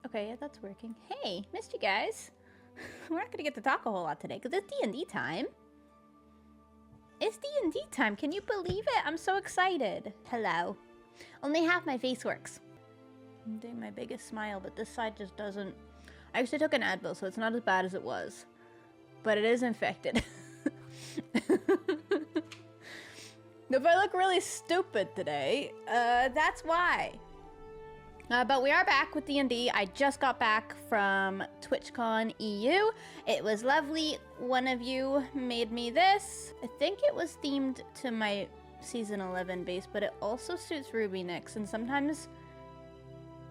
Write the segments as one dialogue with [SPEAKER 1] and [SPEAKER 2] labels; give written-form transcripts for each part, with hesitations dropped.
[SPEAKER 1] Okay, yeah, that's working. Hey, missed you guys. We're not gonna get to talk a whole lot today because it's D&D time. It's D&D time. Can you believe it? I'm so excited. Hello. Only half my face works. I'm doing my biggest smile, but this side just doesn't. I actually took an Advil, so it's not as bad as it was. But it is infected. If I look really stupid today, that's why. But we are back with D&D. I just got back from TwitchCon EU. It was lovely. One of you made me this. I think it was themed to my Season 11 base, but it also suits Ruby Nix. And sometimes,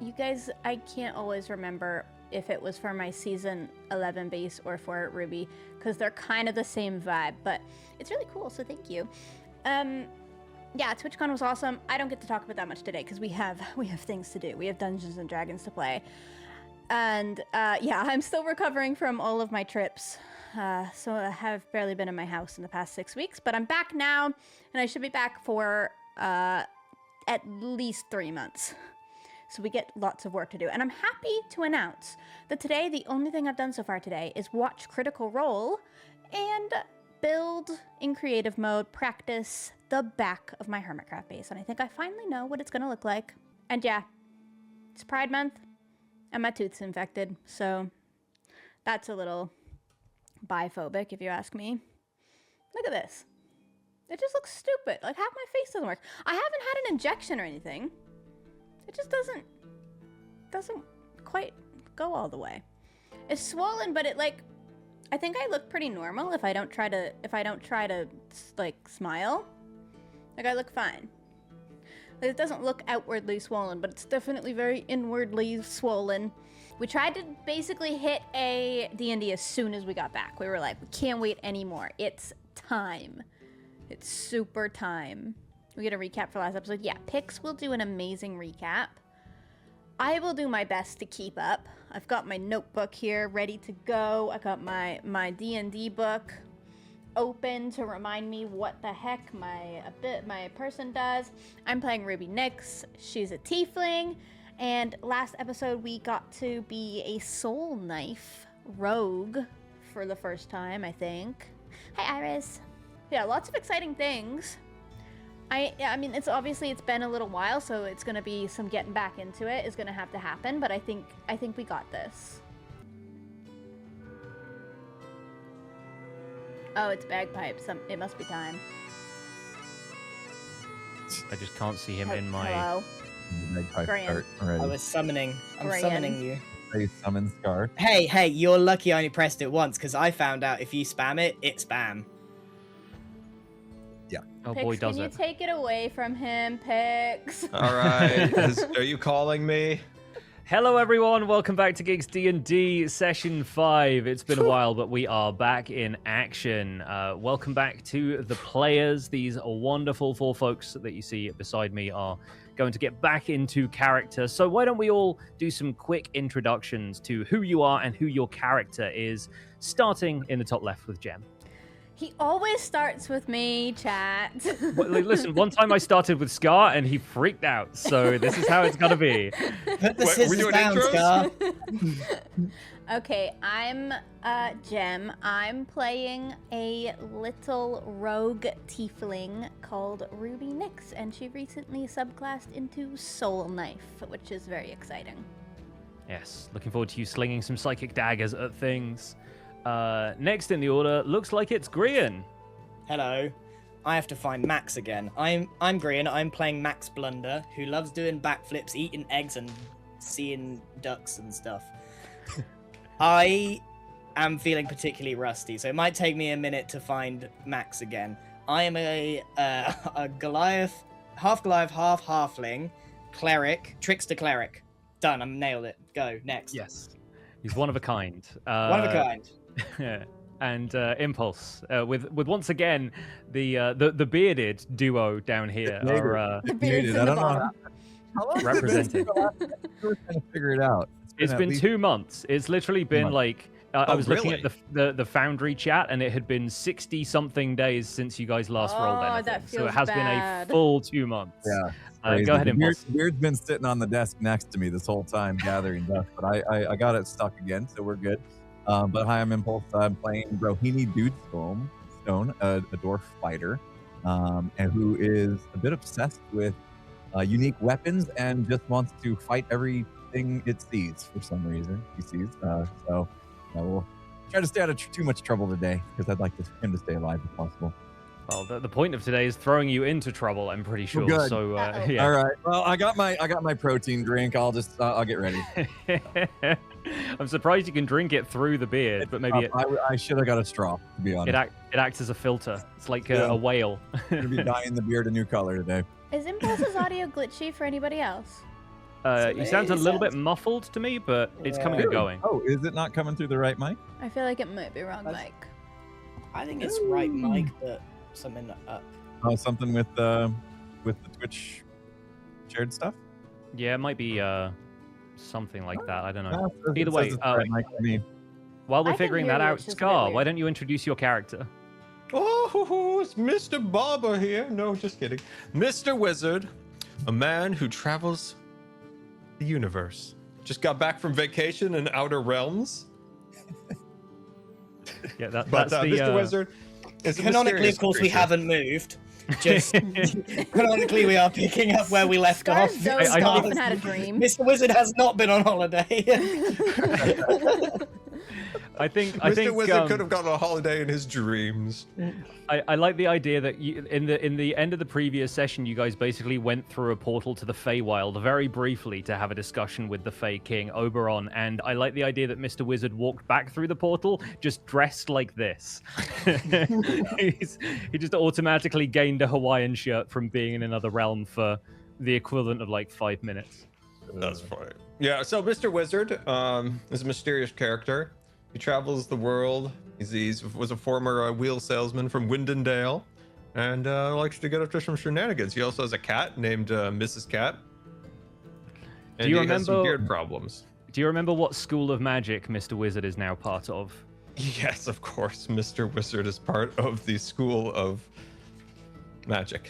[SPEAKER 1] you guys, I can't always remember if it was for my Season 11 base or for Ruby, because they're kind of the same vibe. But it's really cool, so thank you. Yeah, TwitchCon was awesome. I don't get to talk about that much today because we have things to do. We have Dungeons and Dragons to play. And yeah, I'm still recovering from all of my trips. So I have barely been in my house in the past 6 weeks, but I'm back now, and I should be back for at least 3 months. So we get lots of work to do. And I'm happy to announce that today, the only thing I've done so far today is watch Critical Role and build in creative mode, practice the back of my Hermitcraft base. And I think I finally know what it's gonna look like. And yeah, it's Pride Month and my tooth's infected. So that's a little biphobic if you ask me. Look at this. It just looks stupid. Like half my face doesn't work. I haven't had an injection or anything. It just doesn't quite go all the way. It's swollen, but it like, I think I look pretty normal if I don't try to like smile. Like I look fine. Like, it doesn't look outwardly swollen, but it's definitely very inwardly swollen. We tried to basically hit a D&D as soon as we got back. We were like, we can't wait anymore. It's time. It's super time. We get a recap for last episode. Yeah, Pix will do an amazing recap. I will do my best to keep up. I've got my notebook here ready to go. I got my D&D book open to remind me what the heck my person does. I'm playing Ruby Nix. She's a tiefling. And last episode we got to be a soul knife rogue for the first time, I think. Hi, Iris. Yeah, lots of exciting things. I mean, it's been a little while, so it's gonna be some getting back into it is gonna have to happen, but I think we got this. Oh, it's bagpipes. It must be time.
[SPEAKER 2] I just can't see him in my...
[SPEAKER 1] Hello.
[SPEAKER 3] Grian.
[SPEAKER 4] I was summoning. I'm summoning you.
[SPEAKER 3] You summon Scar.
[SPEAKER 4] Hey, you're lucky I only pressed it once, because I found out if you spam it, it's spam.
[SPEAKER 3] Yeah.
[SPEAKER 2] Oh
[SPEAKER 1] Pix,
[SPEAKER 2] boy, does
[SPEAKER 1] can
[SPEAKER 2] it.
[SPEAKER 1] you take it away from him, Pix?
[SPEAKER 5] All right. Are you calling me?
[SPEAKER 2] Hello everyone, welcome back to Gigs D&D Session 5. It's been a while, but we are back in action. Welcome back to the players. These wonderful four folks that you see beside me are going to get back into character. So why don't we all do some quick introductions to who you are and who your character is, starting in the top left with Gem.
[SPEAKER 1] He always starts with me, chat.
[SPEAKER 2] Well, listen, one time I started with Scar and he freaked out, so this is how it's gonna be.
[SPEAKER 4] Put the
[SPEAKER 5] Wait,
[SPEAKER 4] scissors down, Scar.
[SPEAKER 1] Okay, I'm Gem. I'm playing a little rogue tiefling called Ruby Nix, and she recently subclassed into Soul Knife, which is very exciting.
[SPEAKER 2] Yes, looking forward to you slinging some psychic daggers at things. Next in the order, looks like it's Grian.
[SPEAKER 4] Hello. I have to find Max again. I'm Grian. I'm playing Max Blunder, who loves doing backflips, eating eggs, and seeing ducks and stuff. I am feeling particularly rusty, so it might take me a minute to find Max again. I am a Goliath, half halfling, cleric, trickster cleric. Done. I'm nailed it. Go next.
[SPEAKER 2] Yes, he's one of a kind.
[SPEAKER 4] One of a kind.
[SPEAKER 2] And Impulse with once again the bearded duo down here are
[SPEAKER 1] The beard's in
[SPEAKER 3] I
[SPEAKER 1] the
[SPEAKER 3] don't know
[SPEAKER 1] bottom.
[SPEAKER 3] how long
[SPEAKER 2] representing.
[SPEAKER 3] We're trying to figure it out.
[SPEAKER 2] It's been 2 months. It's literally been like I was looking at the Foundry chat, and it had been 60-something days since you guys last rolled anything.
[SPEAKER 1] That
[SPEAKER 2] So it
[SPEAKER 1] feels
[SPEAKER 2] has
[SPEAKER 1] bad.
[SPEAKER 2] been a full 2 months.
[SPEAKER 3] Yeah. crazy.
[SPEAKER 2] Go ahead,
[SPEAKER 3] The
[SPEAKER 2] Impulse.
[SPEAKER 3] Beard's been sitting on the desk next to me this whole time gathering dust, but I got it stuck again, so we're good. But hi, I'm Impulse. I'm playing Rohini Dudestone, a dwarf fighter, and who is a bit obsessed with unique weapons and just wants to fight everything it sees for some reason. So we'll try to stay out of too much trouble today because I'd like him to stay alive if possible.
[SPEAKER 2] Well, the point of today is throwing you into trouble. I'm pretty sure.
[SPEAKER 3] Good.
[SPEAKER 2] So
[SPEAKER 1] Uh-oh.
[SPEAKER 2] yeah.
[SPEAKER 3] All right. Well, I got my protein drink. I'll get ready.
[SPEAKER 2] I'm surprised you can drink it through the beard, but maybe
[SPEAKER 3] I should have got a straw, to be honest.
[SPEAKER 2] it acts as a filter. It's like
[SPEAKER 3] Yeah.
[SPEAKER 2] a whale.
[SPEAKER 3] I'm gonna be dyeing the beard a new color today.
[SPEAKER 1] Is Impulse's audio glitchy for anybody else?
[SPEAKER 2] You sound a little bit muffled to me, but it's coming and going.
[SPEAKER 3] Oh, is it not coming through the right mic?
[SPEAKER 1] I feel like it might be wrong
[SPEAKER 4] That's-
[SPEAKER 1] mic.
[SPEAKER 4] I think it's right mic, but something up.
[SPEAKER 3] Oh, something with the Twitch shared stuff.
[SPEAKER 2] Yeah, it might be something like that. I don't know.
[SPEAKER 3] No, it
[SPEAKER 2] Either
[SPEAKER 3] says
[SPEAKER 2] way,
[SPEAKER 3] it's the right mic for me.
[SPEAKER 2] While we're
[SPEAKER 1] I can
[SPEAKER 2] figuring
[SPEAKER 1] hear
[SPEAKER 2] that
[SPEAKER 1] you,
[SPEAKER 2] out,
[SPEAKER 1] it's just a bit
[SPEAKER 2] Scar, why
[SPEAKER 1] weird.
[SPEAKER 2] don't you introduce your character?
[SPEAKER 5] Oh, it's Mr. Barber here. No, just kidding. Mr. Wizard, a man who travels the universe. Just got back from vacation in Outer Realms.
[SPEAKER 2] Yeah,
[SPEAKER 5] But
[SPEAKER 2] that's the
[SPEAKER 5] Mr. Wizard is a
[SPEAKER 4] Canonically,
[SPEAKER 5] mysterious
[SPEAKER 4] of course, we
[SPEAKER 5] creature.
[SPEAKER 4] haven't moved. Just canonically, we are picking up where we left off.
[SPEAKER 1] Scar's dozed
[SPEAKER 2] I
[SPEAKER 1] off
[SPEAKER 2] think-
[SPEAKER 1] and had a dream.
[SPEAKER 4] Mr. Wizard has not been on holiday.
[SPEAKER 2] I think
[SPEAKER 5] Mr. Wizard
[SPEAKER 2] um,
[SPEAKER 5] could have gone on a holiday in his dreams.
[SPEAKER 2] I like the idea that in the end of the previous session, you guys basically went through a portal to the Feywild very briefly to have a discussion with the Fey King Oberon, and I like the idea that Mr. Wizard walked back through the portal just dressed like this. He just automatically gained a Hawaiian shirt from being in another realm for the equivalent of like 5 minutes.
[SPEAKER 5] That's funny. Yeah, so Mr. Wizard is a mysterious character. He travels the world. He was a former wheel salesman from Windendale and likes to get up to some shenanigans. He also has a cat named Mrs. Cat. And
[SPEAKER 2] you
[SPEAKER 5] he has some
[SPEAKER 2] remember-
[SPEAKER 5] beard problems.
[SPEAKER 2] Do you remember what school of magic Mr. Wizard is now part of?
[SPEAKER 5] Yes, of course. Mr. Wizard is part of the School of Magic.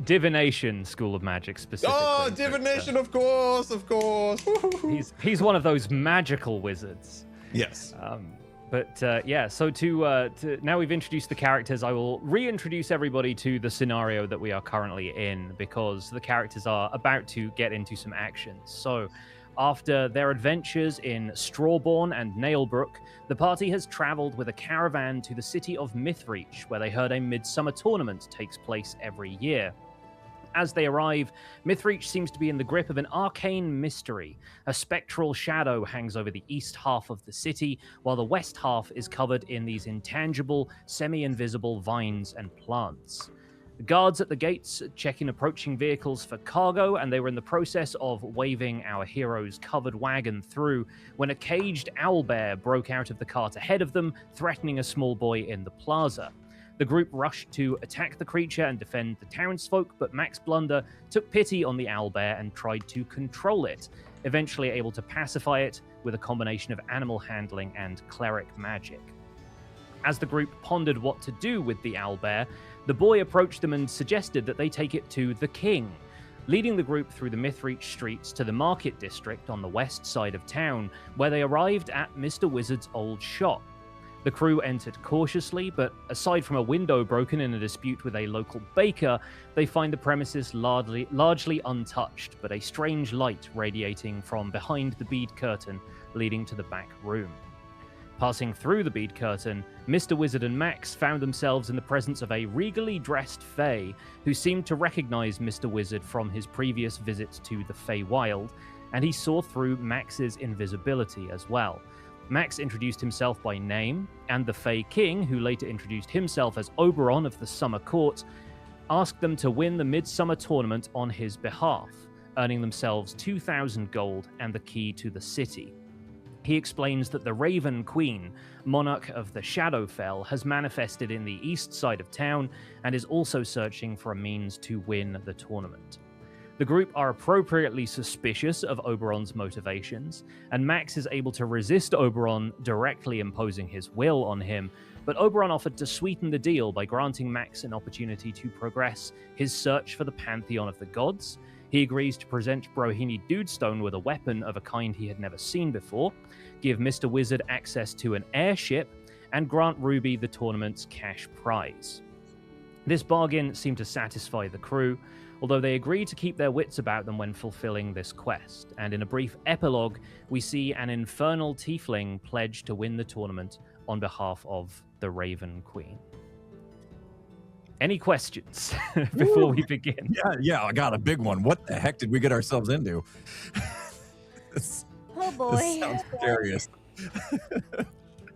[SPEAKER 2] Divination School of Magic specifically.
[SPEAKER 5] Oh,
[SPEAKER 2] but,
[SPEAKER 5] divination, of course, of course.
[SPEAKER 2] he's one of those magical wizards.
[SPEAKER 5] Yes.
[SPEAKER 2] Yeah, so to now we've introduced the characters, I will reintroduce everybody to the scenario that we are currently in because the characters are about to get into some action. So, after their adventures in Strawborn and Nailbrook, the party has traveled with a caravan to the city of Mythreach, where they heard a midsummer tournament takes place every year. As they arrive, Mythreach seems to be in the grip of an arcane mystery. A spectral shadow hangs over the east half of the city, while the west half is covered in these intangible, semi-invisible vines and plants. The guards at the gates checking approaching vehicles for cargo, and they were in the process of waving our hero's covered wagon through when a caged owlbear broke out of the cart ahead of them, threatening a small boy in the plaza. The group rushed to attack the creature and defend the townsfolk, but Max Blunder took pity on the owlbear and tried to control it, eventually able to pacify it with a combination of animal handling and cleric magic. As the group pondered what to do with the owlbear, the boy approached them and suggested that they take it to the king, leading the group through the Mythreach streets to the market district on the west side of town, where they arrived at Mr. Wizard's old shop. The crew entered cautiously, but aside from a window broken in a dispute with a local baker, they find the premises largely untouched, but a strange light radiating from behind the bead curtain leading to the back room. Passing through the bead curtain, Mr. Wizard and Max found themselves in the presence of a regally dressed Fey who seemed to recognize Mr. Wizard from his previous visit to the Feywild, and he saw through Max's invisibility as well. Max introduced himself by name, and the Fey King, who later introduced himself as Oberon of the Summer Court, asked them to win the Midsummer Tournament on his behalf, earning themselves 2,000 gold and the key to the city. He explains that the Raven Queen, monarch of the Shadowfell, has manifested in the east side of town and is also searching for a means to win the tournament. The group are appropriately suspicious of Oberon's motivations, and Max is able to resist Oberon directly imposing his will on him, but Oberon offered to sweeten the deal by granting Max an opportunity to progress his search for the pantheon of the gods. He agrees to present Brohini Dudestone with a weapon of a kind he had never seen before, give Mr. Wizard access to an airship, and grant Ruby the tournament's cash prize. This bargain seemed to satisfy the crew, although they agreed to keep their wits about them when fulfilling this quest, and in a brief epilogue, we see an infernal tiefling pledge to win the tournament on behalf of the Raven Queen. Any questions before we begin?
[SPEAKER 3] Yeah, I got a big one. What the heck did we get ourselves into?
[SPEAKER 1] Oh boy.
[SPEAKER 3] This sounds serious.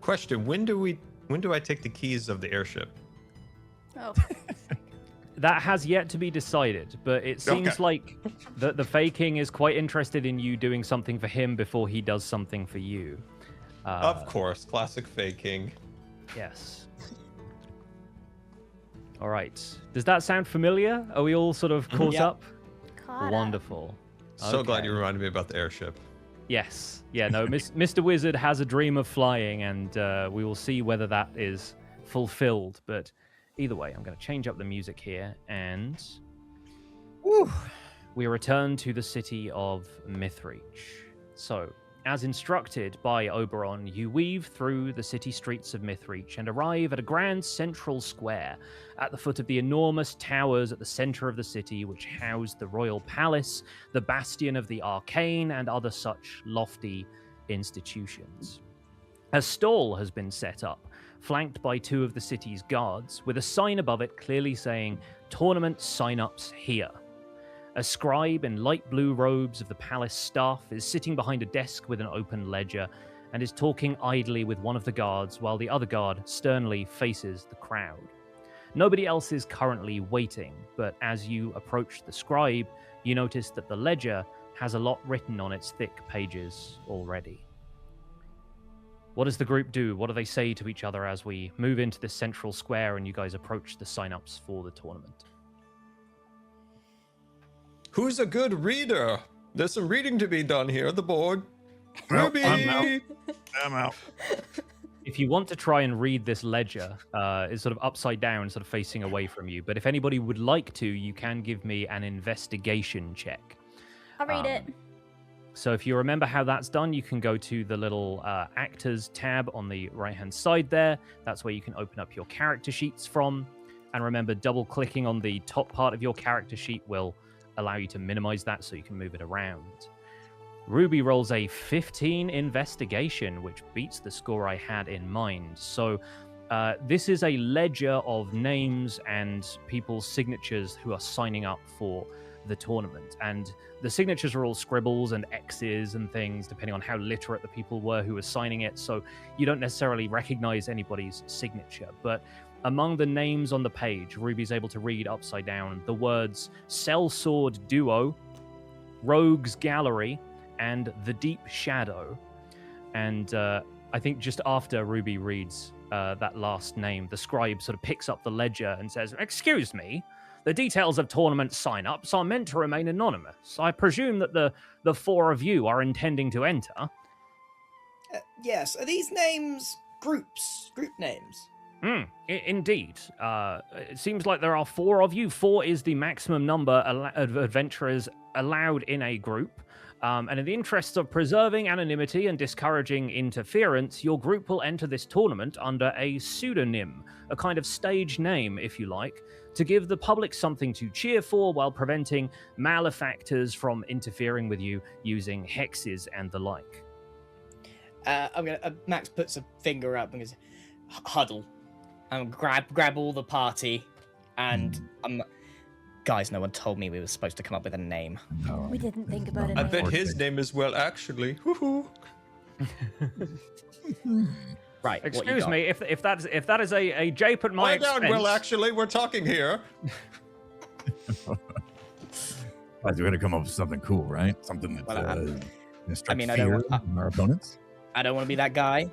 [SPEAKER 5] Question: When do I take the keys of the airship?
[SPEAKER 1] Oh.
[SPEAKER 2] That has yet to be decided, but it seems like the Fey King is quite interested in you doing something for him before he does something for you.
[SPEAKER 5] Of course, classic Fey King.
[SPEAKER 2] Yes. All right. Does that sound familiar? Are we all sort of caught up?
[SPEAKER 1] Caught up.
[SPEAKER 2] Wonderful.
[SPEAKER 5] So glad
[SPEAKER 2] Okay.
[SPEAKER 5] you reminded me about the airship.
[SPEAKER 2] Yes. Yeah, no, Mr. Wizard has a dream of flying, and we will see whether that is fulfilled. But either way, I'm going to change up the music here, and we return to the city of Mythreach. So, as instructed by Oberon, you weave through the city streets of Mythreach and arrive at a grand central square at the foot of the enormous towers at the center of the city, which house the royal palace, the bastion of the arcane, and other such lofty institutions. A stall has been set up, flanked by two of the city's guards, with a sign above it clearly saying, "Tournament sign-ups here." A scribe in light blue robes of the palace staff is sitting behind a desk with an open ledger and is talking idly with one of the guards while the other guard sternly faces the crowd. Nobody else is currently waiting, but as you approach the scribe, you notice that the ledger has a lot written on its thick pages already. What does the group do? What do they say to each other as we move into this central square and you guys approach the sign-ups for the tournament?
[SPEAKER 5] Who's a good reader? There's some reading to be done here. The board.
[SPEAKER 3] Well,
[SPEAKER 5] Ruby.
[SPEAKER 3] I'm out.
[SPEAKER 2] If you want to try and read this ledger, it's sort of upside down, sort of facing away from you. But if anybody would like to, you can give me an investigation check.
[SPEAKER 1] I'll read it.
[SPEAKER 2] So if you remember how that's done, you can go to the little actors tab on the right-hand side there. That's where you can open up your character sheets from. And remember, double-clicking on the top part of your character sheet will allow you to minimize that so you can move it around. Ruby rolls a 15 investigation, which beats the score I had in mind. So this is a ledger of names and people's signatures who are signing up for the tournament. And the signatures are all scribbles and X's and things, depending on how literate the people were who were signing it. So you don't necessarily recognize anybody's signature. But among the names on the page, Ruby's able to read upside down the words Sellsword Duo, Rogues Gallery, and The Deep Shadow. And I think just after Ruby reads that last name, the scribe sort of picks up the ledger and says, "Excuse me, the details of tournament sign-ups are meant to remain anonymous. I presume that the four of you are intending to enter."
[SPEAKER 4] Yes, are these names group names?
[SPEAKER 2] Indeed. It seems like there are four of you. 4 is the maximum number of adventurers allowed in a group. And in the interests of preserving anonymity and discouraging interference, your group will enter this tournament under a pseudonym, a kind of stage name, if you like, to give the public something to cheer for while preventing malefactors from interfering with you using hexes and the like.
[SPEAKER 4] Max puts a finger up and goes, "Huddle," and grab all the party, and guys, no one told me we were supposed to come up with a name.
[SPEAKER 3] No.
[SPEAKER 1] We didn't think about it.
[SPEAKER 5] I bet his name is well, actually. Woohoo.
[SPEAKER 4] Right.
[SPEAKER 2] Excuse me, if that is a jape at my
[SPEAKER 5] Lie
[SPEAKER 2] expense.
[SPEAKER 5] down, well, actually, we're talking here.
[SPEAKER 3] Guys, we're gonna come up with something cool, right? Something that's gonna strike
[SPEAKER 4] I
[SPEAKER 3] fear
[SPEAKER 4] don't want-
[SPEAKER 3] in our opponents.
[SPEAKER 4] I don't want to be that guy,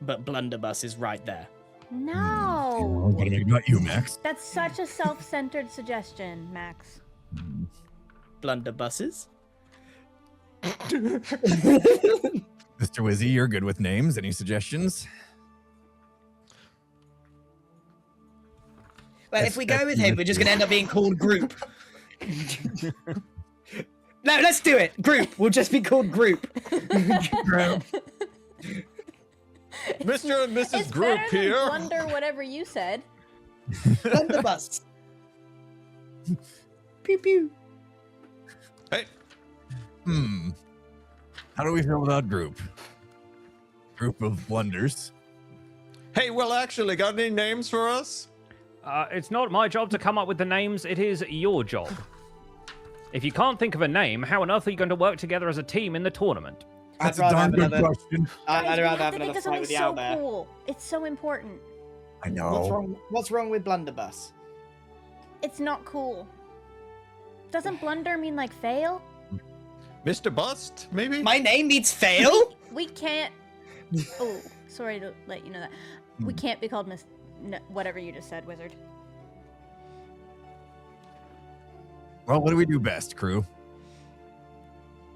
[SPEAKER 4] but Blunderbuss is right there.
[SPEAKER 1] No.
[SPEAKER 3] What about you, Max?
[SPEAKER 1] That's such a self-centered suggestion, Max.
[SPEAKER 4] Blunderbusses?
[SPEAKER 3] Mr. Wizzy, you're good with names. Any suggestions?
[SPEAKER 4] But if we go with him, we're just going to end up being called Group. No, let's do it. Group. We'll just be called Group.
[SPEAKER 5] Mr. and Mrs.
[SPEAKER 1] It's
[SPEAKER 5] Group
[SPEAKER 1] better
[SPEAKER 5] here.
[SPEAKER 1] than blunder whatever you said.
[SPEAKER 4] Blunderbuss. Pew pew.
[SPEAKER 5] Hey,
[SPEAKER 3] How do we feel about group? Group of blunders.
[SPEAKER 5] hey, well, actually, got any names for us?
[SPEAKER 2] It's not my job to come up with the names. It is your job. If you can't think of a name, how on earth are you going to work together as a team in the tournament?
[SPEAKER 3] That's
[SPEAKER 4] I'd
[SPEAKER 3] a
[SPEAKER 4] rather
[SPEAKER 3] darn
[SPEAKER 4] have
[SPEAKER 3] good
[SPEAKER 4] another.
[SPEAKER 3] question.
[SPEAKER 4] I'd
[SPEAKER 1] Guys, we
[SPEAKER 4] rather
[SPEAKER 1] have
[SPEAKER 4] have
[SPEAKER 1] to think
[SPEAKER 4] another
[SPEAKER 1] of
[SPEAKER 4] fight with the
[SPEAKER 1] something
[SPEAKER 4] owlbear.
[SPEAKER 1] so cool. It's so important.
[SPEAKER 3] I know.
[SPEAKER 4] What's wrong with Blunderbuss?
[SPEAKER 1] It's not cool. Doesn't blunder mean like fail?
[SPEAKER 5] Mr. Bust, maybe?
[SPEAKER 4] My name means fail?
[SPEAKER 1] We can't. Oh, sorry to let you know that. We can't be called Miss. No, whatever you just said, Wizard.
[SPEAKER 3] Well, what do we do best, crew?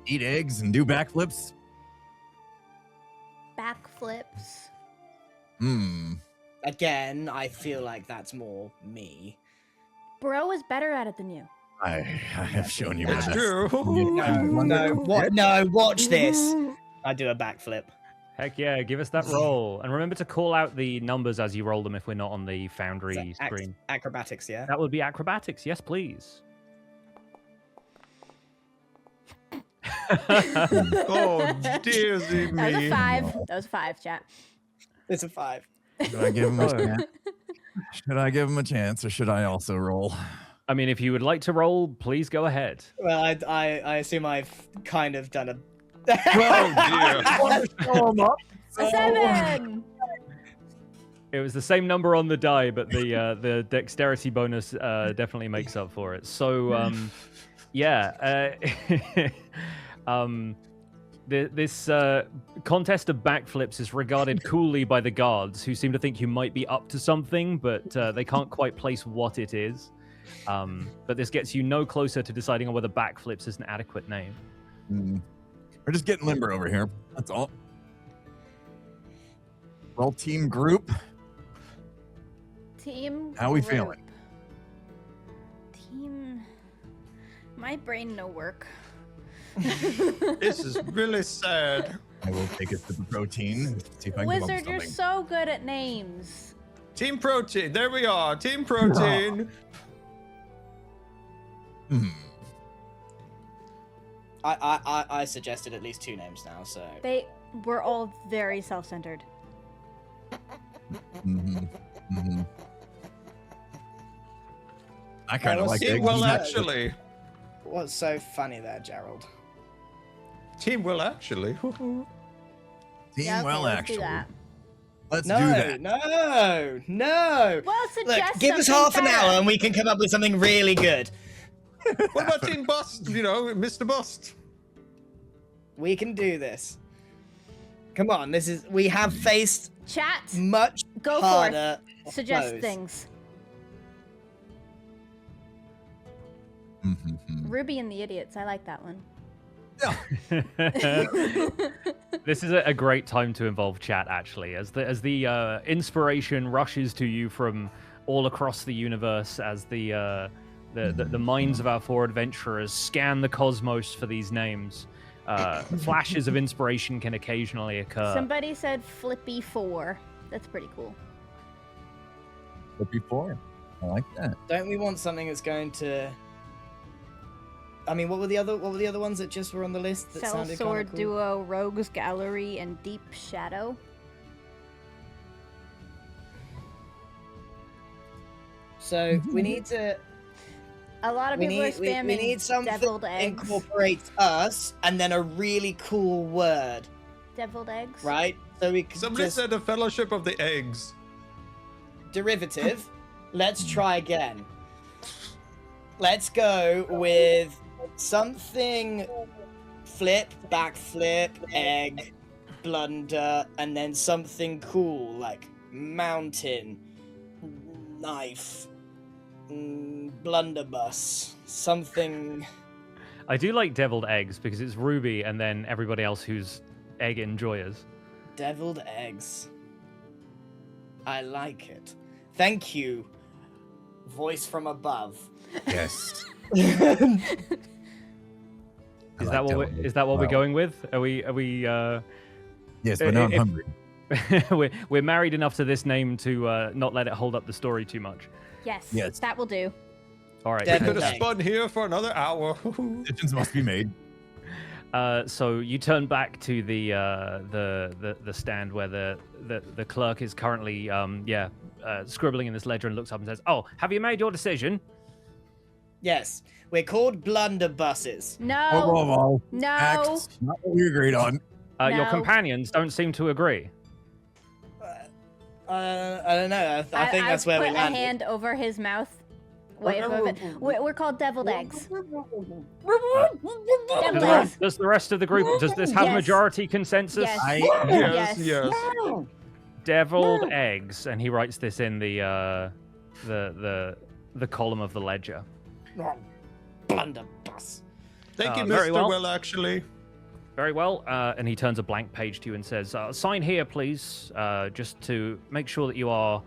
[SPEAKER 3] Eat eggs and do backflips?
[SPEAKER 1] Backflips.
[SPEAKER 4] Again, I feel like that's more me.
[SPEAKER 1] Bro is better at it than you.
[SPEAKER 3] I have shown you
[SPEAKER 5] It's
[SPEAKER 3] my best.
[SPEAKER 5] true.
[SPEAKER 4] No, watch this. I do a backflip.
[SPEAKER 2] Heck yeah, give us that roll. And remember to call out the numbers as you roll them if we're not on the Foundry screen.
[SPEAKER 4] Acrobatics, yeah?
[SPEAKER 2] That would be acrobatics. Yes, please.
[SPEAKER 5] Oh, dearsy
[SPEAKER 1] That was a
[SPEAKER 5] me.
[SPEAKER 1] 5. That was a 5, chat.
[SPEAKER 4] It's a 5.
[SPEAKER 3] Should I give him a
[SPEAKER 2] Oh.
[SPEAKER 3] chance? Should I give him a chance, or should I also roll?
[SPEAKER 2] I mean, if you would like to roll, please go ahead.
[SPEAKER 4] Well, I assume I've kind of done a...
[SPEAKER 5] Oh, dear.
[SPEAKER 1] A 7!
[SPEAKER 2] It was the same number on the die, but the dexterity bonus definitely makes up for it. So, yeah. This contest of backflips is regarded coolly by the guards, who seem to think you might be up to something, but they can't quite place what it is. But this gets you no closer to deciding on whether backflips is an adequate name.
[SPEAKER 3] We're just getting limber over here. That's all. Well, team group.
[SPEAKER 1] Team.
[SPEAKER 3] How we
[SPEAKER 1] group.
[SPEAKER 3] feeling?
[SPEAKER 1] Team. My brain no work.
[SPEAKER 5] This is really sad.
[SPEAKER 3] I will take it to the protein. See if I can come up with
[SPEAKER 1] Wizard, you're
[SPEAKER 3] something.
[SPEAKER 1] so good at names.
[SPEAKER 5] Team Protein. There we are. Team Protein.
[SPEAKER 4] I suggested at least 2 names now, so...
[SPEAKER 1] They were all very self-centered.
[SPEAKER 3] I kind of like
[SPEAKER 5] Team
[SPEAKER 3] eggs.
[SPEAKER 5] Well, actually.
[SPEAKER 4] What's so funny there, Gerald?
[SPEAKER 5] Team Well, actually.
[SPEAKER 3] Team
[SPEAKER 1] Yeah, okay,
[SPEAKER 3] well,
[SPEAKER 1] let's do
[SPEAKER 3] actually.
[SPEAKER 1] that.
[SPEAKER 3] Let's
[SPEAKER 4] No,
[SPEAKER 3] do that.
[SPEAKER 4] no.
[SPEAKER 1] Well,
[SPEAKER 4] Look,
[SPEAKER 1] suggest
[SPEAKER 4] give us
[SPEAKER 1] something
[SPEAKER 4] half an
[SPEAKER 1] better.
[SPEAKER 4] hour and we can come up with something really good.
[SPEAKER 5] What about Team Bust? You know, Mr. Bust.
[SPEAKER 4] We can do this. Come on, we have faced
[SPEAKER 1] Chat,
[SPEAKER 4] much
[SPEAKER 1] go
[SPEAKER 4] harder
[SPEAKER 1] forth. Suggest
[SPEAKER 4] foes.
[SPEAKER 1] things. Ruby and the Idiots. I like that one.
[SPEAKER 2] This is a great time to involve chat, actually, as the inspiration rushes to you from all across the universe, as the minds of our 4 adventurers scan the cosmos for these names. Flashes of inspiration can occasionally occur.
[SPEAKER 1] Somebody said Flippy 4. That's pretty cool.
[SPEAKER 3] Before, I like that.
[SPEAKER 4] Don't we want something that's going to... I mean, what were the other ones that just were on the list that
[SPEAKER 1] Cell
[SPEAKER 4] sounded
[SPEAKER 1] Sword
[SPEAKER 4] kind of cool?
[SPEAKER 1] Duo, Rogues Gallery, and Deep Shadow.
[SPEAKER 4] So we need to...
[SPEAKER 1] A lot of
[SPEAKER 4] We
[SPEAKER 1] people are
[SPEAKER 4] need, we,
[SPEAKER 1] spamming
[SPEAKER 4] we need something
[SPEAKER 1] deviled
[SPEAKER 4] that
[SPEAKER 1] eggs.
[SPEAKER 4] incorporates us and then a really cool word,
[SPEAKER 1] Deviled eggs.
[SPEAKER 4] right? So we can
[SPEAKER 5] Somebody
[SPEAKER 4] just...
[SPEAKER 5] said a Fellowship of the Eggs.
[SPEAKER 4] Derivative. Let's try again. Let's go with something flip, backflip, egg, blunder, and then something cool like mountain, knife, blunderbuss, something.
[SPEAKER 2] I do like deviled eggs because it's Ruby and then everybody else who's egg enjoyers.
[SPEAKER 4] Deviled eggs. I like it. Thank you, voice from above.
[SPEAKER 3] Yes.
[SPEAKER 2] Is that what we're going with? Are we?
[SPEAKER 3] Yes, but now I'm hungry.
[SPEAKER 2] we're married enough to this name to not let it hold up the story too much.
[SPEAKER 1] Yes, that will do.
[SPEAKER 2] All right.
[SPEAKER 4] Dead.
[SPEAKER 5] We could have spun here for another hour.
[SPEAKER 3] Decisions must be made.
[SPEAKER 2] So you turn back to the stand where the clerk is currently scribbling in this ledger and looks up and says, "Oh, have you made your decision?"
[SPEAKER 4] Yes, we're called blunderbusses.
[SPEAKER 1] No.
[SPEAKER 3] Whoa.
[SPEAKER 1] No.
[SPEAKER 3] Max, not what we agreed on.
[SPEAKER 2] Your
[SPEAKER 1] No.
[SPEAKER 2] companions don't seem to agree.
[SPEAKER 4] I don't know. I think that's where we
[SPEAKER 1] put a
[SPEAKER 4] landed.
[SPEAKER 1] hand over his mouth. Wait, we're called deviled eggs. Deviled eggs.
[SPEAKER 2] Does the rest of the group? Does this have
[SPEAKER 1] Yes.
[SPEAKER 2] majority consensus?
[SPEAKER 1] Yes.
[SPEAKER 5] Yes, yes.
[SPEAKER 2] Deviled eggs, and he writes this in the column of the ledger.
[SPEAKER 4] Blunderbus.
[SPEAKER 5] Thank you,
[SPEAKER 2] Very
[SPEAKER 5] Mr.
[SPEAKER 2] well.
[SPEAKER 5] Well, actually.
[SPEAKER 2] Very well, and he turns a blank page to you and says, "Sign here, please, just to make sure that you are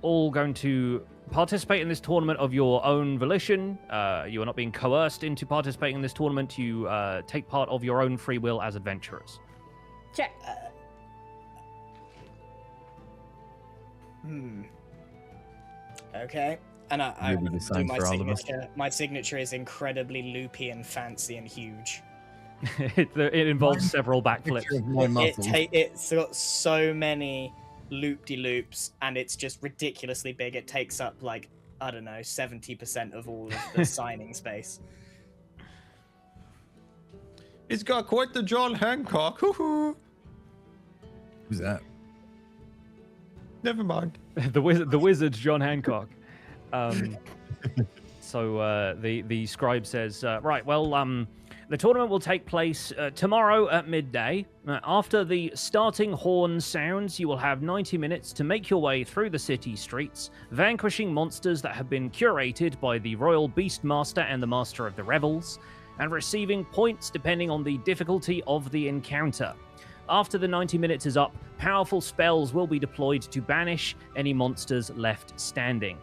[SPEAKER 2] all going to participate in this tournament of your own volition. You are not being coerced into participating in this tournament. You take part of your own free will as adventurers."
[SPEAKER 1] Check.
[SPEAKER 4] Okay. And I
[SPEAKER 3] Maybe the
[SPEAKER 4] do
[SPEAKER 3] sign
[SPEAKER 4] my
[SPEAKER 3] for all of us.
[SPEAKER 4] signature. My signature is incredibly loopy and fancy and huge.
[SPEAKER 2] It involves several backflips.
[SPEAKER 3] Picture of my muscles.
[SPEAKER 4] It's got so many loop-de-loops, and it's just ridiculously big. It takes up, like, I don't know, 70% of all of the signing space.
[SPEAKER 5] He's got quite the John Hancock. Hoo-hoo.
[SPEAKER 3] Who's that?
[SPEAKER 5] Never mind.
[SPEAKER 2] the wizard John Hancock. So the scribe says, right, well, the tournament will take place tomorrow at midday. After the starting horn sounds, you will have 90 minutes to make your way through the city streets, vanquishing monsters that have been curated by the Royal Beastmaster and the Master of the Revels, and receiving points depending on the difficulty of the encounter. After the 90 minutes is up, powerful spells will be deployed to banish any monsters left standing.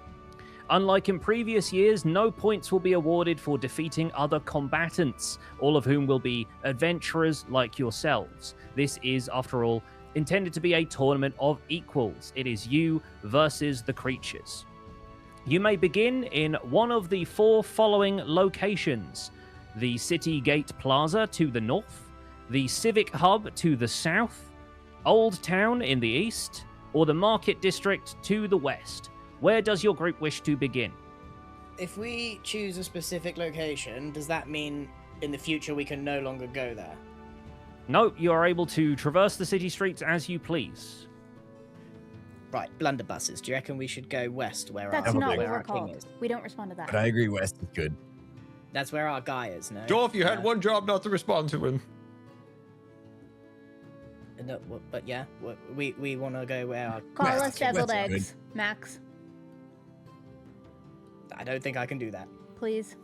[SPEAKER 2] Unlike in previous years, no points will be awarded for defeating other combatants, all of whom will be adventurers like yourselves. This is, after all, intended to be a tournament of equals. It is you versus the creatures. You may begin in one of the 4 following locations: the City Gate Plaza to the north, the Civic Hub to the south, Old Town in the east, or the Market District to the west. Where does your group wish to begin?
[SPEAKER 4] If we choose a specific location, does that mean in the future we can no longer go there?
[SPEAKER 2] No, you are able to traverse the city streets as you please.
[SPEAKER 4] Right, blunderbusses. Do you reckon we should go west where
[SPEAKER 1] That's
[SPEAKER 4] our,
[SPEAKER 1] not
[SPEAKER 4] where
[SPEAKER 1] what
[SPEAKER 4] our
[SPEAKER 1] we're
[SPEAKER 4] king
[SPEAKER 1] called.
[SPEAKER 4] is?
[SPEAKER 1] We don't respond to that.
[SPEAKER 3] But I agree, West is good.
[SPEAKER 4] That's where our guy is, no?
[SPEAKER 5] Joel, if you had one job not to respond to him.
[SPEAKER 4] No, but yeah, we want to go where our...
[SPEAKER 1] Call
[SPEAKER 3] West,
[SPEAKER 1] us deviled
[SPEAKER 3] West is
[SPEAKER 1] eggs, Max.
[SPEAKER 4] I don't think I can do that.
[SPEAKER 1] Please.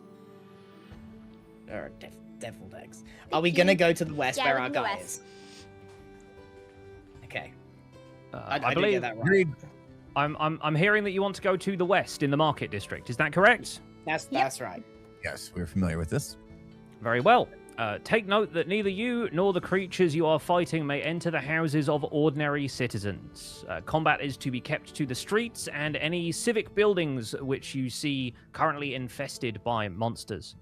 [SPEAKER 4] Or deviled eggs. Are we gonna go to the west
[SPEAKER 1] Yeah,
[SPEAKER 4] where
[SPEAKER 1] we
[SPEAKER 4] our
[SPEAKER 1] can go
[SPEAKER 4] guy
[SPEAKER 1] west.
[SPEAKER 4] is? Okay.
[SPEAKER 2] I
[SPEAKER 4] I do
[SPEAKER 2] believe
[SPEAKER 4] get that right.
[SPEAKER 3] Agreed.
[SPEAKER 2] I'm hearing that you want to go to the west in the Market District. Is that correct?
[SPEAKER 4] That's right.
[SPEAKER 3] Yes, we're familiar with this.
[SPEAKER 2] Very well. Take note that neither you nor the creatures you are fighting may enter the houses of ordinary citizens. Combat is to be kept to the streets and any civic buildings which you see currently infested by monsters.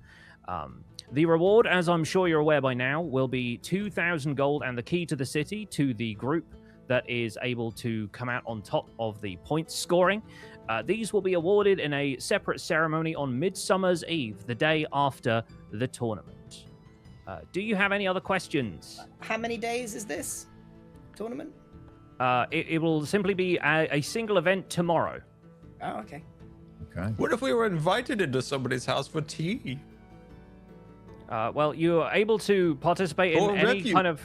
[SPEAKER 2] The reward, as I'm sure you're aware by now, will be 2,000 gold and the key to the city to the group that is able to come out on top of the points scoring. These will be awarded in a separate ceremony on Midsummer's Eve, the day after the tournament. Do you have any other questions?
[SPEAKER 4] How many days is this tournament?
[SPEAKER 2] It will simply be a single event tomorrow.
[SPEAKER 4] Oh, okay.
[SPEAKER 3] Okay.
[SPEAKER 5] What if we were invited into somebody's house for tea?
[SPEAKER 2] Well, you are able to participate in
[SPEAKER 5] Or
[SPEAKER 2] any
[SPEAKER 5] refuge.
[SPEAKER 2] kind of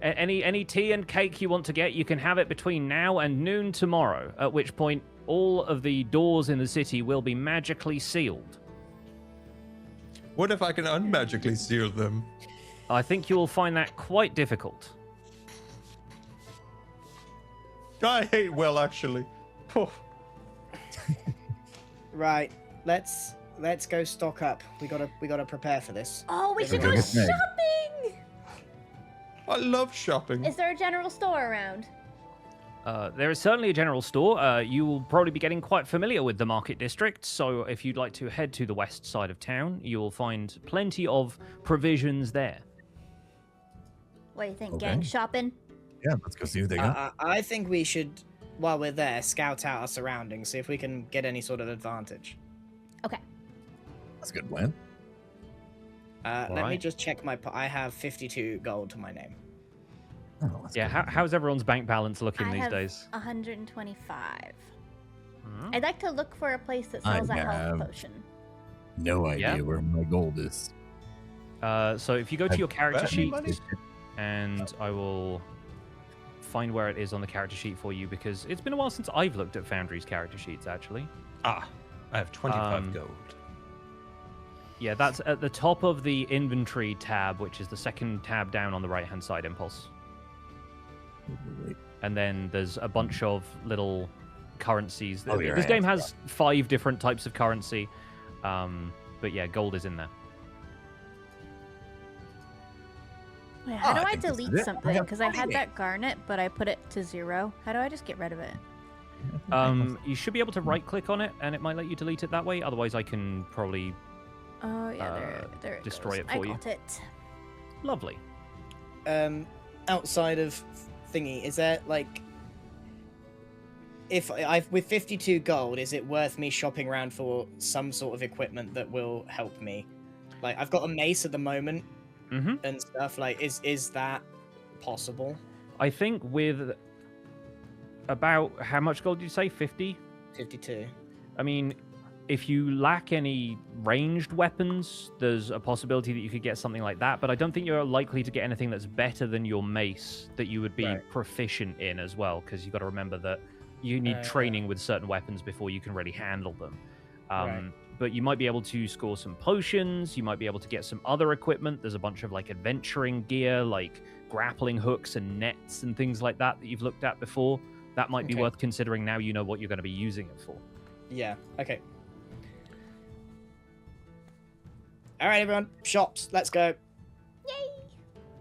[SPEAKER 2] any tea and cake you want to get. You can have it between now and noon tomorrow, at which point all of the doors in the city will be magically sealed.
[SPEAKER 5] What if I can unmagically seal them?
[SPEAKER 2] I think you will find that quite difficult.
[SPEAKER 5] I hate Will, actually. Oh.
[SPEAKER 4] Right. Let's go stock up. We gotta prepare for this.
[SPEAKER 1] Oh, we should
[SPEAKER 3] Go
[SPEAKER 1] go
[SPEAKER 3] get Meg.
[SPEAKER 1] shopping!
[SPEAKER 5] I love shopping.
[SPEAKER 1] Is there a general store around?
[SPEAKER 2] There is certainly a general store. You will probably be getting quite familiar with the market district, so if you'd like to head to the west side of town, you will find plenty of provisions there.
[SPEAKER 1] What do you think,
[SPEAKER 3] Okay.
[SPEAKER 1] gang? Shopping?
[SPEAKER 3] Yeah, let's go see what they got.
[SPEAKER 4] I think we should, while we're there, scout out our surroundings, see if we can get any sort of advantage.
[SPEAKER 1] Okay.
[SPEAKER 3] That's a good plan.
[SPEAKER 4] Let me
[SPEAKER 2] Alright.
[SPEAKER 4] just check my. I have 52 gold to my name.
[SPEAKER 3] Oh, that's
[SPEAKER 2] Yeah,
[SPEAKER 3] good.
[SPEAKER 2] how's everyone's bank balance looking
[SPEAKER 1] I
[SPEAKER 2] these
[SPEAKER 1] have
[SPEAKER 2] days?
[SPEAKER 1] 125.
[SPEAKER 2] Hmm?
[SPEAKER 1] I'd like to look for a place that
[SPEAKER 3] I
[SPEAKER 1] sells a health
[SPEAKER 3] have-
[SPEAKER 1] potion.
[SPEAKER 3] No idea
[SPEAKER 2] Yeah.
[SPEAKER 3] where my gold is.
[SPEAKER 2] So if you go to your character
[SPEAKER 5] bet
[SPEAKER 2] sheet,
[SPEAKER 5] anybody?
[SPEAKER 2] and I will find where it is on the character sheet for you, because it's been a while since I've looked at Foundry's character sheets, actually.
[SPEAKER 5] I have 25
[SPEAKER 2] Um,
[SPEAKER 5] gold.
[SPEAKER 2] Yeah, that's at the top of the inventory tab, which is the second tab down on the right-hand side, Impulse.
[SPEAKER 3] Wait.
[SPEAKER 2] And then there's a bunch of little currencies.
[SPEAKER 3] Oh, you're
[SPEAKER 2] This
[SPEAKER 3] right.
[SPEAKER 2] game has 5 different types of currency, but yeah, gold is in there.
[SPEAKER 1] Wait, how
[SPEAKER 3] Oh,
[SPEAKER 1] do
[SPEAKER 3] I
[SPEAKER 1] I
[SPEAKER 3] think this is
[SPEAKER 1] delete
[SPEAKER 3] it. I
[SPEAKER 1] something?
[SPEAKER 3] have
[SPEAKER 1] Because I had
[SPEAKER 3] 48.
[SPEAKER 1] that garnet, but I put it to 0. How do I just get rid of it?
[SPEAKER 2] You should be able to right-click on it, and it might let you delete it that way. Otherwise, I can probably...
[SPEAKER 1] Oh, yeah, there it
[SPEAKER 2] destroy
[SPEAKER 1] goes.
[SPEAKER 2] it for
[SPEAKER 1] I
[SPEAKER 2] you.
[SPEAKER 1] got it.
[SPEAKER 2] Lovely.
[SPEAKER 4] Outside of thingy, is there like, if I've with 52 gold, is it worth me shopping around for some sort of equipment that will help me? Like, I've got a mace at the moment
[SPEAKER 2] Mm-hmm.
[SPEAKER 4] and stuff. Like, is that possible?
[SPEAKER 2] I think with about... How much gold did you say? 50?
[SPEAKER 4] 52.
[SPEAKER 2] I mean, if you lack any ranged weapons, there's a possibility that you could get something like that, but I don't think you're likely to get anything that's better than your mace that you would be
[SPEAKER 4] Right.
[SPEAKER 2] proficient in as well, because you've got to remember that you need training with certain weapons before you can really handle them.
[SPEAKER 4] Right.
[SPEAKER 2] But you might be able to score some potions, you might be able to get some other equipment. There's a bunch of like adventuring gear, like grappling hooks and nets and things like that you've looked at before. That might be
[SPEAKER 4] Okay.
[SPEAKER 2] worth considering now you know what you're going to be using it for.
[SPEAKER 4] Yeah. Okay. All right, everyone. Shops. Let's go.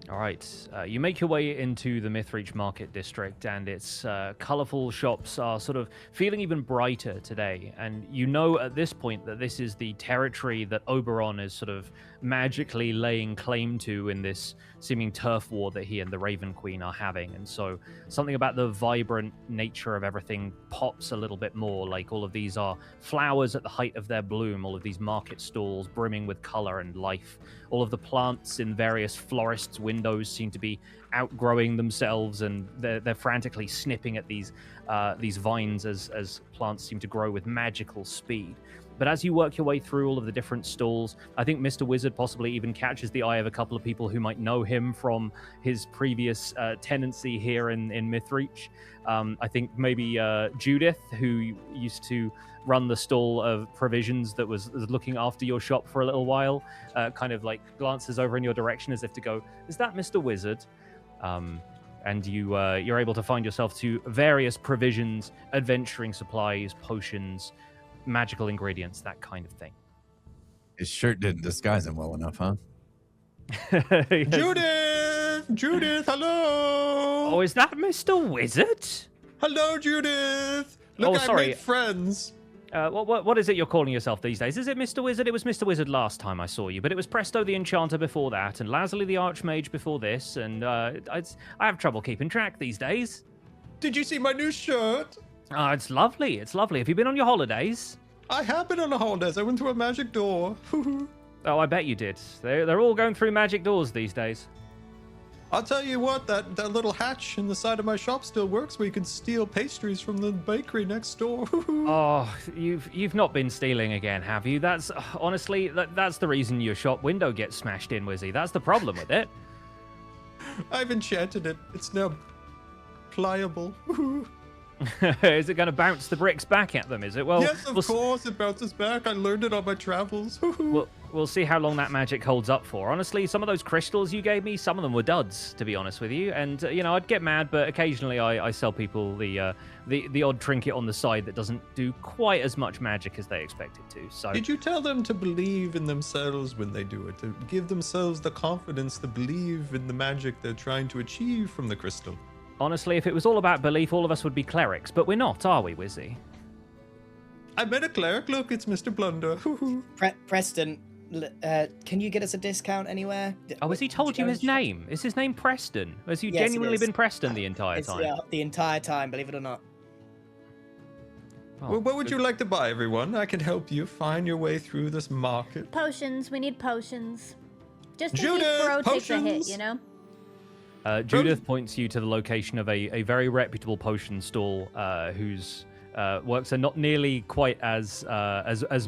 [SPEAKER 2] All right, you make your way into the Mythreach Market District, and its colorful shops are sort of feeling even brighter today. And you know at this point that this is the territory that Oberon is sort of magically laying claim to in this seeming turf war that he and the Raven Queen are having. And so something about the vibrant nature of everything pops a little bit more. Like all of these are flowers at the height of their bloom, all of these market stalls brimming with color and life. All of the plants in various florists' windows seem to be outgrowing themselves, and they're frantically snipping at these vines as plants seem to grow with magical speed. But as you work your way through all of the different stalls, I think Mr. Wizard possibly even catches the eye of a couple of people who might know him from his previous tenancy here in Mythreach. I think maybe Judith, who used to run the stall of provisions that was looking after your shop for a little while, kind of like glances over in your direction as if to go, "Is that Mr. Wizard?" And you're able to find yourself to various provisions, adventuring supplies, potions, magical ingredients, that kind of thing.
[SPEAKER 3] His shirt didn't disguise him well enough, huh?
[SPEAKER 5] Judith! Judith, hello!
[SPEAKER 2] Oh, is that Mr. Wizard?
[SPEAKER 5] Hello, Judith! Look,
[SPEAKER 2] Oh,
[SPEAKER 5] I
[SPEAKER 2] sorry.
[SPEAKER 5] made friends.
[SPEAKER 2] What is it you're calling yourself these days? Is it Mr. Wizard? It was Mr. Wizard last time I saw you, but it was Presto the Enchanter before that, and Lazuli the Archmage before this, and I have trouble keeping track these days.
[SPEAKER 5] Did you see my new shirt?
[SPEAKER 2] Oh, it's lovely. It's lovely. Have you been on your holidays?
[SPEAKER 5] I have been on the holidays. I went through a magic door.
[SPEAKER 2] Oh, I bet you did. They're all going through magic doors these days.
[SPEAKER 5] I'll tell you what, that little hatch in the side of my shop still works where you can steal pastries from the bakery next door.
[SPEAKER 2] Oh, you've not been stealing again, have you? That's honestly that's the reason your shop window gets smashed in, Wizzy. That's the problem with it.
[SPEAKER 5] I've enchanted it. It's now pliable.
[SPEAKER 2] Is it going to bounce the bricks back at them? Is it? Well,
[SPEAKER 5] Yes, of course, it bounces back. I learned it on my travels.
[SPEAKER 2] we'll see how long that magic holds up for. Honestly, some of those crystals you gave me, some of them were duds, to be honest with you. And I'd get mad, but occasionally I sell people the odd trinket on the side that doesn't do quite as much magic as they expect it to. So
[SPEAKER 5] Did you tell them to believe in themselves when they do it? To give themselves the confidence to believe in the magic they're trying to achieve from the crystal?
[SPEAKER 2] honestly, if it was all about belief, all of us would be clerics, but we're not, are we, Wizzy?
[SPEAKER 5] I met a cleric. Look, it's Mr. Blunder.
[SPEAKER 4] Preston, can you get us a discount anywhere?
[SPEAKER 2] Oh, has he told you his name? Is his name Preston? Has he genuinely been Preston the entire time?
[SPEAKER 4] Yeah, the entire time, believe it or not.
[SPEAKER 2] Oh,
[SPEAKER 5] Well, what would you like to buy, everyone? I can help you find your way through this market.
[SPEAKER 1] Potions. We need potions. Just in
[SPEAKER 5] Judith,
[SPEAKER 1] case Bro takes a hit,
[SPEAKER 5] potions!
[SPEAKER 1] you know?
[SPEAKER 2] Judith points you to the location of a very reputable potion stall whose works are not nearly quite as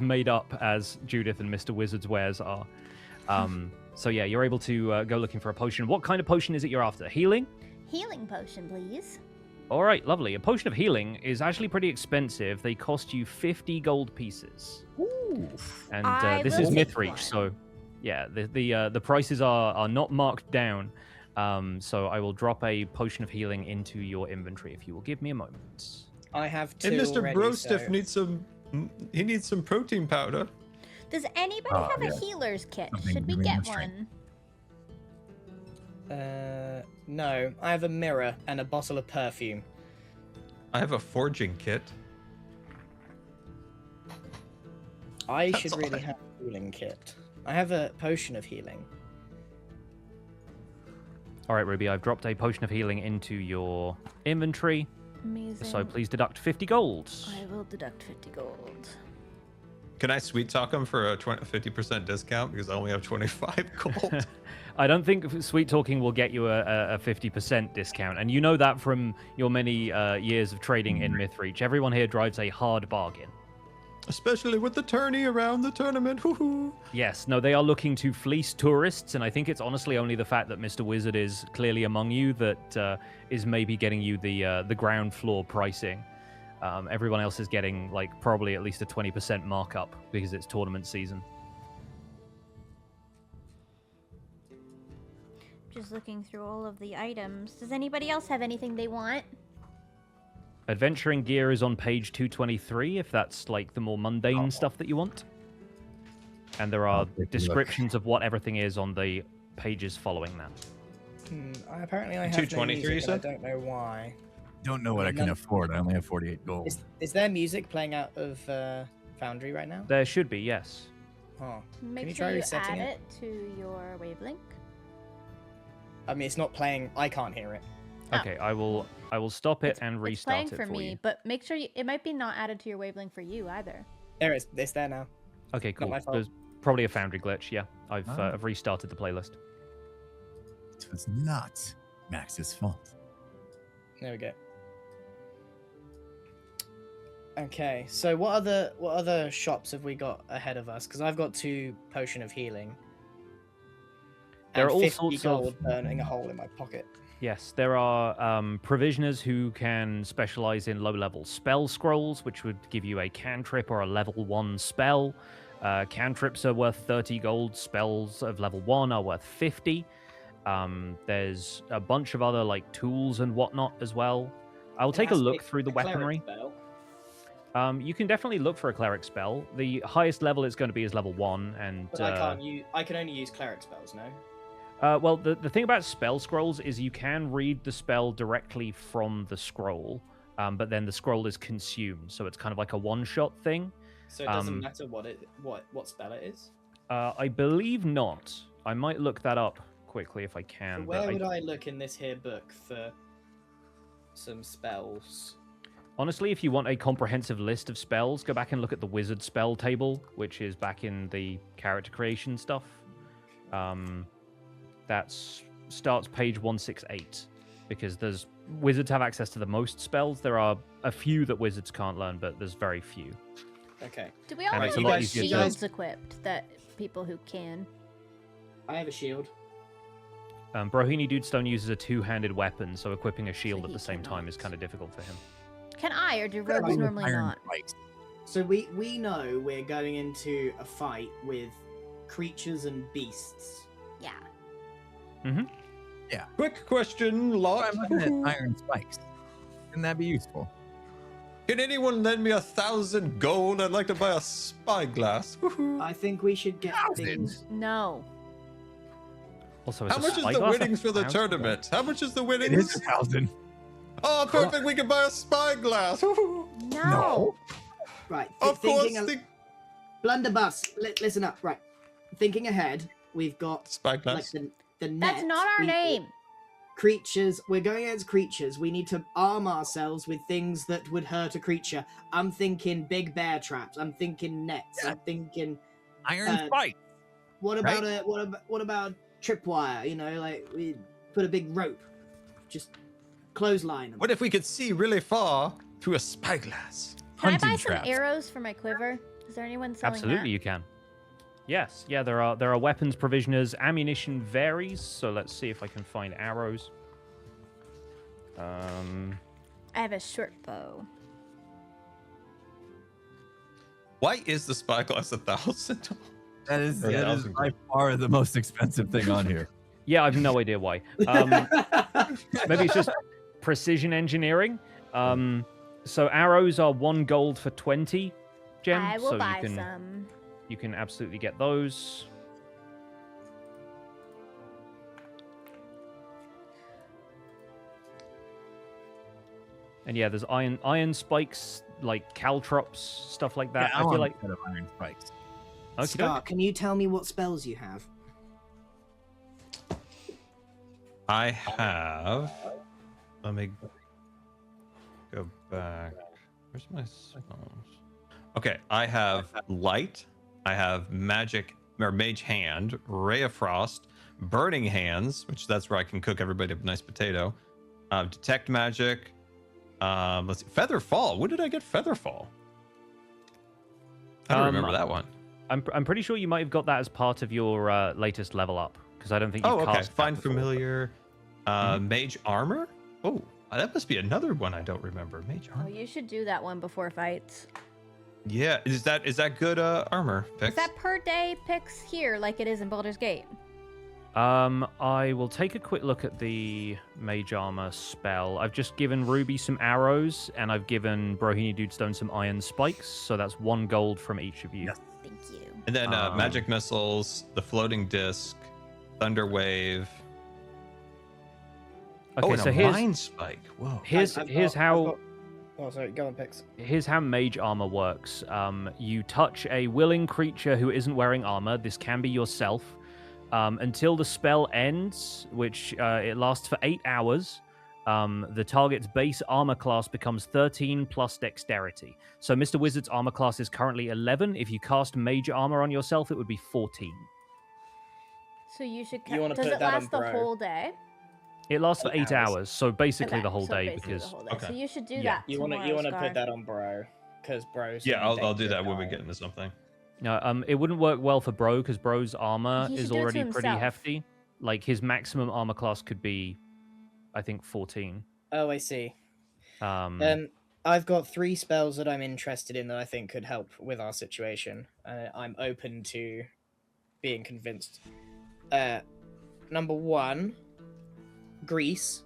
[SPEAKER 2] made up as Judith and Mr. Wizard's wares are. So yeah, you're able to go looking for a potion. What kind of potion is it you're after? Healing?
[SPEAKER 1] Healing potion, please.
[SPEAKER 2] All right, lovely. A potion of healing is actually pretty expensive. They cost you 50 gold pieces.
[SPEAKER 3] Ooh.
[SPEAKER 2] And this is Mythreach, so yeah, the prices are not marked down. So I will drop a potion of healing into your inventory if you will give me a moment.
[SPEAKER 4] I have two
[SPEAKER 5] And Mr.
[SPEAKER 4] already,
[SPEAKER 5] Brostiff
[SPEAKER 4] so...
[SPEAKER 5] needs some. He needs some protein powder.
[SPEAKER 1] Does anybody have a healer's kit?
[SPEAKER 3] Something
[SPEAKER 1] Should we
[SPEAKER 3] giving
[SPEAKER 1] get
[SPEAKER 3] him strength.
[SPEAKER 1] one?
[SPEAKER 4] No, I have a mirror and a bottle of perfume.
[SPEAKER 5] I have a forging kit.
[SPEAKER 4] I
[SPEAKER 5] That's
[SPEAKER 4] should
[SPEAKER 5] all
[SPEAKER 4] really
[SPEAKER 5] I-
[SPEAKER 4] have a healing kit. I have a potion of healing.
[SPEAKER 2] All right, Ruby, I've dropped a potion of healing into your inventory.
[SPEAKER 1] Amazing.
[SPEAKER 2] So please deduct 50 gold.
[SPEAKER 1] I will deduct 50 gold.
[SPEAKER 5] Can I sweet talk him for a 50% discount because I only have 25 gold?
[SPEAKER 2] I don't think sweet talking will get you a 50% discount, and you know that from your many years of trading in Mythreach. Everyone here drives a hard bargain.
[SPEAKER 5] Especially with the tourney around the tournament. Woohoo!
[SPEAKER 2] Yes, no, they are looking to fleece tourists, and I think it's honestly only the fact that Mr. Wizard is clearly among you that is maybe getting you the ground floor pricing. Everyone else is getting like probably at least a 20% markup because it's tournament season.
[SPEAKER 1] Just looking through all of the items. Does anybody else have anything they want?
[SPEAKER 2] Adventuring gear is on page 223 if that's like the more mundane stuff that you want. And there are descriptions of what everything is on the pages following that.
[SPEAKER 4] Apparently I have
[SPEAKER 5] 223,
[SPEAKER 4] no
[SPEAKER 5] you
[SPEAKER 4] music, and
[SPEAKER 5] said?
[SPEAKER 4] I don't know why.
[SPEAKER 3] Don't know what I can afford. I only have 48 gold.
[SPEAKER 4] Is there music playing out of Foundry right now?
[SPEAKER 2] There should be, yes.
[SPEAKER 4] Oh.
[SPEAKER 1] Make
[SPEAKER 4] you
[SPEAKER 1] sure
[SPEAKER 4] try
[SPEAKER 1] you
[SPEAKER 4] resetting
[SPEAKER 1] add
[SPEAKER 4] it?
[SPEAKER 1] it to your wavelength.
[SPEAKER 4] I mean, it's not playing. I can't hear it.
[SPEAKER 1] Oh.
[SPEAKER 2] Okay, I will stop it and
[SPEAKER 1] It's
[SPEAKER 2] restart
[SPEAKER 1] playing
[SPEAKER 2] it
[SPEAKER 1] for me,
[SPEAKER 2] you.
[SPEAKER 1] but make sure it might be not added to your wavelength for you either.
[SPEAKER 4] There it is. It's there now.
[SPEAKER 2] Okay, cool.
[SPEAKER 4] my fault.
[SPEAKER 2] There's probably a Foundry glitch, yeah. I've restarted the playlist.
[SPEAKER 3] It was not Max's fault.
[SPEAKER 4] There we go. Okay, so what other shops have we got ahead of us? Because I've got 2 potion of healing.
[SPEAKER 2] There are
[SPEAKER 4] and
[SPEAKER 2] all
[SPEAKER 4] 50
[SPEAKER 2] sorts
[SPEAKER 4] gold
[SPEAKER 2] of...
[SPEAKER 4] burning a hole in my pocket.
[SPEAKER 2] Yes, there are provisioners who can specialize in low-level spell scrolls, which would give you a cantrip or a level 1 spell. Cantrips are worth 30 gold. Spells of level 1 are worth 50. There's a bunch of other like tools and whatnot as well. I'll take a look through the weaponry. You can definitely look for a cleric spell. The highest level it's going to be is level 1, and
[SPEAKER 4] But I can only use cleric spells, no?
[SPEAKER 2] well, the thing about spell scrolls is you can read the spell directly from the scroll, but then the scroll is consumed, so it's kind of like a one-shot thing.
[SPEAKER 4] So it doesn't matter what spell it is?
[SPEAKER 2] I believe not. I might look that up quickly if I can.
[SPEAKER 4] So where would I look in this here book for some spells?
[SPEAKER 2] Honestly, if you want a comprehensive list of spells, go back and look at the wizard spell table, which is back in the character creation stuff. That starts page 168, because wizards have access to the most spells. There are a few that wizards can't learn, but there's very few.
[SPEAKER 4] Okay.
[SPEAKER 1] Do we all
[SPEAKER 2] And it's
[SPEAKER 1] have
[SPEAKER 2] a lot
[SPEAKER 1] any
[SPEAKER 2] easier to-
[SPEAKER 1] shields equipped that people who can?
[SPEAKER 4] I have a shield.
[SPEAKER 2] Brohini Dudestone uses a two-handed weapon, so equipping a shield
[SPEAKER 1] So
[SPEAKER 2] at
[SPEAKER 1] he
[SPEAKER 2] the same time
[SPEAKER 1] cannot.
[SPEAKER 2] is kind of difficult for him.
[SPEAKER 1] Can I, or do
[SPEAKER 3] Iron
[SPEAKER 1] rogues normally
[SPEAKER 3] Iron
[SPEAKER 1] not?
[SPEAKER 3] Spikes.
[SPEAKER 4] So we know we're going into a fight with creatures and beasts.
[SPEAKER 1] Yeah.
[SPEAKER 5] Quick question, Lot.
[SPEAKER 3] I'm looking at iron spikes. Can that be useful?
[SPEAKER 5] Can anyone lend me 1,000 gold? I'd like to buy a spyglass. Woohoo.
[SPEAKER 4] I think we should get things.
[SPEAKER 1] No.
[SPEAKER 2] Also,
[SPEAKER 5] How much is the winnings for the tournament? How much is the winnings?
[SPEAKER 3] It is 1,000.
[SPEAKER 5] Oh, perfect. We can buy a spyglass. Woohoo.
[SPEAKER 1] No.
[SPEAKER 4] Right.
[SPEAKER 5] Of course.
[SPEAKER 4] Thinking Blunderbuss, listen up. Right. Thinking ahead, we've got
[SPEAKER 5] Spyglass.
[SPEAKER 4] like the net.
[SPEAKER 1] That's not our name.
[SPEAKER 4] Creatures. We're going against creatures. We need to arm ourselves with things that would hurt a creature. I'm thinking big bear traps. I'm thinking nets.
[SPEAKER 3] Yeah.
[SPEAKER 4] I'm thinking.
[SPEAKER 3] Iron spikes.
[SPEAKER 4] What about what about tripwire? You know, like we put a big rope, just clothesline 'em.
[SPEAKER 5] What if we could see really far through a spyglass?
[SPEAKER 1] Can I
[SPEAKER 3] Hunting
[SPEAKER 1] buy some
[SPEAKER 3] traps.
[SPEAKER 1] arrows for my quiver? Is there anyone selling
[SPEAKER 2] Absolutely, you can. Yes, yeah, there are weapons provisioners. Ammunition varies, so let's see if I can find arrows.
[SPEAKER 1] I have a short bow.
[SPEAKER 3] Why is the spyglass
[SPEAKER 5] 1,000?
[SPEAKER 3] That is
[SPEAKER 5] Or
[SPEAKER 3] by
[SPEAKER 5] 1,000.
[SPEAKER 3] far the most expensive thing on here.
[SPEAKER 2] Yeah, I've no idea why. Maybe it's just precision engineering. So arrows are 1 gold for 20 gems.
[SPEAKER 1] I will
[SPEAKER 2] so
[SPEAKER 1] buy
[SPEAKER 2] you can,
[SPEAKER 1] some.
[SPEAKER 2] You can absolutely get those. And yeah, there's iron spikes, like caltrops, stuff like that.
[SPEAKER 3] Yeah,
[SPEAKER 2] I feel like
[SPEAKER 3] instead of iron spikes.
[SPEAKER 2] okay,
[SPEAKER 4] Scar, can you tell me what spells you have?
[SPEAKER 5] I have. Let me go back. Where's my spells? Okay, I have light. I have magic or mage hand, ray of frost, burning hands, which that's where I can cook everybody a nice potato. Detect magic. Let's see, feather fall. When did I get feather fall? I don't remember that one.
[SPEAKER 2] I'm pretty sure you might have got that as part of your latest level up, because I don't think you've
[SPEAKER 5] Oh, okay.
[SPEAKER 2] cast that
[SPEAKER 5] Find
[SPEAKER 2] before.
[SPEAKER 5] familiar. Mage armor. Oh, that must be another one I don't remember. Mage
[SPEAKER 1] Oh,
[SPEAKER 5] armor.
[SPEAKER 1] you should do that one before fights.
[SPEAKER 5] Yeah, is that good armor? Pix?
[SPEAKER 1] Is that per day picks here like it is in Baldur's Gate?
[SPEAKER 2] I will take a quick look at the mage armor spell. I've just given Ruby some arrows, and I've given Brohini Dudestone some iron spikes, so that's 1 gold from each of you.
[SPEAKER 3] Yes.
[SPEAKER 1] Thank you.
[SPEAKER 5] And then magic missiles, the floating disc, thunder wave.
[SPEAKER 2] Okay,
[SPEAKER 5] and
[SPEAKER 2] so
[SPEAKER 5] a
[SPEAKER 2] here's
[SPEAKER 5] mind spike. Whoa.
[SPEAKER 4] Oh, sorry. Go on, Pix.
[SPEAKER 2] here's how mage armor works. You touch a willing creature who isn't wearing armor. This can be yourself. Until the spell ends, which it lasts for 8 hours, the target's base armor class becomes 13 plus dexterity. So Mr. Wizard's armor class is currently 11. If you cast mage armor on yourself, it would be 14.
[SPEAKER 1] So you should.
[SPEAKER 4] You wanna
[SPEAKER 1] Does
[SPEAKER 4] put
[SPEAKER 1] it
[SPEAKER 4] that on
[SPEAKER 1] last the
[SPEAKER 4] bro.
[SPEAKER 1] whole day?
[SPEAKER 2] It lasts for
[SPEAKER 4] 8
[SPEAKER 2] 8 hours, so basically
[SPEAKER 1] Okay,
[SPEAKER 2] the whole
[SPEAKER 1] so
[SPEAKER 2] day,
[SPEAKER 1] basically the
[SPEAKER 2] because
[SPEAKER 1] whole day.
[SPEAKER 5] Okay.
[SPEAKER 1] So you should do
[SPEAKER 2] Yeah.
[SPEAKER 1] that.
[SPEAKER 4] You want
[SPEAKER 1] tomorrow,
[SPEAKER 4] to
[SPEAKER 1] Scar.
[SPEAKER 4] put that on bro, because bro's.
[SPEAKER 5] Yeah,
[SPEAKER 4] in
[SPEAKER 5] I'll do
[SPEAKER 4] danger
[SPEAKER 5] that when we
[SPEAKER 4] dying.
[SPEAKER 5] get into something.
[SPEAKER 2] no, it wouldn't work well for Bro because Bro's armor
[SPEAKER 1] He should
[SPEAKER 2] is
[SPEAKER 1] do it to
[SPEAKER 2] already pretty
[SPEAKER 1] himself.
[SPEAKER 2] hefty. Like his maximum armor class could be, I think, 14.
[SPEAKER 4] Oh, I see.
[SPEAKER 2] Um,
[SPEAKER 4] I've got 3 spells that I'm interested in that I think could help with our situation. I'm open to being convinced. Number 1, grease.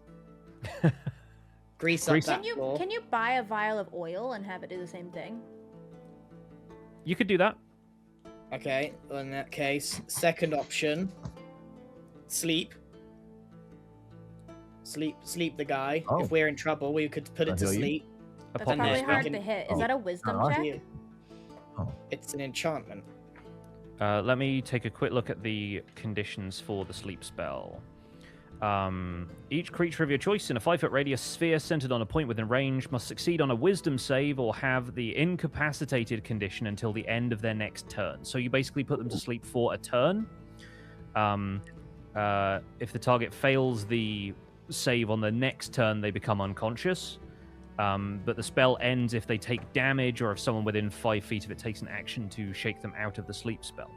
[SPEAKER 4] Grease up
[SPEAKER 2] Grease.
[SPEAKER 4] that floor.
[SPEAKER 1] Can you buy a vial of oil and have it do the same thing?
[SPEAKER 2] you could do that.
[SPEAKER 4] Okay, well, in that case, second option, sleep. Sleep the guy.
[SPEAKER 3] Oh.
[SPEAKER 4] If we're in trouble, we could put it
[SPEAKER 3] I'll
[SPEAKER 4] to
[SPEAKER 3] heal you.
[SPEAKER 4] sleep.
[SPEAKER 2] A
[SPEAKER 1] That's
[SPEAKER 2] pop
[SPEAKER 1] probably
[SPEAKER 2] spell.
[SPEAKER 1] hard to hit. Is
[SPEAKER 3] Oh.
[SPEAKER 1] that a wisdom
[SPEAKER 3] Oh,
[SPEAKER 1] check?
[SPEAKER 4] Yeah.
[SPEAKER 3] Oh.
[SPEAKER 4] It's an enchantment.
[SPEAKER 2] Let me take a quick look at the conditions for the sleep spell. Each creature of your choice in a 5-foot radius sphere centered on a point within range must succeed on a wisdom save or have the incapacitated condition until the end of their next turn. So you basically put them to sleep for a turn. If the target fails the save on the next turn, they become unconscious. But the spell ends if they take damage or if someone within 5 feet of it takes an action to shake them out of the sleep spell.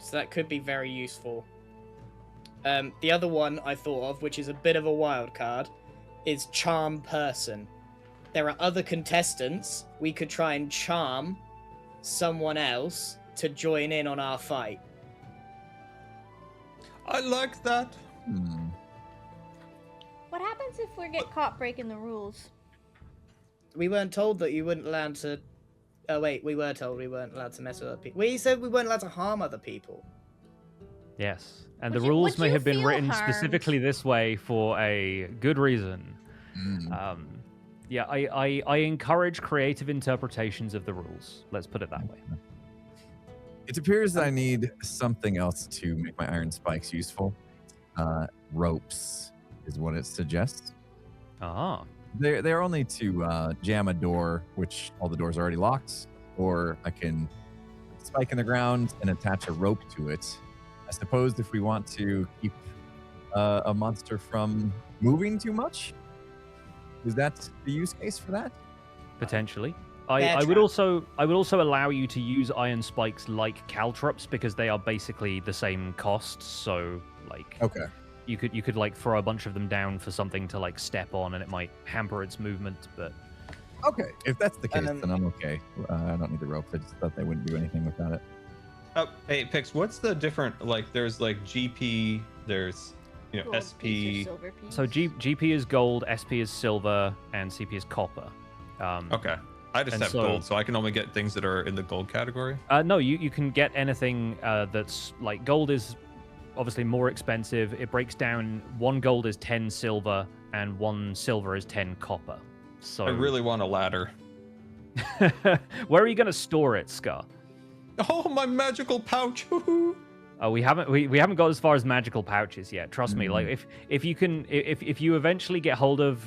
[SPEAKER 4] So that could be very useful. The other one I thought of, which is a bit of a wild card, is charm person. There are other contestants. We could try and charm someone else to join in on our fight.
[SPEAKER 5] I like that.
[SPEAKER 1] What happens if we get caught breaking the rules?
[SPEAKER 4] We weren't told that you weren't allowed to. Oh wait, we were told we weren't allowed to mess with other people. We said we weren't allowed to harm other people.
[SPEAKER 2] Yes, and
[SPEAKER 1] Would
[SPEAKER 2] the
[SPEAKER 1] you-
[SPEAKER 2] rules
[SPEAKER 1] would
[SPEAKER 2] may
[SPEAKER 1] you
[SPEAKER 2] have been
[SPEAKER 1] feel
[SPEAKER 2] written
[SPEAKER 1] harmed?
[SPEAKER 2] specifically this way for a good reason. Yeah, I encourage creative interpretations of the rules. Let's put it that way.
[SPEAKER 3] It appears that I need something else to make my iron spikes useful. Ropes is what it suggests.
[SPEAKER 2] Ah,
[SPEAKER 3] They're only to jam a door, which all the doors are already locked, or I can put a spike in the ground and attach a rope to it. I suppose if we want to keep a monster from moving too much, is that the use case for that?
[SPEAKER 2] potentially.
[SPEAKER 4] Bear
[SPEAKER 2] I would
[SPEAKER 4] trap.
[SPEAKER 2] also allow you to use iron spikes like caltrops because they are basically the same cost. So like,
[SPEAKER 3] Okay.
[SPEAKER 2] you could like throw a bunch of them down for something to like step on, and it might hamper its movement. But
[SPEAKER 3] Okay. If that's the case,
[SPEAKER 4] And then-
[SPEAKER 3] then I'm okay. I don't need the ropes. I just thought they wouldn't do anything without it.
[SPEAKER 5] Oh, hey, Pix, what's the different, like, there's, like, GP, there's, you know,
[SPEAKER 1] Gold piece
[SPEAKER 5] SP.
[SPEAKER 1] or silver piece?
[SPEAKER 2] so GP is gold, SP is silver, and CP is copper.
[SPEAKER 5] Okay. I just
[SPEAKER 2] And
[SPEAKER 5] have
[SPEAKER 2] so-
[SPEAKER 5] gold, so I can only get things that are in the gold category.
[SPEAKER 2] No, you can get anything that's like gold is obviously more expensive. It breaks down 1 gold is 10 silver and 1 silver is 10 copper. So
[SPEAKER 5] I really want a ladder.
[SPEAKER 2] where are you going to store it, Scar?
[SPEAKER 5] Oh, my magical pouch. Woohoo.
[SPEAKER 2] We haven't got as far as magical pouches yet. Trust me. Like if you eventually get hold of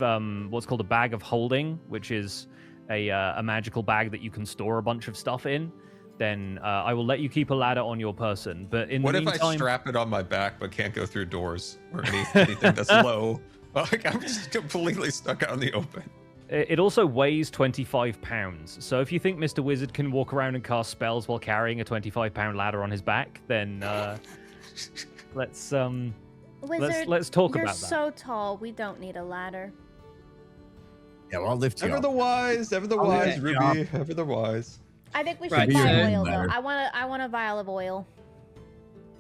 [SPEAKER 2] what's called a bag of holding, which is a magical bag that you can store a bunch of stuff in, then I will let you keep a ladder on your person. But in
[SPEAKER 5] What
[SPEAKER 2] the
[SPEAKER 5] if I
[SPEAKER 2] meantime,
[SPEAKER 5] strap it on my back but can't go through doors or anything that's low? Like, I'm just completely stuck out in the open.
[SPEAKER 2] it also weighs 25 pounds. So if you think Mr. Wizard can walk around and cast spells while carrying a 25-pound ladder on his back, then let's
[SPEAKER 1] Wizard,
[SPEAKER 2] let's talk
[SPEAKER 1] you're
[SPEAKER 2] about that.
[SPEAKER 1] so tall. We don't need a ladder.
[SPEAKER 3] Yeah, well, I'll lift you
[SPEAKER 5] Ever
[SPEAKER 3] up.
[SPEAKER 5] the wise, ever the
[SPEAKER 3] I'll
[SPEAKER 5] wise,
[SPEAKER 3] lift you
[SPEAKER 5] Ruby, ever the wise.
[SPEAKER 1] I think we should
[SPEAKER 4] Right,
[SPEAKER 1] buy
[SPEAKER 3] sure.
[SPEAKER 1] oil though.
[SPEAKER 3] Ladder.
[SPEAKER 1] I want a vial of oil.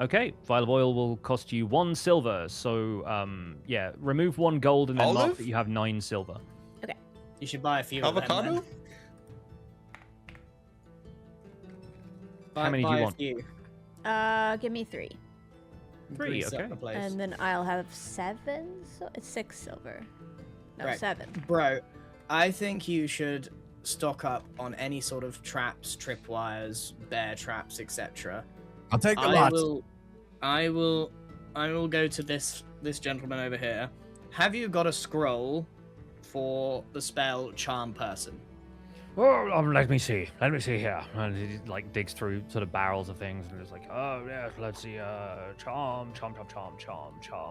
[SPEAKER 2] Okay, vial of oil will cost you 1 silver. So yeah, remove 1 gold and then mark
[SPEAKER 5] Olive?
[SPEAKER 2] that you have 9 silver.
[SPEAKER 4] You should buy a few
[SPEAKER 5] Avocado?
[SPEAKER 4] of them. Then.
[SPEAKER 2] How many do you want?
[SPEAKER 4] A few.
[SPEAKER 1] Give me 3.
[SPEAKER 2] 3,
[SPEAKER 4] Grease up
[SPEAKER 2] okay.
[SPEAKER 4] the place.
[SPEAKER 1] And then I'll have 7. So it's 6 silver. No,
[SPEAKER 4] Right.
[SPEAKER 1] 7.
[SPEAKER 4] Bro, I think you should stock up on any sort of traps, tripwires, bear traps, etc.
[SPEAKER 3] I'll take a
[SPEAKER 4] I
[SPEAKER 3] lot.
[SPEAKER 4] will go to this gentleman over here. Have you got a scroll for the spell Charm Person?
[SPEAKER 2] Oh, let me see here. And he like digs through sort of barrels of things and is like, oh yeah, let's see, charm.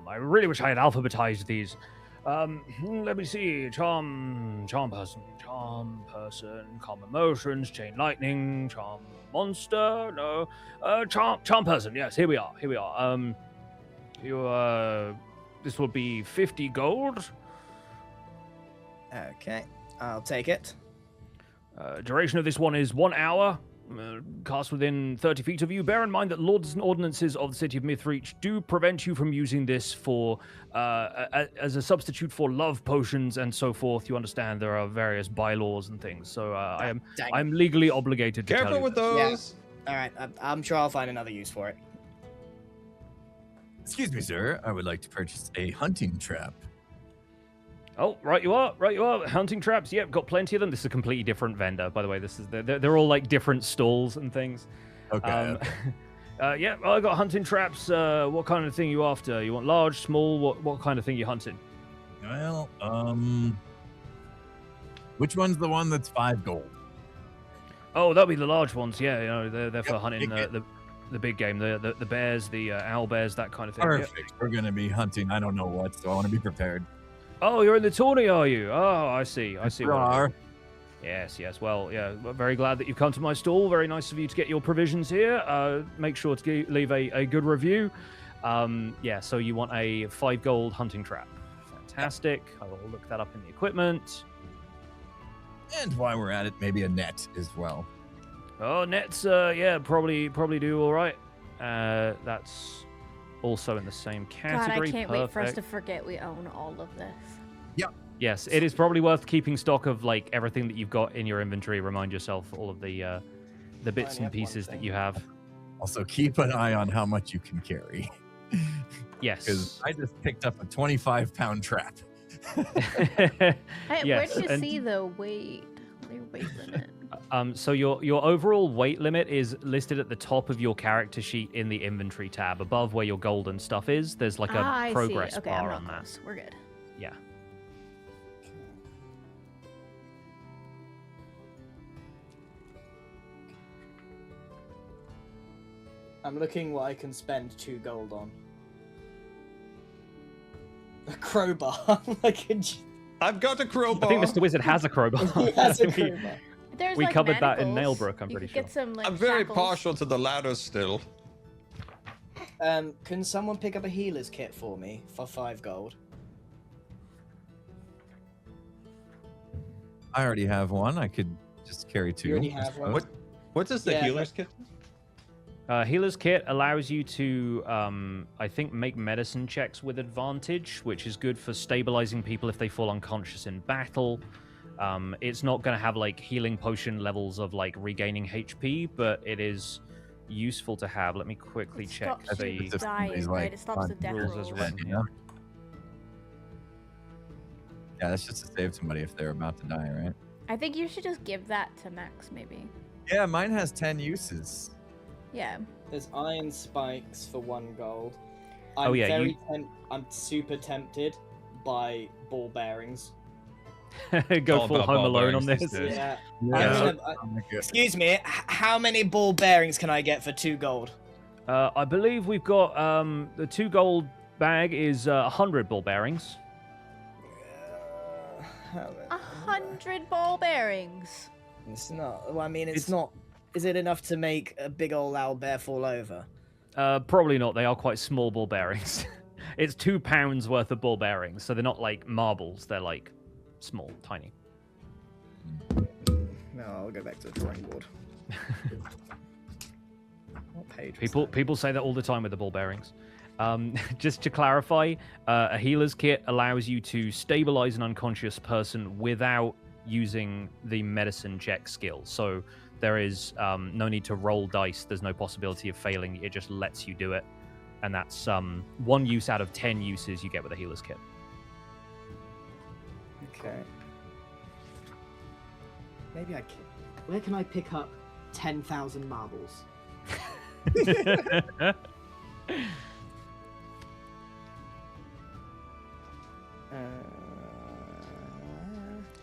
[SPEAKER 2] I really wish I had alphabetized these. Let me see, charm person, calm emotions, chain lightning, charm monster, no, charm person. Yes, here we are. This will be 50 gold.
[SPEAKER 4] Okay, I'll take it.
[SPEAKER 2] Duration of this one is 1 hour. Cast within 30 feet of you. Bear in mind that laws and ordinances of the city of Mythreach do prevent you from using this for as a substitute for love potions and so forth. You understand there are various bylaws and things. So I'm legally obligated to tell
[SPEAKER 5] Careful
[SPEAKER 2] you
[SPEAKER 5] with
[SPEAKER 2] this.
[SPEAKER 5] those.
[SPEAKER 4] All right, I'm sure I'll find another use for it.
[SPEAKER 3] Excuse me, sir. I would like to purchase a hunting trap.
[SPEAKER 2] Oh, right you are. Hunting traps. Yep, got plenty of them. This is a completely different vendor, by the way. This is they're all like different stalls and things.
[SPEAKER 3] Okay.
[SPEAKER 2] Yeah, I got hunting traps. What kind of thing you after? You want large, small? What kind of thing you hunting?
[SPEAKER 3] Well, which one's the one that's 5 gold?
[SPEAKER 2] Oh, that'll be the large ones. Yeah, you know, they're for
[SPEAKER 3] Yep,
[SPEAKER 2] hunting the big game, the bears, the owl bears, that kind of thing. Yep.
[SPEAKER 3] Perfect. We're gonna be hunting. I don't know what, so I want to be prepared.
[SPEAKER 2] Oh, you're in the tourney, are you? Oh, I see. I see.
[SPEAKER 3] We
[SPEAKER 2] what it is.
[SPEAKER 3] are.
[SPEAKER 2] Yes. Well, yeah. We're very glad that you've come to my stall. Very nice of you to get your provisions here. Make sure to leave a good review. Yeah. So you want a 5 gold hunting trap? Fantastic. I will look that up in the equipment.
[SPEAKER 3] And while we're at it, maybe a net as well.
[SPEAKER 2] Oh, nets, yeah, probably do all right. That's also in the same
[SPEAKER 1] God,
[SPEAKER 2] category.
[SPEAKER 1] I can't wait for us to
[SPEAKER 2] Perfect.
[SPEAKER 1] forget we own all of this.
[SPEAKER 2] Yes, it is probably worth keeping stock of like everything that you've got in your inventory. Remind yourself all of the bits
[SPEAKER 4] only
[SPEAKER 2] and
[SPEAKER 4] have one
[SPEAKER 2] pieces that
[SPEAKER 4] thing.
[SPEAKER 2] you have.
[SPEAKER 3] Also, keep an eye on how much you can carry. Because
[SPEAKER 2] Yes.
[SPEAKER 3] I just picked up a 25-pound trap.
[SPEAKER 1] Hey,
[SPEAKER 2] Yes,
[SPEAKER 1] where do you
[SPEAKER 2] and-
[SPEAKER 1] see the weight? Your weight limit.
[SPEAKER 2] So your overall weight limit is listed at the top of your character sheet in the inventory tab, above where your gold and stuff is. There's like a
[SPEAKER 1] I
[SPEAKER 2] progress
[SPEAKER 1] see. Okay, I'm
[SPEAKER 2] bar
[SPEAKER 1] real
[SPEAKER 2] on that.
[SPEAKER 1] close. We're good.
[SPEAKER 2] Yeah.
[SPEAKER 4] I'm looking what I can spend 2 gold on. A crowbar. like a...
[SPEAKER 5] I've got a crowbar.
[SPEAKER 2] I think Mr. Wizard has a crowbar.
[SPEAKER 4] He has a
[SPEAKER 2] We-
[SPEAKER 4] crowbar.
[SPEAKER 1] There's
[SPEAKER 2] We
[SPEAKER 1] like
[SPEAKER 2] covered that in
[SPEAKER 1] manacles.
[SPEAKER 2] Nailbrook, I'm
[SPEAKER 1] You
[SPEAKER 2] pretty
[SPEAKER 1] could get some like
[SPEAKER 5] I'm very
[SPEAKER 1] shackles.
[SPEAKER 5] partial to the ladder still.
[SPEAKER 4] Can someone pick up a healer's kit for me for 5 gold?
[SPEAKER 3] I already have one. I could just carry 2.
[SPEAKER 4] You already have one?
[SPEAKER 5] What? What does the
[SPEAKER 4] Yeah,
[SPEAKER 5] healer's kit?
[SPEAKER 2] Healer's Kit allows you to, I think, make medicine checks with advantage, which is good for stabilizing people if they fall unconscious in battle. It's not going to have, like, healing potion levels of, like, regaining HP, but it is useful to have. Let me quickly
[SPEAKER 1] It
[SPEAKER 2] check
[SPEAKER 1] stops
[SPEAKER 2] the
[SPEAKER 1] you
[SPEAKER 3] Just
[SPEAKER 1] dying,
[SPEAKER 3] somebody's,
[SPEAKER 1] right?
[SPEAKER 3] like,
[SPEAKER 1] It stops the death
[SPEAKER 2] rules
[SPEAKER 1] rolls.
[SPEAKER 2] as written.
[SPEAKER 3] Yeah. Yeah, that's just to save somebody if they're about to die, right?
[SPEAKER 1] I think you should just give that to Max, maybe.
[SPEAKER 3] Yeah, mine has 10 uses.
[SPEAKER 1] Yeah.
[SPEAKER 4] There's iron spikes for 1 gold.
[SPEAKER 2] Oh, yeah,
[SPEAKER 4] I'm super tempted by ball bearings.
[SPEAKER 2] Go
[SPEAKER 5] All
[SPEAKER 2] full
[SPEAKER 5] about
[SPEAKER 2] Home
[SPEAKER 5] ball
[SPEAKER 2] Alone on
[SPEAKER 5] bearings
[SPEAKER 2] this.
[SPEAKER 5] these days.
[SPEAKER 4] Yeah.
[SPEAKER 3] Yeah.
[SPEAKER 4] Excuse me, how many ball bearings can I get for 2 gold?
[SPEAKER 2] I believe we've got the 2 gold bag is 100 ball bearings.
[SPEAKER 4] How
[SPEAKER 1] 100 ball bearings.
[SPEAKER 4] It's not. Well, I mean, it's
[SPEAKER 2] It's-
[SPEAKER 4] not. Is it enough to make a big old owl bear fall over?
[SPEAKER 2] Probably not. They are quite small ball bearings. It's 2 pounds worth of ball bearings, so they're not like marbles. They're like small, tiny.
[SPEAKER 4] No, I'll go back to the drawing board. What page? was that?
[SPEAKER 2] People say that all the time with the ball bearings. Just to clarify, a healer's kit allows you to stabilize an unconscious person without using the medicine check skill. So there is no need to roll dice. There's no possibility of failing. It just lets you do it. And that's 1 use out of 10 uses you get with a healer's kit.
[SPEAKER 4] Okay. Maybe I can. Where can I pick up 10,000 marbles?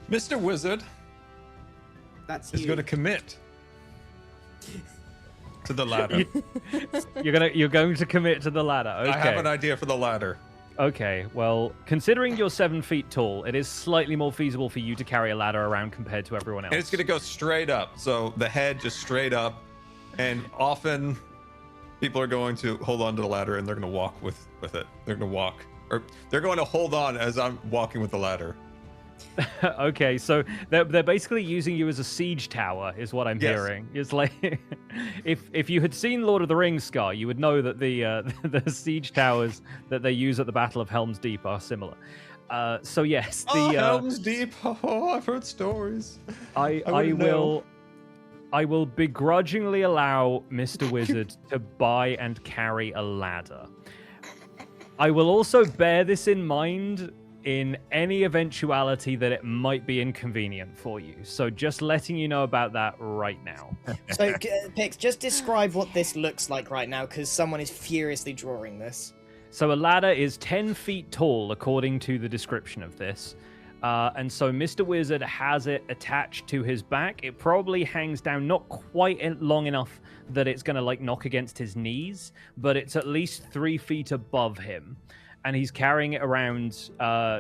[SPEAKER 5] Mr. Wizard
[SPEAKER 4] That's
[SPEAKER 5] is
[SPEAKER 4] you.
[SPEAKER 5] going to commit to the ladder.
[SPEAKER 2] You're going to commit to the ladder. Okay.
[SPEAKER 5] I have an idea for the ladder.
[SPEAKER 2] Okay, well, considering you're 7 feet tall, it is slightly more feasible for you to carry a ladder around compared to everyone else.
[SPEAKER 5] And it's going to go straight up. So the head just straight up. And often people are going to hold on to the ladder and they're going to walk with it. They're going to walk. Or they're going to hold on as I'm walking with the ladder.
[SPEAKER 2] Okay, so they're basically using you as a siege tower, is what I'm
[SPEAKER 5] Yes.
[SPEAKER 2] hearing. It's like if you had seen Lord of the Rings, Scar, you would know that the the siege towers that they use at the Battle of Helm's Deep are similar. So yes, the
[SPEAKER 5] Helm's Deep. Oh, I've heard stories.
[SPEAKER 2] I
[SPEAKER 5] wouldn't
[SPEAKER 2] I will begrudgingly allow Mr. Wizard to buy and carry a ladder. I will also bear this in mind in any eventuality that it might be inconvenient for you. So just letting you know about that right now.
[SPEAKER 4] So, Pix, just describe what this looks like right now, because someone is furiously drawing this.
[SPEAKER 2] So a ladder is 10 feet tall, according to the description of this. And so Mr. Wizard has it attached to his back. It probably hangs down not quite long enough that it's going to like knock against his knees, but it's at least 3 feet above him. And he's carrying it around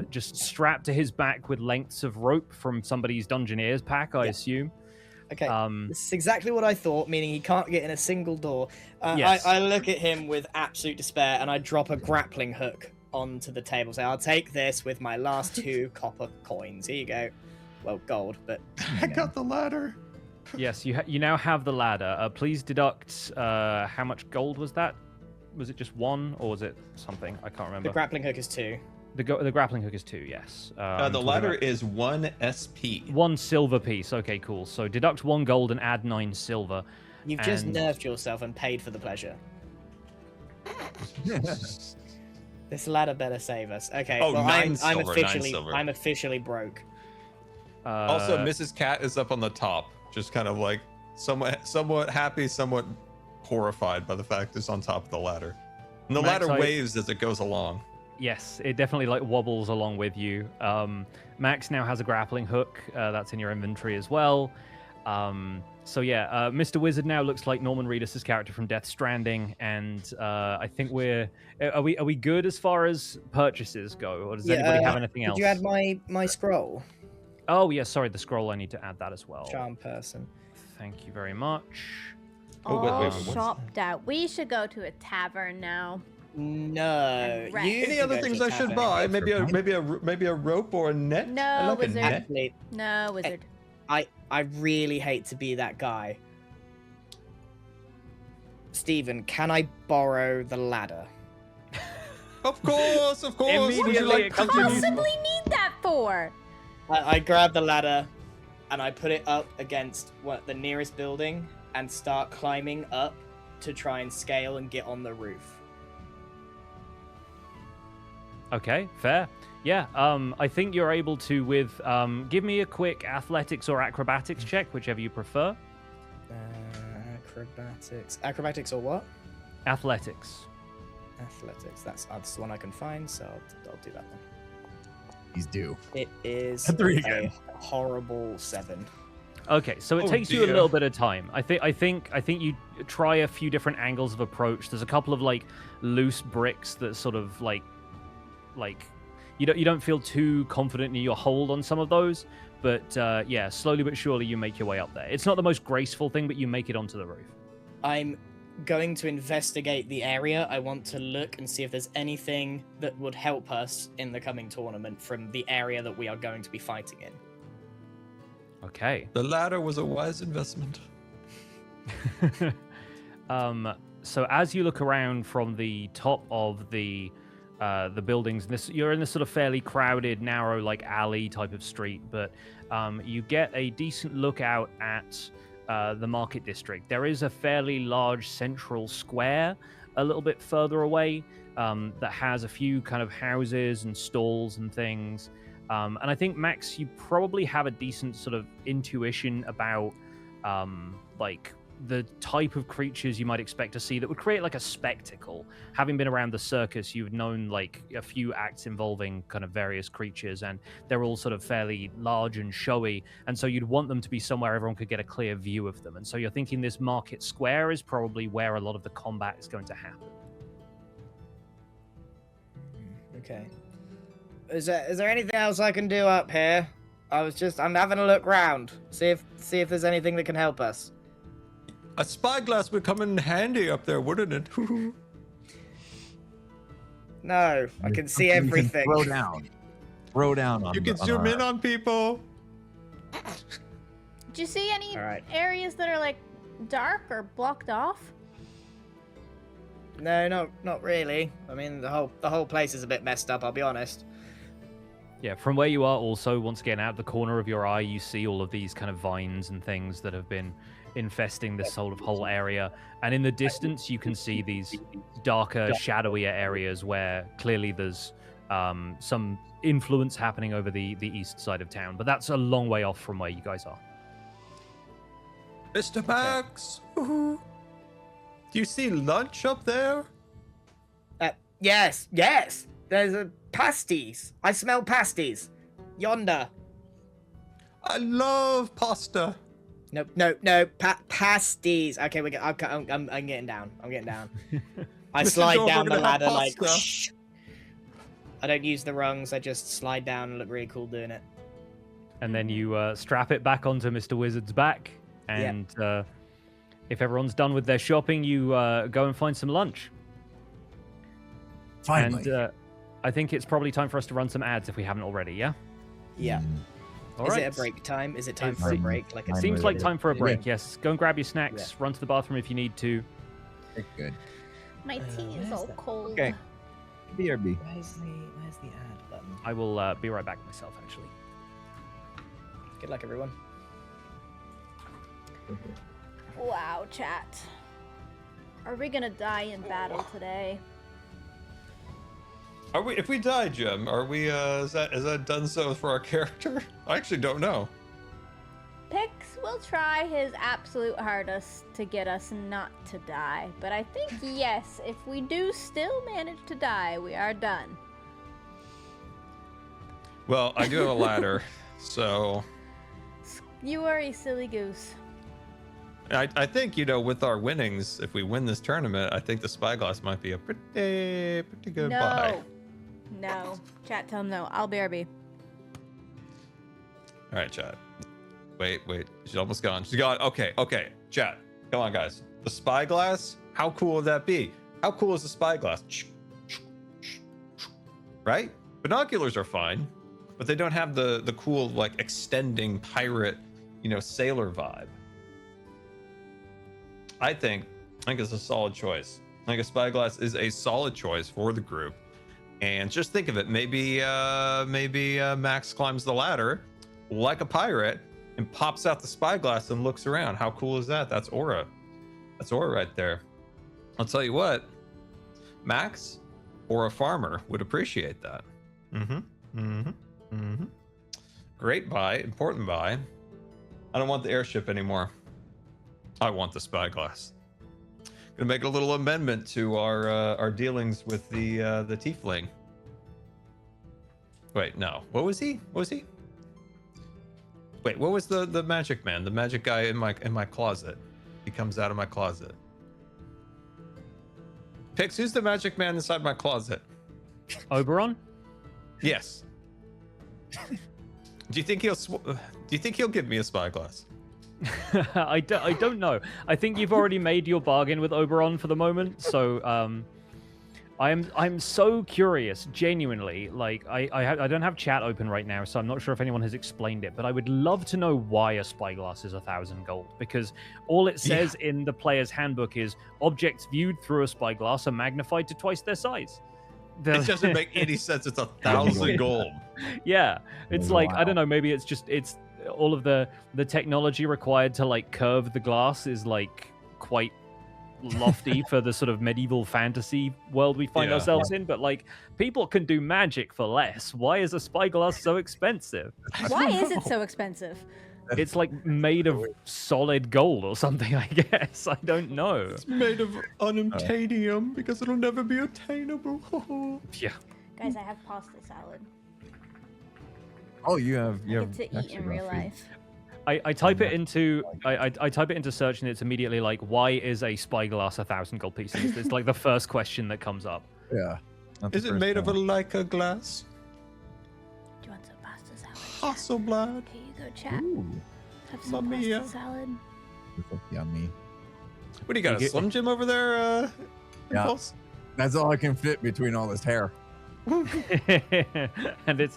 [SPEAKER 2] just strapped to his back with lengths of rope from somebody's Dungeoneer's pack, I assume.
[SPEAKER 4] Okay, this is exactly what I thought, meaning he can't get in a single door.
[SPEAKER 2] Yes.
[SPEAKER 4] I look at him with absolute despair, and I drop a grappling hook onto the table. Say, I'll take this with my last 2 copper coins. Here you go. Well, gold, but...
[SPEAKER 5] I got the ladder.
[SPEAKER 2] Yes, you now have the ladder. Please deduct how much gold was that? Was it just 1 or was it something? I can't remember.
[SPEAKER 4] The grappling hook is 2.
[SPEAKER 2] The grappling hook is 2, yes.
[SPEAKER 5] The ladder is 1 SP.
[SPEAKER 2] 1 silver piece. Okay, cool. So deduct 1 gold and add 9 silver.
[SPEAKER 4] You've just nerfed yourself and paid for the pleasure. This ladder better save us. Okay,
[SPEAKER 5] Oh,
[SPEAKER 4] well,
[SPEAKER 5] 9
[SPEAKER 4] I'm
[SPEAKER 5] silver, 9 silver.
[SPEAKER 4] officially broke.
[SPEAKER 5] Also, Mrs. Cat is up on the top, just kind of like somewhat happy, somewhat horrified by the fact it's on top of the ladder. And the
[SPEAKER 2] Max,
[SPEAKER 5] ladder waves as it goes along.
[SPEAKER 2] Yes, it definitely like wobbles along with you. Max now has a grappling hook that's in your inventory as well. So yeah, Mr. Wizard now looks like Norman Reedus' character from Death Stranding, and I think are we good as far as purchases go, or does anybody have anything else?
[SPEAKER 4] Did you add my scroll?
[SPEAKER 2] Oh yeah, sorry, the scroll. I need to add that as well.
[SPEAKER 4] Charm person.
[SPEAKER 2] Thank you very much.
[SPEAKER 1] All
[SPEAKER 5] what's
[SPEAKER 1] shopped out. We should go to a tavern now.
[SPEAKER 4] No.
[SPEAKER 1] Right.
[SPEAKER 4] You
[SPEAKER 5] Any
[SPEAKER 4] can
[SPEAKER 5] other
[SPEAKER 4] go to
[SPEAKER 5] things
[SPEAKER 4] a
[SPEAKER 5] I should
[SPEAKER 4] tavern.
[SPEAKER 5] buy? Maybe a rope or a net?
[SPEAKER 1] No,
[SPEAKER 5] I like a
[SPEAKER 1] wizard.
[SPEAKER 5] net.
[SPEAKER 4] Actually,
[SPEAKER 1] No, wizard.
[SPEAKER 4] I really hate to be that guy. Steven, can I borrow the ladder?
[SPEAKER 5] Of course. Would you
[SPEAKER 2] Immediately
[SPEAKER 5] like
[SPEAKER 2] it comes
[SPEAKER 5] to
[SPEAKER 2] to
[SPEAKER 5] use-
[SPEAKER 1] Possibly need that for.
[SPEAKER 4] I grab the ladder and I put it up against the nearest building and start climbing up to try and scale and get on the roof.
[SPEAKER 2] Okay, fair. Yeah, I think you're able to with give me a quick athletics or acrobatics check, whichever you prefer.
[SPEAKER 4] Acrobatics or what?
[SPEAKER 2] Athletics.
[SPEAKER 4] Athletics. That's the one I can find, so I'll do that one.
[SPEAKER 3] He's due.
[SPEAKER 4] It is
[SPEAKER 3] 3
[SPEAKER 4] a
[SPEAKER 3] again.
[SPEAKER 4] horrible 7.
[SPEAKER 2] Okay, so it
[SPEAKER 5] Oh,
[SPEAKER 2] takes you a
[SPEAKER 5] dear.
[SPEAKER 2] little bit of time. I think you try a few different angles of approach. There's a couple of like loose bricks that sort of like you don't feel too confident in your hold on some of those, but yeah, slowly but surely you make your way up there. It's not the most graceful thing, but you make it onto the roof.
[SPEAKER 4] I'm going to investigate the area. I want to look and see if there's anything that would help us in the coming tournament from the area that we are going to be fighting in.
[SPEAKER 2] Okay.
[SPEAKER 5] The ladder was a wise investment.
[SPEAKER 2] So as you look around from the top of the buildings, you're in this sort of fairly crowded, narrow, like alley type of street, but you get a decent look out at the market district. There is a fairly large central square a little bit further away that has a few kind of houses and stalls and things. And I think, Max, you probably have a decent sort of intuition about like the type of creatures you might expect to see that would create like a spectacle. Having been around the circus, you've known like a few acts involving kind of various creatures, and they're all sort of fairly large and showy, and so you'd want them to be somewhere everyone could get a clear view of them. And so you're thinking this market square is probably where a lot of the combat is going to happen.
[SPEAKER 4] Okay. Is there anything else I can do up here? I'm having a look round. See if there's anything that can help us.
[SPEAKER 5] A spyglass would come in handy up there, wouldn't it?
[SPEAKER 4] No, I can see
[SPEAKER 3] You can
[SPEAKER 4] everything.
[SPEAKER 3] Throw down on
[SPEAKER 5] You can zoom in on people.
[SPEAKER 1] Do you see any
[SPEAKER 4] All right.
[SPEAKER 1] areas that are like dark or blocked off?
[SPEAKER 4] No, not really. I mean, the whole place is a bit messed up, I'll be honest.
[SPEAKER 2] Yeah, from where you are also, once again, out the corner of your eye, you see all of these kind of vines and things that have been infesting this sort of whole area. And in the distance, you can see these darker, shadowier areas where clearly there's some influence happening over the east side of town. But that's a long way off from where you guys are.
[SPEAKER 5] Mr. Max. Do you see lunch up there?
[SPEAKER 4] Yes. There's a pasties. I smell pasties. Yonder.
[SPEAKER 5] I love pasta.
[SPEAKER 4] No. Pasties. Okay, I'm getting down. I
[SPEAKER 5] Mr.
[SPEAKER 4] slide
[SPEAKER 5] Dog,
[SPEAKER 4] down
[SPEAKER 5] we're
[SPEAKER 4] the
[SPEAKER 5] gonna have
[SPEAKER 4] ladder like.
[SPEAKER 5] pasta.
[SPEAKER 4] I don't use the rungs. I just slide down and look really cool doing it.
[SPEAKER 2] And then you strap it back onto Mr. Wizard's back. And if everyone's done with their shopping, you go and find some lunch.
[SPEAKER 3] Finally.
[SPEAKER 2] And I think it's probably time for us to run some ads if we haven't already, yeah?
[SPEAKER 4] Yeah.
[SPEAKER 2] All
[SPEAKER 4] Is
[SPEAKER 2] right.
[SPEAKER 4] it a break time? Is it time
[SPEAKER 2] It
[SPEAKER 4] for a
[SPEAKER 2] seems-
[SPEAKER 4] break? Like
[SPEAKER 3] it
[SPEAKER 4] it's
[SPEAKER 2] Seems like time for a
[SPEAKER 3] Yeah.
[SPEAKER 2] break. Yes. Go and grab your snacks. Run to the bathroom if you need to.
[SPEAKER 3] Okay, good.
[SPEAKER 1] My tea is
[SPEAKER 4] where's
[SPEAKER 1] all
[SPEAKER 4] that?
[SPEAKER 1] cold.
[SPEAKER 3] Okay. BRB.
[SPEAKER 4] Where's the add button?
[SPEAKER 2] I will be right back myself, actually.
[SPEAKER 4] Good luck, everyone.
[SPEAKER 1] Wow, chat. Are we gonna die in battle today?
[SPEAKER 5] Are we? If we die, Jim, are we? Is that done so for our character? I actually don't know.
[SPEAKER 1] Pix will try his absolute hardest to get us not to die, but I think yes, if we do still manage to die, we are done.
[SPEAKER 5] Well, I do have a ladder, so
[SPEAKER 1] You are a silly goose.
[SPEAKER 5] I think with our winnings, if we win this tournament, I think the spyglass might be a pretty good buy.
[SPEAKER 1] No. Chat, tell him no. I'll BRB.
[SPEAKER 5] All right, chat. Wait. She's almost gone. She's gone. Okay. Chat. Come on, guys. The spyglass. How cool would that be? How cool is the spyglass? Right? Binoculars are fine, but they don't have the cool like extending pirate, sailor vibe. I think it's a solid choice. I think a spyglass is a solid choice for the group. And just think of it. Maybe Max climbs the ladder like a pirate and pops out the spyglass and looks around. How cool is that? That's aura. That's aura right there. I'll tell you what, Max or a farmer would appreciate that. Great buy, important buy. I don't want the airship anymore. I want the spyglass. Gonna make a little amendment to our dealings with the tiefling. Wait, no. What was he? Wait, what was the magic man? The magic guy in my closet. He comes out of my closet. Pix, who's the magic man inside my closet?
[SPEAKER 2] Oberon?
[SPEAKER 5] Yes. Do you think he'll give me a spyglass?
[SPEAKER 2] I don't know. I think you've already made your bargain with Oberon for the moment. So I'm so curious, genuinely. Like I don't have chat open right now, so I'm not sure if anyone has explained it. But I would love to know why a spyglass is 1,000 gold, because all it says in the player's handbook is objects viewed through a spyglass are magnified to twice their size.
[SPEAKER 5] It doesn't make any sense. It's 1,000 gold.
[SPEAKER 2] Yeah, it's like I don't know. Maybe it's all of the technology required to like curve the glass is like quite lofty for the sort of medieval fantasy world we find ourselves in, but like people can do magic for less. Why is a spyglass so expensive?
[SPEAKER 1] Why is it so expensive?
[SPEAKER 2] It's like made of solid gold or something, I guess. I don't know.
[SPEAKER 5] It's made of unobtainium because it'll never be obtainable.
[SPEAKER 2] Yeah.
[SPEAKER 1] Guys, I have pasta salad.
[SPEAKER 3] Oh, you have
[SPEAKER 1] I get to eat
[SPEAKER 3] extra
[SPEAKER 1] in real
[SPEAKER 3] raw food.
[SPEAKER 1] life.
[SPEAKER 2] I type it into I type it into search and it's immediately like, why is a spyglass 1,000 gold pieces? It's like the first question that comes up.
[SPEAKER 3] Yeah. that's the
[SPEAKER 5] Is it
[SPEAKER 3] first
[SPEAKER 5] made of a
[SPEAKER 3] one.
[SPEAKER 5] Leica glass?
[SPEAKER 1] Do you want some pasta salad?
[SPEAKER 5] Hasselblad?
[SPEAKER 1] Here you go, chat.
[SPEAKER 3] Ooh,
[SPEAKER 1] Have some
[SPEAKER 5] Mamma mia.
[SPEAKER 1] pasta salad.
[SPEAKER 3] this looks yummy.
[SPEAKER 5] What do you got? A Slim Jim over there?
[SPEAKER 3] Yeah.
[SPEAKER 5] Impulse?
[SPEAKER 3] That's all I can fit between all this hair.
[SPEAKER 2] And it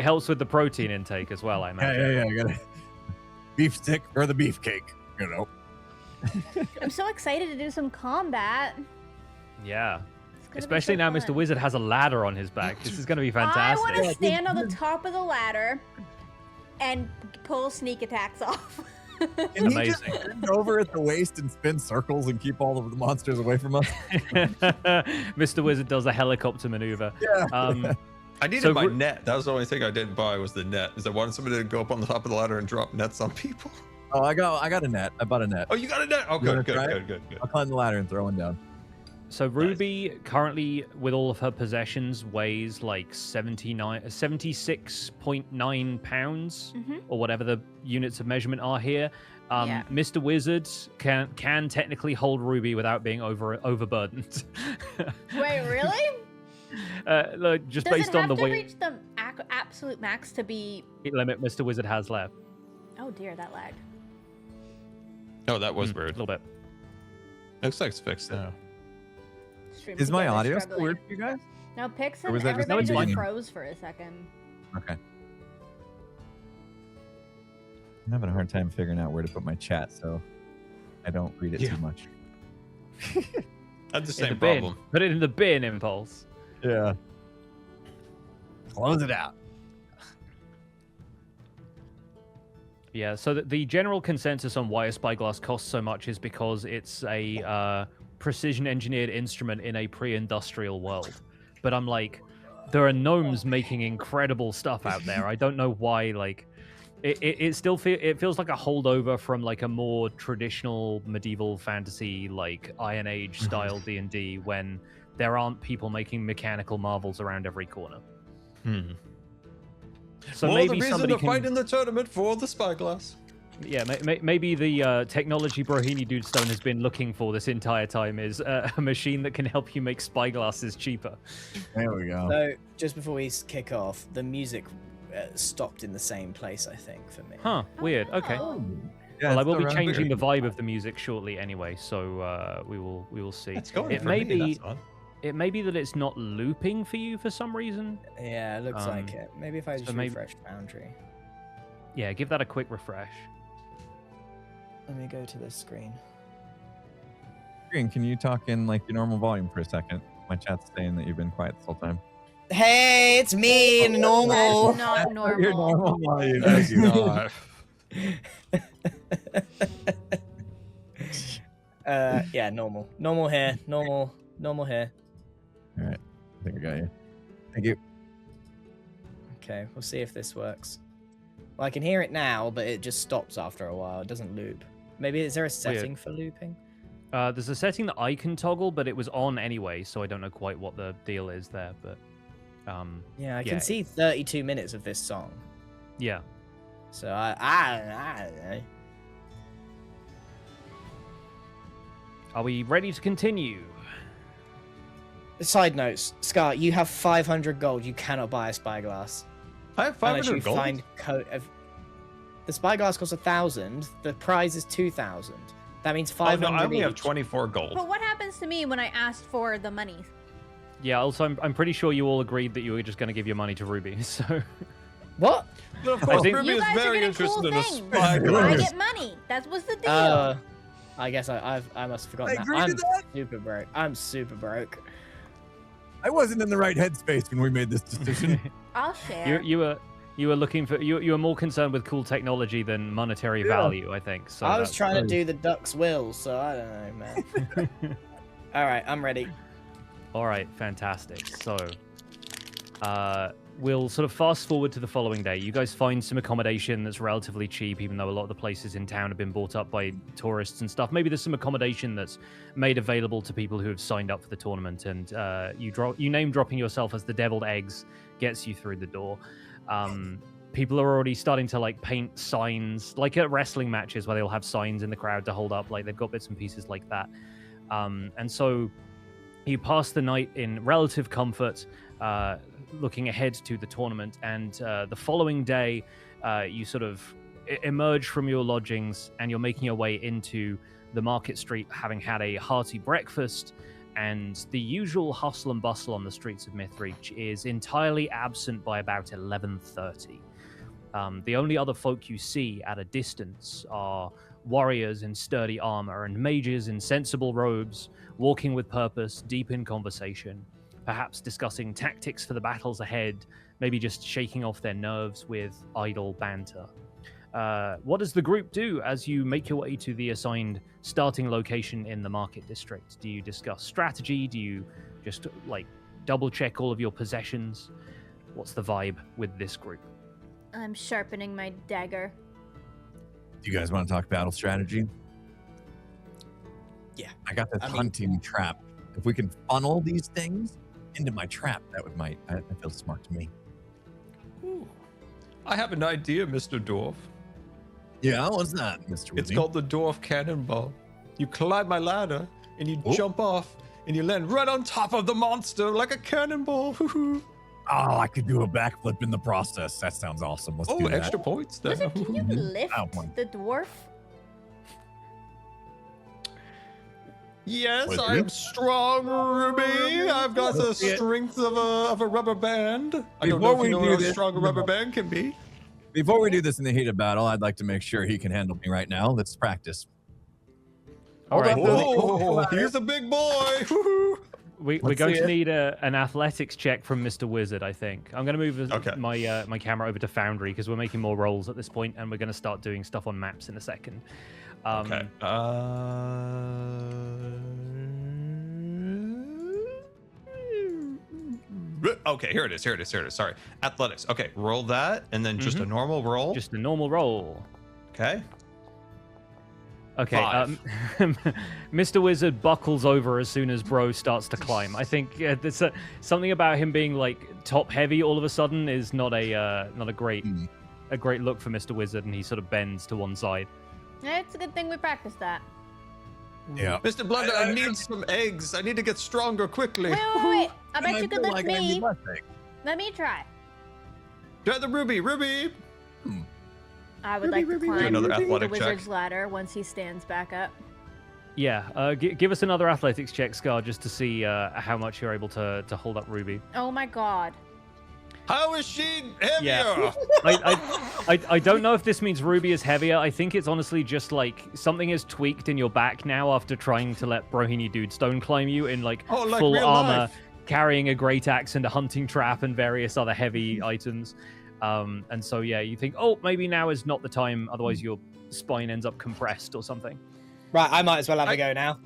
[SPEAKER 2] helps with the protein intake as well, I imagine.
[SPEAKER 3] Yeah. I got it. Beef stick or the beefcake,
[SPEAKER 1] I'm so excited to do some combat.
[SPEAKER 2] Yeah.
[SPEAKER 1] It's gonna be
[SPEAKER 2] Especially
[SPEAKER 1] so
[SPEAKER 2] now
[SPEAKER 1] fun.
[SPEAKER 2] Mr. Wizard has a ladder on his back. This is going to be
[SPEAKER 1] I
[SPEAKER 2] fantastic.
[SPEAKER 1] want to stand on the top of the ladder and pull sneak attacks off.
[SPEAKER 3] Can he just
[SPEAKER 2] Amazing.
[SPEAKER 3] bend over at the waist and spin circles and keep all of the monsters away from us?
[SPEAKER 2] Mr. Wizard does a helicopter maneuver.
[SPEAKER 3] Yeah.
[SPEAKER 5] I needed
[SPEAKER 2] So
[SPEAKER 5] my
[SPEAKER 2] we're-
[SPEAKER 5] net. That was the only thing I didn't buy was the net. Is I wanted somebody to go up on the top of the ladder and drop nets on people.
[SPEAKER 3] Oh, I got a net. I bought a net.
[SPEAKER 5] Oh, you got a net? Oh,
[SPEAKER 3] You wanna
[SPEAKER 5] good.
[SPEAKER 3] try it? I'll climb the ladder and throw one down.
[SPEAKER 2] So Ruby currently, with all of her possessions, weighs like 76.9 pounds, or whatever the units of measurement are here.
[SPEAKER 1] Yeah.
[SPEAKER 2] Mr. Wizard can technically hold Ruby without being overburdened.
[SPEAKER 1] Wait, really?
[SPEAKER 2] Like, just
[SPEAKER 1] Does
[SPEAKER 2] based
[SPEAKER 1] it
[SPEAKER 2] on
[SPEAKER 1] have
[SPEAKER 2] the
[SPEAKER 1] to
[SPEAKER 2] weight
[SPEAKER 1] reach the absolute max to be...
[SPEAKER 2] limit Mr. Wizard has left.
[SPEAKER 1] Oh dear, that lagged.
[SPEAKER 5] Oh, that was
[SPEAKER 2] A
[SPEAKER 5] weird.
[SPEAKER 2] little bit.
[SPEAKER 5] Looks like it's fixed now.
[SPEAKER 1] Stream
[SPEAKER 3] Is my
[SPEAKER 1] together
[SPEAKER 3] audio still
[SPEAKER 1] struggling.
[SPEAKER 3] weird for you guys?
[SPEAKER 1] No, Pix
[SPEAKER 3] Or
[SPEAKER 1] and
[SPEAKER 3] was that just
[SPEAKER 1] everybody
[SPEAKER 2] me?
[SPEAKER 1] just froze for a second.
[SPEAKER 3] Okay. I'm having a hard time figuring out where to put my chat, so I don't read it too much.
[SPEAKER 5] That's the
[SPEAKER 2] In
[SPEAKER 5] same
[SPEAKER 2] the bin.
[SPEAKER 5] problem.
[SPEAKER 2] Put it in the bin, Impulse.
[SPEAKER 3] Yeah. Close it out.
[SPEAKER 2] Yeah, so the general consensus on why a spyglass costs so much is because it's a precision-engineered instrument in a pre-industrial world. But I'm like, there are gnomes making incredible stuff out there. I don't know why, like... It still feels like a holdover from like a more traditional medieval fantasy, like Iron Age style D&D, when there aren't people making mechanical marvels around every corner. So
[SPEAKER 5] More
[SPEAKER 2] maybe
[SPEAKER 5] the reason
[SPEAKER 2] somebody
[SPEAKER 5] to
[SPEAKER 2] can...
[SPEAKER 5] fight in the tournament for the spyglass.
[SPEAKER 2] Yeah, maybe the technology Brohini Dude Stone has been looking for this entire time is a machine that can help you make spyglasses cheaper.
[SPEAKER 3] There we go.
[SPEAKER 4] So, just before we kick off, the music stopped in the same place, I think, for me.
[SPEAKER 2] Huh, weird. Okay.
[SPEAKER 1] Oh.
[SPEAKER 3] Yeah,
[SPEAKER 2] Well, I
[SPEAKER 3] it's
[SPEAKER 2] will be
[SPEAKER 3] around
[SPEAKER 2] changing
[SPEAKER 3] here.
[SPEAKER 2] the vibe of the music shortly anyway, so we will see.
[SPEAKER 5] It's going
[SPEAKER 2] It
[SPEAKER 5] for
[SPEAKER 2] may
[SPEAKER 5] me,
[SPEAKER 2] be
[SPEAKER 5] that's fun.
[SPEAKER 2] it may be that it's not looping for you for some reason.
[SPEAKER 4] Yeah, it looks like it. Maybe if I just
[SPEAKER 2] maybe-
[SPEAKER 4] refresh Foundry.
[SPEAKER 2] Yeah, give that a quick refresh.
[SPEAKER 4] Let me go to this screen.
[SPEAKER 3] Green, can you talk in like your normal volume for a second? My chat's saying that you've been quiet this whole time.
[SPEAKER 4] Hey, it's me, normal.
[SPEAKER 1] That's not
[SPEAKER 3] Your
[SPEAKER 1] normal.
[SPEAKER 3] normal volume.
[SPEAKER 5] That's
[SPEAKER 3] Thank you.
[SPEAKER 5] not.
[SPEAKER 4] Yeah, normal. Normal here. Normal here.
[SPEAKER 3] All right. I think I got you. Thank you.
[SPEAKER 4] Okay, we'll see if this works. Well, I can hear it now, but it just stops after a while. It doesn't loop. Maybe is there a setting for looping?
[SPEAKER 2] There's a setting that I can toggle, but it was on anyway, so I don't know quite what the deal is there. But
[SPEAKER 4] Yeah, I
[SPEAKER 2] yeah.
[SPEAKER 4] can see 32 minutes of this song.
[SPEAKER 2] yeah.
[SPEAKER 4] So I don't know.
[SPEAKER 2] Are we ready to continue?
[SPEAKER 4] Side notes, Scar, you have 500 gold. You cannot buy a spyglass.
[SPEAKER 5] I have
[SPEAKER 4] Unless
[SPEAKER 5] 500
[SPEAKER 4] you
[SPEAKER 5] gold.
[SPEAKER 4] find the spyglass costs 1,000. The prize is 2,000. That means
[SPEAKER 5] Oh,
[SPEAKER 4] 500
[SPEAKER 5] no, I only have
[SPEAKER 4] each.
[SPEAKER 5] 24 gold.
[SPEAKER 1] But what happens to me when I asked for the money?
[SPEAKER 2] Yeah. Also, I'm pretty sure you all agreed that you were just going to give your money to Ruby. So
[SPEAKER 4] What?
[SPEAKER 5] But of course,
[SPEAKER 2] think-
[SPEAKER 5] Ruby
[SPEAKER 1] You
[SPEAKER 5] is
[SPEAKER 1] guys are
[SPEAKER 5] very
[SPEAKER 1] getting cool
[SPEAKER 5] interested in a
[SPEAKER 1] things. I
[SPEAKER 5] spyglass.
[SPEAKER 1] get money. That was the deal.
[SPEAKER 4] I guess I must have forgotten
[SPEAKER 3] I
[SPEAKER 4] that.
[SPEAKER 3] agree to
[SPEAKER 4] I'm
[SPEAKER 3] that.
[SPEAKER 4] super broke. I'm super broke.
[SPEAKER 3] I wasn't in the right headspace when we made this decision.
[SPEAKER 1] I'll share.
[SPEAKER 2] you were looking for you were more concerned with cool technology than monetary value, I think. So
[SPEAKER 4] I was
[SPEAKER 2] that's-
[SPEAKER 4] trying to do the duck's will, so I don't know, man. All right, I'm ready.
[SPEAKER 2] All right, fantastic. So, we'll sort of fast forward to the following day. You guys find some accommodation that's relatively cheap, even though a lot of the places in town have been bought up by tourists and stuff. Maybe there's some accommodation that's made available to people who have signed up for the tournament, and you name dropping yourself as the deviled eggs gets you through the door. People are already starting to like paint signs, like at wrestling matches where they'll have signs in the crowd to hold up. Like they've got bits and pieces like that, and so. You pass the night in relative comfort, looking ahead to the tournament, and the following day, you sort of emerge from your lodgings and you're making your way into the market street, having had a hearty breakfast, and the usual hustle and bustle on the streets of Mythreach is entirely absent by about 11:30. The only other folk you see at a distance are warriors in sturdy armor and mages in sensible robes, walking with purpose, deep in conversation, perhaps discussing tactics for the battles ahead, maybe just shaking off their nerves with idle banter. What does the group do as you make your way to the assigned starting location in the market district? Do you discuss strategy? Do you just like double check all of your possessions? What's the vibe with this group?
[SPEAKER 1] I'm sharpening my dagger.
[SPEAKER 3] Do you guys want to talk battle strategy?
[SPEAKER 4] Yeah.
[SPEAKER 3] I got this
[SPEAKER 4] I mean-
[SPEAKER 3] hunting trap. If we can funnel these things into my trap, that would that feels smart to me.
[SPEAKER 5] I have an idea, Mr. Dwarf.
[SPEAKER 3] Yeah, what's that, Mr.
[SPEAKER 5] It's
[SPEAKER 3] Whitney?
[SPEAKER 5] called the Dwarf Cannonball. You climb my ladder and you
[SPEAKER 3] Oh.
[SPEAKER 5] jump off and you land right on top of the monster like a cannonball.
[SPEAKER 3] Oh, I could do a backflip in the process. That sounds awesome. Let's do
[SPEAKER 5] Oh,
[SPEAKER 3] that.
[SPEAKER 5] extra points there.
[SPEAKER 1] Wizard, can you lift
[SPEAKER 3] Ow, one.
[SPEAKER 1] the dwarf?
[SPEAKER 5] Yes,
[SPEAKER 3] Wizard?
[SPEAKER 5] I'm strong, Ruby. I've got the strength of a rubber band. I don't know
[SPEAKER 3] Before
[SPEAKER 5] if you
[SPEAKER 3] we
[SPEAKER 5] know
[SPEAKER 3] do
[SPEAKER 5] how
[SPEAKER 3] this,
[SPEAKER 5] strong a rubber band can be.
[SPEAKER 3] Before we do this in the heat of battle, I'd like to make sure he can handle me right now. Let's practice.
[SPEAKER 2] All right.
[SPEAKER 5] Oh, he's a big boy. Woo-hoo.
[SPEAKER 2] We're
[SPEAKER 3] Let's
[SPEAKER 2] going
[SPEAKER 3] see
[SPEAKER 2] to
[SPEAKER 3] it.
[SPEAKER 2] need an athletics check from Mr. Wizard, I think. I'm going to move
[SPEAKER 5] Okay.
[SPEAKER 2] my camera over to Foundry because we're making more rolls at this point, and we're going to start doing stuff on maps in a second.
[SPEAKER 5] Okay. Okay, here it is. Sorry. Athletics. Okay, roll that, and then just a normal roll.
[SPEAKER 2] Just a normal roll.
[SPEAKER 5] Okay.
[SPEAKER 2] Okay,
[SPEAKER 5] 5.
[SPEAKER 2] Mr. Wizard buckles over as soon as Bro starts to climb. I think there's something about him being like top heavy all of a sudden is not a great look for Mr. Wizard, and he sort of bends to one side.
[SPEAKER 1] It's a good thing we practiced that.
[SPEAKER 3] Yeah.
[SPEAKER 5] Mr. Blunder, I need some eggs. I need to get stronger quickly.
[SPEAKER 1] Wait. I bet you could
[SPEAKER 3] feel
[SPEAKER 1] lift
[SPEAKER 3] like I need
[SPEAKER 1] me.
[SPEAKER 3] less egg.
[SPEAKER 1] Let me try.
[SPEAKER 5] Try the Ruby.
[SPEAKER 1] I would like to climb
[SPEAKER 5] Another
[SPEAKER 1] the
[SPEAKER 5] athletic
[SPEAKER 1] wizard's
[SPEAKER 5] check.
[SPEAKER 1] ladder once he stands back up.
[SPEAKER 2] Yeah, give us another athletics check, Scar, just to see how much you're able to hold up Ruby.
[SPEAKER 1] Oh my god.
[SPEAKER 5] How is she heavier?
[SPEAKER 2] Yeah. I don't know if this means Ruby is heavier. I think it's honestly just like something is tweaked in your back now after trying to let Brohini Dude stone climb you in like full
[SPEAKER 5] real
[SPEAKER 2] armor,
[SPEAKER 5] life.
[SPEAKER 2] carrying a great axe and a hunting trap and various other heavy items. And so yeah, you think, oh, maybe now is not the time, otherwise your spine ends up compressed or something.
[SPEAKER 4] Right, I might as well have a go now.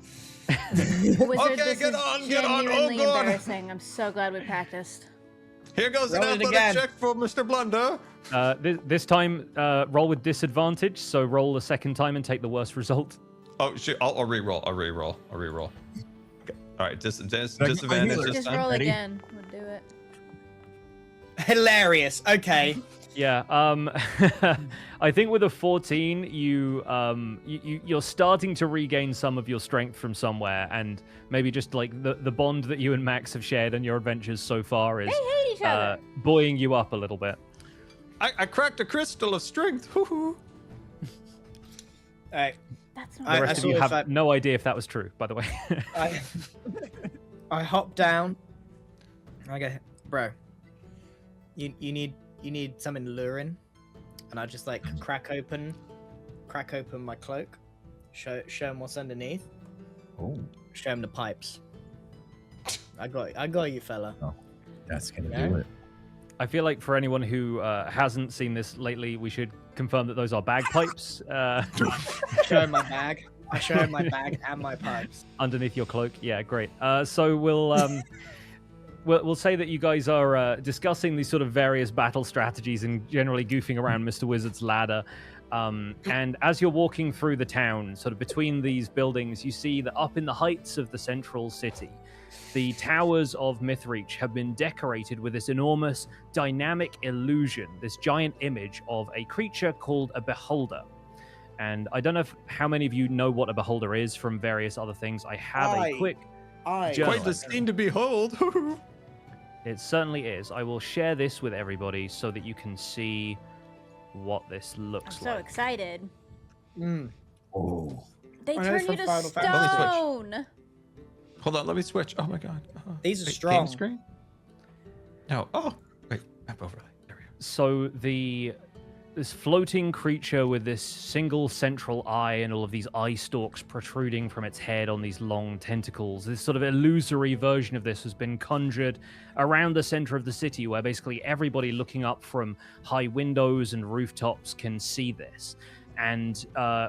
[SPEAKER 1] Wizard,
[SPEAKER 5] Okay,
[SPEAKER 1] this
[SPEAKER 5] get
[SPEAKER 1] is
[SPEAKER 5] on, get on. Oh,
[SPEAKER 1] genuinely
[SPEAKER 5] God.
[SPEAKER 1] embarrassing. I'm so glad we practiced.
[SPEAKER 5] Here goes an
[SPEAKER 4] Roll it
[SPEAKER 5] athletic
[SPEAKER 4] again.
[SPEAKER 5] check for Mr. Blunder.
[SPEAKER 2] This time, roll with disadvantage, so roll a second time and take the worst result.
[SPEAKER 5] Oh, shit. I'll re-roll. Okay. All right, disadvantage
[SPEAKER 3] healer?
[SPEAKER 5] this
[SPEAKER 1] Just
[SPEAKER 5] time.
[SPEAKER 1] roll
[SPEAKER 3] Ready?
[SPEAKER 1] again. We'll do it.
[SPEAKER 4] Hilarious. Okay.
[SPEAKER 2] Yeah, I think with a 14, you're starting to regain some of your strength from somewhere, and maybe just like the bond that you and Max have shared in your adventures so far is
[SPEAKER 1] They hate each other.
[SPEAKER 2] buoying you up a little bit.
[SPEAKER 5] I cracked a crystal of strength. Hoo-hoo.
[SPEAKER 4] Alright.
[SPEAKER 1] That's
[SPEAKER 2] The
[SPEAKER 1] not
[SPEAKER 2] rest of
[SPEAKER 4] saw
[SPEAKER 2] you
[SPEAKER 4] if
[SPEAKER 2] have
[SPEAKER 4] I-
[SPEAKER 2] no idea if that was true, by the way.
[SPEAKER 4] I hop down. I go, bro. You need something luring, and I just like crack open my cloak, show him what's underneath,
[SPEAKER 3] Oh,
[SPEAKER 4] show him the pipes. I got you, fella.
[SPEAKER 3] that's gonna
[SPEAKER 4] Yeah.
[SPEAKER 3] do it.
[SPEAKER 2] I feel like for anyone who hasn't seen this lately, we should confirm that those are bagpipes
[SPEAKER 4] Show him my bag. I show him my bag and my pipes.
[SPEAKER 2] underneath your cloak. Yeah, great. So we'll say that you guys are discussing these sort of various battle strategies and generally goofing around Mr. Wizard's ladder. And as you're walking through the town, sort of between these buildings, you see that up in the heights of the central city, the towers of Mythreach have been decorated with this enormous dynamic illusion, this giant image of a creature called a beholder. And I don't know how many of you know what a beholder is from various other things. I have a quick... Journal.
[SPEAKER 5] Quite the scene to behold. Hoo-hoo.
[SPEAKER 2] It certainly is. I will share this with everybody so that you can see what this
[SPEAKER 1] I'm
[SPEAKER 2] looks
[SPEAKER 1] so
[SPEAKER 2] like.
[SPEAKER 1] excited.
[SPEAKER 3] Oh,
[SPEAKER 1] They
[SPEAKER 4] I know
[SPEAKER 1] turn
[SPEAKER 4] from
[SPEAKER 1] you to
[SPEAKER 4] Final Fantasy.
[SPEAKER 1] stone.
[SPEAKER 5] Hold on, let me switch. Oh my god.
[SPEAKER 4] These are
[SPEAKER 5] Wait,
[SPEAKER 4] strong.
[SPEAKER 5] Game screen? No. Oh, wait. Map overlay. There we go.
[SPEAKER 2] So this floating creature with this single central eye and all of these eye stalks protruding from its head on these long tentacles, this sort of illusory version of this has been conjured around the center of the city, where basically everybody looking up from high windows and rooftops can see this. And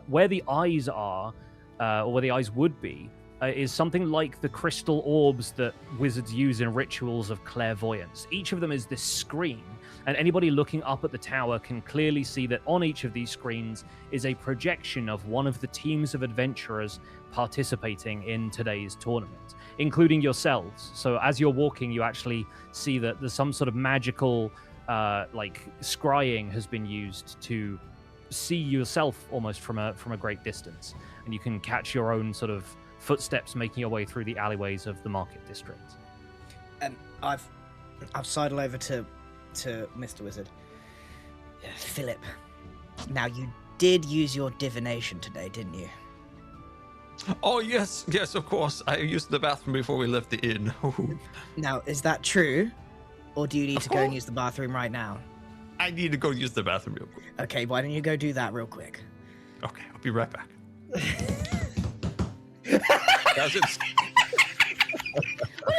[SPEAKER 2] where the eyes are, or where the eyes would be, is something like the crystal orbs that wizards use in rituals of clairvoyance. Each of them is this screen, and anybody looking up at the tower can clearly see that on each of these screens is a projection of one of the teams of adventurers participating in today's tournament, including yourselves. So as you're walking, you actually see that there's some sort of magical scrying has been used to see yourself almost from a great distance, and you can catch your own sort of footsteps making your way through the alleyways of the market district.
[SPEAKER 4] And I've sidled over to Mr. Wizard. Philip, now you did use your divination today, didn't you?
[SPEAKER 5] Oh yes, of course. I used the bathroom before we left the inn.
[SPEAKER 4] Now, is that true? Or do you need to go and use the bathroom right now?
[SPEAKER 5] I need to go use the bathroom real quick.
[SPEAKER 4] Okay, why don't you go do that real quick?
[SPEAKER 5] Okay, I'll be right back. Guys,
[SPEAKER 1] What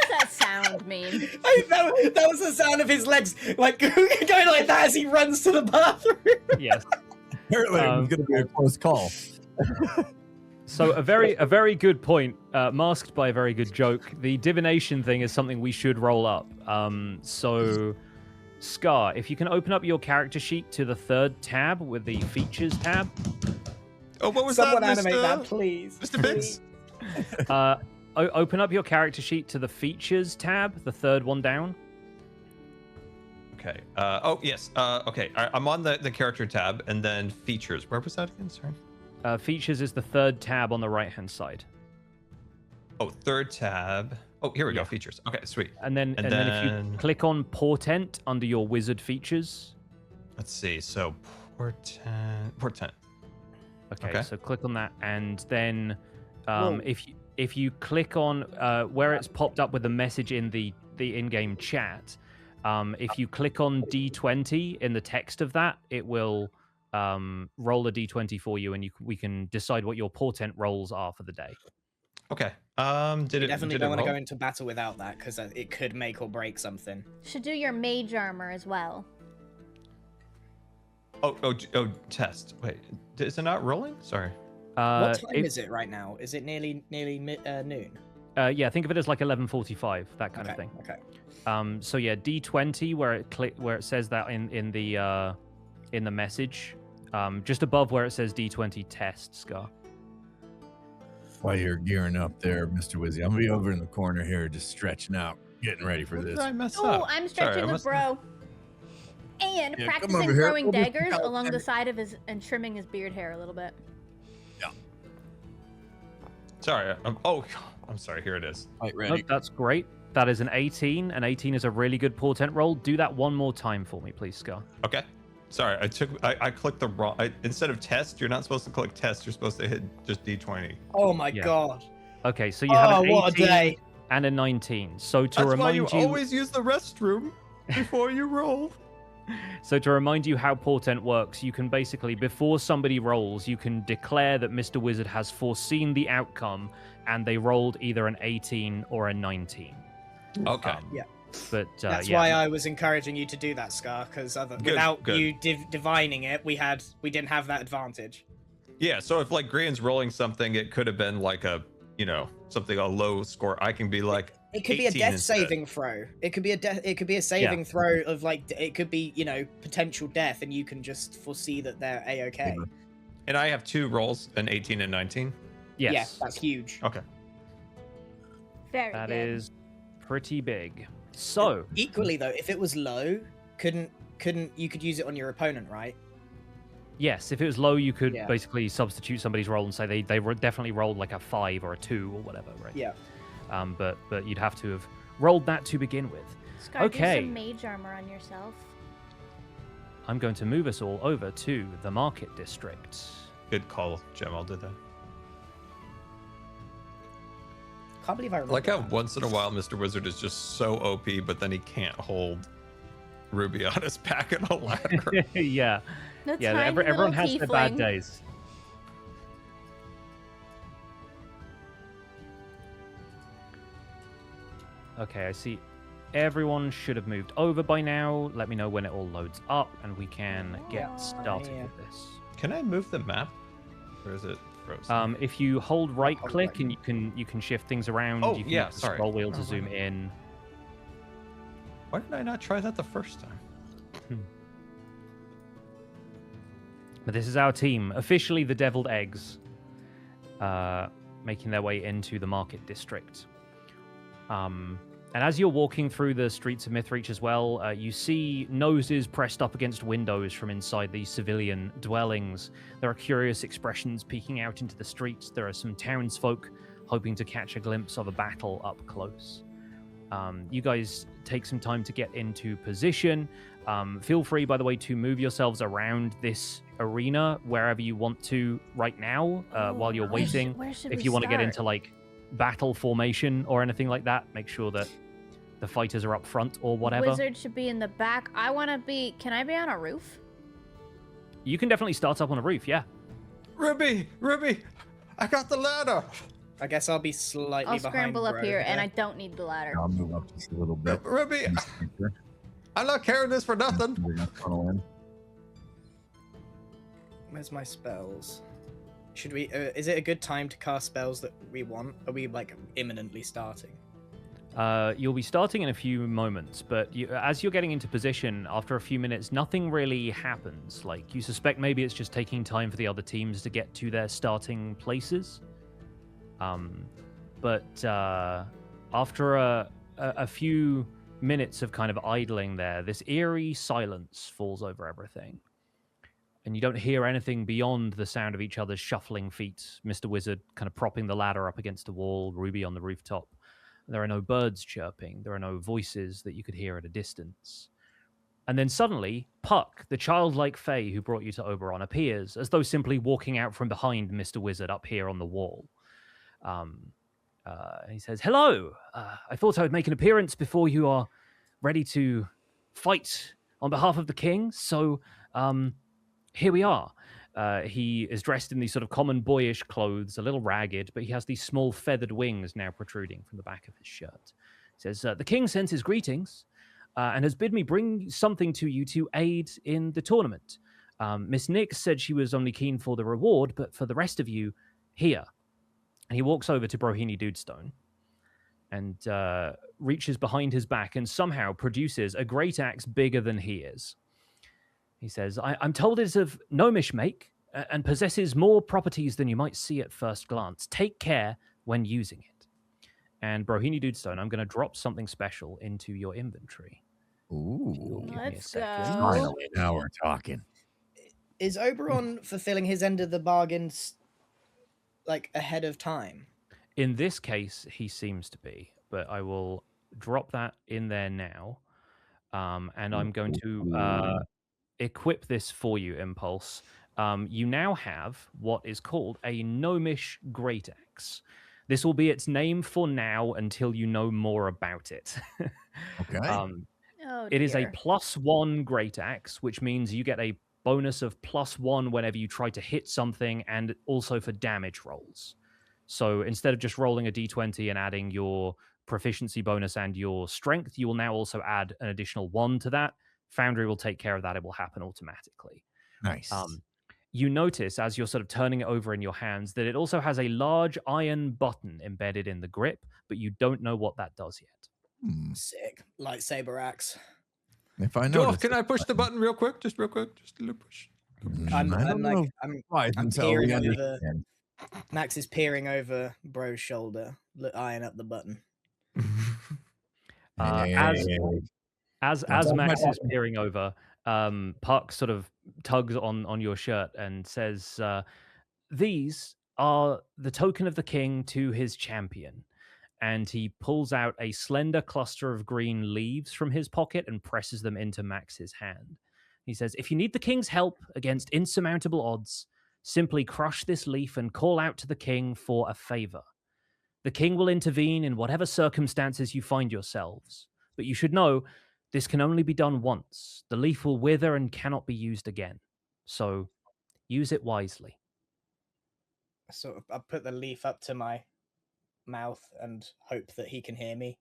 [SPEAKER 1] does that sound mean?
[SPEAKER 4] That was the sound of his legs, like going like that as he runs to the bathroom.
[SPEAKER 2] Yes.
[SPEAKER 3] Apparently, it was going to be a close call.
[SPEAKER 2] So a very good point, masked by a very good joke. The divination thing is something we should roll up. So, Scar, if you can open up your character sheet to the 3rd tab with the features tab.
[SPEAKER 5] Oh, what was
[SPEAKER 4] Someone
[SPEAKER 5] that,
[SPEAKER 4] animate
[SPEAKER 5] Mr.
[SPEAKER 4] that, please.
[SPEAKER 5] Mr. Biggs?
[SPEAKER 2] Open up your character sheet to the features tab, the 3rd one down.
[SPEAKER 5] Okay. Oh, yes. Okay. I'm on the character tab and then features. Where was that again? Sorry.
[SPEAKER 2] Features is the 3rd tab on the right-hand side.
[SPEAKER 5] Oh, 3rd tab. Oh, here we go.
[SPEAKER 2] Yeah.
[SPEAKER 5] Features. Okay, sweet.
[SPEAKER 2] And then if you click on Portent under your wizard features.
[SPEAKER 5] Let's see. So, Portent.
[SPEAKER 2] Okay, so click on that, and then if you click on where it's popped up with the message in the in-game chat, if you click on D20 in the text of that, it will roll a D20 for you, and we can decide what your portent rolls are for the day.
[SPEAKER 5] Okay.
[SPEAKER 4] You definitely don't want to go into battle without that, because it could make or break something.
[SPEAKER 1] Should do your mage armor as well.
[SPEAKER 5] Oh, test. Wait, is it not rolling? Sorry.
[SPEAKER 4] What time is it right now? Is it nearly noon?
[SPEAKER 2] Yeah, think of it as like 11:45, that kind of thing.
[SPEAKER 4] Okay.
[SPEAKER 2] So yeah, D20 where it says that in the message, just above where it says D20 test, Scar.
[SPEAKER 3] While you're gearing up there, Mr. Wizzy, I'm gonna be over in the corner here, just stretching out, getting ready for this.
[SPEAKER 5] Did I mess
[SPEAKER 1] Oh,
[SPEAKER 5] up?
[SPEAKER 1] I'm stretching
[SPEAKER 5] Sorry,
[SPEAKER 1] with bro. And
[SPEAKER 3] Yeah, come
[SPEAKER 1] practicing
[SPEAKER 3] over here.
[SPEAKER 1] throwing
[SPEAKER 3] We'll be
[SPEAKER 1] daggers
[SPEAKER 3] out
[SPEAKER 1] along
[SPEAKER 3] there.
[SPEAKER 1] the side of his and trimming his beard hair a little bit.
[SPEAKER 5] Sorry. I'm sorry. Here it is.
[SPEAKER 3] Quite
[SPEAKER 2] Oh,
[SPEAKER 3] ready.
[SPEAKER 2] that's great. That is an 18. An 18 is a really good portent roll. Do that one more time for me, please, Scar.
[SPEAKER 5] Okay. Sorry, I clicked the wrong. Instead of test, you're not supposed to click test. You're supposed to hit just D20.
[SPEAKER 4] Oh my
[SPEAKER 2] Yeah.
[SPEAKER 4] god.
[SPEAKER 2] Okay, so you have an
[SPEAKER 4] what a
[SPEAKER 2] 18
[SPEAKER 4] day.
[SPEAKER 2] and a 19. So to
[SPEAKER 5] That's why
[SPEAKER 2] remind
[SPEAKER 5] you
[SPEAKER 2] you,
[SPEAKER 5] always use the restroom before you roll.
[SPEAKER 2] so to remind you how portent works, you can basically, before somebody rolls, you can declare that Mr. Wizard has foreseen the outcome, and they rolled either an 18 or a 19.
[SPEAKER 5] Okay.
[SPEAKER 4] Yeah.
[SPEAKER 2] But
[SPEAKER 4] That's
[SPEAKER 2] yeah.
[SPEAKER 4] why I was encouraging you to do that, Scar, because without
[SPEAKER 5] good.
[SPEAKER 4] you divining it, we didn't have that advantage.
[SPEAKER 5] Yeah. So if like Grian's rolling something, it could have been like a something a low score. I can be like.
[SPEAKER 4] It could be a
[SPEAKER 5] 18
[SPEAKER 4] death
[SPEAKER 5] instead.
[SPEAKER 4] saving throw. It could be a saving throw of like it could be potential death, and you can just foresee that they're a-okay.
[SPEAKER 5] And I have 2 rolls, an 18 and 19.
[SPEAKER 2] Yes.
[SPEAKER 4] Yeah, that's huge.
[SPEAKER 5] Okay.
[SPEAKER 1] Very
[SPEAKER 2] That
[SPEAKER 1] good.
[SPEAKER 2] is pretty big. So
[SPEAKER 4] Equally though, if it was low, couldn't you could use it on your opponent, right?
[SPEAKER 2] yes, if it was low, you could
[SPEAKER 4] Yeah.
[SPEAKER 2] basically substitute somebody's roll and say they definitely rolled like a 5 or a 2 or whatever, right?
[SPEAKER 4] Yeah.
[SPEAKER 2] But you'd have to have rolled that to begin with.
[SPEAKER 1] Scar,
[SPEAKER 2] Okay.
[SPEAKER 1] do some mage armor on yourself.
[SPEAKER 2] I'm going to move us all over to the market district.
[SPEAKER 5] Good call, Gem. I'll do that.
[SPEAKER 4] Can't believe I remember.
[SPEAKER 5] Like how
[SPEAKER 4] that.
[SPEAKER 5] once in a while Mr. Wizard is just so OP, but then he can't hold Ruby on his back in a ladder.
[SPEAKER 2] Yeah.
[SPEAKER 1] The
[SPEAKER 2] Yeah,
[SPEAKER 1] tiny
[SPEAKER 2] everyone
[SPEAKER 1] little
[SPEAKER 2] has their bad
[SPEAKER 1] tiefling.
[SPEAKER 2] days. Okay, I see everyone should have moved over by now. Let me know when it all loads up and we can get started
[SPEAKER 4] yeah.
[SPEAKER 2] with this.
[SPEAKER 5] Can I move the map? Or is it frozen?
[SPEAKER 2] If you hold right click and you can shift things around,
[SPEAKER 5] Oh,
[SPEAKER 2] you can
[SPEAKER 5] yeah,
[SPEAKER 2] use the
[SPEAKER 5] sorry.
[SPEAKER 2] scroll wheel to zoom in.
[SPEAKER 5] Why did I not try that the first time?
[SPEAKER 2] But this is our team, officially the Deviled Eggs, making their way into the market district. And as you're walking through the streets of Mythreach as well, you see noses pressed up against windows from inside these civilian dwellings. There are curious expressions peeking out into the streets. There are some townsfolk hoping to catch a glimpse of a battle up close. You guys take some time to get into position. Feel free, by the way, to move yourselves around this arena wherever you want to right now while you're waiting.
[SPEAKER 1] Where should
[SPEAKER 2] If
[SPEAKER 1] we
[SPEAKER 2] you want to get
[SPEAKER 1] start?
[SPEAKER 2] into like battle formation or anything like that, make sure that the fighters are up front or whatever.
[SPEAKER 1] Wizard should be in the back. I want to be... Can I be on a roof?
[SPEAKER 2] You can definitely start up on a roof, yeah.
[SPEAKER 5] Ruby, I got the ladder.
[SPEAKER 4] I guess I'll be slightly
[SPEAKER 1] I'll
[SPEAKER 4] behind
[SPEAKER 1] scramble up
[SPEAKER 4] Bro
[SPEAKER 1] here,
[SPEAKER 4] there.
[SPEAKER 1] and I don't need the ladder.
[SPEAKER 3] I'll move up just a little bit.
[SPEAKER 5] Ruby, I'm not carrying this for nothing.
[SPEAKER 3] We're gonna funnel in.
[SPEAKER 4] Where's my spells? Should we? Is it a good time to cast spells that we want? Are we like imminently starting?
[SPEAKER 2] You'll be starting in a few moments, but as you're getting into position, after a few minutes, nothing really happens. Like, you suspect maybe it's just taking time for the other teams to get to their starting places. But after a few minutes of kind of idling there, this eerie silence falls over everything. And you don't hear anything beyond the sound of each other's shuffling feet, Mr. Wizard kind of propping the ladder up against a wall, Ruby on the rooftop. There are no birds chirping. There are no voices that you could hear at a distance. And then suddenly, Puck, the childlike fae who brought you to Oberon, appears, as though simply walking out from behind Mr. Wizard up here on the wall. He says, "Hello! I thought I would make an appearance before you are ready to fight on behalf of the king. So, here we are." He is dressed in these sort of common boyish clothes, a little ragged, but he has these small feathered wings now protruding from the back of his shirt. He says, "The king sends his greetings and has bid me bring something to you to aid in the tournament. Miss Nix said she was only keen for the reward, but for the rest of you, here." And he walks over to Brohini Dudestone and reaches behind his back and somehow produces a great axe bigger than he is. He says, I'm told it is of gnomish make and possesses more properties than you might see at first glance. Take care when using it. And Brohini Dudestone, I'm going to drop something special into your inventory.
[SPEAKER 3] Ooh.
[SPEAKER 2] Give me a
[SPEAKER 1] Let's
[SPEAKER 2] second.
[SPEAKER 1] go.
[SPEAKER 3] Finally, now we're talking.
[SPEAKER 4] Is Oberon fulfilling his end of the bargains like ahead of time?
[SPEAKER 2] In this case, he seems to be, but I will drop that in there now. And I'm going to equip this for you, Impulse. You now have what is called a gnomish great axe. This will be its name for now until you know more about it.
[SPEAKER 3] Okay.
[SPEAKER 1] Oh,
[SPEAKER 2] It is a
[SPEAKER 1] dear.
[SPEAKER 2] +1 great axe, which means you get a bonus of +1 whenever you try to hit something, and also for damage rolls. So instead of just rolling a d20 and adding your proficiency bonus and your strength, you will now also add an additional 1 to that. Foundry will take care of that. It will happen automatically.
[SPEAKER 3] Nice.
[SPEAKER 2] You notice as you're sort of turning it over in your hands that it also has a large iron button embedded in the grip, but you don't know what that does yet.
[SPEAKER 4] Sick. Lightsaber axe.
[SPEAKER 3] If I
[SPEAKER 5] Dwarf,
[SPEAKER 3] know,
[SPEAKER 5] can I push the button real quick? Just real quick. Just a little push.
[SPEAKER 4] I'm
[SPEAKER 3] Right,
[SPEAKER 4] I'm
[SPEAKER 3] until we
[SPEAKER 4] peering over.
[SPEAKER 3] understand.
[SPEAKER 4] Max is peering over Bro's shoulder, eyeing up the button.
[SPEAKER 2] As Max is peering over, Puck sort of tugs on your shirt and says, "These are the token of the king to his champion." And he pulls out a slender cluster of green leaves from his pocket and presses them into Max's hand. He says, "If you need the king's help against insurmountable odds, simply crush this leaf and call out to the king for a favor. The king will intervene in whatever circumstances you find yourselves. But you should know, this can only be done once. The leaf will wither and cannot be used again. So use it wisely."
[SPEAKER 4] So I put the leaf up to my mouth and hope that he can hear me.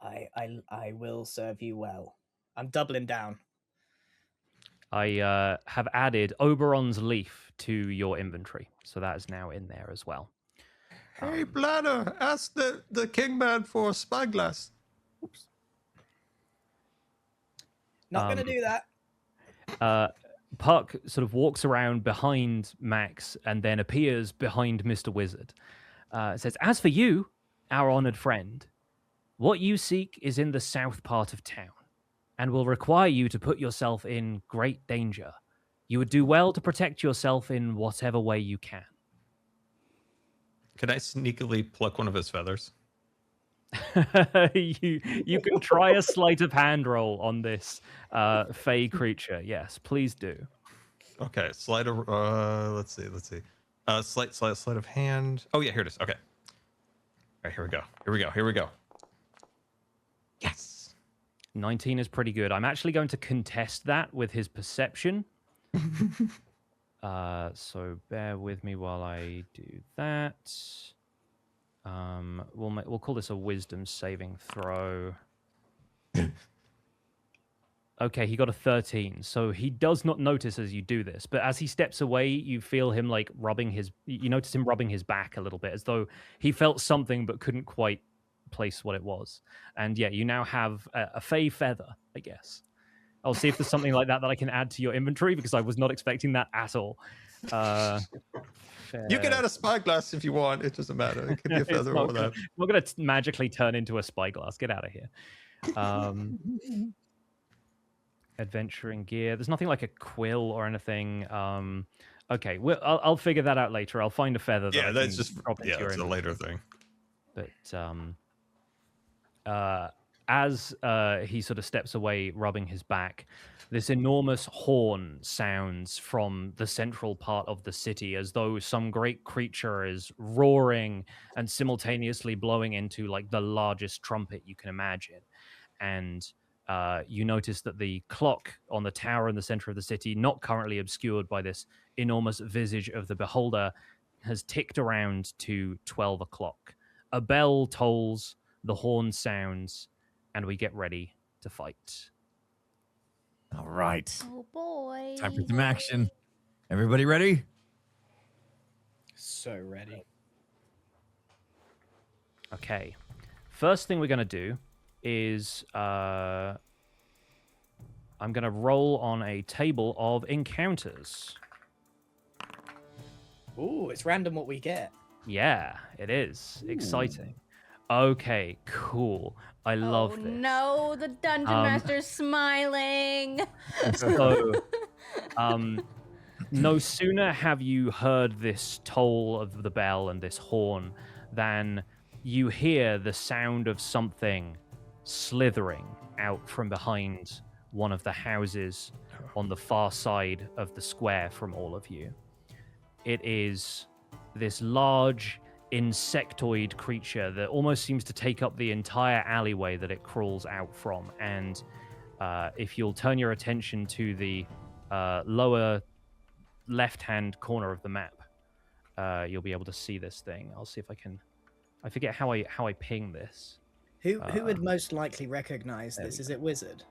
[SPEAKER 4] I will serve you well. I'm doubling down.
[SPEAKER 2] I have added Oberon's leaf to your inventory. So that is now in there as well.
[SPEAKER 5] Hey, Bladder, ask the Kingman for a spyglass. Oops.
[SPEAKER 4] Not gonna do that.
[SPEAKER 2] Puck sort of walks around behind Max and then appears behind Mr. Wizard. It says, "As for you, our honored friend, what you seek is in the south part of town and will require you to put yourself in great danger. You would do well to protect yourself in whatever way you can."
[SPEAKER 5] Can I sneakily pluck one of his feathers?
[SPEAKER 2] You can try a sleight of hand roll on this fey creature. Yes, please do.
[SPEAKER 5] Okay, sleight of let's see. Sleight of hand. Oh yeah, here it is. Okay. All right, here we go. Yes.
[SPEAKER 2] 19 is pretty good. I'm actually going to contest that with his perception. So bear with me while I do that. We'll call this a wisdom saving throw. Okay, he got a 13, so he does not notice as you do this, but as he steps away, you feel him like you notice him rubbing his back a little bit, as though he felt something but couldn't quite place what it was. And yeah, you now have a fey feather, I guess. I'll see if there's something like that I can add to your inventory, because I was not expecting that at all.
[SPEAKER 5] You can add a spyglass if you want. It doesn't matter. It could be a feather or that.
[SPEAKER 2] I'm not going to magically turn into a spyglass. Get out of here. Adventuring gear. There's nothing like a quill or anything. Okay, I'll figure that out later. I'll find a feather.
[SPEAKER 5] Yeah, that's just it's a later thing.
[SPEAKER 2] But as he sort of steps away, rubbing his back, this enormous horn sounds from the central part of the city, as though some great creature is roaring and simultaneously blowing into like the largest trumpet you can imagine. And you notice that the clock on the tower in the center of the city, not currently obscured by this enormous visage of the beholder, has ticked around to 12 o'clock. A bell tolls, the horn sounds, and we get ready to fight.
[SPEAKER 3] All right.
[SPEAKER 1] Oh boy.
[SPEAKER 3] Time for some action. Everybody ready?
[SPEAKER 4] So ready.
[SPEAKER 2] Okay. First thing we're going to do is I'm going to roll on a table of encounters.
[SPEAKER 4] Ooh, it's random what we get.
[SPEAKER 2] Yeah, it is. Exciting. Okay, cool. I love this.
[SPEAKER 1] No, the dungeon master's smiling.
[SPEAKER 2] So, no sooner have you heard this toll of the bell and this horn than you hear the sound of something slithering out from behind one of the houses on the far side of the square from all of you. It is this large insectoid creature that almost seems to take up the entire alleyway that it crawls out from. And if you'll turn your attention to the lower left-hand corner of the map, you'll be able to see this thing. I'll see if I can... I forget how I ping this.
[SPEAKER 4] Who would most likely recognize this? Is it Wizard?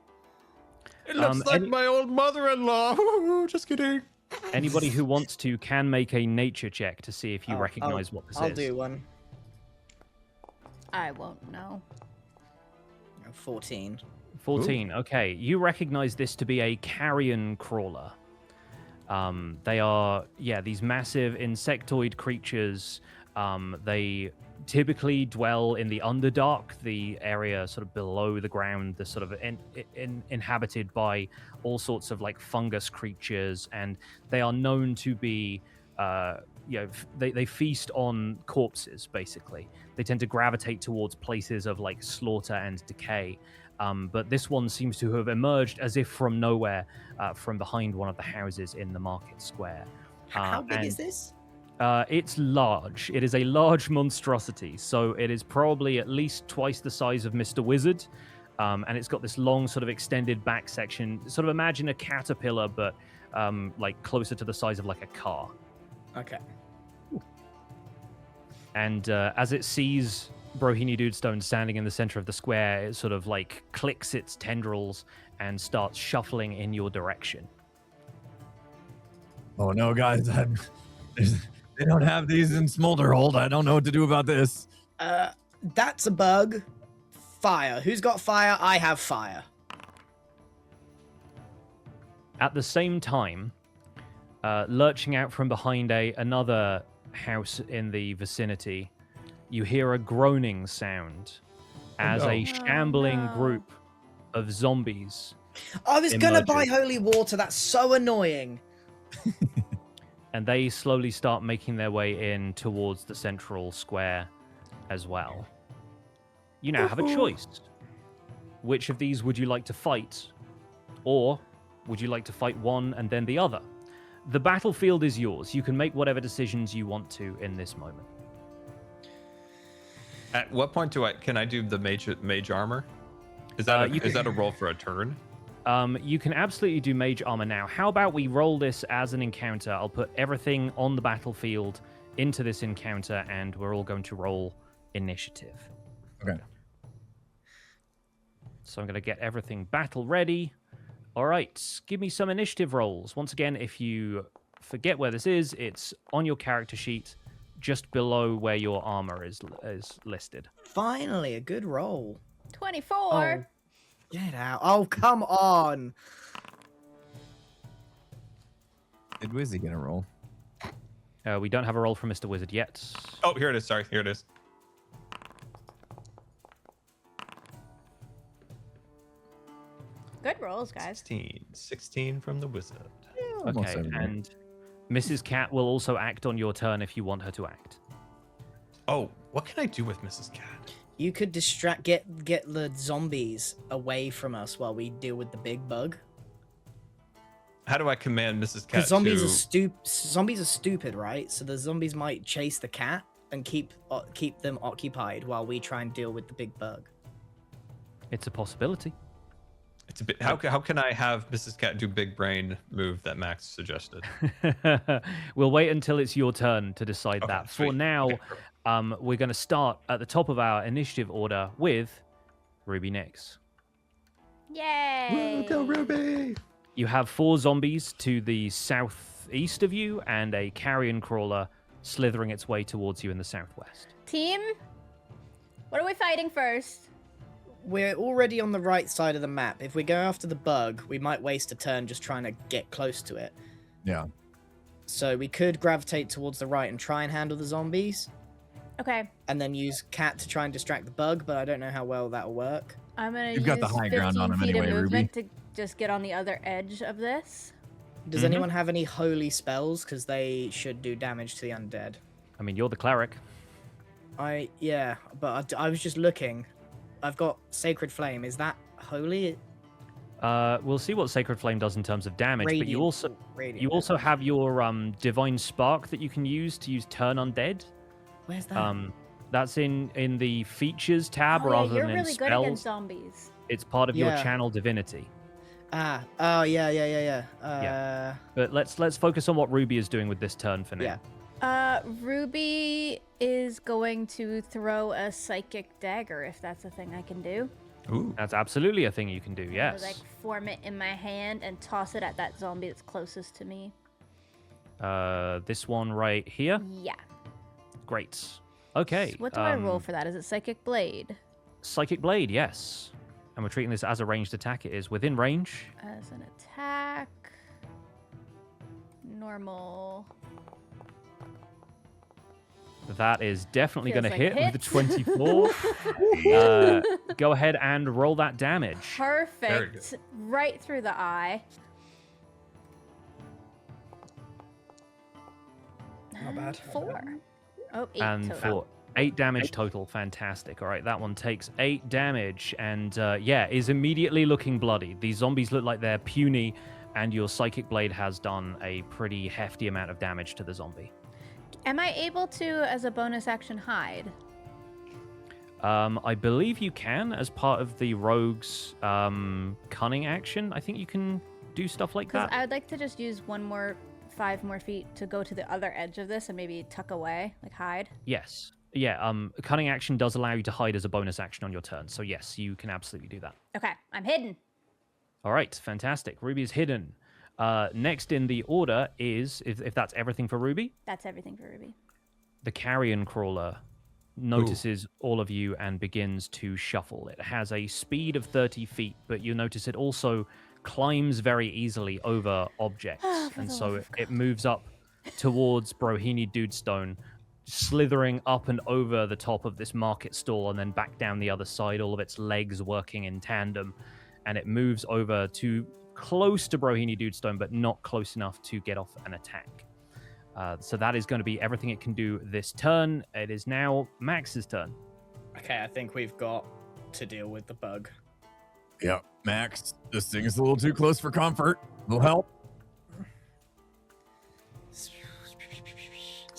[SPEAKER 5] It looks like my old mother-in-law. Just kidding.
[SPEAKER 2] Anybody who wants to can make a nature check to see if you recognize what this is.
[SPEAKER 4] I'll do one.
[SPEAKER 1] I won't know.
[SPEAKER 4] 14.
[SPEAKER 2] 14. Ooh. Okay, you recognize this to be a carrion crawler. They are, these massive insectoid creatures. They typically dwell in the Underdark, the area sort of below the ground, the sort of inhabited by all sorts of like fungus creatures, and they are known to be, they feast on corpses, basically. They tend to gravitate towards places of like slaughter and decay. But this one seems to have emerged as if from nowhere, from behind one of the houses in the market square.
[SPEAKER 4] How big is this?
[SPEAKER 2] It's large. It is a large monstrosity, so it is probably at least twice the size of Mr. Wizard, and it's got this long sort of extended back section. Sort of imagine a caterpillar, but like closer to the size of like a car.
[SPEAKER 4] Okay.
[SPEAKER 2] And as it sees Brohini Dudestone standing in the center of the square, it sort of like clicks its tendrils and starts shuffling in your direction.
[SPEAKER 3] Oh no, guys! They don't have these in Smolderhold. I don't know what to do about this.
[SPEAKER 4] That's a bug. Fire. Who's got fire? I have fire.
[SPEAKER 2] At the same time, lurching out from behind another house in the vicinity, you hear a groaning sound as a shambling group of zombies.
[SPEAKER 4] I was going to buy holy water. That's so annoying.
[SPEAKER 2] And they slowly start making their way in towards the central square as well. You now have a choice. Which of these would you like to fight? Or would you like to fight one and then the other? The battlefield is yours. You can make whatever decisions you want to in this moment.
[SPEAKER 5] At what point can I do the mage armor? Is that
[SPEAKER 2] You
[SPEAKER 5] is that a roll for a turn?
[SPEAKER 2] You can absolutely do mage armor now. How about we roll this as an encounter? I'll put everything on the battlefield into this encounter, and we're all going to roll initiative.
[SPEAKER 3] Okay.
[SPEAKER 2] So I'm going to get everything battle ready. All right, give me some initiative rolls. Once again, if you forget where this is, it's on your character sheet, just below where your armor is listed.
[SPEAKER 4] Finally, a good roll.
[SPEAKER 1] 24.
[SPEAKER 4] Oh, get out. Oh, come on.
[SPEAKER 3] Did Wizzy get a roll?
[SPEAKER 2] We don't have a roll from Mr. Wizard yet.
[SPEAKER 5] Oh, here it is. Sorry, here it is.
[SPEAKER 1] Good rolls, guys.
[SPEAKER 5] 16 from the wizard.
[SPEAKER 3] Almost
[SPEAKER 2] Okay,
[SPEAKER 3] everywhere.
[SPEAKER 2] and Mrs. Cat will also act on your turn if you want her to act.
[SPEAKER 5] Oh, what can I do with Mrs. Cat?
[SPEAKER 4] You could get the zombies away from us while we deal with the big bug.
[SPEAKER 5] How do I command Mrs. Cat
[SPEAKER 4] Because zombies
[SPEAKER 5] to...
[SPEAKER 4] are zombies are stupid, right? So the zombies might chase the cat and keep them occupied while we try and deal with the big bug.
[SPEAKER 2] It's a possibility.
[SPEAKER 5] It's a bit... How can I have Mrs. Cat do big brain move that Max suggested?
[SPEAKER 2] We'll wait until it's your turn to decide
[SPEAKER 5] Okay,
[SPEAKER 2] that.
[SPEAKER 5] sweet.
[SPEAKER 2] For now,
[SPEAKER 5] Okay, perfect.
[SPEAKER 2] we're going to start at the top of our initiative order with Ruby Nix.
[SPEAKER 1] Yay!
[SPEAKER 5] Go Ruby!
[SPEAKER 2] You have 4 zombies to the southeast of you and a carrion crawler slithering its way towards you in the southwest.
[SPEAKER 1] Team, what are we fighting first?
[SPEAKER 4] We're already on the right side of the map. If we go after the bug, we might waste a turn just trying to get close to it.
[SPEAKER 3] Yeah.
[SPEAKER 4] So we could gravitate towards the right and try and handle the zombies,
[SPEAKER 1] Okay,
[SPEAKER 4] and then use cat to try and distract the bug, but I don't know how well that'll work.
[SPEAKER 1] I'm gonna
[SPEAKER 3] You've
[SPEAKER 1] use
[SPEAKER 3] got the high ground
[SPEAKER 1] 15
[SPEAKER 3] on him
[SPEAKER 1] feet
[SPEAKER 3] anyway,
[SPEAKER 1] of
[SPEAKER 3] Ruby.
[SPEAKER 1] movement to just get on the other edge of this.
[SPEAKER 4] Does
[SPEAKER 2] Mhm.
[SPEAKER 4] anyone have any holy spells? Because they should do damage to the undead.
[SPEAKER 2] I mean, you're the cleric.
[SPEAKER 4] Yeah, but I was just looking. I've got Sacred Flame. Is that holy?
[SPEAKER 2] We'll see what Sacred Flame does in terms of damage, but you
[SPEAKER 4] Radiant.
[SPEAKER 2] also have your Divine Spark that you can use to use Turn Undead.
[SPEAKER 4] Where's that?
[SPEAKER 2] That's in the Features tab
[SPEAKER 1] Oh,
[SPEAKER 2] rather
[SPEAKER 1] yeah, you're
[SPEAKER 2] than
[SPEAKER 1] really
[SPEAKER 2] in
[SPEAKER 1] good against
[SPEAKER 2] spells.
[SPEAKER 1] zombies.
[SPEAKER 2] It's part of your
[SPEAKER 4] Yeah.
[SPEAKER 2] channel divinity.
[SPEAKER 4] Oh yeah.
[SPEAKER 2] But let's focus on what Ruby is doing with this turn for now.
[SPEAKER 4] Yeah.
[SPEAKER 1] Ruby is going to throw a psychic dagger if that's a thing I can do.
[SPEAKER 5] Ooh.
[SPEAKER 2] That's absolutely a thing you can do.
[SPEAKER 1] So,
[SPEAKER 2] Yes.
[SPEAKER 1] like form it in my hand and toss it at that zombie that's closest to me.
[SPEAKER 2] This one right here.
[SPEAKER 1] Yeah.
[SPEAKER 2] Great. Okay.
[SPEAKER 1] So what do I roll for that? Is it psychic blade?
[SPEAKER 2] Psychic Blade, yes. And we're treating this as a ranged attack. It is within range.
[SPEAKER 1] As an attack. Normal.
[SPEAKER 2] That is definitely
[SPEAKER 1] Feels
[SPEAKER 2] going to
[SPEAKER 1] like a
[SPEAKER 2] hit with the 24. Go ahead and roll that damage.
[SPEAKER 1] Perfect. Right through the eye.
[SPEAKER 4] Not bad.
[SPEAKER 1] 4. Oh, 8
[SPEAKER 2] And
[SPEAKER 1] total.
[SPEAKER 2] for 8 damage total. Fantastic. All right, that one takes 8 damage and, is immediately looking bloody. These zombies look like they're puny, and your Psychic Blade has done a pretty hefty amount of damage to the zombie.
[SPEAKER 1] Am I able to, as a bonus action, hide?
[SPEAKER 2] I believe you can as part of the rogue's cunning action. I think you can do stuff like
[SPEAKER 1] Because
[SPEAKER 2] that.
[SPEAKER 1] I would like to just use 5 more feet to go to the other edge of this and maybe tuck away, like hide.
[SPEAKER 2] Yes. Yeah, cunning action does allow you to hide as a bonus action on your turn. So yes, you can absolutely do that.
[SPEAKER 1] Okay, I'm hidden.
[SPEAKER 2] All right, fantastic. Ruby is hidden. Next in the order is, if that's everything for Ruby,
[SPEAKER 1] That's everything for Ruby.
[SPEAKER 2] the carrion crawler notices all of you and begins to shuffle. It has a speed of 30 feet, but you notice it also climbs very easily over objects.
[SPEAKER 1] For
[SPEAKER 2] And
[SPEAKER 1] the
[SPEAKER 2] so
[SPEAKER 1] love
[SPEAKER 2] it,
[SPEAKER 1] of
[SPEAKER 2] it moves up towards Brohini Dudestone, slithering up and over the top of this market stall and then back down the other side, all of its legs working in tandem. And it moves over to close to Brohini Dudestone, but not close enough to get off an attack. So that is going to be everything it can do this turn. It is now Max's turn.
[SPEAKER 4] Okay, I think we've got to deal with the bug.
[SPEAKER 3] Yep. Max, this thing is a little too close for comfort. It'll help.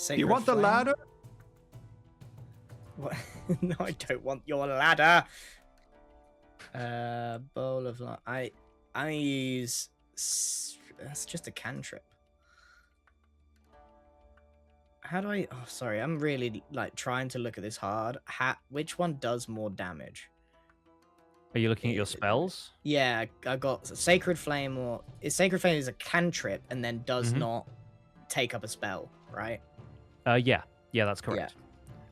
[SPEAKER 5] Do you want the ladder?
[SPEAKER 4] What? No, I don't want your ladder. Bowl of light. I use. That's just a cantrip. How do I? Oh, sorry. I'm really like trying to look at this hard. Which one does more damage?
[SPEAKER 2] Are you looking at your spells?
[SPEAKER 4] Yeah, I got Sacred Flame, or Sacred Flame is a cantrip and then does not take up a spell, right?
[SPEAKER 2] Yeah, that's correct.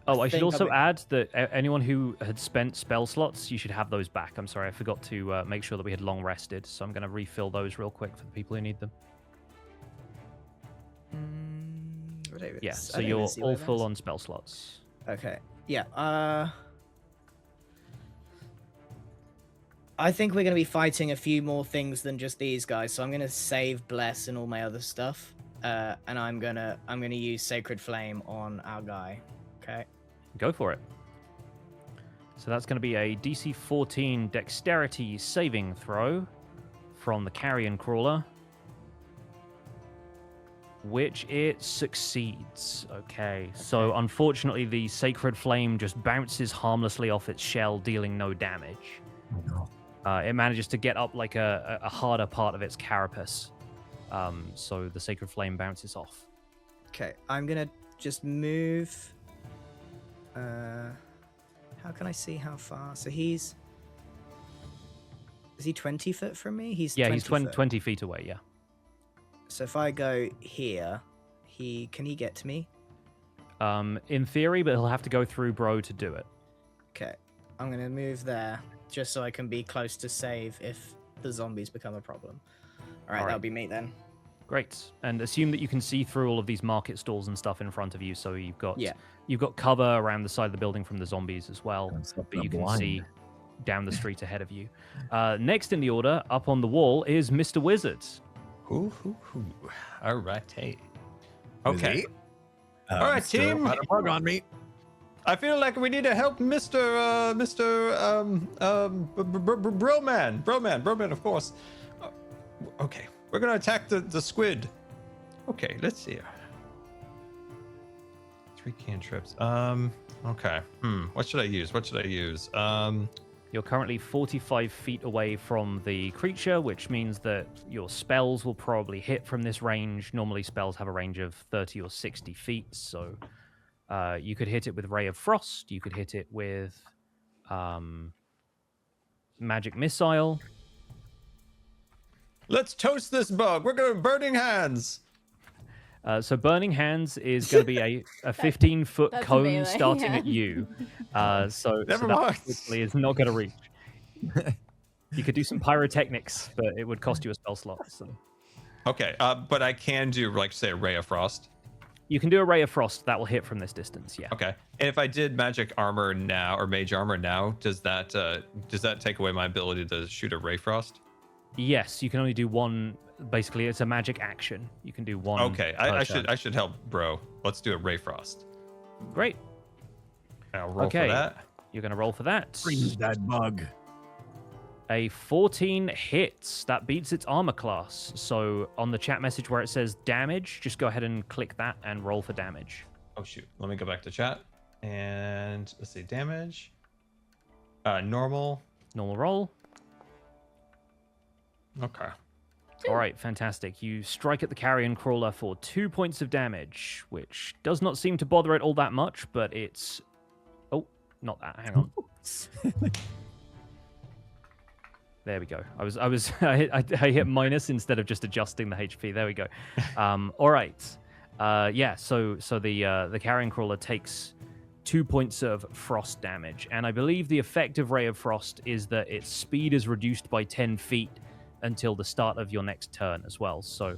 [SPEAKER 2] Oh, I should also add that anyone who had spent spell slots, you should have those back. I'm sorry, I forgot to make sure that we had long rested, so I'm going to refill those real quick for the people who need them. Yeah, so you're all full on spell slots.
[SPEAKER 4] Okay. Yeah. I think we're going to be fighting a few more things than just these guys, so I'm going to save Bless and all my other stuff, and I'm gonna use Sacred Flame on our guy. Okay.
[SPEAKER 2] Go for it. So that's going to be a DC 14 Dexterity saving throw from the Carrion Crawler, which it succeeds. Okay. So unfortunately, the Sacred Flame just bounces harmlessly off its shell, dealing no damage.
[SPEAKER 3] Oh, no.
[SPEAKER 2] It manages to get up like a harder part of its carapace. So the Sacred Flame bounces off.
[SPEAKER 4] Okay, I'm gonna just move. How can I see how far? So is he 20 foot from me? He's
[SPEAKER 2] 20 feet away. Yeah.
[SPEAKER 4] So if I go here, can he get to me?
[SPEAKER 2] In theory, but he'll have to go through Bro to do it.
[SPEAKER 4] Okay, I'm gonna move there just so I can be close to save if the zombies become a problem. All right, that'll be me then.
[SPEAKER 2] Great. And assume that you can see through all of these market stalls and stuff in front of you, so you've got cover around the side of the building from the zombies as well, but you can see down the street ahead of you. Next in the order, up on the wall, is Mr. Wizard.
[SPEAKER 5] All right, hey. Okay. All right, team.
[SPEAKER 3] Had a bug on me.
[SPEAKER 5] I feel like we need to help Mr. Broman, of course. Okay, we're gonna attack the squid. Okay, let's see. 3 cantrips. Okay. What should I use?
[SPEAKER 2] You're currently 45 feet away from the creature, which means that your spells will probably hit from this range. Normally, spells have a range of 30 or 60 feet, so you could hit it with Ray of Frost. You could hit it with Magic Missile.
[SPEAKER 5] Let's toast this bug. We're going to Burning Hands.
[SPEAKER 2] So Burning Hands is going to be a 15-foot cone
[SPEAKER 1] melee,
[SPEAKER 2] starting
[SPEAKER 1] yeah.
[SPEAKER 2] at you. So
[SPEAKER 5] Never
[SPEAKER 2] that
[SPEAKER 5] mind.
[SPEAKER 2] obviously is not going to reach. You could do some pyrotechnics, but it would cost you a spell slot. So.
[SPEAKER 5] Okay, but I can do, like, say, a Ray of Frost.
[SPEAKER 2] You can do a Ray of Frost. That will hit from this distance, yeah.
[SPEAKER 5] Okay. And if I did magic armor now, or mage armor now, does that take away my ability to shoot a Ray Frost?
[SPEAKER 2] Yes, you can only do one. Basically, it's a magic action. You can do one.
[SPEAKER 5] Okay, I should help, bro. Let's do a Ray Frost.
[SPEAKER 2] Great.
[SPEAKER 5] I'll roll for that.
[SPEAKER 2] You're going to roll for that.
[SPEAKER 3] Freeze that bug.
[SPEAKER 2] A 14 hits. That beats its armor class. So on the chat message where it says damage, just go ahead and click that and roll for damage.
[SPEAKER 5] Oh shoot. Let me go back to chat. And let's see, damage. Normal.
[SPEAKER 2] Normal roll.
[SPEAKER 5] Okay.
[SPEAKER 2] All right, fantastic. You strike at the Carrion Crawler for 2 points of damage, which does not seem to bother it all that much, but it's... Oh, not that. Hang on. There we go. I hit minus instead of just adjusting the HP. There we go. All right. So the Carrion Crawler takes 2 points of frost damage, and I believe the effect of Ray of Frost is that its speed is reduced by 10 feet until the start of your next turn as well. So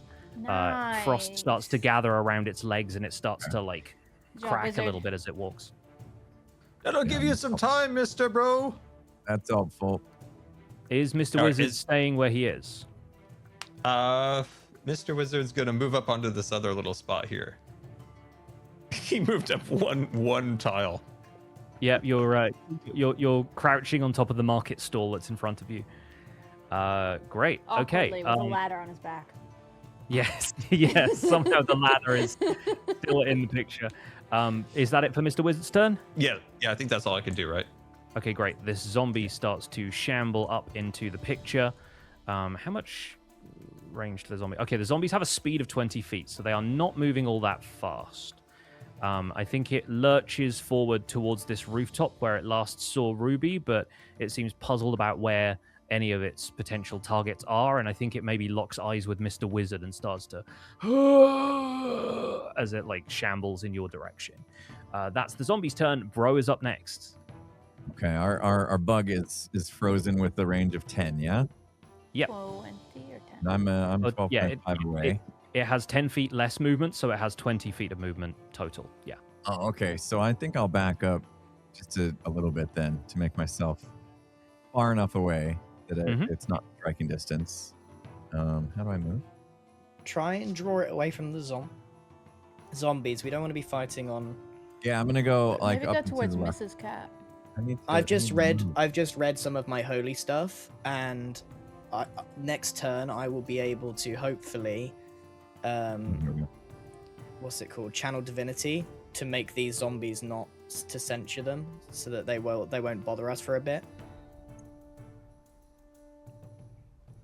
[SPEAKER 2] frost starts to gather around its legs, and it starts to like crack a little bit as it walks.
[SPEAKER 5] That'll give you some time, Mr. Bro.
[SPEAKER 3] That's helpful.
[SPEAKER 2] Is Mr. Wizard staying where he is?
[SPEAKER 5] Mr. Wizard's gonna move up onto this other little spot here. He moved up one tile.
[SPEAKER 2] Yeah, you're crouching on top of the market stall that's in front of you. Great.
[SPEAKER 1] Awkwardly
[SPEAKER 2] Okay.
[SPEAKER 1] with a ladder on his back.
[SPEAKER 2] Yes. Yes. Somehow the ladder is still in the picture. Is that it for Mr. Wizard's turn?
[SPEAKER 5] Yeah. I think that's all I can do, right?
[SPEAKER 2] Okay, great. This zombie starts to shamble up into the picture. How much range to the zombie? Okay, the zombies have a speed of 20 feet, so they are not moving all that fast. I think it lurches forward towards this rooftop where it last saw Ruby, but it seems puzzled about where any of its potential targets are, and I think it maybe locks eyes with Mr. Wizard and starts to as it like shambles in your direction. That's the zombie's turn. Bro is up next.
[SPEAKER 3] Okay, our bug is frozen with the range of 10, yeah?
[SPEAKER 2] Yep.
[SPEAKER 1] 20 or 10.
[SPEAKER 3] I'm
[SPEAKER 2] But,
[SPEAKER 3] 12.5
[SPEAKER 2] yeah,
[SPEAKER 3] away.
[SPEAKER 2] It has 10 feet less movement, so it has 20 feet of movement total. Yeah.
[SPEAKER 3] Oh, okay. So I think I'll back up just a little bit then to make myself far enough away that it's not striking distance. How do I move?
[SPEAKER 4] Try and draw it away from the zombies. We don't want to be fighting on.
[SPEAKER 3] Yeah, I'm gonna go like
[SPEAKER 1] Maybe
[SPEAKER 3] up
[SPEAKER 1] go
[SPEAKER 3] and to
[SPEAKER 1] towards
[SPEAKER 3] the left.
[SPEAKER 1] Mrs. Cat.
[SPEAKER 4] I've just read some of my holy stuff, and next turn I will be able to hopefully, what's it called? Channel divinity to make these zombies not to censure them, so that they won't bother us for a bit.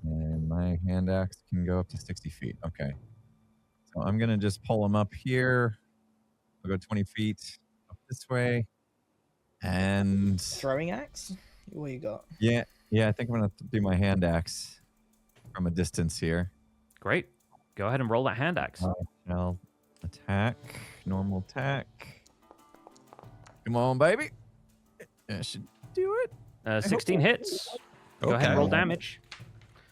[SPEAKER 3] And my hand axe can go up to 60 feet. Okay. So I'm gonna just pull them up here. I'll go 20 feet up this way. And
[SPEAKER 4] Throwing axe? What you got?
[SPEAKER 3] yeah, I think I'm gonna do my hand axe from a distance here.
[SPEAKER 2] Great. Go ahead and roll that hand axe.
[SPEAKER 3] I'll attack. Normal attack. Come on, baby. That should do it.
[SPEAKER 2] 16 hits. Go ahead and roll damage.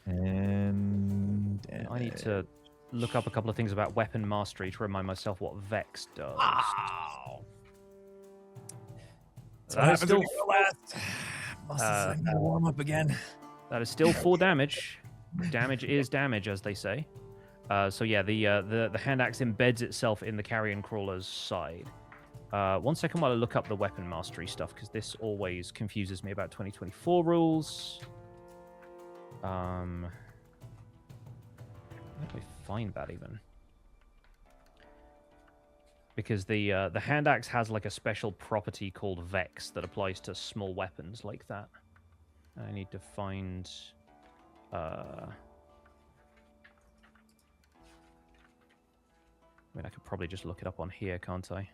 [SPEAKER 3] And
[SPEAKER 2] I need to look up a couple of things about weapon mastery to remind myself what Vex does.
[SPEAKER 3] Wow.
[SPEAKER 2] That is still,
[SPEAKER 3] I'm gonna warm up again.
[SPEAKER 2] that is still 4 damage. Damage is damage, as they say. So yeah, the hand axe embeds itself in the carrion crawler's side. 1 second while I look up the weapon mastery stuff, because this always confuses me about 2024 rules. Where do I find that even? Because the hand axe has like a special property called Vex that applies to small weapons like that. I need to find. I mean, I could probably just look it up on here, can't I?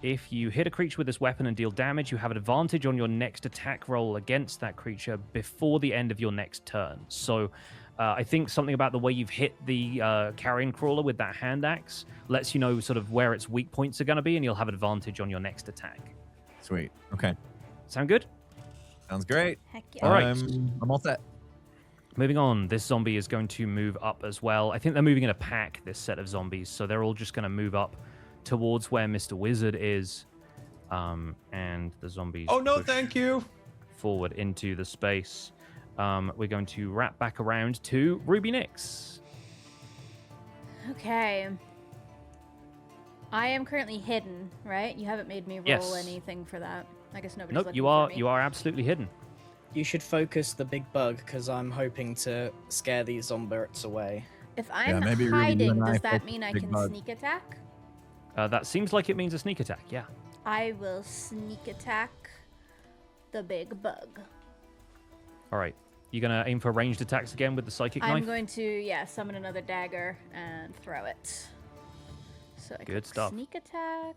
[SPEAKER 2] If you hit a creature with this weapon and deal damage, you have an advantage on your next attack roll against that creature before the end of your next turn. So I think something about the way you've hit the carrion crawler with that hand axe lets you know sort of where its weak points are going to be, and you'll have advantage on your next attack.
[SPEAKER 3] Sweet. Okay.
[SPEAKER 2] Sound good?
[SPEAKER 3] Sounds great.
[SPEAKER 1] Heck yeah.
[SPEAKER 2] All right.
[SPEAKER 3] I'm all set.
[SPEAKER 2] Moving on, this zombie is going to move up as well. I think they're moving in a pack, this set of zombies, so they're all just going to move up towards where Mr. Wizard is, and the zombies push
[SPEAKER 5] thank you
[SPEAKER 2] forward into the space. We're going to wrap back around to Ruby Nix.
[SPEAKER 1] Okay. I am currently hidden, right? You haven't made me roll
[SPEAKER 2] Yes.
[SPEAKER 1] anything for that. I guess nobody's
[SPEAKER 2] Nope,
[SPEAKER 1] looking
[SPEAKER 2] you
[SPEAKER 1] for
[SPEAKER 2] are
[SPEAKER 1] me.
[SPEAKER 2] you are absolutely hidden.
[SPEAKER 4] You should focus the big bug, because I'm hoping to scare these zombies away.
[SPEAKER 1] If I'm
[SPEAKER 3] maybe Ruby, you
[SPEAKER 1] hiding,
[SPEAKER 3] and I
[SPEAKER 1] does that
[SPEAKER 3] focus
[SPEAKER 1] mean
[SPEAKER 3] the
[SPEAKER 1] I
[SPEAKER 3] big
[SPEAKER 1] can
[SPEAKER 3] bug.
[SPEAKER 1] sneak attack?
[SPEAKER 2] That seems like it means a sneak attack, yeah.
[SPEAKER 1] I will sneak attack the big bug.
[SPEAKER 2] All right. You going to aim for ranged attacks again with the psychic
[SPEAKER 1] I'm
[SPEAKER 2] knife?
[SPEAKER 1] going to, summon another dagger and throw it. So I
[SPEAKER 2] Good
[SPEAKER 1] click
[SPEAKER 2] stuff.
[SPEAKER 1] Sneak attack.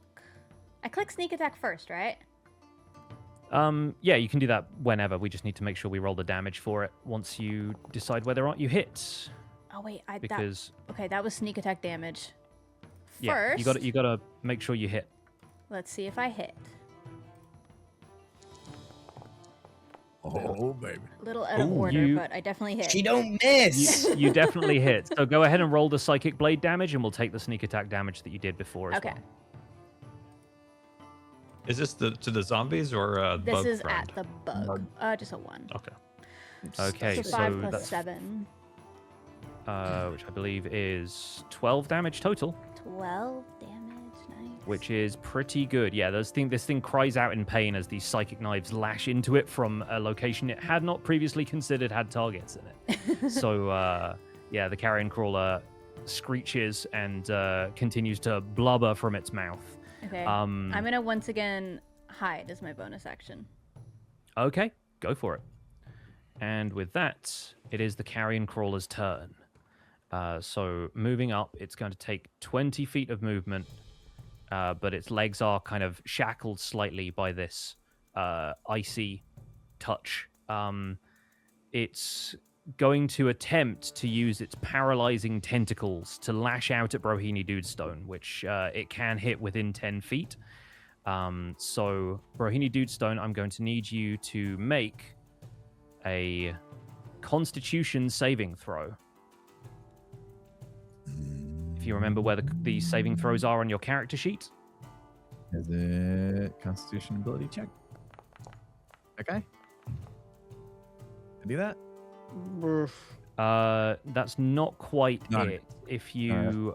[SPEAKER 1] I click sneak attack first, right?
[SPEAKER 2] Yeah, you can do that whenever. We just need to make sure we roll the damage for it once you decide whether or not you hit.
[SPEAKER 1] Oh wait,
[SPEAKER 2] Because
[SPEAKER 1] that was sneak attack damage.
[SPEAKER 2] yeah,
[SPEAKER 1] First,
[SPEAKER 2] you got to make sure you hit.
[SPEAKER 1] let's see if I hit.
[SPEAKER 3] Oh, baby.
[SPEAKER 1] Little out of
[SPEAKER 2] Ooh,
[SPEAKER 1] order,
[SPEAKER 2] you-
[SPEAKER 1] but I definitely hit.
[SPEAKER 4] She don't miss.
[SPEAKER 2] You definitely hit. So go ahead and roll the psychic blade damage, and we'll take the sneak attack damage that you did before as
[SPEAKER 1] Okay.
[SPEAKER 2] well.
[SPEAKER 5] Is this to the zombies or
[SPEAKER 1] This
[SPEAKER 5] bug
[SPEAKER 1] is
[SPEAKER 5] friend?
[SPEAKER 1] at the bug. Just a 1.
[SPEAKER 5] Okay.
[SPEAKER 2] Okay,
[SPEAKER 1] So 5
[SPEAKER 2] so
[SPEAKER 1] plus
[SPEAKER 2] that's
[SPEAKER 1] 7.
[SPEAKER 2] which I believe is 12 damage total,
[SPEAKER 1] 12 damage. Nice.
[SPEAKER 2] which is pretty good. Yeah, this thing cries out in pain as these psychic knives lash into it from a location it had not previously considered had targets in it. So yeah, the carrion crawler screeches and continues to blubber from its mouth.
[SPEAKER 1] Okay.
[SPEAKER 2] Um,
[SPEAKER 1] I'm gonna once again hide as my bonus action.
[SPEAKER 2] Okay, go for it. And with that, it is the carrion crawler's turn. So moving up, it's going to take 20 feet of movement, but its legs are kind of shackled slightly by this icy touch. It's going to attempt to use its paralyzing tentacles to lash out at Brohini Dudestone, which it can hit within 10 feet. So, Brohini Dudestone, I'm going to need you to make a Constitution saving throw. If you remember where the saving throws are on your character sheet.
[SPEAKER 3] Is it Constitution ability check? Okay. I do that?
[SPEAKER 2] That's not quite
[SPEAKER 3] Not
[SPEAKER 2] it. If you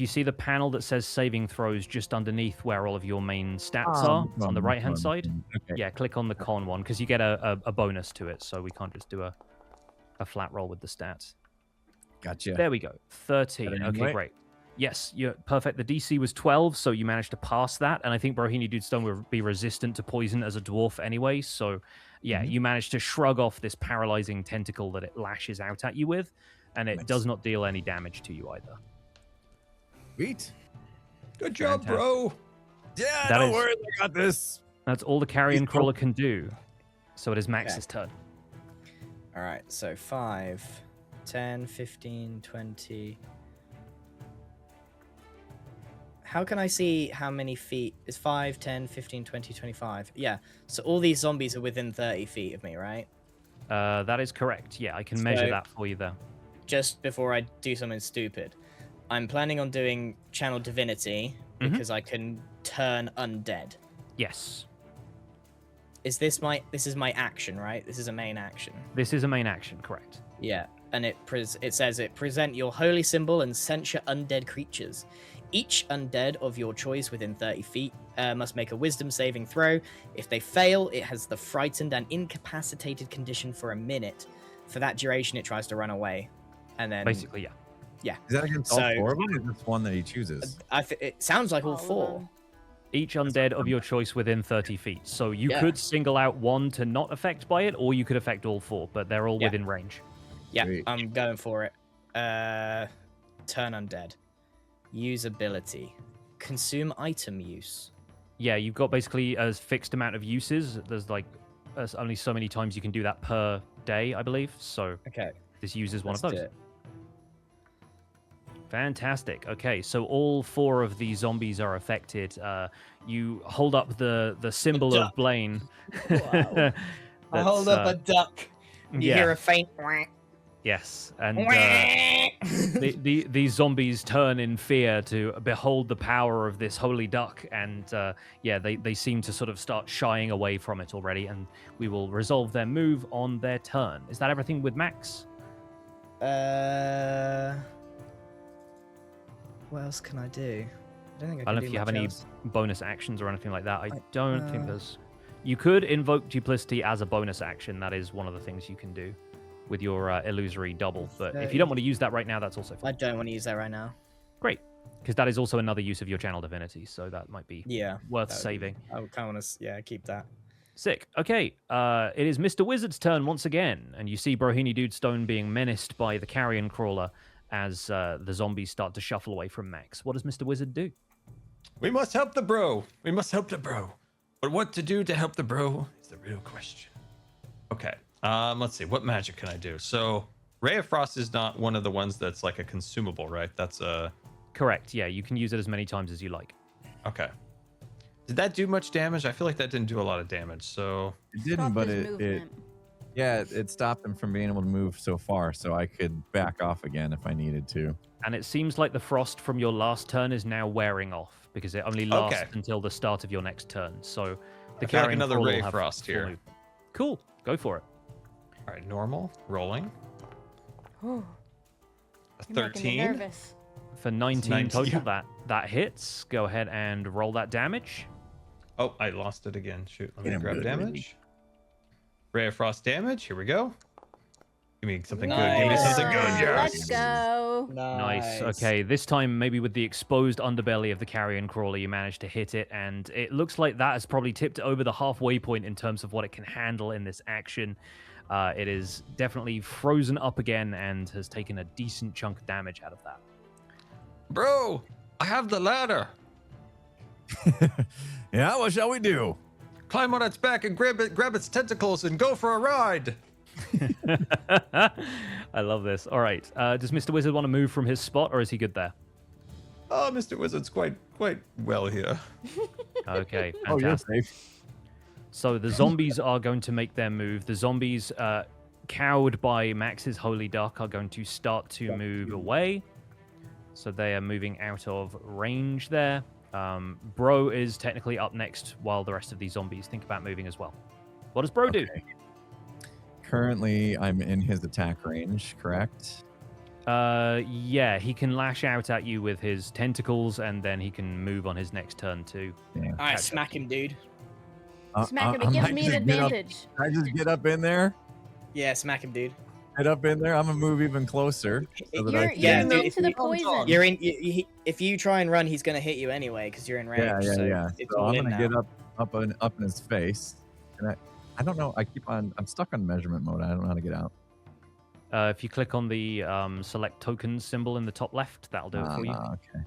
[SPEAKER 2] see the panel that says saving throws just underneath where all of your main stats are on the right hand side,
[SPEAKER 3] Okay.
[SPEAKER 2] yeah, click on the con one because you get a bonus to it, so we can't just do a flat roll with the stats.
[SPEAKER 3] Gotcha.
[SPEAKER 2] There we go. 13.
[SPEAKER 3] Better
[SPEAKER 2] Okay,
[SPEAKER 3] anyway.
[SPEAKER 2] great. Yes, you're perfect. The DC was 12, so you managed to pass that. And I think Brohini Dudestone will be resistant to poison as a dwarf anyway. So, yeah, you managed to shrug off this paralyzing tentacle that it lashes out at you with, and it
[SPEAKER 3] Nice.
[SPEAKER 2] does not deal any damage to you either.
[SPEAKER 3] Sweet.
[SPEAKER 5] Good job,
[SPEAKER 2] Fantastic.
[SPEAKER 5] bro.
[SPEAKER 3] Yeah,
[SPEAKER 2] That
[SPEAKER 3] don't
[SPEAKER 2] is-
[SPEAKER 3] worry, I got this.
[SPEAKER 2] That's all the carrion
[SPEAKER 3] He's
[SPEAKER 2] crawler can do. So it is Max's turn.
[SPEAKER 4] All right, so 5, 10, 15, 20. How can I see how many feet? Is 5, 10, 15, 20, 25? Yeah, so all these zombies are within 30 feet of me, right?
[SPEAKER 2] That is correct. Yeah, I can measure
[SPEAKER 4] So-
[SPEAKER 2] that for you there.
[SPEAKER 4] Just before I do something stupid, I'm planning on doing Channel Divinity because I can turn undead.
[SPEAKER 2] Yes.
[SPEAKER 4] This is my action, right? This is a main action.
[SPEAKER 2] This is a main action, correct.
[SPEAKER 4] Yeah, and it says present your holy symbol and censure undead creatures. Each undead of your choice within 30 feet must make a wisdom saving throw. If they fail, it has the frightened and incapacitated condition for a minute. For that duration, it tries to run away. And then
[SPEAKER 2] Basically, yeah.
[SPEAKER 3] Is that against all
[SPEAKER 4] So-
[SPEAKER 3] 4 of them or just one that he chooses?
[SPEAKER 4] it sounds like all
[SPEAKER 1] of
[SPEAKER 4] 4.
[SPEAKER 1] them.
[SPEAKER 2] Each undead of your choice within 30 feet. So you
[SPEAKER 4] Yeah.
[SPEAKER 2] could single out one to not affect by it, or you could affect all 4, but they're all
[SPEAKER 4] Yeah.
[SPEAKER 2] within range.
[SPEAKER 4] Yeah,
[SPEAKER 3] Sweet.
[SPEAKER 4] I'm going for it. Turn undead. Use ability. Consume item use.
[SPEAKER 2] Yeah, you've got basically a fixed amount of uses. There's only so many times you can do that per day, I believe. So
[SPEAKER 4] Okay.
[SPEAKER 2] this uses one
[SPEAKER 4] let's
[SPEAKER 2] of
[SPEAKER 4] do
[SPEAKER 2] those.
[SPEAKER 4] it.
[SPEAKER 2] Fantastic. Okay, so all 4 of the zombies are affected. You hold up the symbol of
[SPEAKER 4] duck.
[SPEAKER 2] Blaine.
[SPEAKER 4] Wow. I hold
[SPEAKER 2] That's,
[SPEAKER 4] up a duck. You
[SPEAKER 2] yeah.
[SPEAKER 4] hear a faint quack.
[SPEAKER 2] Yes, and these zombies turn in fear to behold the power of this holy duck, and they seem to sort of start shying away from it already, and we will resolve their move on their turn. Is that everything with Max?
[SPEAKER 4] What else can I do? I don't think I
[SPEAKER 2] I
[SPEAKER 4] can
[SPEAKER 2] don't know
[SPEAKER 4] do
[SPEAKER 2] if you have
[SPEAKER 4] much
[SPEAKER 2] any
[SPEAKER 4] else.
[SPEAKER 2] bonus actions or anything like that. I
[SPEAKER 4] I-
[SPEAKER 2] don't think there's... You could invoke duplicity as a bonus action. That is one of the things you can do with your illusory double. But if you don't want to use that right now, that's also
[SPEAKER 4] I
[SPEAKER 2] fine.
[SPEAKER 4] don't want to use that right now.
[SPEAKER 2] Great, because that is also another use of your channel divinity, so that might be
[SPEAKER 4] Yeah.
[SPEAKER 2] worth
[SPEAKER 4] that would-
[SPEAKER 2] saving.
[SPEAKER 4] I kind of want to, keep that.
[SPEAKER 2] Sick. Okay, it is Mr. Wizard's turn once again, and you see Brohini Dudestone being menaced by the carrion crawler as the zombies start to shuffle away from Max. What does Mr. Wizard do?
[SPEAKER 5] We must help the bro. We must help the bro. But what to do to help the bro is the real question. Okay. Let's see. What magic can I do? So, Ray of Frost is not one of the ones that's like a consumable, right? That's a...
[SPEAKER 2] Correct, yeah, you can use it as many times as you like.
[SPEAKER 5] Okay. Did that do much damage? I feel like that didn't do a lot of damage. So,
[SPEAKER 3] It didn't,
[SPEAKER 1] Stop
[SPEAKER 3] but
[SPEAKER 1] his
[SPEAKER 3] it
[SPEAKER 1] movement.
[SPEAKER 3] it stopped him from being able to move so far, so I could back off again if I needed to.
[SPEAKER 2] And it seems like the frost from your last turn is now wearing off, because it only lasts
[SPEAKER 5] Okay.
[SPEAKER 2] until the start of your next turn. So the
[SPEAKER 5] I feel like
[SPEAKER 2] carrion
[SPEAKER 5] another
[SPEAKER 2] crawler
[SPEAKER 5] Ray
[SPEAKER 2] will have
[SPEAKER 5] Frost
[SPEAKER 2] full
[SPEAKER 5] here.
[SPEAKER 2] movement. Cool, go for it.
[SPEAKER 5] all right, normal, rolling.
[SPEAKER 1] Ooh,
[SPEAKER 5] A
[SPEAKER 1] you're making me
[SPEAKER 5] 13.
[SPEAKER 1] nervous.
[SPEAKER 2] For 19
[SPEAKER 5] 19,
[SPEAKER 2] total,
[SPEAKER 5] yeah.
[SPEAKER 2] that hits. Go ahead and roll that damage.
[SPEAKER 5] Oh, I lost it again. Shoot, let me
[SPEAKER 3] Get him
[SPEAKER 5] grab
[SPEAKER 3] good,
[SPEAKER 5] damage.
[SPEAKER 3] really.
[SPEAKER 5] Ray of Frost damage. Here we go. Give me something good. Give me something good. Yes.
[SPEAKER 1] Let's go.
[SPEAKER 2] Nice. Okay, this time maybe with the exposed underbelly of the carrion crawler, you managed to hit it, and it looks like that has probably tipped over the halfway point in terms of what it can handle in this action. It is definitely frozen up again and has taken a decent chunk of damage out of that.
[SPEAKER 5] Bro, I have the ladder.
[SPEAKER 3] Yeah, what shall we do?
[SPEAKER 5] Climb on its back and grab its tentacles and go for a ride.
[SPEAKER 2] I love this. All right. Does Mr. Wizard want to move from his spot, or is he good there?
[SPEAKER 5] Oh, Mr. Wizard's quite well here.
[SPEAKER 2] Okay,
[SPEAKER 3] Oh, you're
[SPEAKER 2] fantastic.
[SPEAKER 3] safe.
[SPEAKER 2] So the zombies are going to make their move. The zombies, cowed by Max's Holy Duck, are going to start to move away. So they are moving out of range there. Bro is technically up next while the rest of these zombies think about moving as well. What does Bro do?
[SPEAKER 3] Currently, I'm in his attack range, correct?
[SPEAKER 2] Yeah, he can lash out at you with his tentacles, and then he can move on his next turn too.
[SPEAKER 3] Yeah.
[SPEAKER 4] All right, smack him, dude.
[SPEAKER 1] Smack him.
[SPEAKER 3] I
[SPEAKER 1] It gives
[SPEAKER 3] might
[SPEAKER 1] me an
[SPEAKER 3] just get up-
[SPEAKER 1] advantage.
[SPEAKER 3] Can I just get up in there?
[SPEAKER 4] Yeah, smack him, dude.
[SPEAKER 3] Get up in there. I'm gonna move even closer. So that I
[SPEAKER 1] You're
[SPEAKER 3] can-
[SPEAKER 4] Yeah,
[SPEAKER 1] immune
[SPEAKER 4] dude,
[SPEAKER 1] to the poison.
[SPEAKER 4] You're in. If you try and run, he's gonna hit you anyway because you're in range.
[SPEAKER 3] Yeah.
[SPEAKER 4] So it's
[SPEAKER 3] So
[SPEAKER 4] all
[SPEAKER 3] I'm
[SPEAKER 4] in
[SPEAKER 3] gonna
[SPEAKER 4] now.
[SPEAKER 3] get up in his face. And I don't know. I'm stuck on measurement mode. I don't know how to get out.
[SPEAKER 2] If you click on the select tokens symbol in the top left, that'll do it for you.
[SPEAKER 3] Okay.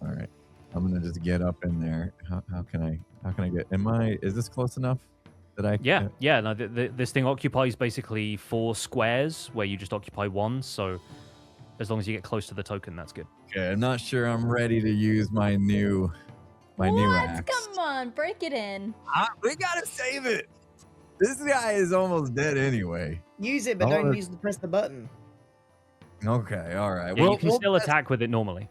[SPEAKER 3] All right. I'm gonna just get up in there. How can I get? Is this close enough that I?
[SPEAKER 2] Yeah. No, this thing occupies basically 4 squares where you just occupy 1. So as long as you get close to the token, that's good.
[SPEAKER 3] Okay. I'm not sure I'm ready to use my new
[SPEAKER 1] What?
[SPEAKER 3] axe.
[SPEAKER 1] Come on, break it in.
[SPEAKER 3] We gotta save it. This guy is almost dead anyway.
[SPEAKER 4] Use it, but
[SPEAKER 3] I
[SPEAKER 4] don't
[SPEAKER 3] wanna-
[SPEAKER 4] use the press the button.
[SPEAKER 3] Okay. All right.
[SPEAKER 2] Yeah, you can still attack with it normally.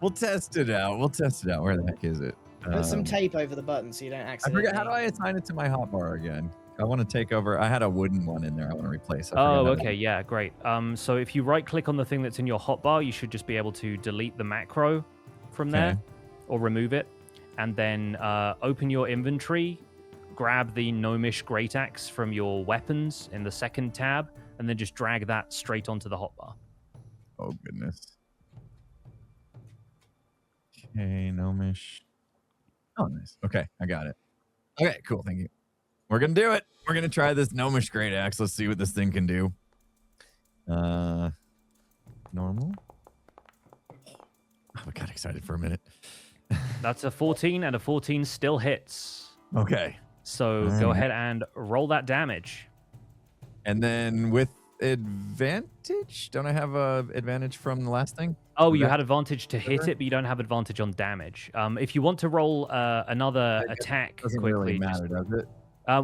[SPEAKER 3] We'll test it out. Where the heck is it?
[SPEAKER 4] Put some tape over the button so you don't
[SPEAKER 3] I
[SPEAKER 4] accidentally.
[SPEAKER 3] forget. How do I assign it to my hotbar again? I want to take over. I had a wooden one in there. I want to replace. I forgot
[SPEAKER 2] Oh,
[SPEAKER 3] how to-
[SPEAKER 2] okay, yeah, great. So if you right-click on the thing that's in your hotbar, you should just be able to delete the macro from there,
[SPEAKER 3] Okay.
[SPEAKER 2] or remove it, and then open your inventory, grab the gnomish great axe from your weapons in the second tab, and then just drag that straight onto the hotbar.
[SPEAKER 3] Oh goodness. Okay, gnomish. Oh, nice. Okay, I got it. Okay, cool. Thank you. We're gonna do it. We're gonna try this gnomish great axe. Let's see what this thing can do. Normal. Oh, I got excited for a minute.
[SPEAKER 2] That's a 14, and a 14 still hits.
[SPEAKER 3] Okay.
[SPEAKER 2] So go ahead and roll that damage.
[SPEAKER 3] And then with advantage, don't I have a advantage from the last thing?
[SPEAKER 2] Oh,
[SPEAKER 3] Is
[SPEAKER 2] you
[SPEAKER 3] that-
[SPEAKER 2] had advantage to hit it, but you don't have advantage on damage. If you want to roll another attack
[SPEAKER 3] Doesn't
[SPEAKER 2] quickly,
[SPEAKER 3] really matter, does it?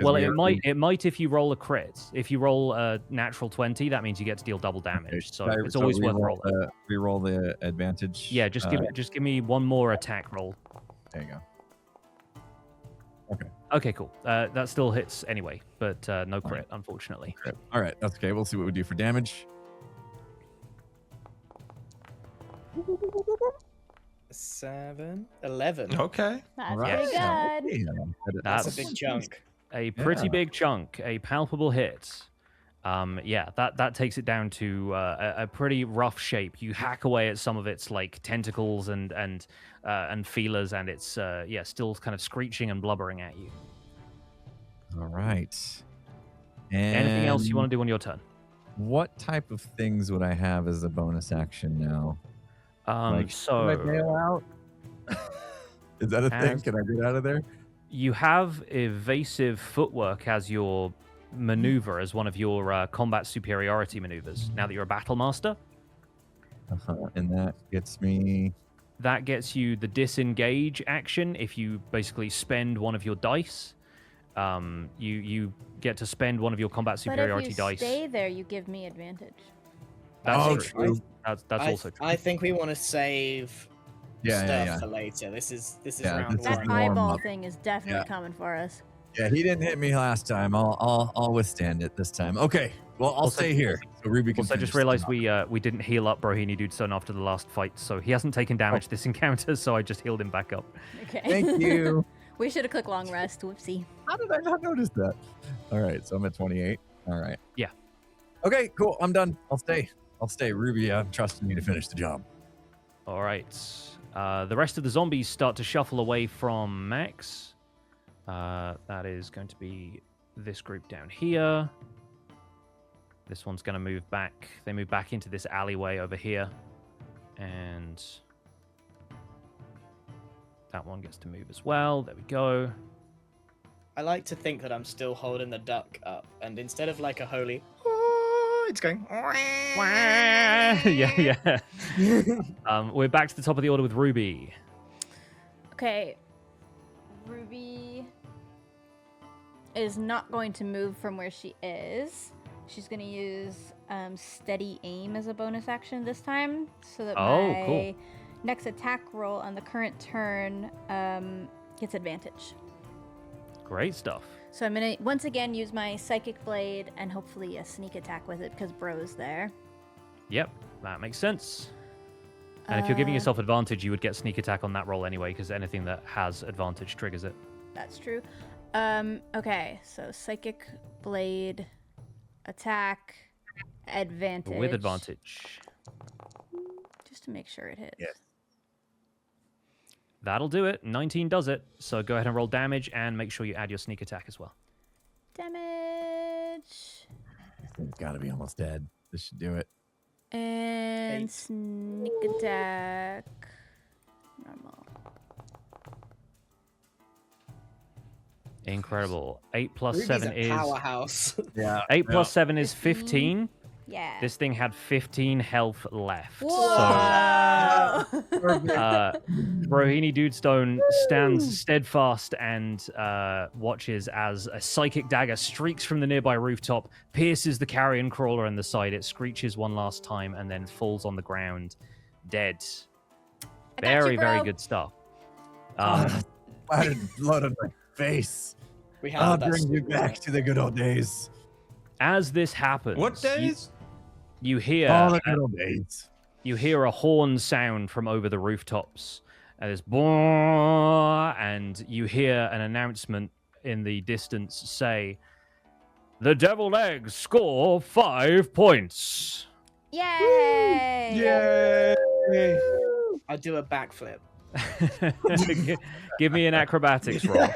[SPEAKER 2] well,
[SPEAKER 3] we
[SPEAKER 2] it might if you roll a crit. If you roll a natural 20, that means you get to deal double damage. So it's always worth rolling.
[SPEAKER 3] Reroll the advantage.
[SPEAKER 2] Yeah, just give me one more attack roll.
[SPEAKER 3] There you go.
[SPEAKER 2] Okay, cool. That still hits anyway, but no crit, unfortunately.
[SPEAKER 3] All right, that's okay. We'll see what we do for damage.
[SPEAKER 4] 7, 11.
[SPEAKER 5] Okay.
[SPEAKER 1] That's
[SPEAKER 3] All
[SPEAKER 1] pretty
[SPEAKER 3] right.
[SPEAKER 1] good.
[SPEAKER 3] Yeah.
[SPEAKER 4] That's a
[SPEAKER 2] That's
[SPEAKER 4] big chunk.
[SPEAKER 2] a pretty
[SPEAKER 3] Yeah.
[SPEAKER 2] big chunk, a palpable hit. Yeah, that takes it down to a pretty rough shape. You hack away at some of its like tentacles and feelers, and it's still kind of screeching and blubbering at you.
[SPEAKER 3] All right. And
[SPEAKER 2] Anything else you want to do on your turn?
[SPEAKER 3] What type of things would I have as a bonus action now? Like,
[SPEAKER 2] So
[SPEAKER 3] Can I bail out? Is that a thing?
[SPEAKER 2] As-
[SPEAKER 3] Can I get out of there?
[SPEAKER 2] you have evasive footwork as your maneuver, as one of your combat superiority maneuvers. Now that you're a battle master,
[SPEAKER 3] And that gets me.
[SPEAKER 2] that gets you the disengage action. If you basically spend one of your dice, you get to spend one of your combat
[SPEAKER 1] But
[SPEAKER 2] superiority
[SPEAKER 1] if you
[SPEAKER 2] dice.
[SPEAKER 1] stay there, you give me advantage.
[SPEAKER 2] That's
[SPEAKER 3] true.
[SPEAKER 2] That's also true.
[SPEAKER 4] I think we want to save
[SPEAKER 3] Yeah,
[SPEAKER 4] stuff
[SPEAKER 3] yeah.
[SPEAKER 4] for later. This is
[SPEAKER 3] Yeah,
[SPEAKER 4] round
[SPEAKER 3] this is
[SPEAKER 1] That
[SPEAKER 4] one.
[SPEAKER 3] warm
[SPEAKER 1] eyeball
[SPEAKER 3] up.
[SPEAKER 1] thing is definitely
[SPEAKER 3] Yeah.
[SPEAKER 1] coming for us.
[SPEAKER 3] Yeah, he didn't hit me last time. I'll withstand it this time. Okay. Well, I'll
[SPEAKER 2] Also-
[SPEAKER 3] stay here so Ruby can.
[SPEAKER 2] Also, I just
[SPEAKER 3] finish
[SPEAKER 2] realized
[SPEAKER 3] this off.
[SPEAKER 2] we didn't heal up Brohini Dudestone after the last fight, so he hasn't taken damage this encounter, so I just healed him back up.
[SPEAKER 1] Okay.
[SPEAKER 3] Thank you.
[SPEAKER 1] We should have clicked long rest. Whoopsie.
[SPEAKER 3] How did I not notice that? All right, so I'm at 28. All right.
[SPEAKER 2] Yeah.
[SPEAKER 3] Okay, cool. I'm done. I'll stay. Ruby trusted me to finish the job.
[SPEAKER 2] All right. The rest of the zombies start to shuffle away from Max. That is going to be this group down here. This one's going to move back. They move back into this alleyway over here. And that one gets to move as well. There we go.
[SPEAKER 4] I like to think that I'm still holding the duck up, and instead of like a holy, it's going.
[SPEAKER 2] yeah. We're back to the top of the order with Ruby.
[SPEAKER 1] Okay. Ruby is not going to move from where she is. She's going to use steady aim as a bonus action this time, so that my next attack roll on the current turn gets advantage.
[SPEAKER 2] Great stuff.
[SPEAKER 1] So I'm going to once again use my Psychic Blade and hopefully a sneak attack with it because Bro's there.
[SPEAKER 2] Yep, that makes sense. And if you're giving yourself advantage, you would get sneak attack on that roll anyway, because anything that has advantage triggers it.
[SPEAKER 1] That's true. Okay, so Psychic Blade, attack, advantage.
[SPEAKER 2] With advantage.
[SPEAKER 1] Just to make sure it hits.
[SPEAKER 3] Yes.
[SPEAKER 2] That'll do it. 19 does it. So go ahead and roll damage and make sure you add your sneak attack as well.
[SPEAKER 1] Damage.
[SPEAKER 3] This thing's got to be almost dead. This should do it.
[SPEAKER 1] And
[SPEAKER 4] 8.
[SPEAKER 1] sneak attack. Normal.
[SPEAKER 2] Incredible. 8 plus
[SPEAKER 4] Ruby's
[SPEAKER 2] 7
[SPEAKER 4] a
[SPEAKER 2] is...
[SPEAKER 4] powerhouse.
[SPEAKER 3] Yeah.
[SPEAKER 2] 8 plus 7 is 15.
[SPEAKER 1] Yeah.
[SPEAKER 2] This thing had 15 health left.
[SPEAKER 1] Whoa!
[SPEAKER 2] So Brohini Dudestone stands steadfast and watches as a psychic dagger streaks from the nearby rooftop, pierces the carrion crawler in the side. It screeches one last time and then falls on the ground, dead. Very, very good stuff.
[SPEAKER 3] Splattered blood on my face.
[SPEAKER 4] We
[SPEAKER 3] I'll
[SPEAKER 4] have that
[SPEAKER 3] bring you
[SPEAKER 4] story.
[SPEAKER 3] back to the good old days.
[SPEAKER 2] As this happens,
[SPEAKER 5] What days?
[SPEAKER 2] you hear
[SPEAKER 3] All the good old days.
[SPEAKER 2] you hear a horn sound from over the rooftops. And there's boom, and you hear an announcement in the distance say, "The deviled eggs score 5 points."
[SPEAKER 1] Yay!
[SPEAKER 3] Yay!
[SPEAKER 4] I'll do a backflip.
[SPEAKER 2] Give me an acrobatics roll.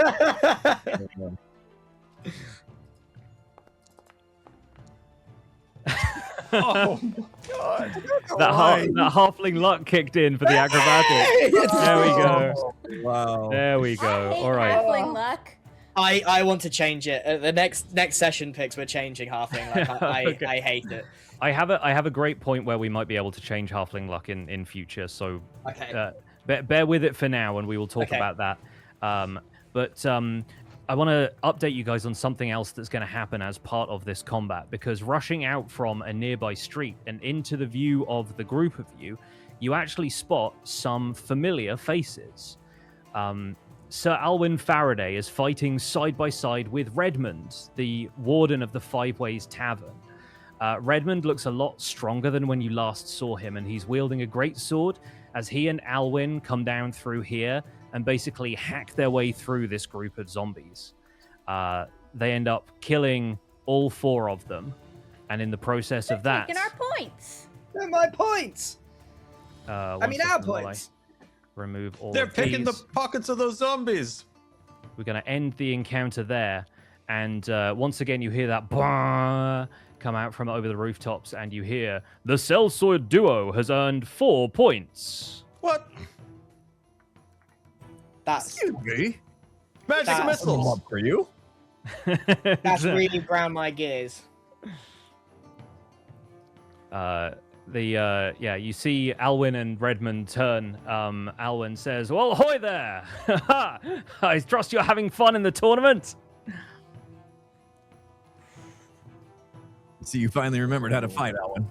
[SPEAKER 3] Oh my god.
[SPEAKER 2] That halfling luck kicked in for the acrobatics. There we go.
[SPEAKER 3] Wow.
[SPEAKER 2] There we
[SPEAKER 1] I
[SPEAKER 2] go.
[SPEAKER 1] hate
[SPEAKER 2] All right.
[SPEAKER 1] halfling luck.
[SPEAKER 4] I want to change it. The next session picks, we're changing halfling. Like,
[SPEAKER 2] Okay.
[SPEAKER 4] I hate it.
[SPEAKER 2] I have a great point where we might be able to change halfling luck in future. So
[SPEAKER 4] Okay.
[SPEAKER 2] bear with it for now, and we will talk
[SPEAKER 4] Okay.
[SPEAKER 2] about that. But I want to update you guys on something else that's going to happen as part of this combat, because rushing out from a nearby street and into the view of the group of you, you actually spot some familiar faces. Sir Alwyn Faraday is fighting side by side with Redmond, the warden of the Five Ways Tavern. Redmond looks a lot stronger than when you last saw him, and he's wielding a great sword as he and Alwyn come down through here and basically hack their way through this group of zombies. They end up killing all 4 of them, and in the process of that...
[SPEAKER 1] Taking our points.
[SPEAKER 4] They're my points.
[SPEAKER 2] one
[SPEAKER 4] Our
[SPEAKER 2] second while I
[SPEAKER 4] points.
[SPEAKER 2] remove all
[SPEAKER 5] They're
[SPEAKER 2] of
[SPEAKER 5] picking the
[SPEAKER 2] these.
[SPEAKER 5] pockets of those zombies.
[SPEAKER 2] We're going to end the encounter there, and once again you hear that "Bah!" come out from over the rooftops, and you hear, "The Sellsword duo has earned 4 points."
[SPEAKER 5] What?
[SPEAKER 4] That's
[SPEAKER 3] Excuse me.
[SPEAKER 5] Magic
[SPEAKER 4] That's-
[SPEAKER 5] missiles.
[SPEAKER 3] Up for you.
[SPEAKER 4] really ground my gears.
[SPEAKER 2] You see Alwyn and Redmond turn. Alwyn says, "Well, ahoy there! I trust you're having fun in the tournament."
[SPEAKER 3] See, you finally remembered how to fight, Alwyn.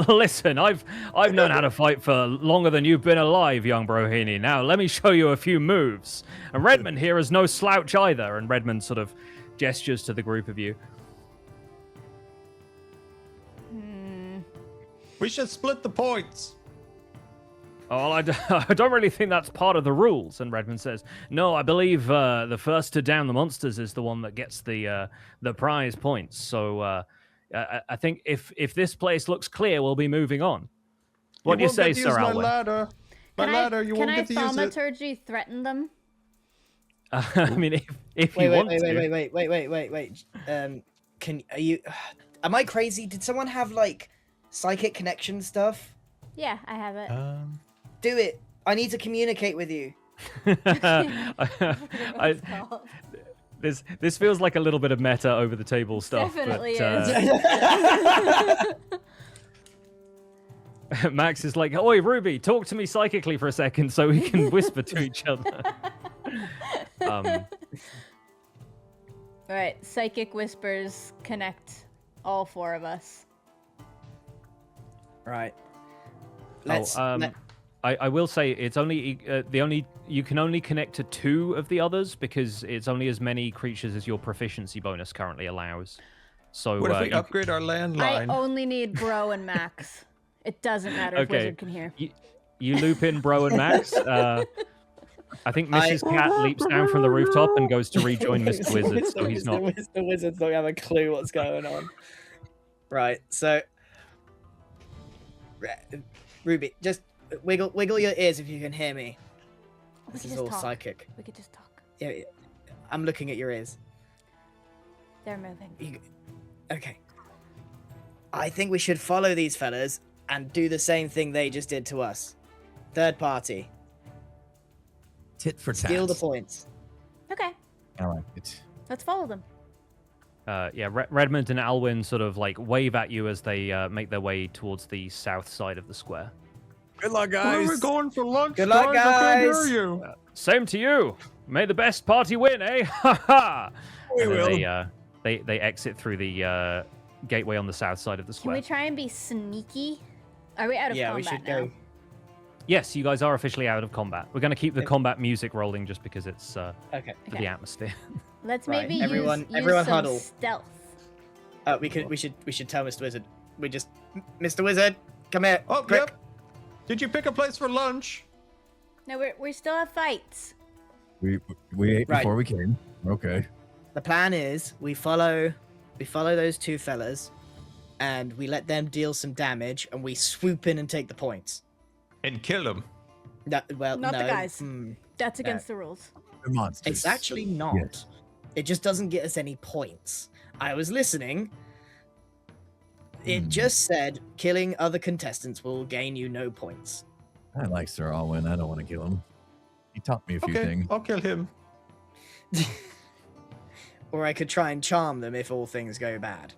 [SPEAKER 2] Listen, I've known how to fight for longer than you've been alive, young Brohini. Now, let me show you a few moves. And Redmond here is no slouch either. And Redmond sort of gestures to the group of you.
[SPEAKER 5] We should split the points.
[SPEAKER 2] Oh, well, I don't really think that's part of the rules. And Redmond says, "No, I believe the first to down the monsters is the one that gets the prize points. So I think if this place looks clear, we'll be moving on. What do you
[SPEAKER 5] won't
[SPEAKER 2] say,
[SPEAKER 5] get to use
[SPEAKER 2] Sir
[SPEAKER 5] my
[SPEAKER 2] Alwyn?
[SPEAKER 5] ladder. My ladder, you won't get to use it.
[SPEAKER 1] Can I thaumaturgy threaten them?
[SPEAKER 2] I mean, if you want to.
[SPEAKER 4] Wait. Are you? Am I crazy? Did someone have like psychic connection stuff?
[SPEAKER 1] Yeah, I have it.
[SPEAKER 4] Do it. I need to communicate with you.
[SPEAKER 2] This feels like a little bit of meta over the table stuff.
[SPEAKER 1] Definitely
[SPEAKER 2] but,
[SPEAKER 1] is.
[SPEAKER 2] Max is like, "Oi, Ruby, talk to me psychically for a second so we can whisper to each other."
[SPEAKER 1] All right, psychic whispers connect all 4 of us.
[SPEAKER 4] Right.
[SPEAKER 2] I will say it's only you can only connect to 2 of the others because it's only as many creatures as your proficiency bonus currently allows. So
[SPEAKER 5] What if we upgrade our landline?
[SPEAKER 1] I only need Bro and Max. It doesn't matter if
[SPEAKER 2] Okay.
[SPEAKER 1] Wizard can hear.
[SPEAKER 2] You loop in Bro and Max. I think Mrs. Cat leaps down from the rooftop and goes to rejoin Mr. Wizard, so he's not.
[SPEAKER 4] Mr. Wizard's not have a clue what's going on. Right, so Ruby, just wiggle your ears if you can hear me.
[SPEAKER 1] We
[SPEAKER 4] This
[SPEAKER 1] could
[SPEAKER 4] is
[SPEAKER 1] just
[SPEAKER 4] all
[SPEAKER 1] talk.
[SPEAKER 4] psychic.
[SPEAKER 1] We could just talk.
[SPEAKER 4] Yeah, I'm looking at your ears.
[SPEAKER 1] They're moving.
[SPEAKER 4] Okay. I think we should follow these fellas and do the same thing they just did to us. Third party.
[SPEAKER 3] Tit for tat.
[SPEAKER 4] Steal the points.
[SPEAKER 1] Okay,
[SPEAKER 3] I like it.
[SPEAKER 1] let's follow them.
[SPEAKER 2] Yeah, Redmond and Alwyn sort of like wave at you as they make their way towards the south side of the square.
[SPEAKER 3] Good luck,
[SPEAKER 5] Where
[SPEAKER 3] guys.
[SPEAKER 5] are we going for lunch?
[SPEAKER 4] Good luck,
[SPEAKER 5] I can't
[SPEAKER 4] guys.
[SPEAKER 5] hear you.
[SPEAKER 2] Same to you. May the best party win, eh? Ha ha!
[SPEAKER 3] We
[SPEAKER 2] And
[SPEAKER 3] will.
[SPEAKER 2] then they exit through the gateway on the south side of the
[SPEAKER 1] Can
[SPEAKER 2] square.
[SPEAKER 1] we try and be sneaky? Are we out of
[SPEAKER 4] Yeah,
[SPEAKER 1] combat
[SPEAKER 4] we should
[SPEAKER 1] now?
[SPEAKER 4] go.
[SPEAKER 2] Yes, you guys are officially out of combat. We're going to keep the combat music rolling just because it's
[SPEAKER 4] Okay.
[SPEAKER 2] for
[SPEAKER 1] Okay.
[SPEAKER 2] the atmosphere.
[SPEAKER 1] Let's
[SPEAKER 4] Right,
[SPEAKER 1] maybe
[SPEAKER 4] everyone
[SPEAKER 1] use some
[SPEAKER 4] huddle.
[SPEAKER 1] stealth.
[SPEAKER 4] We should tell Mr. Wizard. Mr. Wizard, come here.
[SPEAKER 5] Oh,
[SPEAKER 4] quick.
[SPEAKER 5] yep. Did you pick a place for lunch?
[SPEAKER 1] No, we still have fights.
[SPEAKER 3] We ate
[SPEAKER 4] Right.
[SPEAKER 3] before we came. Okay.
[SPEAKER 4] The plan is we follow those 2 fellas, and we let them deal some damage, and we swoop in and take the points.
[SPEAKER 5] And kill him.
[SPEAKER 4] Not
[SPEAKER 1] Not the guys. That's
[SPEAKER 4] Yeah.
[SPEAKER 1] against the rules.
[SPEAKER 3] The monsters.
[SPEAKER 4] It's actually not.
[SPEAKER 3] Yes.
[SPEAKER 4] It just doesn't get us any points. I was listening. It just said killing other contestants will gain you no points.
[SPEAKER 3] I like Sir Alwyn. I don't want to kill him. He taught me a few
[SPEAKER 5] Okay,
[SPEAKER 3] things.
[SPEAKER 5] I'll kill him.
[SPEAKER 4] Or I could try and charm them if all things go bad.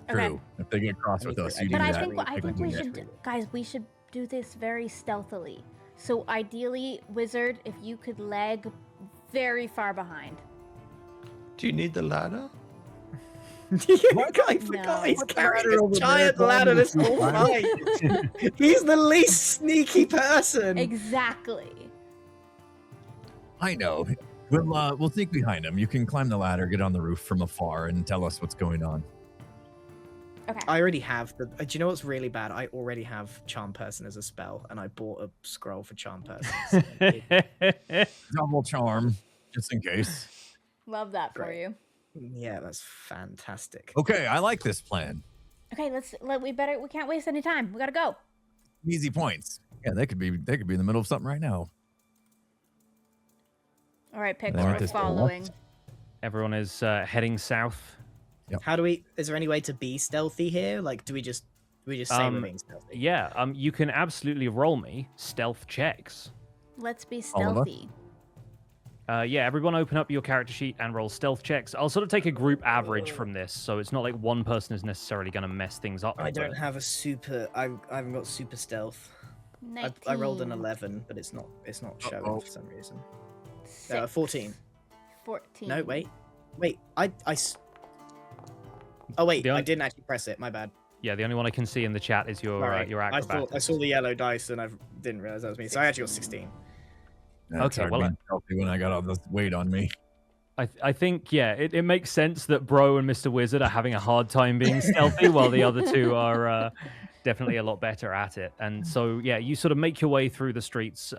[SPEAKER 1] Okay.
[SPEAKER 3] True. If they get cross with us, you do
[SPEAKER 1] But I
[SPEAKER 3] that.
[SPEAKER 1] think we should, guys. We should do this very stealthily. So ideally, Wizard, if you could lag very far behind.
[SPEAKER 5] Do you need the ladder?
[SPEAKER 4] I forgot he's carrying a giant ladder this whole fight. He's the least sneaky person.
[SPEAKER 1] Exactly.
[SPEAKER 3] I know. We'll sneak behind him. You can climb the ladder, get on the roof from afar, and tell us what's going on.
[SPEAKER 1] Okay.
[SPEAKER 4] I already have the. Do you know what's really bad? I already have Charm Person as a spell, and I bought a scroll for Charm Person. So
[SPEAKER 3] Double charm, just in case.
[SPEAKER 1] Love that for
[SPEAKER 4] Great.
[SPEAKER 1] you.
[SPEAKER 4] yeah, that's fantastic.
[SPEAKER 3] Okay, I like this plan.
[SPEAKER 1] Okay, we can't waste any time. We gotta go.
[SPEAKER 3] Easy points. Yeah, they could be in the middle of something right now.
[SPEAKER 1] All right,
[SPEAKER 3] They
[SPEAKER 1] Pixel,
[SPEAKER 3] want
[SPEAKER 1] we're
[SPEAKER 3] this to
[SPEAKER 1] following.
[SPEAKER 2] Everyone is heading south.
[SPEAKER 4] How do we? Is there any way to be stealthy here? Like, do we just say we're being stealthy?
[SPEAKER 2] Yeah, you can absolutely roll me stealth checks.
[SPEAKER 1] Let's be
[SPEAKER 3] All of us?
[SPEAKER 1] stealthy.
[SPEAKER 2] Yeah, everyone open up your character sheet and roll stealth checks. I'll sort of take a group average from this, so it's not like one person is necessarily going to mess things up.
[SPEAKER 4] I don't
[SPEAKER 2] but-
[SPEAKER 4] have a super. I haven't got super stealth. I rolled an 11, but it's not showing
[SPEAKER 3] Uh-oh.
[SPEAKER 4] for some reason.
[SPEAKER 1] 6,
[SPEAKER 4] 14.
[SPEAKER 1] 14.
[SPEAKER 4] No, wait. Oh wait,
[SPEAKER 2] The
[SPEAKER 4] I
[SPEAKER 2] only-
[SPEAKER 4] didn't actually press it. My bad.
[SPEAKER 2] Yeah, the only one I can see in the chat is your
[SPEAKER 4] Sorry.
[SPEAKER 2] your
[SPEAKER 4] I
[SPEAKER 2] acrobatics.
[SPEAKER 4] saw the yellow dice and I didn't realize that was me. So I actually got 16.
[SPEAKER 3] That's
[SPEAKER 2] Okay,
[SPEAKER 3] hard
[SPEAKER 2] well,
[SPEAKER 3] being stealthy when I got all this weight on me.
[SPEAKER 2] I think, yeah, it makes sense that Bro and Mr. Wizard are having a hard time being stealthy while the other two are definitely a lot better at it. And so, yeah, you sort of make your way through the streets.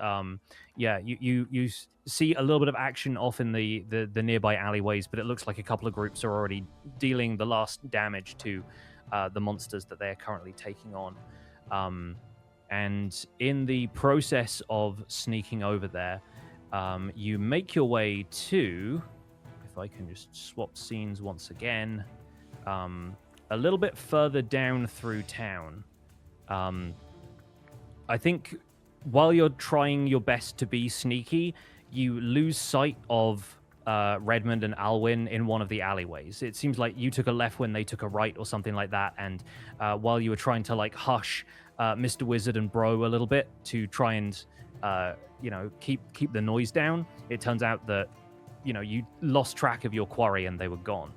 [SPEAKER 2] You see a little bit of action off in the nearby alleyways, but it looks like a couple of groups are already dealing the last damage to the monsters that they're currently taking on. And in the process of sneaking over there, you make your way to, if I can just swap scenes once again, a little bit further down through town. I think while you're trying your best to be sneaky, you lose sight of Redmond and Alwyn in one of the alleyways. It seems like you took a left when they took a right or something like that, and while you were trying to like hush Mr. Wizard and Bro a little bit to try and keep the noise down, it turns out that you lost track of your quarry and they were gone.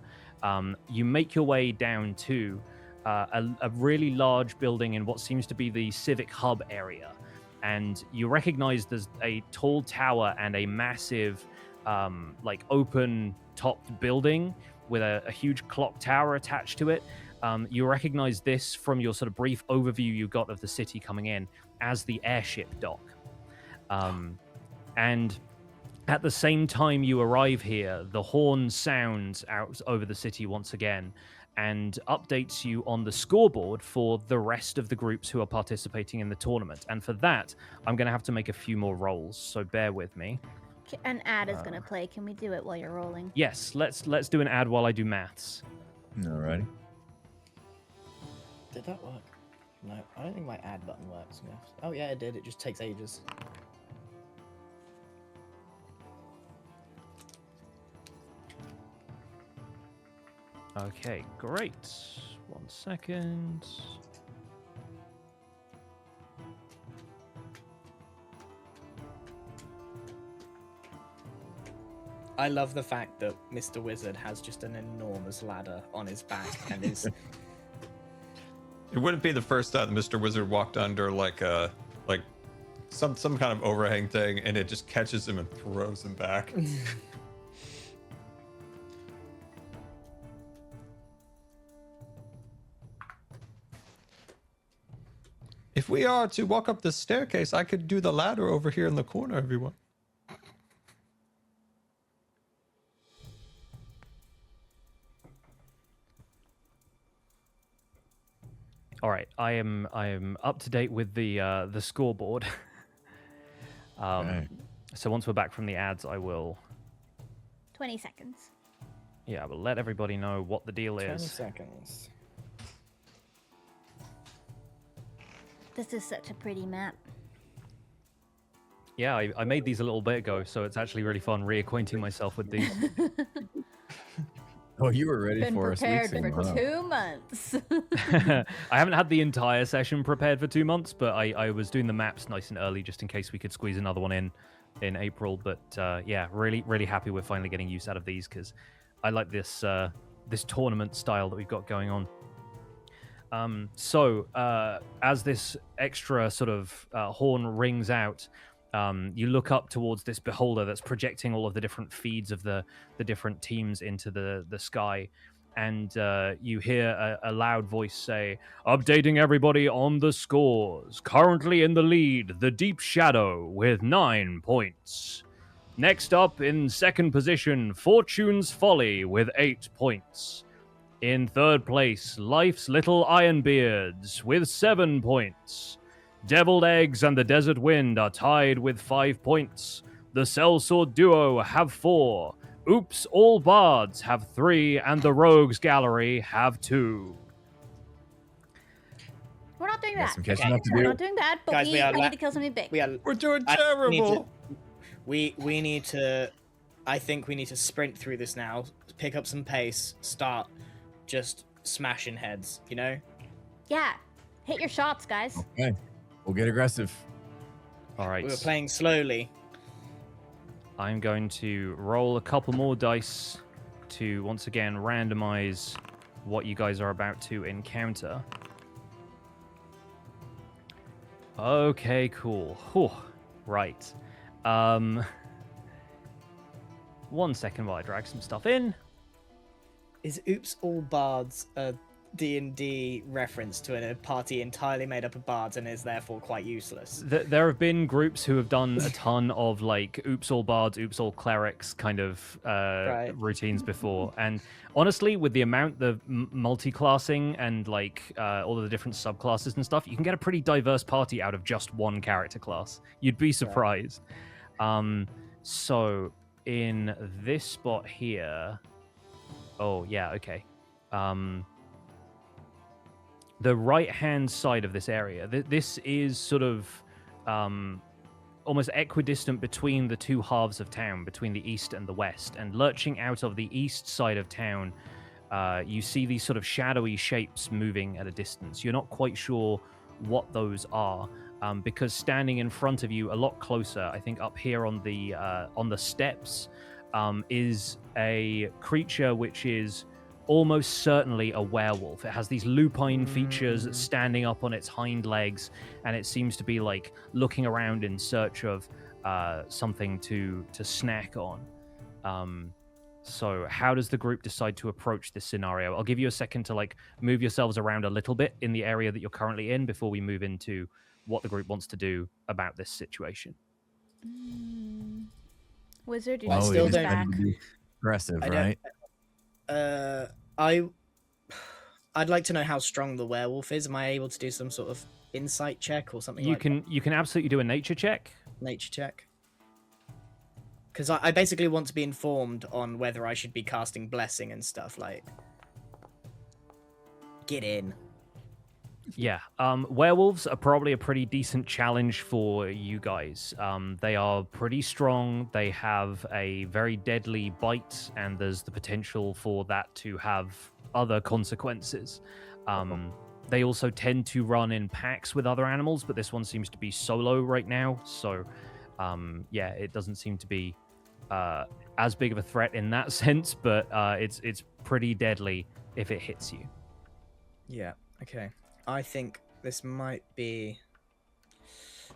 [SPEAKER 2] You make your way down to a really large building in what seems to be the civic hub area, and you recognize there's a tall tower and a massive open topped building with a huge clock tower attached to it. You recognize this from your sort of brief overview you got of the city coming in as the airship dock. And at the same time you arrive here, the horn sounds out over the city once again and updates you on the scoreboard for the rest of the groups who are participating in the tournament. And for that, I'm going to have to make a few more rolls, so bear with me.
[SPEAKER 1] An ad is going to play. Can we do it while you're rolling?
[SPEAKER 2] Yes, let's do an ad while I do maths.
[SPEAKER 3] Alrighty.
[SPEAKER 4] Did that work? No, I don't think my add button works. Oh yeah, it did. It just takes ages.
[SPEAKER 2] Okay, great. 1 second.
[SPEAKER 4] I love the fact that Mr. Wizard has just an enormous ladder on his back and is...
[SPEAKER 5] It wouldn't be the first time Mr. Wizard walked under some kind of overhang thing, and it just catches him and throws him back. If we are to walk up the staircase, I could do the ladder over here in the corner, everyone.
[SPEAKER 2] All right, I am up to date with the scoreboard.
[SPEAKER 3] Okay.
[SPEAKER 2] So once we're back from the ads, I will
[SPEAKER 1] 20 seconds.
[SPEAKER 2] I will let everybody know what the deal
[SPEAKER 4] 20
[SPEAKER 2] is.
[SPEAKER 4] seconds.
[SPEAKER 1] This is such a pretty map.
[SPEAKER 2] Yeah, I made these a little bit ago, so it's actually really fun reacquainting myself with these.
[SPEAKER 3] Oh, you were ready
[SPEAKER 1] Been
[SPEAKER 3] for us.
[SPEAKER 1] prepared for 2 months.
[SPEAKER 2] I haven't had the entire session prepared for 2 months, but I was doing the maps nice and early just in case we could squeeze another one in April. But really, really happy we're finally getting use out of these because I like this this tournament style that we've got going on. As this extra sort of horn rings out, you look up towards this beholder that's projecting all of the different feeds of the different teams into the sky, and you hear a loud voice say, "Updating everybody on the scores. Currently in the lead, the Deep Shadow with 9 points. Next up in second position, Fortune's Folly with 8 points. In third place, Life's Little Ironbeards with 7 points. Deviled Eggs and the Desert Wind are tied with 5 points. The Sellsword Duo have 4. Oops, All Bards have 3, and the Rogues Gallery have 2.
[SPEAKER 1] We're not doing
[SPEAKER 3] Got
[SPEAKER 1] that.
[SPEAKER 3] some catching
[SPEAKER 1] Okay?
[SPEAKER 3] up to
[SPEAKER 1] We're
[SPEAKER 3] do.
[SPEAKER 1] not doing that, but
[SPEAKER 4] Guys,
[SPEAKER 1] we
[SPEAKER 4] we are
[SPEAKER 1] need to kill something big.
[SPEAKER 5] We're doing
[SPEAKER 4] I
[SPEAKER 5] terrible.
[SPEAKER 4] we need to... I think we need to sprint through this now, pick up some pace, start just smashing heads, you know?
[SPEAKER 1] Yeah. Hit your shots, guys.
[SPEAKER 3] Okay. We'll get aggressive.
[SPEAKER 2] All right.
[SPEAKER 4] We were playing slowly.
[SPEAKER 2] I'm going to roll a couple more dice to once again randomize what you guys are about to encounter. Okay, cool. Whew. Right. 1 second while I drag some stuff in.
[SPEAKER 4] Is Oops All Bards a D&D reference to a party entirely made up of bards and is therefore quite useless.
[SPEAKER 2] There have been groups who have done a ton of like oops all bards, oops all clerics kind of routines before, and honestly, with the amount of multi-classing and like all of the different subclasses and stuff, you can get a pretty diverse party out of just one character class. You'd be surprised. So in this spot here, oh yeah, okay. The right-hand side of this area, this is sort of almost equidistant between the two halves of town, between the east and the west. And lurching out of the east side of town, you see these sort of shadowy shapes moving at a distance. You're not quite sure what those are, because standing in front of you, a lot closer, I think up here on the steps, is a creature which is almost certainly a werewolf. It has these lupine features standing up on its hind legs, and it seems to be like looking around in search of something to snack on. So how does the group decide to approach this scenario? I'll give you a second to like move yourselves around a little bit in the area that you're currently in before we move into what the group wants to do about this situation.
[SPEAKER 1] Wizard, you
[SPEAKER 4] I still don't-
[SPEAKER 1] back.
[SPEAKER 3] Aggressive,
[SPEAKER 4] I
[SPEAKER 3] right?
[SPEAKER 4] I'd like to know how strong the werewolf is. Am I able to do some sort of insight check or something?
[SPEAKER 2] You
[SPEAKER 4] like
[SPEAKER 2] can absolutely do a nature check.
[SPEAKER 4] nature check? Because I basically want to be informed on whether I should be casting blessing and stuff. Like, get in.
[SPEAKER 2] Yeah, werewolves are probably a pretty decent challenge for you guys. They are pretty strong. They have a very deadly bite, and there's the potential for that to have other consequences. They also tend to run in packs with other animals, but this one seems to be solo right now. So, yeah, it doesn't seem to be as big of a threat in that sense, but it's pretty deadly if it hits you.
[SPEAKER 4] Yeah. Okay. I think this might be.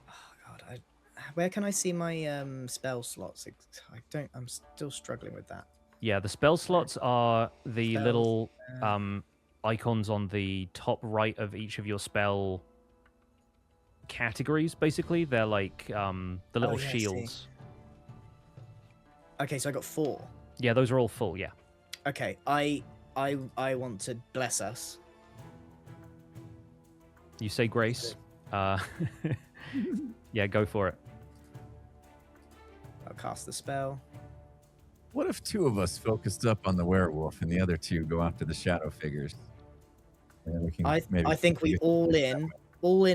[SPEAKER 4] Oh God! Where can I see my spell slots? I'm still struggling with that.
[SPEAKER 2] Yeah, the spell slots are the
[SPEAKER 4] Spells,
[SPEAKER 2] little icons on the top right of each of your spell categories. Basically, they're like the little
[SPEAKER 4] yeah, I see.
[SPEAKER 2] shields.
[SPEAKER 4] Okay, so I got 4.
[SPEAKER 2] Yeah, those are all full. Yeah.
[SPEAKER 4] Okay, I want to bless us.
[SPEAKER 2] You say grace. Yeah, go for it.
[SPEAKER 4] I'll cast the spell.
[SPEAKER 3] What if 2 of us focused up on the werewolf and the other 2 go after the shadow figures? And we can
[SPEAKER 4] I think we all in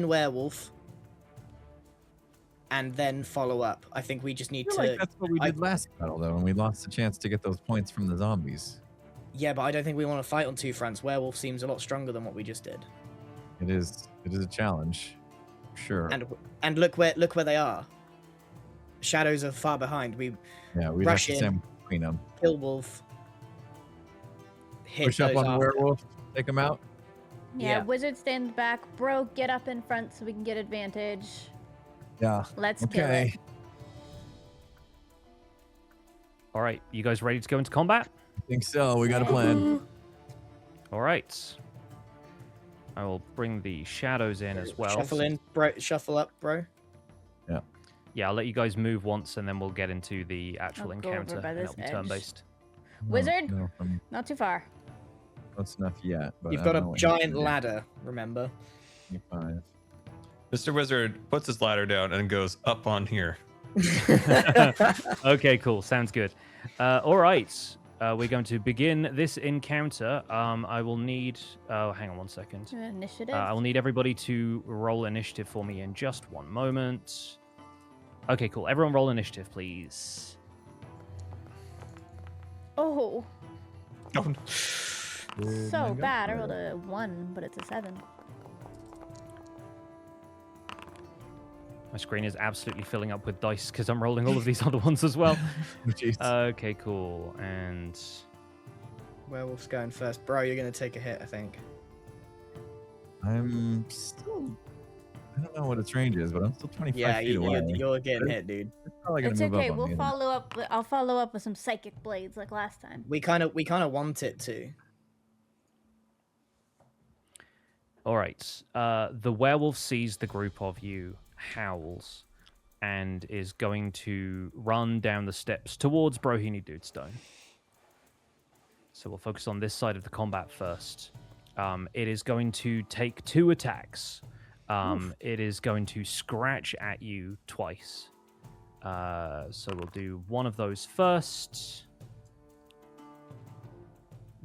[SPEAKER 4] werewolf, and then follow up. I think we just need
[SPEAKER 3] I feel
[SPEAKER 4] to.
[SPEAKER 3] like that's what we did last battle, though, and we lost the chance to get those points from the zombies.
[SPEAKER 4] Yeah, but I don't think we want to fight on 2 fronts. Werewolf seems a lot stronger than what we just did.
[SPEAKER 3] It is a challenge, sure.
[SPEAKER 4] And look where they are. Shadows are far behind. We
[SPEAKER 3] We'd
[SPEAKER 4] rush
[SPEAKER 3] have to
[SPEAKER 4] in.
[SPEAKER 3] stand between them.
[SPEAKER 4] kill wolf. Hit
[SPEAKER 3] Push up
[SPEAKER 4] those
[SPEAKER 3] on the
[SPEAKER 4] after.
[SPEAKER 3] werewolf, take them out.
[SPEAKER 1] Yeah,
[SPEAKER 4] Yeah.
[SPEAKER 1] wizard stands back. Bro, get up in front so we can get advantage.
[SPEAKER 3] Yeah.
[SPEAKER 1] Let's kill
[SPEAKER 3] Okay.
[SPEAKER 1] it.
[SPEAKER 2] All right, you guys ready to go into combat?
[SPEAKER 3] I think so. We got a plan.
[SPEAKER 2] All right. I will bring the shadows in as well.
[SPEAKER 4] Shuffle in, bro. Shuffle up, bro.
[SPEAKER 2] Yeah, I'll let you guys move once, and then we'll get into the actual
[SPEAKER 1] I'll go over
[SPEAKER 2] encounter,
[SPEAKER 1] by
[SPEAKER 2] and
[SPEAKER 1] this
[SPEAKER 2] it'll be
[SPEAKER 1] edge.
[SPEAKER 2] turn-based.
[SPEAKER 1] Wizard?
[SPEAKER 3] No,
[SPEAKER 1] Not too far.
[SPEAKER 3] that's enough yet. But
[SPEAKER 4] You've
[SPEAKER 3] I
[SPEAKER 4] got
[SPEAKER 3] don't
[SPEAKER 4] a
[SPEAKER 3] know what
[SPEAKER 4] giant
[SPEAKER 3] you can do.
[SPEAKER 4] ladder, remember?
[SPEAKER 3] 25.
[SPEAKER 5] Mr. Wizard puts his ladder down and goes up on here.
[SPEAKER 2] Okay, cool. Sounds good. All right. We're going to begin this encounter. I will need... Oh, hang on one second.
[SPEAKER 1] Initiative.
[SPEAKER 2] I will need everybody to roll initiative for me in just one moment. Okay, cool. Everyone roll initiative, please.
[SPEAKER 1] Oh,
[SPEAKER 5] Oh,
[SPEAKER 1] so bad. I rolled a 1, but it's a 7.
[SPEAKER 2] My screen is absolutely filling up with dice because I'm rolling all of these other ones as well.
[SPEAKER 3] Jeez.
[SPEAKER 2] Okay, cool. And
[SPEAKER 4] Werewolf's going first. Bro, you're going to take a hit, I think.
[SPEAKER 3] I'm still. I don't know what its range is, but I'm still 25
[SPEAKER 4] Yeah,
[SPEAKER 3] feet away.
[SPEAKER 4] you're getting hit, dude.
[SPEAKER 3] It's probably gonna
[SPEAKER 1] It's
[SPEAKER 3] move
[SPEAKER 1] okay.
[SPEAKER 3] up on
[SPEAKER 1] We'll
[SPEAKER 3] me then.
[SPEAKER 1] follow up. I'll follow up with some psychic blades like last time.
[SPEAKER 4] We kind of want it to.
[SPEAKER 2] All right. The werewolf sees the group of you, howls, and is going to run down the steps towards Brohini Dudestone. So we'll focus on this side of the combat first. It is going to take 2 attacks. It is going to scratch at you twice. So we'll do one of those first.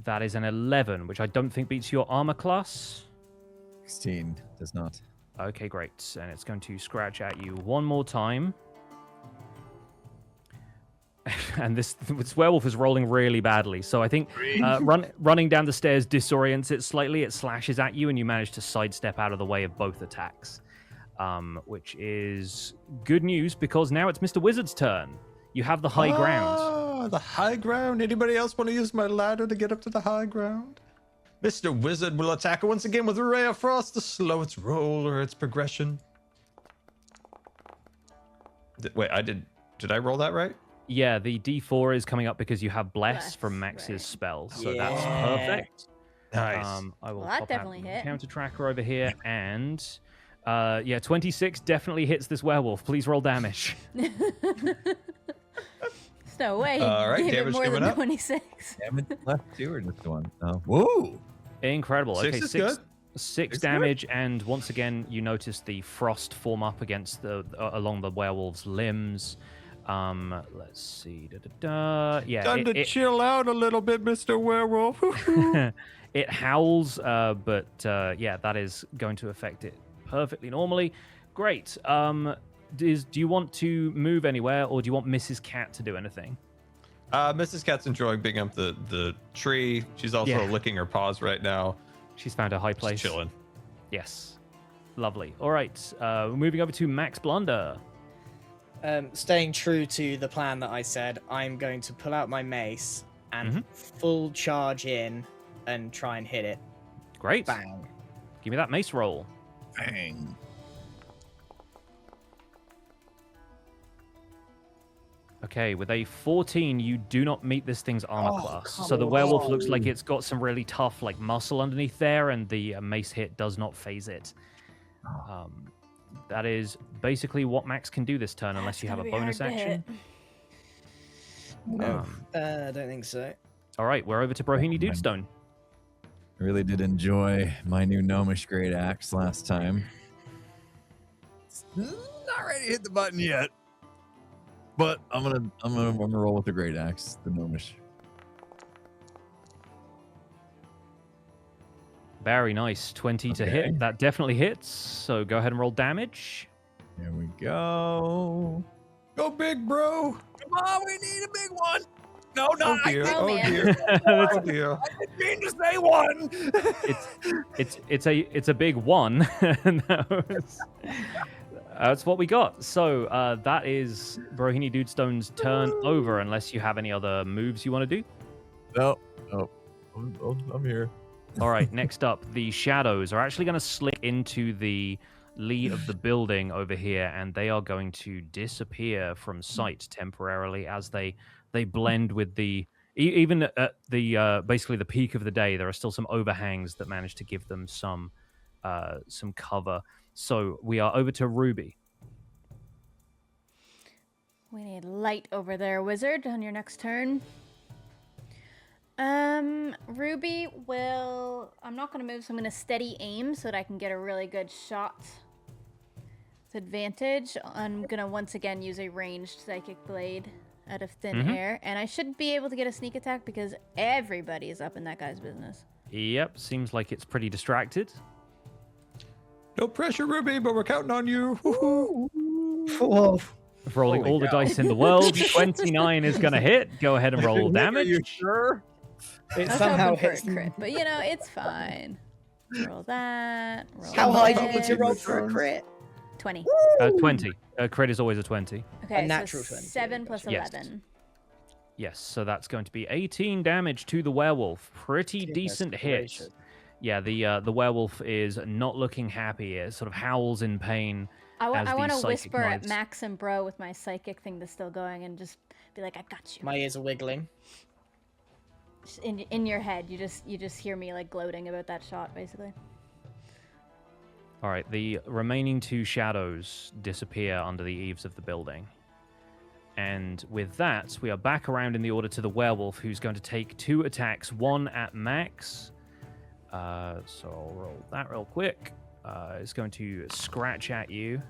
[SPEAKER 2] That is an 11, which I don't think beats your armor class.
[SPEAKER 3] 16 does not.
[SPEAKER 2] Okay, great. And it's going to scratch at you one more time. And this werewolf is rolling really badly. So I think running down the stairs disorients it slightly. It slashes at you, and you manage to sidestep out of the way of both attacks. Which is good news, because now it's Mr. Wizard's turn. You have the high ground.
[SPEAKER 5] The high ground. Anybody else want to use my ladder to get up to the high ground? Mr. Wizard will attack it once again with a Ray of Frost to slow its roll or its progression. Wait, did I roll that right?
[SPEAKER 2] Yeah, the D4 is coming up because you have Bless from Max's spell. So that's perfect.
[SPEAKER 5] Nice.
[SPEAKER 2] I will
[SPEAKER 1] Well, that
[SPEAKER 2] pop
[SPEAKER 1] definitely
[SPEAKER 2] out the
[SPEAKER 1] hit.
[SPEAKER 2] counter tracker over here, and 26 definitely hits this werewolf. Please roll damage.
[SPEAKER 1] There's no way.
[SPEAKER 5] All right,
[SPEAKER 1] Give it
[SPEAKER 5] damage
[SPEAKER 1] more
[SPEAKER 5] coming
[SPEAKER 1] than
[SPEAKER 5] up.
[SPEAKER 1] 26.
[SPEAKER 3] Damage left 2 or just 1? Oh. Woo!
[SPEAKER 2] Incredible.
[SPEAKER 5] 6
[SPEAKER 2] Okay,
[SPEAKER 5] is good.
[SPEAKER 2] 6
[SPEAKER 5] Six
[SPEAKER 2] damage, and once again you notice the frost form up against along the werewolf's limbs. Let's see. Yeah,
[SPEAKER 5] Time to chill out a little bit, Mr. Werewolf.
[SPEAKER 2] it howls, but yeah, that is going to affect it perfectly normally. Great. Do you want to move anywhere, or do you want Mrs. Cat to do anything?
[SPEAKER 5] Mrs. Cat's enjoying being up the tree. She's also licking her paws right now.
[SPEAKER 2] She's found a high place.
[SPEAKER 5] Just chilling.
[SPEAKER 2] Yes. Lovely. All right. Moving over to Max Blunder.
[SPEAKER 4] Staying true to the plan that I said, I'm going to pull out my mace and full charge in and try and hit it.
[SPEAKER 2] Great.
[SPEAKER 4] Bang.
[SPEAKER 2] Give me that mace roll.
[SPEAKER 3] Bang.
[SPEAKER 2] Okay, with a 14, you do not meet this thing's armor class.
[SPEAKER 4] come
[SPEAKER 2] So the werewolf
[SPEAKER 4] on.
[SPEAKER 2] looks like it's got some really tough, like, muscle underneath there, and the mace hit does not phase it. That is basically what Max can do this turn, unless you have a bonus action.
[SPEAKER 4] No, I don't think so.
[SPEAKER 2] All right, we're over to Brohini Dudestone.
[SPEAKER 3] I really did enjoy my new gnomish great axe last time. It's not ready to hit the button yet, but I'm gonna roll with the great axe, the gnomish.
[SPEAKER 2] Very nice. 20 to hit. That definitely hits. So go ahead and roll damage.
[SPEAKER 3] Here we go.
[SPEAKER 5] Go big, bro.
[SPEAKER 3] Come on, we need a big one. No, no,
[SPEAKER 5] Oh dear.
[SPEAKER 1] Oh,
[SPEAKER 5] Oh
[SPEAKER 1] man.
[SPEAKER 5] dear. Oh dear.
[SPEAKER 3] I didn't mean to say one.
[SPEAKER 2] It's a big one. That's what we got. So that is Brohini Dudestone's turn over, unless you have any other moves you want to do.
[SPEAKER 3] No, I'm here.
[SPEAKER 2] All right, next up, the shadows are actually going to slip into the lead of the building over here, and they are going to disappear from sight temporarily as they blend with the even at the basically the peak of the day. There are still some overhangs that manage to give them some cover. So we are over to Ruby.
[SPEAKER 1] We need light over there, wizard, on your next turn. Ruby will... I'm not going to move, so I'm going to steady aim so that I can get a really good shot. With advantage. I'm going to once again use a ranged psychic blade out of thin air. And I should be able to get a sneak attack because everybody is up in that guy's business.
[SPEAKER 2] Yep, seems like it's pretty distracted.
[SPEAKER 5] No pressure, Ruby, but we're counting on you.
[SPEAKER 4] Whoa.
[SPEAKER 2] Rolling
[SPEAKER 3] Holy
[SPEAKER 2] all the
[SPEAKER 3] cow.
[SPEAKER 2] dice in the world. 29 is going to hit. Go ahead and roll damage.
[SPEAKER 3] Are you sure?
[SPEAKER 4] It
[SPEAKER 1] I was
[SPEAKER 4] somehow
[SPEAKER 1] hoping for
[SPEAKER 4] hits.
[SPEAKER 1] a crit, but you know, it's fine. Roll that. Roll
[SPEAKER 4] How high do you
[SPEAKER 1] that.
[SPEAKER 4] need to roll for a crit?
[SPEAKER 1] 20.
[SPEAKER 2] 20. A crit is always a 20.
[SPEAKER 1] Okay,
[SPEAKER 4] natural
[SPEAKER 1] so
[SPEAKER 4] 20,
[SPEAKER 1] 7 plus
[SPEAKER 2] Yes.
[SPEAKER 1] 11.
[SPEAKER 2] Yes, so that's going to be 18 damage to the werewolf. Pretty
[SPEAKER 4] Goodness
[SPEAKER 2] decent hit.
[SPEAKER 4] gracious.
[SPEAKER 2] Yeah, the werewolf is not looking happy. It sort of howls in pain.
[SPEAKER 1] I
[SPEAKER 2] as
[SPEAKER 1] want
[SPEAKER 2] the
[SPEAKER 1] to
[SPEAKER 2] psychic
[SPEAKER 1] whisper at
[SPEAKER 2] nods.
[SPEAKER 1] Max and Bro with my psychic thing that's still going and just be like, I've got you.
[SPEAKER 4] My ears are wiggling.
[SPEAKER 1] Just in your head, you just hear me like gloating about that shot, basically.
[SPEAKER 2] All right, the remaining 2 shadows disappear under the eaves of the building. And with that, we are back around in the order to the werewolf, who's going to take 2 attacks, 1 at max. So I'll roll that real quick. It's going to scratch at you.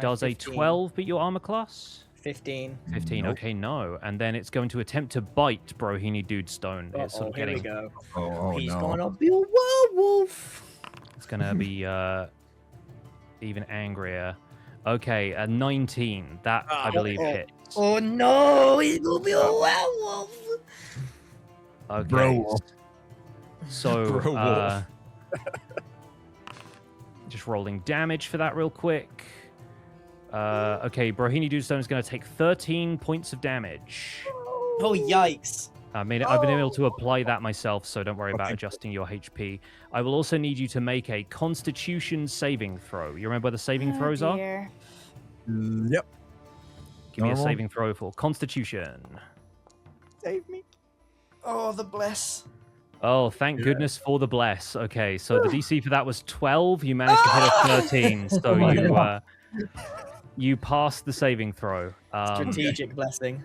[SPEAKER 2] Does
[SPEAKER 4] 15.
[SPEAKER 2] a 12 beat your armor class?
[SPEAKER 4] 15.
[SPEAKER 2] 15,
[SPEAKER 3] Nope.
[SPEAKER 2] okay, no. And then it's going to attempt to bite Brohini Dude Stone. It's sort of
[SPEAKER 4] Here we
[SPEAKER 2] getting...
[SPEAKER 4] go.
[SPEAKER 3] Oh,
[SPEAKER 4] He's
[SPEAKER 3] no.
[SPEAKER 4] gonna be a werewolf.
[SPEAKER 2] It's going to be even angrier. Okay, a 19. That, I believe, hits.
[SPEAKER 4] Oh no, he's gonna be a werewolf.
[SPEAKER 2] Okay.
[SPEAKER 3] Bro.
[SPEAKER 2] So,
[SPEAKER 5] Bro-wolf.
[SPEAKER 2] just rolling damage for that real quick. Okay, Brohini Dudestone is going to take 13 points of damage.
[SPEAKER 4] Oh yikes.
[SPEAKER 2] I've been able to apply that myself, so don't worry about adjusting your HP. I will also need you to make a Constitution saving throw. You remember where the saving throws are?
[SPEAKER 1] Dear.
[SPEAKER 3] Yep.
[SPEAKER 2] Give me a
[SPEAKER 3] Normal.
[SPEAKER 2] saving throw for Constitution.
[SPEAKER 4] Save me. Oh, the bless.
[SPEAKER 2] Oh, thank goodness for the bless. Okay, so the DC for that was 12. You managed to hit a 13, so you passed the saving throw.
[SPEAKER 4] Strategic blessing.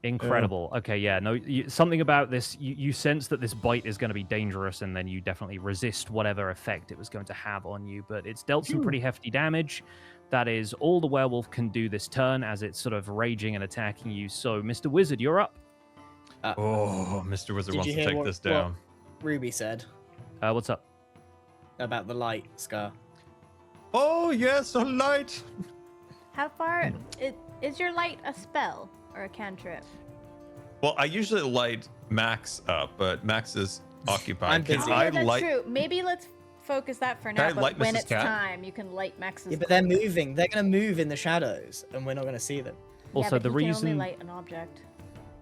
[SPEAKER 2] Incredible. Okay, yeah, no, something about this. You sense that this bite is going to be dangerous, and then you definitely resist whatever effect it was going to have on you. But it's dealt some pretty hefty damage. That is all the werewolf can do this turn, as it's sort of raging and attacking you. So, Mr. Wizard, you're up.
[SPEAKER 5] Oh, Mr. Wizard
[SPEAKER 4] Did
[SPEAKER 5] wants
[SPEAKER 4] you
[SPEAKER 5] to
[SPEAKER 4] hear
[SPEAKER 5] take
[SPEAKER 4] what-
[SPEAKER 5] this down.
[SPEAKER 4] Ruby said
[SPEAKER 2] What's up?
[SPEAKER 4] about the light, Scar.
[SPEAKER 5] Oh, yes, a light.
[SPEAKER 1] How far is your light a spell or a cantrip?
[SPEAKER 5] Well, I usually light Max up, but Max is occupied.
[SPEAKER 4] I'm busy.
[SPEAKER 5] Can
[SPEAKER 1] Yeah,
[SPEAKER 5] I
[SPEAKER 1] that's
[SPEAKER 5] light?
[SPEAKER 1] true. Maybe let's focus that for
[SPEAKER 5] Can I
[SPEAKER 1] now. But
[SPEAKER 5] light
[SPEAKER 1] when
[SPEAKER 5] Mrs.
[SPEAKER 1] it's
[SPEAKER 5] Cat?
[SPEAKER 1] time, you can light Max's.
[SPEAKER 4] Yeah, but they're moving. They're gonna move in the shadows, and we're not gonna see them.
[SPEAKER 2] Also,
[SPEAKER 1] yeah, but
[SPEAKER 2] the
[SPEAKER 1] he can
[SPEAKER 2] reason.
[SPEAKER 1] only light an object.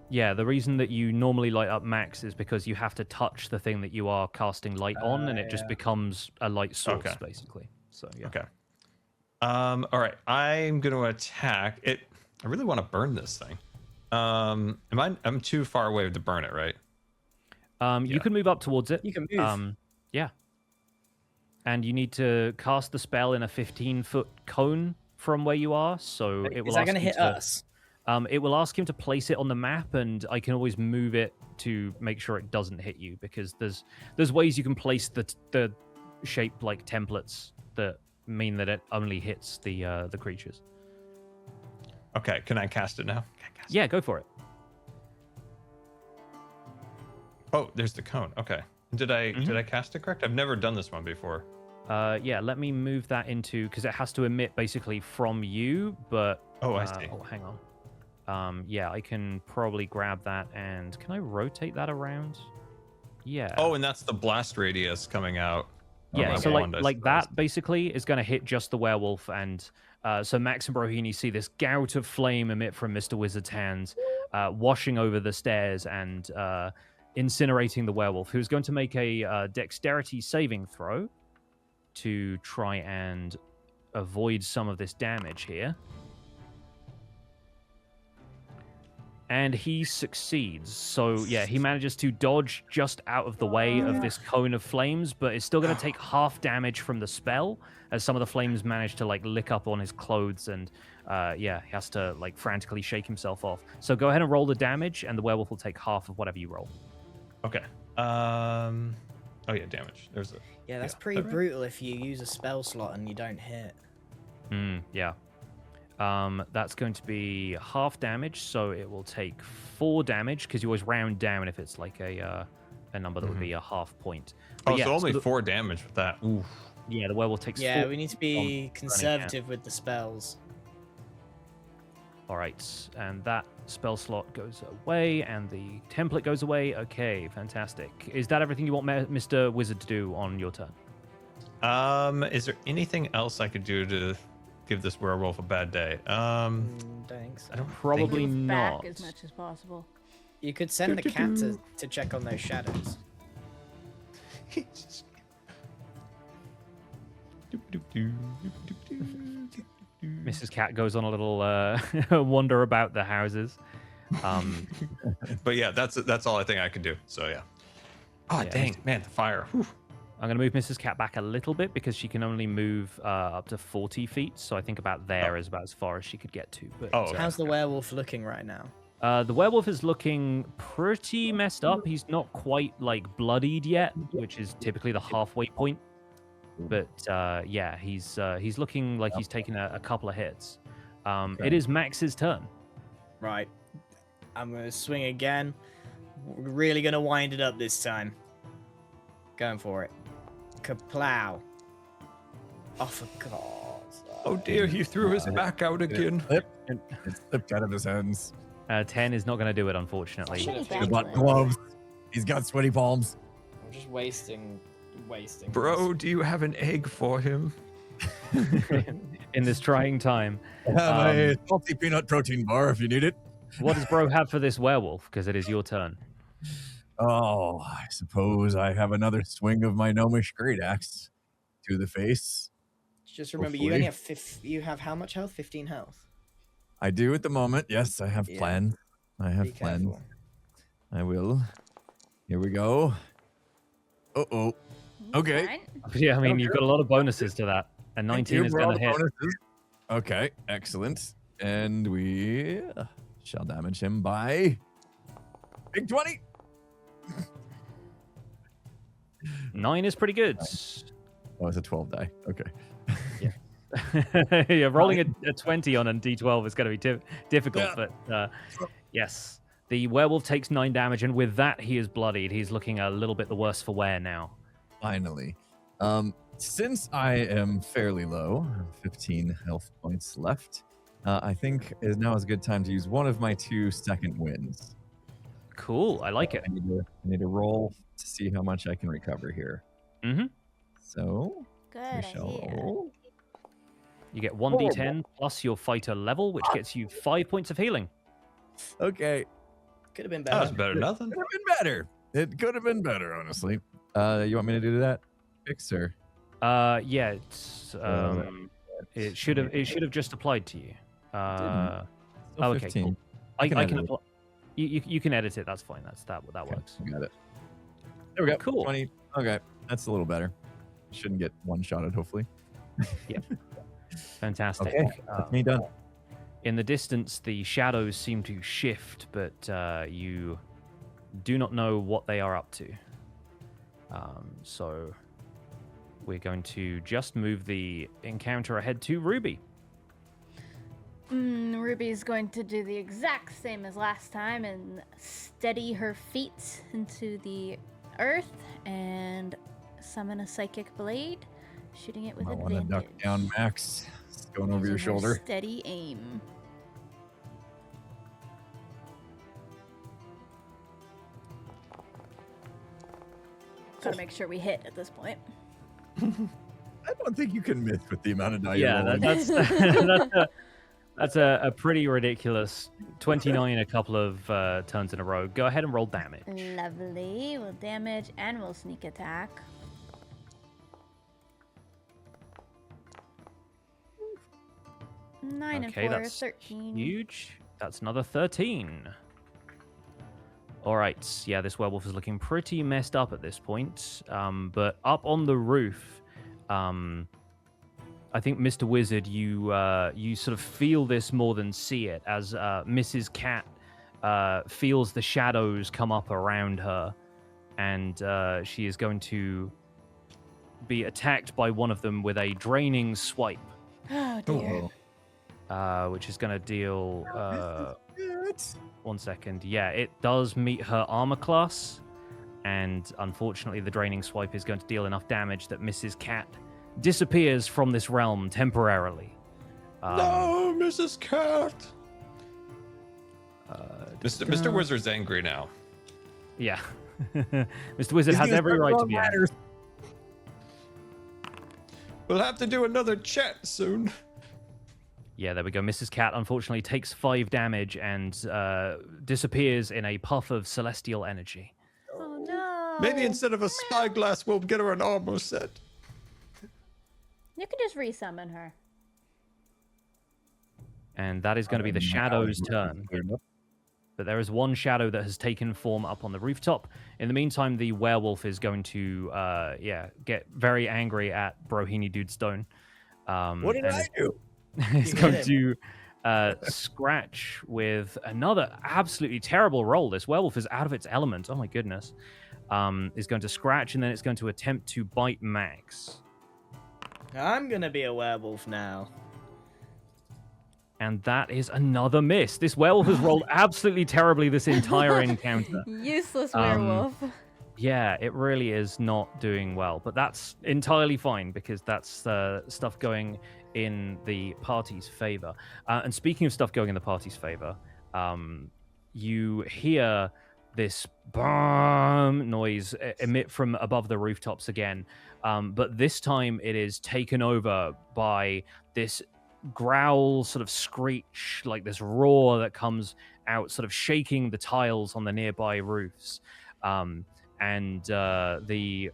[SPEAKER 2] Yeah, the reason that you normally light up Max is because you have to touch the thing that you are casting light on, and it just
[SPEAKER 4] yeah.
[SPEAKER 2] becomes a light source,
[SPEAKER 5] Okay.
[SPEAKER 2] basically. So, yeah.
[SPEAKER 5] Okay. All right. I'm going to attack it. I really want to burn this thing. I'm too far away to burn it, right?
[SPEAKER 2] You
[SPEAKER 5] Yeah.
[SPEAKER 2] can move up towards it.
[SPEAKER 4] You can move.
[SPEAKER 2] Yeah. And you need to cast the spell in a 15-foot cone from where you are, so it will
[SPEAKER 4] Is that
[SPEAKER 2] ask
[SPEAKER 4] gonna
[SPEAKER 2] you
[SPEAKER 4] hit
[SPEAKER 2] to,
[SPEAKER 4] us?
[SPEAKER 2] It will ask him to place it on the map, and I can always move it to make sure it doesn't hit you, because there's ways you can place the shape like templates that mean that it only hits the creatures.
[SPEAKER 5] Okay. Can I cast it now? Can I cast it?
[SPEAKER 2] Yeah, go for it.
[SPEAKER 5] Oh, there's the cone. Okay. Did I cast it correct? I've never done this one before.
[SPEAKER 2] Yeah, let me move that into, because it has to emit basically from you, but
[SPEAKER 5] Oh, I see.
[SPEAKER 2] oh, hang on. Yeah, I can probably grab that, and can I rotate that around? Yeah.
[SPEAKER 5] Oh, and that's the blast radius coming out. of
[SPEAKER 2] Yeah,
[SPEAKER 5] my
[SPEAKER 2] so
[SPEAKER 5] wand, I
[SPEAKER 2] like
[SPEAKER 5] suppose.
[SPEAKER 2] that basically is going to hit just the werewolf, and so Max and Brohini see this gout of flame emit from Mr. Wizard's hands, washing over the stairs and incinerating the werewolf, who's going to make a dexterity saving throw to try and avoid some of this damage here. And he succeeds. So, yeah, he manages to dodge just out of the way of this cone of flames, but it's still going to take half damage from the spell, as some of the flames manage to, like, lick up on his clothes, and, yeah, he has to, like, frantically shake himself off. So go ahead and roll the damage, and the werewolf will take half of whatever you roll.
[SPEAKER 5] Okay. Oh, yeah, damage. There's a...
[SPEAKER 4] Yeah, that's
[SPEAKER 5] Yeah.
[SPEAKER 4] pretty
[SPEAKER 5] Okay.
[SPEAKER 4] brutal if you use a spell slot and you don't hit.
[SPEAKER 2] Yeah. That's going to be half damage, so it will take 4 damage, because you always round down if it's like a number that would be a half point. But
[SPEAKER 5] Oh,
[SPEAKER 2] yeah,
[SPEAKER 5] so only
[SPEAKER 2] the,
[SPEAKER 5] 4 damage with that. Ooh.
[SPEAKER 2] yeah, the werewolf takes
[SPEAKER 4] Yeah,
[SPEAKER 2] 4.
[SPEAKER 4] we need to
[SPEAKER 2] from
[SPEAKER 4] be
[SPEAKER 2] running
[SPEAKER 4] conservative with the spells.
[SPEAKER 2] All right, and that spell slot goes away, and the template goes away. Okay, fantastic. Is that everything you want Mr. Wizard to do on your turn?
[SPEAKER 5] Is there anything else I could do to give this werewolf a bad day?
[SPEAKER 4] Don't think so.
[SPEAKER 5] I don't
[SPEAKER 2] Probably
[SPEAKER 1] Move
[SPEAKER 2] not.
[SPEAKER 1] back as much as possible.
[SPEAKER 4] You could send the cat to check on those shadows.
[SPEAKER 2] Mrs. Cat goes on a little wander about the houses.
[SPEAKER 5] But yeah, that's all I think I can do. So yeah. Oh,
[SPEAKER 2] Yeah,
[SPEAKER 5] dang, man, the fire. Whew.
[SPEAKER 2] I'm going to move Mrs. Cat back a little bit because she can only move up to 40 feet. So I think about there is about as far as she could get to. But,
[SPEAKER 5] Oh, okay.
[SPEAKER 4] How's the werewolf looking right now?
[SPEAKER 2] the werewolf is looking pretty messed up. He's not quite like bloodied yet, which is typically the halfway point. But yeah, he's looking like he's taken a couple of hits. It is Max's turn.
[SPEAKER 4] Right. I'm gonna swing again. We're really gonna wind it up this time. Going for it. Kaplow. Oh, for God's sake.
[SPEAKER 5] Oh dear, he threw his back out again.
[SPEAKER 3] It slipped out of his hands.
[SPEAKER 2] 10 is not going to do it, unfortunately.
[SPEAKER 1] Should've
[SPEAKER 3] He's
[SPEAKER 1] been.
[SPEAKER 3] got gloves. He's got sweaty palms.
[SPEAKER 4] I'm just wasting.
[SPEAKER 5] Bro, do you have an egg for him?
[SPEAKER 2] In this trying time.
[SPEAKER 3] I have a salty peanut protein bar if you need it.
[SPEAKER 2] What does Bro have for this werewolf? Because it is your turn.
[SPEAKER 3] Oh, I suppose I have another swing of my gnomish great axe to the face.
[SPEAKER 4] Just remember,
[SPEAKER 3] Hopefully.
[SPEAKER 4] you have how much health? 15 health.
[SPEAKER 3] I do at the moment. Yes, I have
[SPEAKER 4] Yeah.
[SPEAKER 3] plans. I have
[SPEAKER 4] Be
[SPEAKER 3] plans.
[SPEAKER 4] careful.
[SPEAKER 3] I will. Here we go. Uh-oh. Okay.
[SPEAKER 1] Fine.
[SPEAKER 2] Yeah, I mean, you've got a lot of bonuses to that. And 19 is going to hit.
[SPEAKER 3] Okay, excellent. And we shall damage him by big 20.
[SPEAKER 2] 9 is pretty good.
[SPEAKER 3] Oh, it's a 12 die. Okay.
[SPEAKER 2] Yeah, rolling a 20 on a d12 is going to be difficult,
[SPEAKER 3] Yeah.
[SPEAKER 2] but yes. The werewolf takes 9 damage, and with that, he is bloodied. He's looking a little bit the worse for wear now.
[SPEAKER 3] Finally. Since I am fairly low, 15 health points left, I think now is a good time to use one of my 2 second wins.
[SPEAKER 2] Cool, I like it.
[SPEAKER 3] I need to roll to see how much I can recover here.
[SPEAKER 2] Mm-hmm.
[SPEAKER 3] So
[SPEAKER 1] Good
[SPEAKER 3] we shall
[SPEAKER 1] idea.
[SPEAKER 3] roll.
[SPEAKER 2] You get 1d10 plus your fighter level, which gets you 5 points of healing.
[SPEAKER 3] Okay.
[SPEAKER 4] Could have been
[SPEAKER 5] That was
[SPEAKER 4] better.
[SPEAKER 5] better than nothing.
[SPEAKER 3] Could have been better. It could have been better, honestly. You want me to do that? Pixar.
[SPEAKER 2] Yeah, it's it should have just applied to you.
[SPEAKER 3] Still
[SPEAKER 2] Oh, okay,
[SPEAKER 3] 15.
[SPEAKER 2] cool.
[SPEAKER 3] I can
[SPEAKER 2] I
[SPEAKER 3] edit
[SPEAKER 2] can
[SPEAKER 3] it.
[SPEAKER 2] apply. You can edit it. That's fine. That
[SPEAKER 3] Okay,
[SPEAKER 2] works.
[SPEAKER 3] Got it. There we go.
[SPEAKER 2] Cool.
[SPEAKER 3] 20. Okay, that's a little better. Shouldn't get one-shotted, hopefully.
[SPEAKER 2] Fantastic.
[SPEAKER 3] Okay, that's me done.
[SPEAKER 2] In the distance, the shadows seem to shift, but you do not know what they are up to. So we're going to just move the encounter ahead to Ruby.
[SPEAKER 1] Ruby's going to do the exact same as last time and steady her feet into the earth and summon a psychic blade, shooting it with
[SPEAKER 3] I want to
[SPEAKER 1] advantage.
[SPEAKER 3] duck down, Max. It's going over your
[SPEAKER 1] Using her
[SPEAKER 3] shoulder.
[SPEAKER 1] Steady aim. Gotta make sure we hit at this point.
[SPEAKER 3] I don't think you can miss with the amount of die
[SPEAKER 2] Yeah,
[SPEAKER 3] you're rolling.
[SPEAKER 2] that's a pretty ridiculous 29 a couple of turns in a row. Go ahead and roll damage.
[SPEAKER 1] Lovely. We'll damage and we'll sneak attack. Nine
[SPEAKER 2] Okay,
[SPEAKER 1] and 4,
[SPEAKER 2] that's
[SPEAKER 1] 13.
[SPEAKER 2] huge. That's another 13. All right, yeah, this werewolf is looking pretty messed up at this point. But up on the roof, I think, Mr. Wizard, you sort of feel this more than see it, as Mrs. Cat feels the shadows come up around her, and she is going to be attacked by one of them with a draining swipe,
[SPEAKER 1] Oh dear.
[SPEAKER 2] which is going to deal...
[SPEAKER 3] It's
[SPEAKER 2] 1 second. Yeah, it does meet her armor class, and unfortunately, the draining swipe is going to deal enough damage that Mrs. Cat disappears from this realm temporarily.
[SPEAKER 5] No, Mrs. Cat. Mr. Wizard's angry now.
[SPEAKER 2] Yeah. Mr. Wizard has every right to be angry.
[SPEAKER 5] We'll have to do another chat soon.
[SPEAKER 2] Yeah, there we go. Mrs. Cat unfortunately takes 5 damage and disappears in a puff of celestial energy.
[SPEAKER 1] Oh no.
[SPEAKER 5] Maybe instead of a spyglass, we'll get her an armor set.
[SPEAKER 1] You could just resummon her.
[SPEAKER 2] And that is going to be the Shadow's turn. But there is one shadow that has taken form up on the rooftop. In the meantime, the werewolf is going to, get very angry at Brohini Dudestone.
[SPEAKER 3] What did I do?
[SPEAKER 2] He's going to scratch with another absolutely terrible roll. This werewolf is out of its element. Oh my goodness. Is going to scratch, and then it's going to attempt to bite Max.
[SPEAKER 4] I'm gonna be a werewolf now.
[SPEAKER 2] And that is another miss. This werewolf has rolled absolutely terribly this entire encounter.
[SPEAKER 1] Useless werewolf.
[SPEAKER 2] Yeah, it really is not doing well. But that's entirely fine because that's stuff going in the party's favor. And speaking of stuff going in the party's favor, you hear this boom noise emit from above the rooftops again. But this time it is taken over by this growl, sort of screech, like this roar that comes out, sort of shaking the tiles on the nearby roofs. And the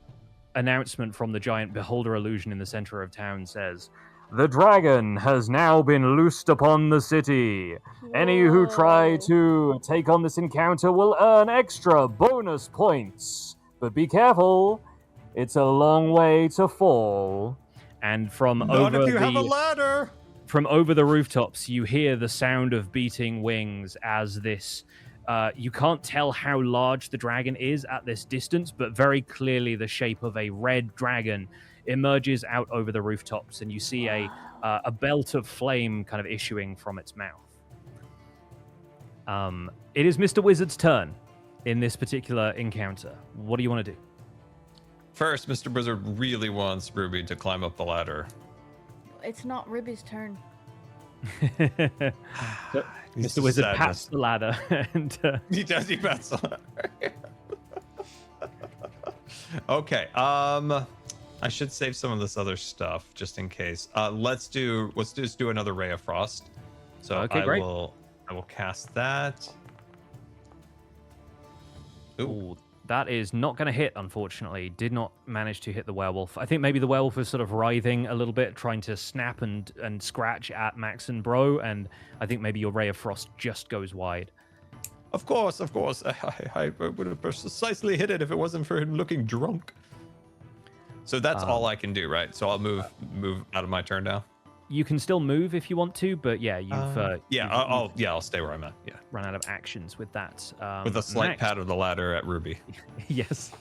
[SPEAKER 2] announcement from the giant beholder illusion in the center of town says, "The dragon has now been loosed upon the city. Any who try to take on this encounter will earn extra bonus points. But be careful, it's a long way to fall." And from
[SPEAKER 5] Not
[SPEAKER 2] over
[SPEAKER 5] if you have a
[SPEAKER 2] the
[SPEAKER 5] ladder.
[SPEAKER 2] from over the rooftops, you hear the sound of beating wings as this. You can't tell how large the dragon is at this distance, but very clearly the shape of a red dragon emerges out over the rooftops, and you see a belt of flame kind of issuing from its mouth. It is Mr. Wizard's turn in this particular encounter. What do you want to do?
[SPEAKER 5] First, Mr. Wizard really wants Ruby to climb up the ladder.
[SPEAKER 1] It's not Ruby's turn.
[SPEAKER 2] Mr. Wizard pats the ladder and
[SPEAKER 5] He does. He pats the ladder. Okay. I should save some of this other stuff just in case. Let's just do another Ray of Frost. So
[SPEAKER 2] Okay, great.
[SPEAKER 5] I will cast that.
[SPEAKER 2] Ooh, that is not going to hit, unfortunately. Did not manage to hit the werewolf. I think maybe the werewolf was sort of writhing a little bit, trying to snap and scratch at Max and Bro, and I think maybe your Ray of Frost just goes wide.
[SPEAKER 5] Of course. I would have precisely hit it if it wasn't for him looking drunk. So that's all I can do, right? So I'll move out of my turn now.
[SPEAKER 2] You can still move if you want to, but yeah,
[SPEAKER 5] I'll stay where I'm at. Yeah,
[SPEAKER 2] run out of actions with that.
[SPEAKER 5] with a slight
[SPEAKER 2] Max.
[SPEAKER 5] pat of the ladder at Ruby.
[SPEAKER 2] Yes.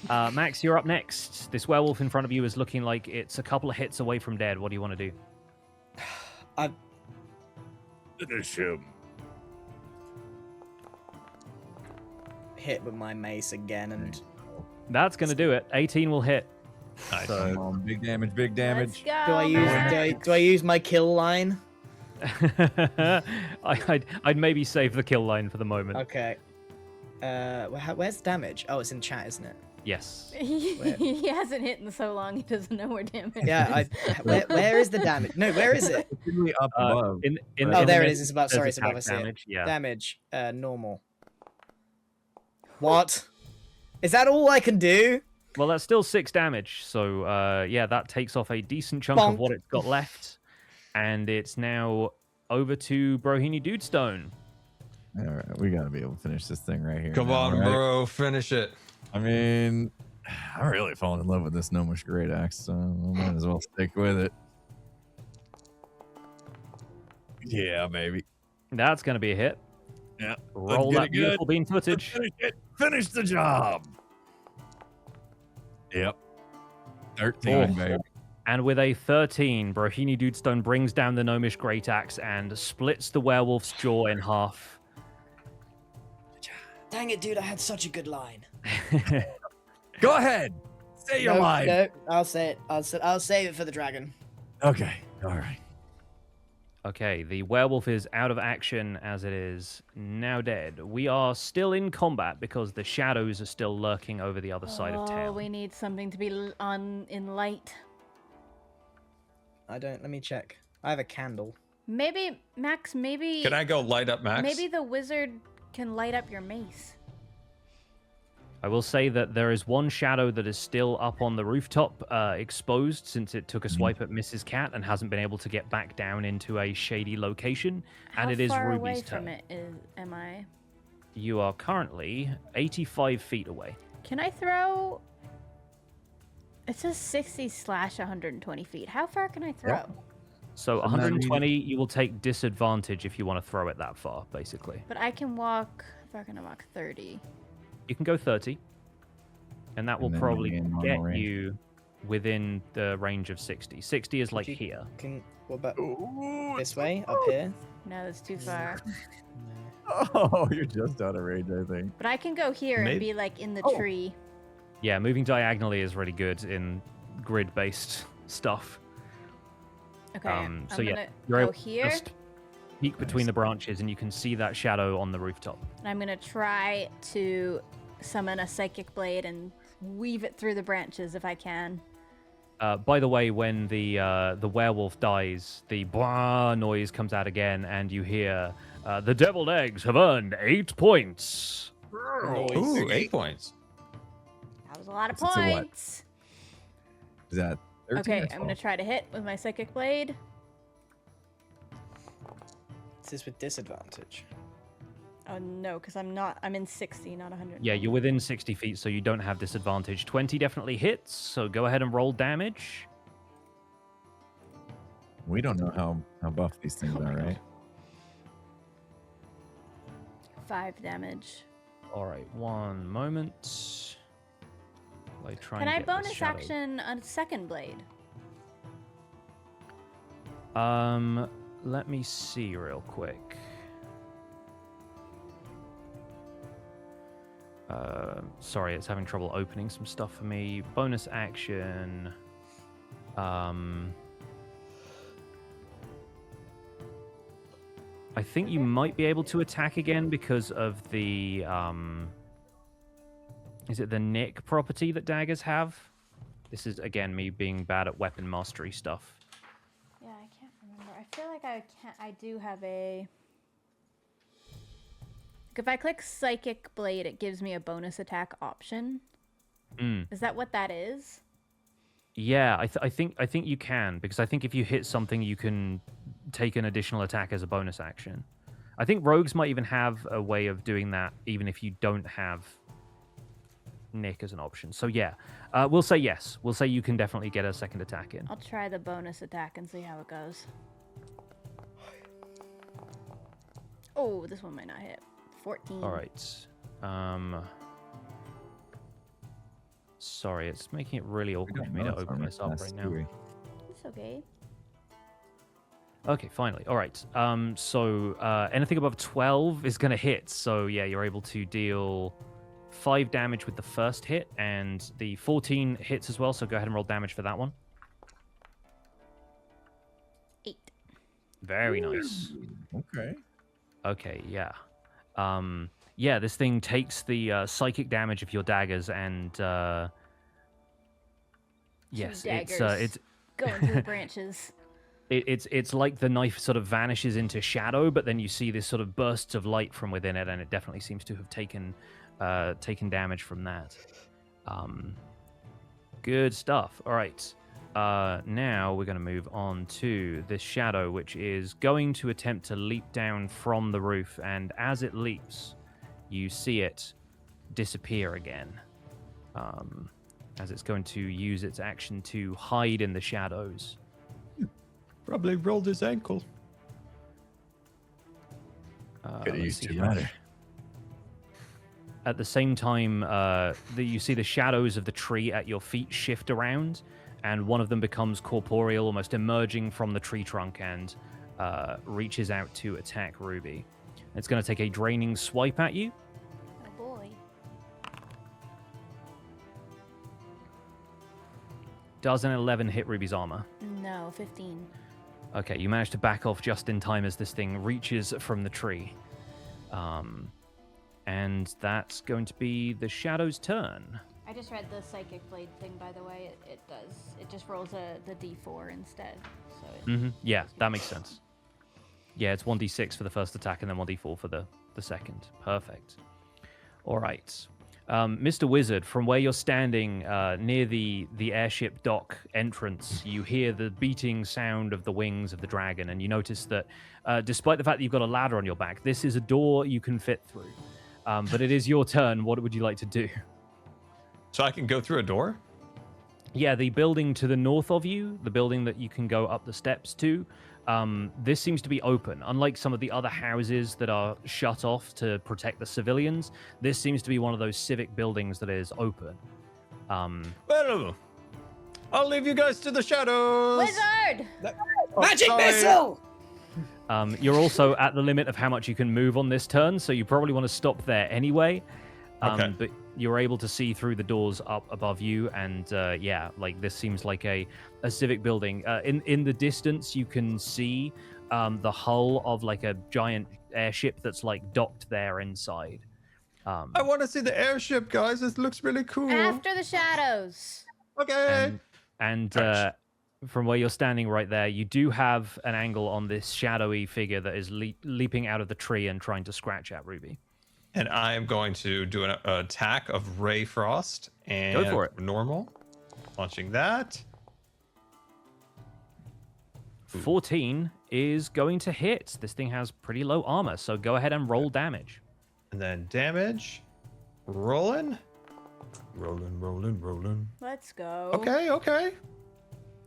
[SPEAKER 2] Max, you're up next. This werewolf in front of you is looking like it's a couple of hits away from dead. What do you want to do?
[SPEAKER 3] Finish him.
[SPEAKER 4] Hit with my mace again, and
[SPEAKER 2] That's going to do it. 18 will hit.
[SPEAKER 5] Nice.
[SPEAKER 3] Come on, big damage, big damage.
[SPEAKER 1] Let's
[SPEAKER 4] do
[SPEAKER 1] go,
[SPEAKER 4] I
[SPEAKER 1] Max.
[SPEAKER 4] use do I use my kill line?
[SPEAKER 2] I'd maybe save the kill line for the moment.
[SPEAKER 4] Okay. Where's the damage? Oh, it's in chat, isn't it?
[SPEAKER 2] Yes.
[SPEAKER 1] He hasn't hit in so long, he doesn't know where damage
[SPEAKER 4] Yeah.
[SPEAKER 1] is.
[SPEAKER 4] Where is the damage? No, where is it?
[SPEAKER 3] It's really up above.
[SPEAKER 4] Oh, there it is. It's above. Sorry, it's above. I
[SPEAKER 2] attack
[SPEAKER 4] see it.
[SPEAKER 2] damage. Yeah.
[SPEAKER 4] Damage. Normal. What? Is that all I can do?
[SPEAKER 2] Well, that's still 6 damage. So, yeah, that takes off a decent chunk of
[SPEAKER 4] Bonk.
[SPEAKER 2] what it's got left. And it's now over to Brohini Dudestone.
[SPEAKER 3] All right, we gotta be able to finish this thing right here.
[SPEAKER 5] Come
[SPEAKER 3] now,
[SPEAKER 5] on,
[SPEAKER 3] right?
[SPEAKER 5] bro, finish it.
[SPEAKER 3] I mean, I'm really falling in love with this gnomish great axe, so I might as well stick with it. Yeah, baby.
[SPEAKER 2] That's going to be a hit.
[SPEAKER 3] Yeah.
[SPEAKER 2] Roll
[SPEAKER 3] get
[SPEAKER 2] that
[SPEAKER 3] it good.
[SPEAKER 2] beautiful bean footage.
[SPEAKER 3] Finish it. Finish the job. Yep. 13,
[SPEAKER 2] Oh.
[SPEAKER 3] baby.
[SPEAKER 2] And with a 13, Brohini Dudestone brings down the gnomish great axe and splits the werewolf's jaw in half.
[SPEAKER 4] Dang it, dude! I had such a good line.
[SPEAKER 3] Go ahead. Say your line.
[SPEAKER 4] No, I'll say it. I'll save it for the dragon.
[SPEAKER 3] Okay. All right.
[SPEAKER 2] Okay, the werewolf is out of action as it is now dead. We are still in combat because the shadows are still lurking over the other side of town.
[SPEAKER 1] We need something to be on in light.
[SPEAKER 4] Let me check. I have a candle.
[SPEAKER 1] Maybe, Max, maybe...
[SPEAKER 5] Can I go light up Max?
[SPEAKER 1] Maybe the wizard can light up your mace.
[SPEAKER 2] I will say that there is one shadow that is still up on the rooftop, exposed since it took a swipe at Mrs. Cat and hasn't been able to get back down into a shady location.
[SPEAKER 1] How
[SPEAKER 2] And it is
[SPEAKER 1] far
[SPEAKER 2] Ruby's
[SPEAKER 1] away
[SPEAKER 2] turn.
[SPEAKER 1] from it am I?
[SPEAKER 2] You are currently 85 feet away.
[SPEAKER 1] Can I throw? It says 60/120 feet. How far can I throw?
[SPEAKER 3] Yep.
[SPEAKER 2] So
[SPEAKER 3] So now
[SPEAKER 2] 120, you will take disadvantage if you want to throw it that far, basically.
[SPEAKER 1] But I can walk. How far can I walk? 30.
[SPEAKER 2] You can go 30, and that will
[SPEAKER 3] And then
[SPEAKER 2] probably
[SPEAKER 3] you'll be in normal
[SPEAKER 2] get
[SPEAKER 3] range.
[SPEAKER 2] you within the range of 60. 60 is like
[SPEAKER 4] Could you-
[SPEAKER 2] here.
[SPEAKER 4] What about this way? Up here?
[SPEAKER 1] No, that's too far.
[SPEAKER 3] Oh, you're just out of range, I think.
[SPEAKER 1] But I can go here and
[SPEAKER 5] Maybe-
[SPEAKER 1] be like in the
[SPEAKER 3] Oh.
[SPEAKER 1] tree.
[SPEAKER 2] Yeah, moving diagonally is really good in grid-based stuff.
[SPEAKER 1] Okay.
[SPEAKER 2] So
[SPEAKER 1] I'm
[SPEAKER 2] yeah,
[SPEAKER 1] gonna
[SPEAKER 2] you're
[SPEAKER 1] go
[SPEAKER 2] able to
[SPEAKER 1] here,
[SPEAKER 2] just peek between the branches, and you can see that shadow on the rooftop.
[SPEAKER 1] and I'm gonna try to summon a psychic blade and weave it through the branches if I can.
[SPEAKER 2] By the way, when the werewolf dies, the blah noise comes out again, and you hear the deviled eggs have earned 8 points.
[SPEAKER 5] Ooh, 8 points.
[SPEAKER 1] That was a lot of
[SPEAKER 3] It's a what?
[SPEAKER 1] points.
[SPEAKER 3] Is that 13
[SPEAKER 1] Okay,
[SPEAKER 3] or
[SPEAKER 1] I'm gonna
[SPEAKER 3] 12?
[SPEAKER 1] try to hit with my psychic blade.
[SPEAKER 4] Is this with disadvantage?
[SPEAKER 1] Oh no, because I'm in 60, not 100.
[SPEAKER 2] Yeah, you're within 60 feet, so you don't have disadvantage. 20 definitely hits, so go ahead and roll damage.
[SPEAKER 3] We don't know how buff these things
[SPEAKER 1] Oh my
[SPEAKER 3] are,
[SPEAKER 1] God.
[SPEAKER 3] right?
[SPEAKER 1] 5 damage.
[SPEAKER 2] All right, one moment. I try
[SPEAKER 1] Can
[SPEAKER 2] and
[SPEAKER 1] I
[SPEAKER 2] get this
[SPEAKER 1] bonus
[SPEAKER 2] shadow.
[SPEAKER 1] action a second blade?
[SPEAKER 2] Let me see real quick. Sorry, it's having trouble opening some stuff for me. Bonus action. I think you might be able to attack again because of the is it the nick property that daggers have? This is again me being bad at weapon mastery stuff.
[SPEAKER 1] Yeah, I can't remember. I feel like I do have a. If I click psychic blade, it gives me a bonus attack option.
[SPEAKER 2] Mm.
[SPEAKER 1] Is that what that is?
[SPEAKER 2] Yeah, I think you can, because I think if you hit something, you can take an additional attack as a bonus action. I think rogues might even have a way of doing that, even if you don't have nick as an option. So yeah, we'll say yes. We'll say you can definitely get a second attack in.
[SPEAKER 1] I'll try the bonus attack and see how it goes. Oh, this one might not hit. 14.
[SPEAKER 2] All right. Sorry, it's making it really
[SPEAKER 3] We
[SPEAKER 2] awkward
[SPEAKER 3] don't
[SPEAKER 2] for me
[SPEAKER 3] know
[SPEAKER 2] to
[SPEAKER 3] its
[SPEAKER 2] open
[SPEAKER 3] armor
[SPEAKER 2] this up
[SPEAKER 3] class,
[SPEAKER 2] right
[SPEAKER 3] do
[SPEAKER 2] now.
[SPEAKER 3] we?
[SPEAKER 1] It's okay.
[SPEAKER 2] Okay, finally. All right. Anything above 12 is going to hit. So yeah, you're able to deal 5 damage with the first hit, and the 14 hits as well. So go ahead and roll damage for that one.
[SPEAKER 1] 8.
[SPEAKER 2] Very nice.
[SPEAKER 3] Okay.
[SPEAKER 2] Okay, yeah. Yeah, this thing takes the psychic damage of your daggers, and yes, it's
[SPEAKER 1] Going through the branches.
[SPEAKER 2] it's like the knife sort of vanishes into shadow, but then you see this sort of bursts of light from within it, and it definitely seems to have taken damage from that. Good stuff. All right. Now we're going to move on to this shadow, which is going to attempt to leap down from the roof, and as it leaps, you see it disappear again. As it's going to use its action to hide in the shadows.
[SPEAKER 5] Probably rolled his ankle.
[SPEAKER 3] Could
[SPEAKER 2] let's
[SPEAKER 3] use
[SPEAKER 2] see
[SPEAKER 3] too
[SPEAKER 2] here.
[SPEAKER 3] much.
[SPEAKER 2] At the same time, you see the shadows of the tree at your feet shift around, and one of them becomes corporeal, almost emerging from the tree trunk, and reaches out to attack Ruby. It's going to take a draining swipe at you.
[SPEAKER 1] Oh boy.
[SPEAKER 2] Does an 11 hit Ruby's armor?
[SPEAKER 1] No, 15.
[SPEAKER 2] Okay, you manage to back off just in time as this thing reaches from the tree. And that's going to be the shadow's turn.
[SPEAKER 1] I just read the psychic blade thing, by the way. It does. It just rolls the d4 instead. So it,
[SPEAKER 2] Yeah, that makes sense. Yeah, it's 1d6 for the first attack and then 1d4 for the second. Perfect. All right. Mr. Wizard, from where you're standing near the airship dock entrance, you hear the beating sound of the wings of the dragon, and you notice that despite the fact that you've got a ladder on your back, this is a door you can fit through. But it is your turn. What would you like to do?
[SPEAKER 5] So I can go through a door?
[SPEAKER 2] Yeah, the building to the north of you, the building that you can go up the steps to, this seems to be open. Unlike some of the other houses that are shut off to protect the civilians, this seems to be one of those civic buildings that is open.
[SPEAKER 5] Well, I'll leave you guys to the shadows.
[SPEAKER 1] Wizard!
[SPEAKER 4] Magic
[SPEAKER 5] sorry.
[SPEAKER 4] missile!
[SPEAKER 2] You're also at the limit of how much you can move on this turn, so you probably want to stop there anyway.
[SPEAKER 5] Okay.
[SPEAKER 2] But you're able to see through the doors up above you, and yeah, like this seems like a civic building. In the distance, you can see the hull of like a giant airship that's like docked there inside.
[SPEAKER 5] I want to see the airship, guys. This looks really cool.
[SPEAKER 1] After the shadows.
[SPEAKER 5] Okay.
[SPEAKER 2] And
[SPEAKER 5] Gosh.
[SPEAKER 2] from where you're standing right there, you do have an angle on this shadowy figure that is leaping out of the tree and trying to scratch at Ruby.
[SPEAKER 5] And I am going to do an attack of Ray Frost and
[SPEAKER 2] Go for it.
[SPEAKER 5] normal. Launching that.
[SPEAKER 2] 14 is going to hit. This thing has pretty low armor, so go ahead and roll damage.
[SPEAKER 5] And then damage. Rolling. Rolling.
[SPEAKER 1] Let's go.
[SPEAKER 5] Okay.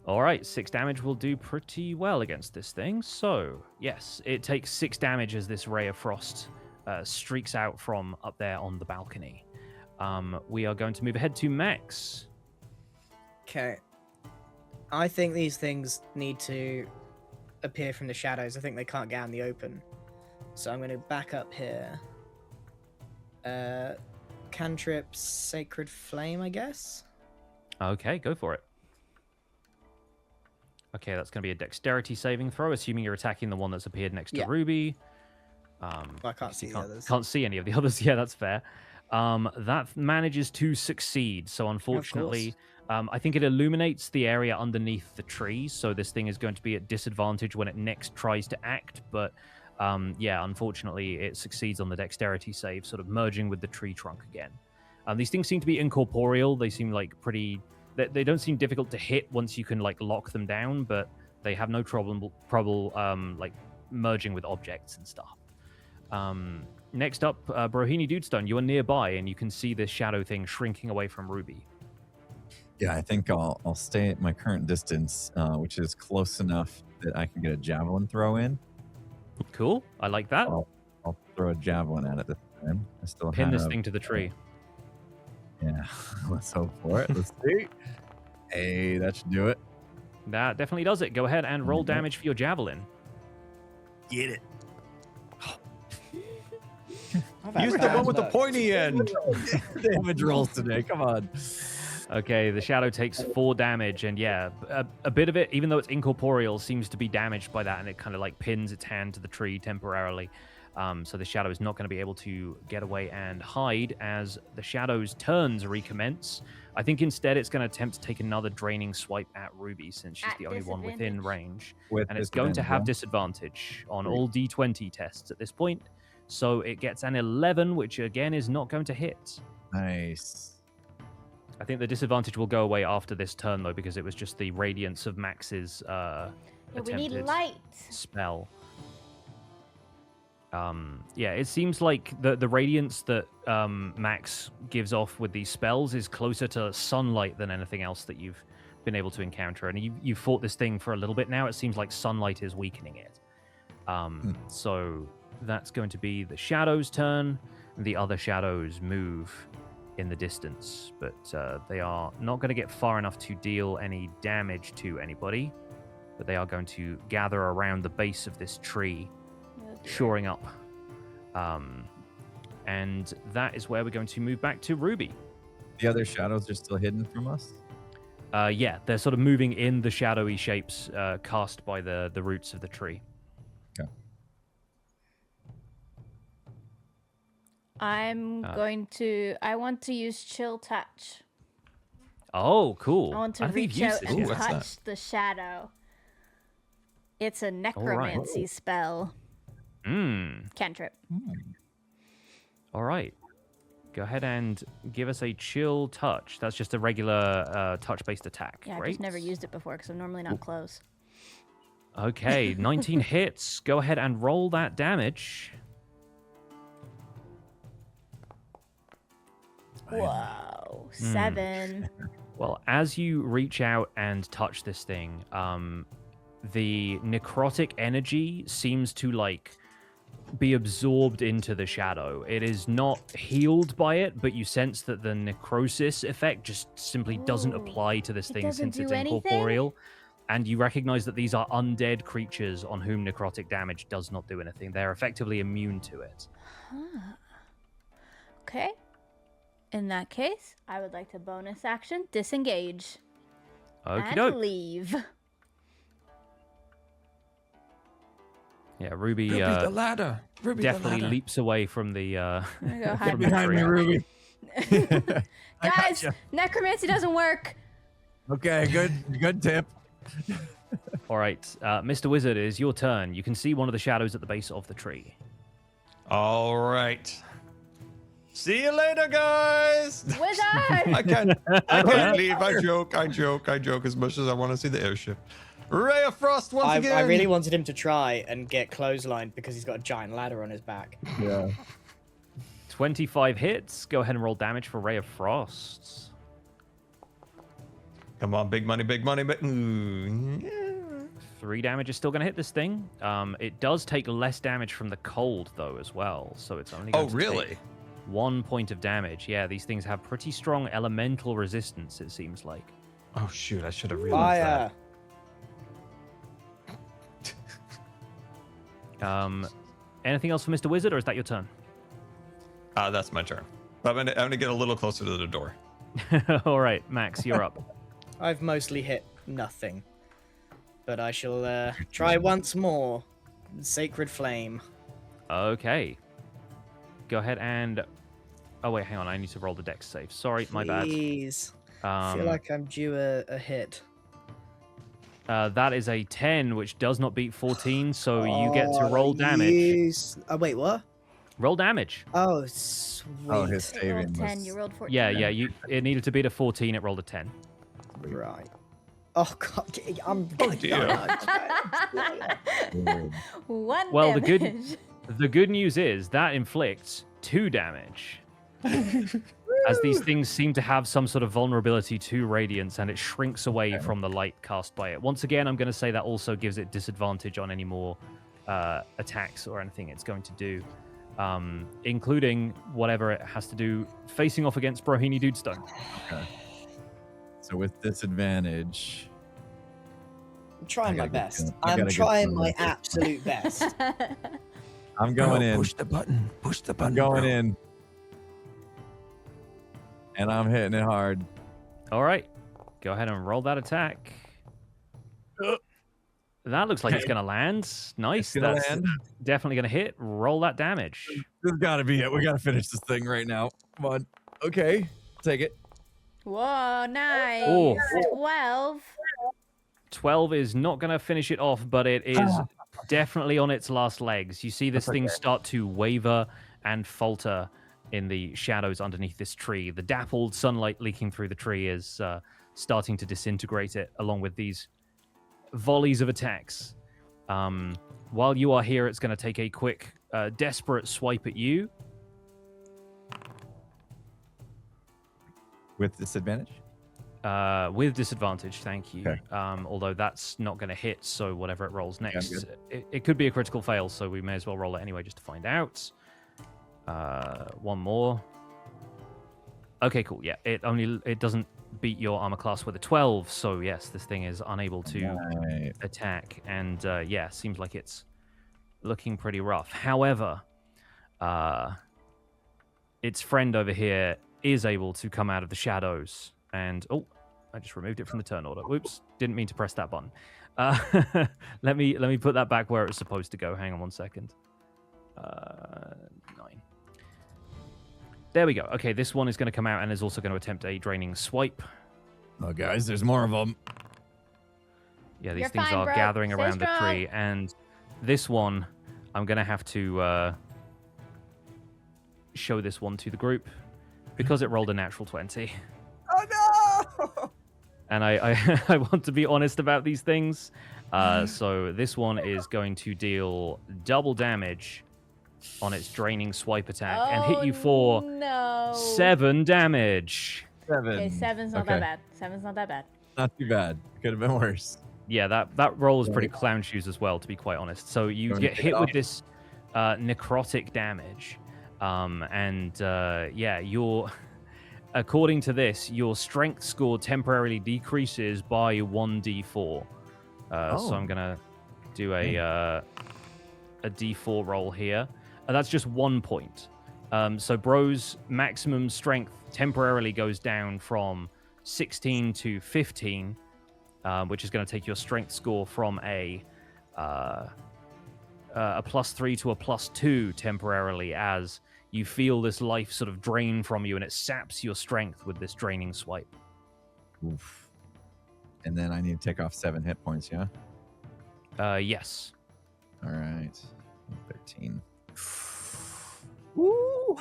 [SPEAKER 2] All right, 6 damage will do pretty well against this thing. So, yes, it takes 6 damage as this ray of frost streaks out from up there on the balcony. We are going to move ahead to Max.
[SPEAKER 4] Okay. I think these things need to appear from the shadows. I think they can't get out in the open. So I'm going to back up here. Cantrip Sacred Flame, I guess?
[SPEAKER 2] Okay, go for it. Okay, that's going to be a dexterity saving throw, assuming you're attacking the one that's appeared next to
[SPEAKER 4] Yeah.
[SPEAKER 2] Ruby.
[SPEAKER 4] Well, I can't see the others.
[SPEAKER 2] Can't see any of the others. Yeah, that's fair. That manages to succeed. So unfortunately, I think it illuminates the area underneath the tree. So this thing is going to be at disadvantage when it next tries to act. But yeah, unfortunately, it succeeds on the dexterity save, sort of merging with the tree trunk again. These things seem to be incorporeal. They seem like pretty... They don't seem difficult to hit once you can like lock them down, but they have no trouble like merging with objects and stuff. Next up, Brohini Dudestone, you are nearby and you can see this shadow thing shrinking away from Ruby.
[SPEAKER 3] Yeah, I think I'll stay at my current distance, which is close enough that I can get a javelin throw in.
[SPEAKER 2] Cool, I like that.
[SPEAKER 3] I'll throw a javelin at it this time. I still
[SPEAKER 2] Pin
[SPEAKER 3] have
[SPEAKER 2] this thing to the tree.
[SPEAKER 3] Yeah, let's hope for it. Let's see. Hey, that should do it.
[SPEAKER 2] That definitely does it. Go ahead and roll damage for your javelin.
[SPEAKER 3] Get it.
[SPEAKER 5] Use the one with the pointy end.
[SPEAKER 3] Damage rolls today. Come on.
[SPEAKER 2] Okay, the shadow takes 4 damage, and yeah, a bit of it, even though it's incorporeal, seems to be damaged by that, and it kind of like pins its hand to the tree temporarily. So the shadow is not going to be able to get away and hide as the shadow's turns recommence. I think instead it's going to attempt to take another draining swipe at Ruby since she's
[SPEAKER 1] At
[SPEAKER 2] the only one within range.
[SPEAKER 3] With
[SPEAKER 2] And it's going to have
[SPEAKER 3] disadvantage,
[SPEAKER 2] disadvantage on all D20 tests at this point. So it gets an 11, which again is not going to hit.
[SPEAKER 3] Nice.
[SPEAKER 2] I think the disadvantage will go away after this turn, though, because it was just the radiance of Max's
[SPEAKER 1] Yeah, we need
[SPEAKER 2] attempted
[SPEAKER 1] light.
[SPEAKER 2] spell. Yeah, it seems like the radiance that Max gives off with these spells is closer to sunlight than anything else that you've been able to encounter. And you've fought this thing for a little bit now. It seems like sunlight is weakening it. So that's going to be the shadow's turn. The other shadows move in the distance, but they are not going to get far enough to deal any damage to anybody. But they are going to gather around the base of this tree, shoring up. And that is where we're going to move back to Ruby.
[SPEAKER 3] The other shadows are still hidden from us?
[SPEAKER 2] Yeah, they're sort of moving in the shadowy shapes cast by the roots of the tree.
[SPEAKER 3] Okay.
[SPEAKER 1] I want to use chill touch.
[SPEAKER 2] Oh, cool.
[SPEAKER 1] I want to
[SPEAKER 2] don't think
[SPEAKER 1] reach
[SPEAKER 2] you've
[SPEAKER 1] out
[SPEAKER 2] used
[SPEAKER 1] and
[SPEAKER 2] this
[SPEAKER 5] Ooh,
[SPEAKER 2] yet.
[SPEAKER 5] what's that?
[SPEAKER 1] touch the shadow. It's a necromancy spell. Cantrip.
[SPEAKER 2] All right. Go ahead and give us a chill touch. That's just a regular touch-based attack.
[SPEAKER 1] Yeah, I've
[SPEAKER 2] Great.
[SPEAKER 1] just never used it before because I'm normally not close.
[SPEAKER 2] Okay, 19 hits. Go ahead and roll that damage.
[SPEAKER 1] Whoa, 7.
[SPEAKER 2] Well, as you reach out and touch this thing, the necrotic energy seems to be absorbed into the shadow. It is not healed by it, but you sense that the necrosis effect just simply doesn't apply to this thing
[SPEAKER 1] doesn't
[SPEAKER 2] since it's
[SPEAKER 1] do anything?
[SPEAKER 2] incorporeal. And you recognize that these are undead creatures on whom necrotic damage does not do anything. They're effectively immune to it.
[SPEAKER 1] Huh. Okay. In that case, I would like to bonus action disengage
[SPEAKER 2] Okie
[SPEAKER 1] and
[SPEAKER 2] doke.
[SPEAKER 1] leave.
[SPEAKER 2] Yeah, Ruby,
[SPEAKER 6] Ruby the ladder. Ruby
[SPEAKER 2] definitely
[SPEAKER 6] the ladder.
[SPEAKER 2] leaps away from the
[SPEAKER 1] I'm gonna go
[SPEAKER 2] from
[SPEAKER 1] hide
[SPEAKER 2] the
[SPEAKER 3] Behind me,
[SPEAKER 2] tree.
[SPEAKER 3] Ruby. I
[SPEAKER 1] Guys,
[SPEAKER 3] gotcha.
[SPEAKER 1] necromancy doesn't work.
[SPEAKER 3] Okay, good tip.
[SPEAKER 2] All right, Mr. Wizard, it is your turn. You can see one of the shadows at the base of the tree.
[SPEAKER 5] All right. See you later, guys.
[SPEAKER 1] Wizard!
[SPEAKER 5] I can't leave. I joke as much as I want to see the airship. Ray of Frost once again.
[SPEAKER 4] I really wanted him to try and get clotheslined because he's got a giant ladder on his back.
[SPEAKER 3] Yeah.
[SPEAKER 2] 25 hits. Go ahead and roll damage for Ray of Frost.
[SPEAKER 5] Come on, big money, big money. Ooh, yeah.
[SPEAKER 2] 3 damage is still going to hit this thing. It does take less damage from the cold, though, as well. So it's only going to take 1 point of damage. Yeah, these things have pretty strong elemental resistance, it seems like.
[SPEAKER 5] Oh, shoot. I should have realized
[SPEAKER 4] Fire!
[SPEAKER 2] Anything else for Mr. Wizard, or is that your turn?
[SPEAKER 5] that. That's my turn. But I'm gonna get a little closer to the door.
[SPEAKER 2] All right, Max, you're up.
[SPEAKER 4] I've mostly hit nothing. But I shall try once more. Sacred Flame.
[SPEAKER 2] Okay. Go ahead and... Oh, wait, hang on. I need to roll the dex save. Sorry, my bad.
[SPEAKER 4] Please. I feel like I'm due a hit.
[SPEAKER 2] That is a 10, which does not beat 14, so you get to roll damage.
[SPEAKER 4] Yes. Oh, wait, what?
[SPEAKER 2] Roll damage.
[SPEAKER 4] Oh, sweet.
[SPEAKER 3] Oh, his
[SPEAKER 1] You rolled
[SPEAKER 3] saving
[SPEAKER 1] 10,
[SPEAKER 3] was...
[SPEAKER 1] you rolled 14.
[SPEAKER 2] Yeah. It needed to beat a 14. It rolled a 10.
[SPEAKER 4] Right. Oh, God. I'm...
[SPEAKER 5] Oh, dear.
[SPEAKER 3] Weird.
[SPEAKER 1] 1
[SPEAKER 2] Well,
[SPEAKER 1] damage.
[SPEAKER 2] the good news is that inflicts 2 damage. As these things seem to have some sort of vulnerability to radiance, and it shrinks away from the light cast by it. Once again, I'm going to say that also gives it disadvantage on any more attacks or anything it's going to do, including whatever it has to do facing off against Brohini Dudestone.
[SPEAKER 3] Okay. So with disadvantage,
[SPEAKER 4] I'm trying
[SPEAKER 3] I
[SPEAKER 4] my
[SPEAKER 3] gotta get
[SPEAKER 4] best.
[SPEAKER 3] to- I
[SPEAKER 4] I'm
[SPEAKER 3] gotta get
[SPEAKER 4] trying
[SPEAKER 3] to
[SPEAKER 4] my
[SPEAKER 3] the-
[SPEAKER 4] absolute best.
[SPEAKER 3] I'm going in.
[SPEAKER 6] Push the button. Push the button.
[SPEAKER 3] I'm going
[SPEAKER 6] bro.
[SPEAKER 3] in. And I'm hitting it hard.
[SPEAKER 2] All right, go ahead and roll that attack. That looks like it's going to land. Nice.
[SPEAKER 3] It's gonna
[SPEAKER 2] That's
[SPEAKER 3] land.
[SPEAKER 2] definitely going to hit. Roll that damage.
[SPEAKER 3] This has got to be it. We got to finish this thing right now. Come on. Okay. Take it.
[SPEAKER 1] Whoa, nice.
[SPEAKER 2] Oh.
[SPEAKER 1] 12.
[SPEAKER 2] 12 is not going to finish it off, but it is definitely on its last legs. You see this thing start to waver and falter in the shadows underneath this tree. The dappled sunlight leaking through the tree is starting to disintegrate it, along with these volleys of attacks. While you are here, it's going to take a quick, desperate swipe at you.
[SPEAKER 3] With disadvantage?
[SPEAKER 2] With disadvantage, thank you.
[SPEAKER 3] Okay.
[SPEAKER 2] Although that's not going to hit, so whatever it rolls next,
[SPEAKER 3] good.
[SPEAKER 2] it could be a critical fail, so we may as well roll it anyway just to find out. One more. Okay, cool. Yeah, it doesn't beat your armor class with a 12, so yes, this thing is unable to
[SPEAKER 3] Right.
[SPEAKER 2] attack, and yeah, seems like it's looking pretty rough. However, its friend over here is able to come out of the shadows, and oh, I just removed it from the turn order. Whoops, didn't mean to press that button. Let me put that back where it was supposed to go. Hang on one second. 9. There we go. Okay, this one is going to come out and is also going to attempt a draining swipe.
[SPEAKER 3] Oh, guys, there's more of them.
[SPEAKER 2] Yeah, these
[SPEAKER 1] You're
[SPEAKER 2] things
[SPEAKER 1] fine,
[SPEAKER 2] are
[SPEAKER 1] bro.
[SPEAKER 2] gathering
[SPEAKER 1] Stay
[SPEAKER 2] around the
[SPEAKER 1] strong.
[SPEAKER 2] tree, and this one, I'm going to have to show this one to the group because it rolled a natural 20.
[SPEAKER 3] Oh, no!
[SPEAKER 2] And I want to be honest about these things. So this one is going to deal double damage on its draining swipe attack and hit you for
[SPEAKER 1] no.
[SPEAKER 2] 7 damage.
[SPEAKER 3] 7.
[SPEAKER 1] Okay, 7's not that bad. 7's not that bad.
[SPEAKER 3] Not too bad. Could have been worse.
[SPEAKER 2] Yeah, that roll is pretty clown shoes as well, to be quite honest. So you
[SPEAKER 3] Wanna
[SPEAKER 2] get
[SPEAKER 3] pick it
[SPEAKER 2] hit with
[SPEAKER 3] up?
[SPEAKER 2] this necrotic damage, yeah, your according to this, your strength score temporarily decreases by 1d4. So I'm gonna do a d4 roll here. That's just 1 point. So Bro's maximum strength temporarily goes down from 16 to 15, which is going to take your strength score from a +3 to a +2 temporarily, as you feel this life sort of drain from you, and it saps your strength with this draining swipe.
[SPEAKER 3] Oof. And then I need to take off 7 hit points, yeah?
[SPEAKER 2] Yes.
[SPEAKER 3] All right. 13. Woo!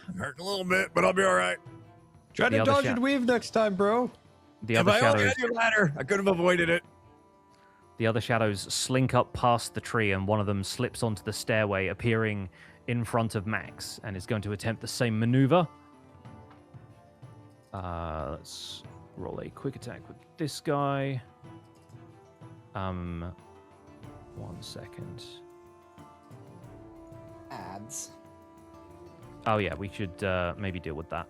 [SPEAKER 3] I'm hurting a little bit, but I'll be all right.
[SPEAKER 5] Try
[SPEAKER 2] The
[SPEAKER 5] to
[SPEAKER 2] other
[SPEAKER 5] dodge
[SPEAKER 2] shot.
[SPEAKER 5] and weave next time, bro.
[SPEAKER 2] The
[SPEAKER 3] If
[SPEAKER 2] other
[SPEAKER 3] I only
[SPEAKER 2] shadows,
[SPEAKER 3] had your ladder, I could have avoided it.
[SPEAKER 2] the other shadows slink up past the tree, and one of them slips onto the stairway, appearing in front of Max, and is going to attempt the same maneuver. Let's roll a quick attack with this guy. 1 second.
[SPEAKER 4] Ads.
[SPEAKER 2] Oh yeah, we should maybe deal with that.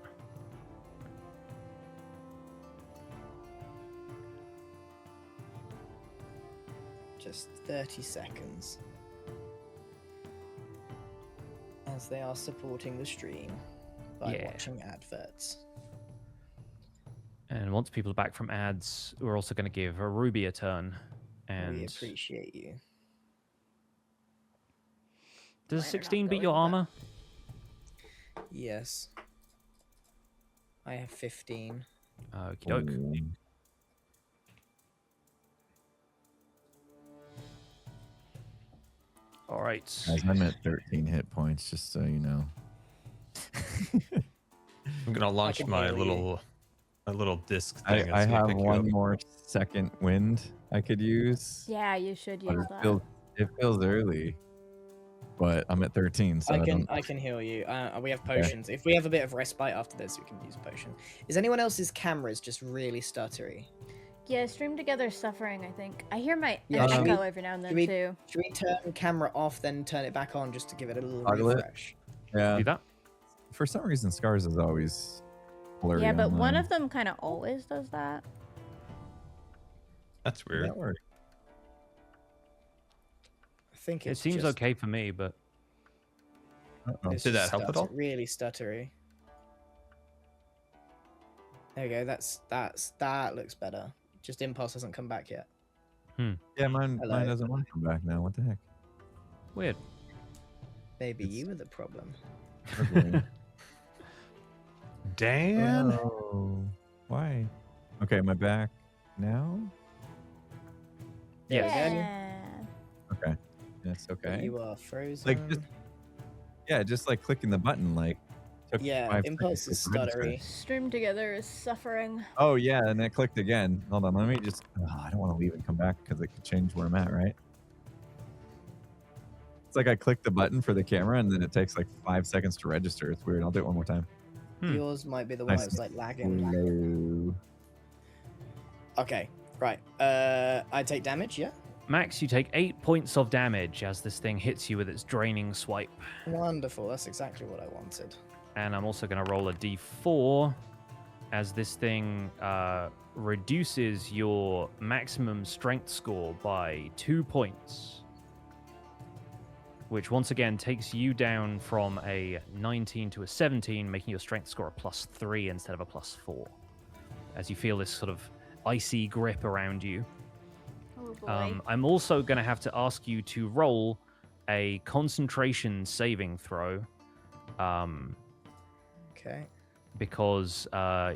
[SPEAKER 4] Just 30 seconds. As they are supporting the stream by
[SPEAKER 2] Yeah.
[SPEAKER 4] watching adverts.
[SPEAKER 2] And once people are back from ads, we're also going to give a Ruby a turn.
[SPEAKER 4] We
[SPEAKER 2] And
[SPEAKER 4] appreciate you.
[SPEAKER 2] does
[SPEAKER 1] Mine are
[SPEAKER 2] 16
[SPEAKER 1] not
[SPEAKER 2] beat your
[SPEAKER 1] going
[SPEAKER 2] armor?
[SPEAKER 4] Yes. I have 15.
[SPEAKER 2] Okie doke. All right.
[SPEAKER 3] Guys, I'm at 13 hit points, just so you know.
[SPEAKER 5] I'm gonna launch
[SPEAKER 4] can
[SPEAKER 5] my
[SPEAKER 4] heal you.
[SPEAKER 5] little disc
[SPEAKER 3] I
[SPEAKER 5] thing. and see if
[SPEAKER 3] have
[SPEAKER 5] pick you
[SPEAKER 3] one
[SPEAKER 5] up.
[SPEAKER 3] more second wind I could use.
[SPEAKER 1] Yeah, you should
[SPEAKER 3] But
[SPEAKER 1] use that.
[SPEAKER 3] it feels early. But I'm at 13, so
[SPEAKER 4] I can heal you. We have potions. If we have a bit of respite after this, we can use potion. Is anyone else's cameras just really stuttery?
[SPEAKER 1] Yeah, stream together is suffering, I think. I hear my
[SPEAKER 4] Yeah,
[SPEAKER 3] should
[SPEAKER 1] echo
[SPEAKER 4] we-
[SPEAKER 1] every now and then,
[SPEAKER 4] should we-
[SPEAKER 1] too.
[SPEAKER 4] Should we turn camera off, then turn it back on just to give it a little
[SPEAKER 3] Toggle it.
[SPEAKER 4] refresh?
[SPEAKER 3] Yeah.
[SPEAKER 2] Do that.
[SPEAKER 3] For some reason, Scars is always blurry.
[SPEAKER 1] Yeah, but
[SPEAKER 3] on
[SPEAKER 1] one
[SPEAKER 3] mine.
[SPEAKER 1] of them kind of always does that.
[SPEAKER 5] That's weird.
[SPEAKER 3] That works.
[SPEAKER 4] I think
[SPEAKER 2] It
[SPEAKER 4] it's
[SPEAKER 2] seems
[SPEAKER 4] just,
[SPEAKER 2] okay for me, but
[SPEAKER 3] Uh-oh.
[SPEAKER 4] it's
[SPEAKER 5] Did that
[SPEAKER 4] just
[SPEAKER 5] help at all?
[SPEAKER 4] Really stuttery. There we go. That looks better. Just Impulse hasn't come back yet.
[SPEAKER 3] Yeah, mine
[SPEAKER 4] Hello.
[SPEAKER 3] doesn't want to come back now. What the heck?
[SPEAKER 2] weird.
[SPEAKER 4] Maybe
[SPEAKER 3] It's-
[SPEAKER 4] you were the problem.
[SPEAKER 5] Dan?
[SPEAKER 3] Oh, why? Okay, am I back now?
[SPEAKER 4] There we go.
[SPEAKER 1] Yeah.
[SPEAKER 3] Okay. Yes, okay.
[SPEAKER 4] You are frozen.
[SPEAKER 3] Like, just like clicking the button, like took
[SPEAKER 4] Yeah,
[SPEAKER 3] 5
[SPEAKER 4] Impulse
[SPEAKER 3] seconds
[SPEAKER 4] is
[SPEAKER 3] to register.
[SPEAKER 4] stuttery.
[SPEAKER 1] Stream together is suffering.
[SPEAKER 3] Oh yeah, and it clicked again. Hold on, let me just. I don't want to leave and come back because it could change where I'm at, right? It's like I clicked the button for the camera and then it takes like 5 seconds to register. It's weird. I'll do it one more time.
[SPEAKER 4] Yours might be the one
[SPEAKER 3] Nice.
[SPEAKER 4] that's like lagging.
[SPEAKER 3] Hello.
[SPEAKER 4] Okay, right. I take damage, yeah?
[SPEAKER 2] Max, you take 8 points of damage as this thing hits you with its draining swipe.
[SPEAKER 4] Wonderful. That's exactly what I wanted.
[SPEAKER 2] And I'm also going to roll a d4 as this thing reduces your maximum strength score by 2 points, which once again takes you down from a 19 to a 17, making your strength score a +3 instead of a +4, as you feel this sort of icy grip around you.
[SPEAKER 1] Oh boy.
[SPEAKER 2] I'm also going to have to ask you to roll a concentration saving throw.
[SPEAKER 4] Okay.
[SPEAKER 2] Because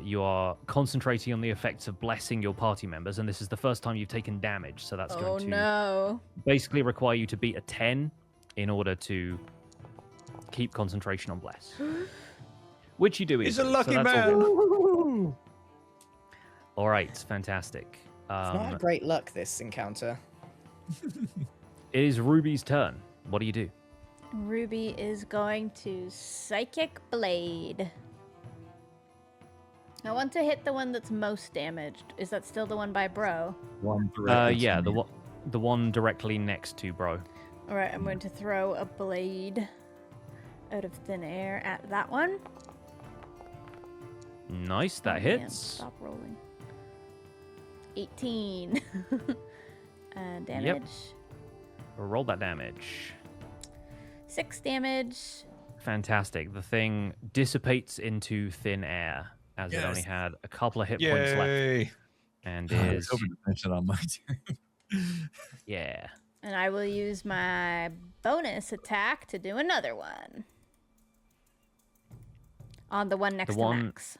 [SPEAKER 2] you are concentrating on the effects of blessing your party members, and this is the first time you've taken damage, so that's
[SPEAKER 1] Oh
[SPEAKER 2] going to
[SPEAKER 1] no.
[SPEAKER 2] basically require you to beat a 10 in order to keep concentration on bless. Which you do
[SPEAKER 5] He's a
[SPEAKER 2] easily,
[SPEAKER 5] lucky
[SPEAKER 2] so that's all
[SPEAKER 5] man.
[SPEAKER 2] good. All right, fantastic.
[SPEAKER 4] It's not a great luck, this encounter.
[SPEAKER 2] It is Ruby's turn. What do you do?
[SPEAKER 1] Ruby is going to Psychic Blade. I want to hit the one that's most damaged. Is that still the one by Bro?
[SPEAKER 3] One directly to
[SPEAKER 2] Yeah,
[SPEAKER 3] me.
[SPEAKER 2] the one directly next to Bro.
[SPEAKER 1] All right, I'm going to throw a blade out of thin air at that one.
[SPEAKER 2] Nice, that
[SPEAKER 1] Oh, man,
[SPEAKER 2] hits.
[SPEAKER 1] Stop rolling. 18 damage.
[SPEAKER 2] Roll that damage.
[SPEAKER 1] 6 damage.
[SPEAKER 2] Fantastic. The thing dissipates into thin air as it only
[SPEAKER 3] Yes.
[SPEAKER 2] had a couple of hit points left.
[SPEAKER 5] Yay!
[SPEAKER 2] And
[SPEAKER 3] I was
[SPEAKER 2] is
[SPEAKER 3] hoping to finish it on my turn.
[SPEAKER 2] yeah.
[SPEAKER 1] And I will use my bonus attack to do another one. On the one next to
[SPEAKER 2] one-
[SPEAKER 1] Max.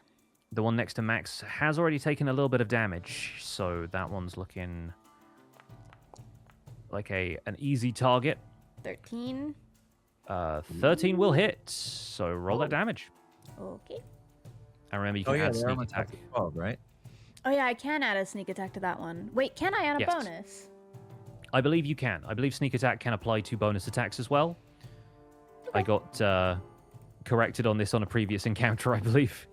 [SPEAKER 2] The one next to Max has already taken a little bit of damage, so that one's looking like an easy target.
[SPEAKER 1] 13.
[SPEAKER 2] 13 will hit, so roll that damage.
[SPEAKER 1] Okay.
[SPEAKER 2] And remember, you
[SPEAKER 3] Oh
[SPEAKER 2] can
[SPEAKER 3] yeah,
[SPEAKER 2] add
[SPEAKER 3] the
[SPEAKER 2] sneak
[SPEAKER 3] armor
[SPEAKER 2] attack.
[SPEAKER 3] attack is 12, right?
[SPEAKER 1] Oh yeah, I can add a sneak attack to that one. Wait, can I add a
[SPEAKER 2] Yes.
[SPEAKER 1] bonus?
[SPEAKER 2] I believe you can. I believe sneak attack can apply to bonus attacks as well. I got corrected on this on a previous encounter, I believe.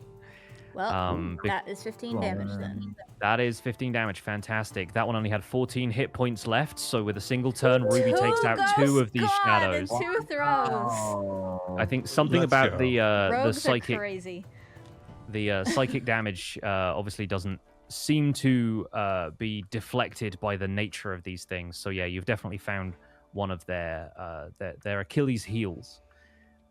[SPEAKER 1] Well,
[SPEAKER 2] Be-
[SPEAKER 1] that is 15 damage then.
[SPEAKER 2] That is 15 damage. Fantastic. That one only had 14 hit points left, so with a single turn, Ruby takes out 2 of these
[SPEAKER 1] ghosts gone in
[SPEAKER 2] shadows.
[SPEAKER 1] 2 throws.
[SPEAKER 3] Oh.
[SPEAKER 2] I think something
[SPEAKER 5] Let's
[SPEAKER 2] about
[SPEAKER 5] go.
[SPEAKER 2] the
[SPEAKER 1] Rogues
[SPEAKER 2] psychic
[SPEAKER 1] are crazy.
[SPEAKER 2] psychic damage obviously doesn't seem to be deflected by the nature of these things. So yeah, you've definitely found one of their Achilles heels.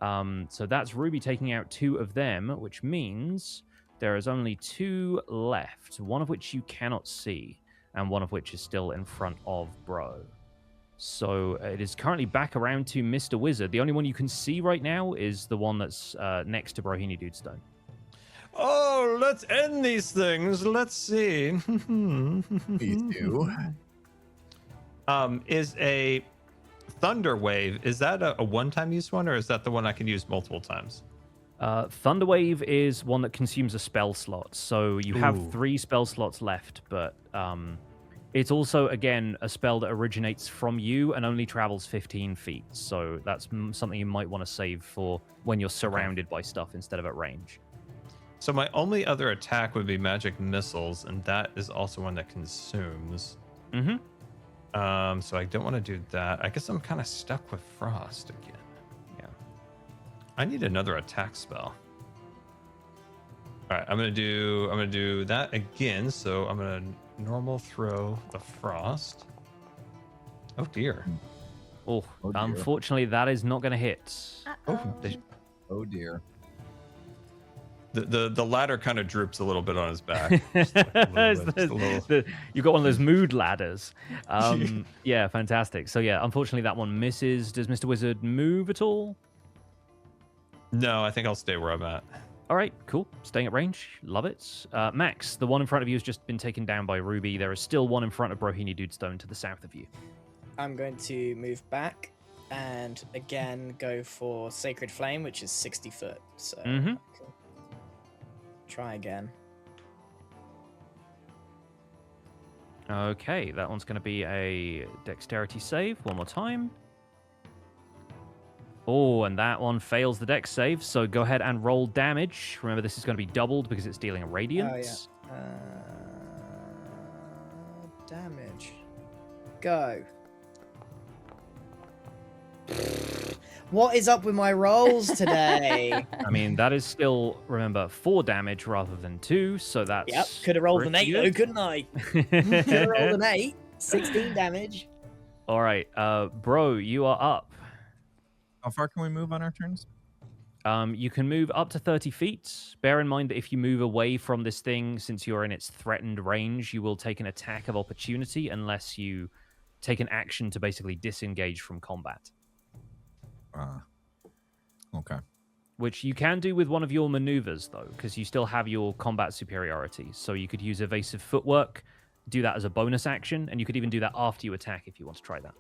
[SPEAKER 2] So that's Ruby taking out 2 of them, which means there is only 2 left, one of which you cannot see, and one of which is still in front of Bro. So it is currently back around to Mr. Wizard. The only one you can see right now is the one that's next to Brohini Dudestone.
[SPEAKER 5] Oh, let's end these things. Let's see.
[SPEAKER 3] Please do.
[SPEAKER 5] Is a thunder wave? Is that a one-time use one, or is that the one I can use multiple times?
[SPEAKER 2] Thunderwave is one that consumes a spell slot, so you have
[SPEAKER 5] Ooh.
[SPEAKER 2] 3 spell slots left, but it's also, again, a spell that originates from you and only travels 15 feet, so that's something you might want to save for when you're surrounded by stuff instead of at range.
[SPEAKER 5] So my only other attack would be magic missiles, and that is also one that consumes.
[SPEAKER 2] Mm-hmm.
[SPEAKER 5] So I don't want to do that. I guess I'm kind of stuck with frost again.
[SPEAKER 2] Yeah.
[SPEAKER 5] I need another attack spell. All right, I'm gonna do that again. So I'm gonna normal throw the frost. Oh dear.
[SPEAKER 2] Oh,
[SPEAKER 3] Oh, dear.
[SPEAKER 2] unfortunately, that is not going to hit.
[SPEAKER 1] Uh-oh.
[SPEAKER 3] Oh dear.
[SPEAKER 5] The ladder kind of droops a little bit on his back. Just like a little bit, just a little.
[SPEAKER 2] You've got one of those mood ladders. Yeah, fantastic. So yeah, unfortunately, that one misses. Does Mr. Wizard move at all?
[SPEAKER 5] No, I think I'll stay where I'm at.
[SPEAKER 2] All right, cool. Staying at range. Love it. Max, the one in front of you has just been taken down by Ruby. There is still one in front of Brohini Dudestone to the south of you.
[SPEAKER 4] I'm going to move back and again go for Sacred Flame, which is 60 foot. So
[SPEAKER 2] Mhm.
[SPEAKER 4] cool. Try again.
[SPEAKER 2] Okay, that one's going to be a dexterity save. One more time. Oh, and that one fails the dex save, so go ahead and roll damage. Remember, this is going to be doubled because it's dealing radiance.
[SPEAKER 4] Damage. Go. What is up with my rolls today?
[SPEAKER 2] I mean, that is still, remember, 4 damage rather than 2, so that's...
[SPEAKER 4] Yep, could have rolled an 8 though,
[SPEAKER 2] pretty
[SPEAKER 4] couldn't I?
[SPEAKER 2] good.
[SPEAKER 4] Could have rolled an 8. 16 damage.
[SPEAKER 2] All right, Bro, you are up.
[SPEAKER 3] How far can we move on our turns?
[SPEAKER 2] You can move up to 30 feet. Bear in mind that if you move away from this thing, since you're in its threatened range, you will take an attack of opportunity unless you take an action to basically disengage from combat.
[SPEAKER 3] Okay.
[SPEAKER 2] Which you can do with one of your maneuvers, though, because you still have your combat superiority. So you could use evasive footwork, do that as a bonus action, and you could even do that after you attack if you want to try that.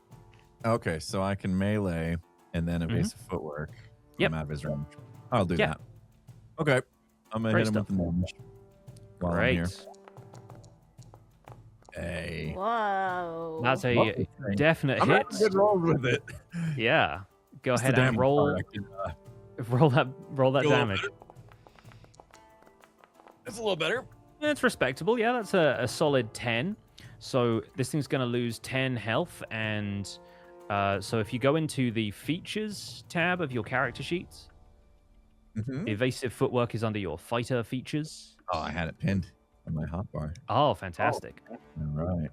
[SPEAKER 3] Okay, so I can melee and then evasive footwork.
[SPEAKER 2] Yep.
[SPEAKER 3] I'm out of his range. I'll do
[SPEAKER 2] Yeah.
[SPEAKER 3] that. Okay. I'm gonna
[SPEAKER 2] Great
[SPEAKER 3] hit him with the damage. while I'm here.
[SPEAKER 2] Great.
[SPEAKER 3] Hey.
[SPEAKER 1] Whoa.
[SPEAKER 2] That's a
[SPEAKER 3] Well,
[SPEAKER 2] definite
[SPEAKER 3] I'm
[SPEAKER 2] hit.
[SPEAKER 3] having good rolls with it.
[SPEAKER 2] Yeah. go
[SPEAKER 3] That's
[SPEAKER 2] ahead
[SPEAKER 3] the
[SPEAKER 2] and
[SPEAKER 3] damage
[SPEAKER 2] roll
[SPEAKER 3] part. I can,
[SPEAKER 2] roll that
[SPEAKER 3] feel a little
[SPEAKER 2] damage.
[SPEAKER 3] better. It's a little better.
[SPEAKER 2] It's respectable. Yeah, that's a solid 10. So this thing's going to lose 10 health, and so if you go into the features tab of your character sheets, evasive footwork is under your fighter features.
[SPEAKER 3] Oh, I had it pinned on my hotbar.
[SPEAKER 2] Oh, fantastic.
[SPEAKER 3] All right.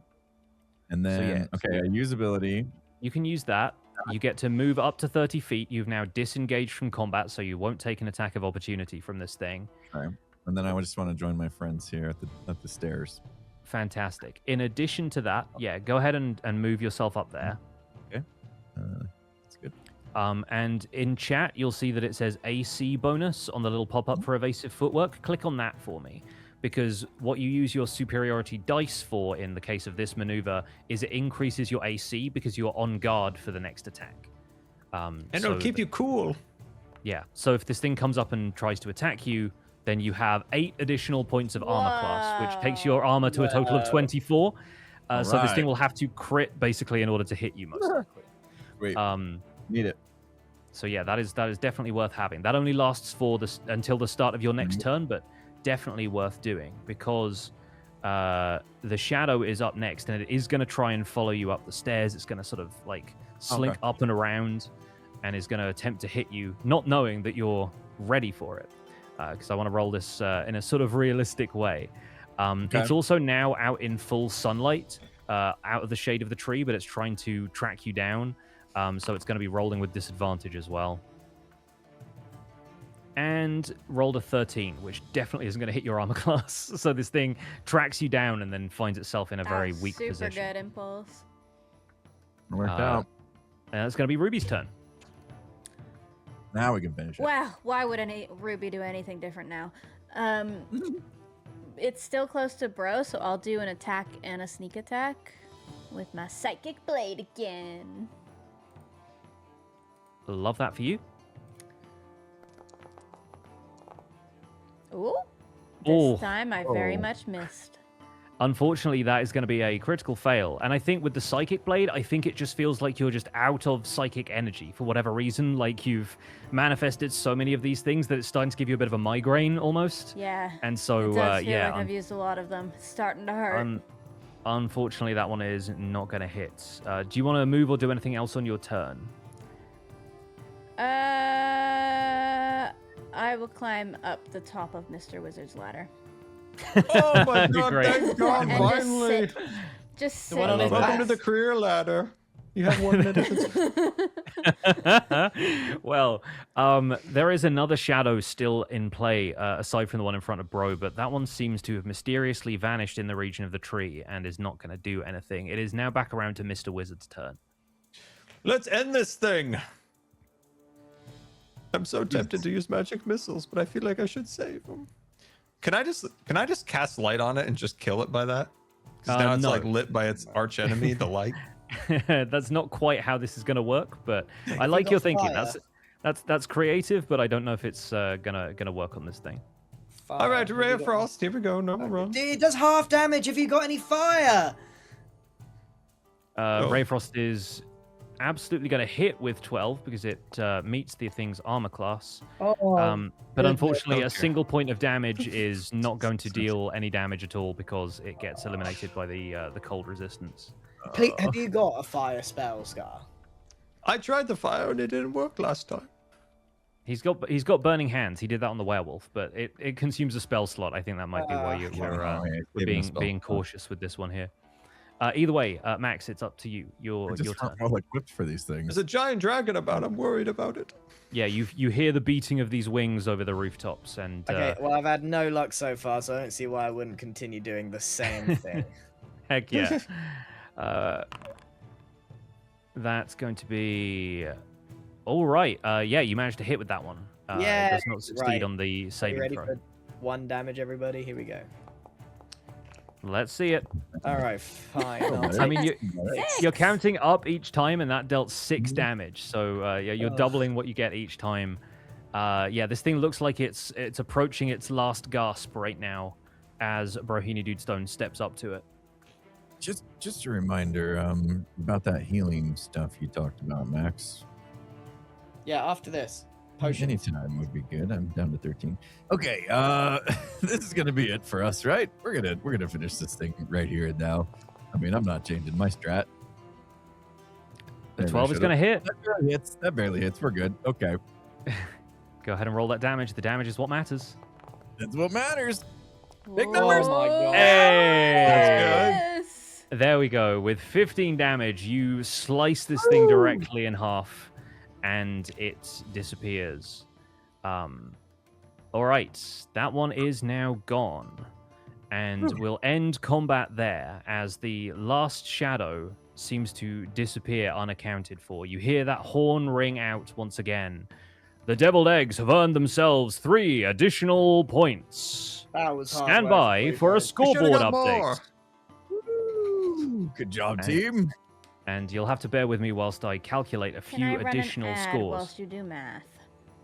[SPEAKER 3] And then,
[SPEAKER 2] So
[SPEAKER 3] okay, a usability.
[SPEAKER 2] You can use that. You get to move up to 30 feet. You've now disengaged from combat, so you won't take an attack of opportunity from this thing.
[SPEAKER 3] Okay. And then I just want to join my friends here at the stairs.
[SPEAKER 2] Fantastic. In addition to that, yeah, go ahead and move yourself up there.
[SPEAKER 3] Okay. That's good.
[SPEAKER 2] And in chat, you'll see that it says AC bonus on the little pop-up for evasive footwork. Click on that for me, because what you use your superiority dice for in the case of this maneuver is it increases your AC because you're on guard for the next attack.
[SPEAKER 5] And it'll keep you cool.
[SPEAKER 2] Yeah, so if this thing comes up and tries to attack you, then you have 8 additional points of armor class, which takes your armor to a total of 24. So this thing will have to crit basically in order to hit you most likely.
[SPEAKER 3] Wait, need it.
[SPEAKER 2] So yeah, that is definitely worth having. That only lasts for until the start of your next turn, but definitely worth doing because the shadow is up next, and it is going to try and follow you up the stairs. It's going to sort of like slink up and around, and is going to attempt to hit you, not knowing that you're ready for it. Because I want to roll this in a sort of realistic way. It's also now out in full sunlight, out of the shade of the tree, but it's trying to track you down. So it's going to be rolling with disadvantage as well. And rolled a 13, which definitely isn't going to hit your armor class. So this thing tracks you down and then finds itself in a very weak position.
[SPEAKER 1] Super good impulse.
[SPEAKER 3] Worked out.
[SPEAKER 2] And it's going to be Ruby's turn.
[SPEAKER 3] Now we can finish it.
[SPEAKER 1] Wow, why would any Ruby do anything different now? It's still close to Bro, so I'll do an attack and a sneak attack with my psychic blade again.
[SPEAKER 2] Love that for you.
[SPEAKER 1] Ooh.
[SPEAKER 2] Oh.
[SPEAKER 1] This time I very much missed.
[SPEAKER 2] Unfortunately, that is going to be a critical fail. And I think with the Psychic Blade, I think it just feels like you're just out of psychic energy for whatever reason. Like you've manifested so many of these things that it's starting to give you a bit of a migraine almost.
[SPEAKER 1] Yeah.
[SPEAKER 2] And so,
[SPEAKER 1] it does feel
[SPEAKER 2] yeah.
[SPEAKER 1] like I've used a lot of them. It's starting to hurt.
[SPEAKER 2] Unfortunately, that one is not going to hit. Do you want to move or do anything else on your turn?
[SPEAKER 1] I will climb up the top of Mr. Wizard's ladder.
[SPEAKER 5] Oh my god,
[SPEAKER 2] Great.
[SPEAKER 5] thank God,
[SPEAKER 1] And
[SPEAKER 5] finally.
[SPEAKER 1] just sit
[SPEAKER 4] one on his
[SPEAKER 5] Welcome to
[SPEAKER 4] back.
[SPEAKER 5] the career ladder. You have 1 minute.
[SPEAKER 2] Well, there is another shadow still in play, aside from the one in front of Bro, but that one seems to have mysteriously vanished in the region of the tree and is not going to do anything. It is now back around to Mr. Wizard's turn.
[SPEAKER 5] Let's end this thing. I'm so tempted to use magic missiles, but I feel like I should save them. Can I just cast light on it and just kill it by that? Because now it's
[SPEAKER 2] no.
[SPEAKER 5] like lit by its arch enemy, the light.
[SPEAKER 2] That's not quite how this is going to work, but I like your thinking. That's creative, but I don't know if it's gonna work on this thing.
[SPEAKER 5] All right, Ray of Frost. Here we go. Normal run.
[SPEAKER 4] Dude, it does half damage if you got any fire.
[SPEAKER 2] Ray Frost is absolutely going to hit with 12 because it meets the thing's armor class. But unfortunately, a single point of damage is not going to deal any damage at all because it gets eliminated by the cold resistance.
[SPEAKER 4] Pete, have you got a fire spell, Scar?
[SPEAKER 5] I tried the fire and it didn't work last time.
[SPEAKER 2] He's got burning hands. He did that on the werewolf, but it consumes a spell slot. I think that might be why we're being cautious with this one here. Either way, Max, it's up to you. Your turn.
[SPEAKER 3] Well equipped for these things.
[SPEAKER 5] There's a giant dragon about. I'm worried about it.
[SPEAKER 2] Yeah, you hear the beating of these wings over the rooftops, and
[SPEAKER 4] Okay, well, I've had no luck so far, so I don't see why I wouldn't continue doing the same thing.
[SPEAKER 2] heck yeah. That's going to be all right. Yeah, you managed to hit with that one.
[SPEAKER 4] Yeah,
[SPEAKER 2] it does not succeed
[SPEAKER 4] right.
[SPEAKER 2] on the
[SPEAKER 4] Are you
[SPEAKER 2] saving
[SPEAKER 4] ready
[SPEAKER 2] throw.
[SPEAKER 4] for 1 damage, everybody? Here we go.
[SPEAKER 2] Let's see it.
[SPEAKER 4] All right, fine. I'll
[SPEAKER 2] I
[SPEAKER 4] take
[SPEAKER 2] mean, you're counting up each time, and that dealt 6 damage. So yeah, you're doubling what you get each time. Yeah, this thing looks like it's approaching its last gasp right now, as Brohini Dudestone steps up to it.
[SPEAKER 3] Just a reminder about that healing stuff you talked about, Max.
[SPEAKER 4] Yeah, after this. Potion.
[SPEAKER 3] Anytime would be good. I'm down to 13. Okay, this is gonna be it for us, right? We're gonna finish this thing right here and now. I mean, I'm not changing my strat.
[SPEAKER 2] The 12 is going to hit.
[SPEAKER 3] That barely hits. We're good. Okay.
[SPEAKER 2] Go ahead and roll that damage. The damage is what matters.
[SPEAKER 3] That's what matters. Big
[SPEAKER 1] Whoa.
[SPEAKER 3] numbers.
[SPEAKER 4] Oh my god.
[SPEAKER 2] Hey!
[SPEAKER 1] Yes.
[SPEAKER 2] There we go. With 15 damage, you slice this thing directly in half, and it disappears. All right, that one is now gone, and we'll end combat there as the last shadow seems to disappear unaccounted for. You hear that horn ring out once again. The deviled eggs have earned themselves 3 additional points.
[SPEAKER 4] That was hard
[SPEAKER 2] Stand
[SPEAKER 4] work
[SPEAKER 2] by
[SPEAKER 4] you
[SPEAKER 2] for a
[SPEAKER 4] guys.
[SPEAKER 2] scoreboard
[SPEAKER 5] got
[SPEAKER 2] update.
[SPEAKER 5] more.
[SPEAKER 3] Woo! Good job,
[SPEAKER 2] And-
[SPEAKER 3] team.
[SPEAKER 2] And you'll have to bear with me whilst I calculate a
[SPEAKER 1] Can I
[SPEAKER 2] few
[SPEAKER 1] run
[SPEAKER 2] additional
[SPEAKER 1] an ad
[SPEAKER 2] scores.
[SPEAKER 1] whilst you do math?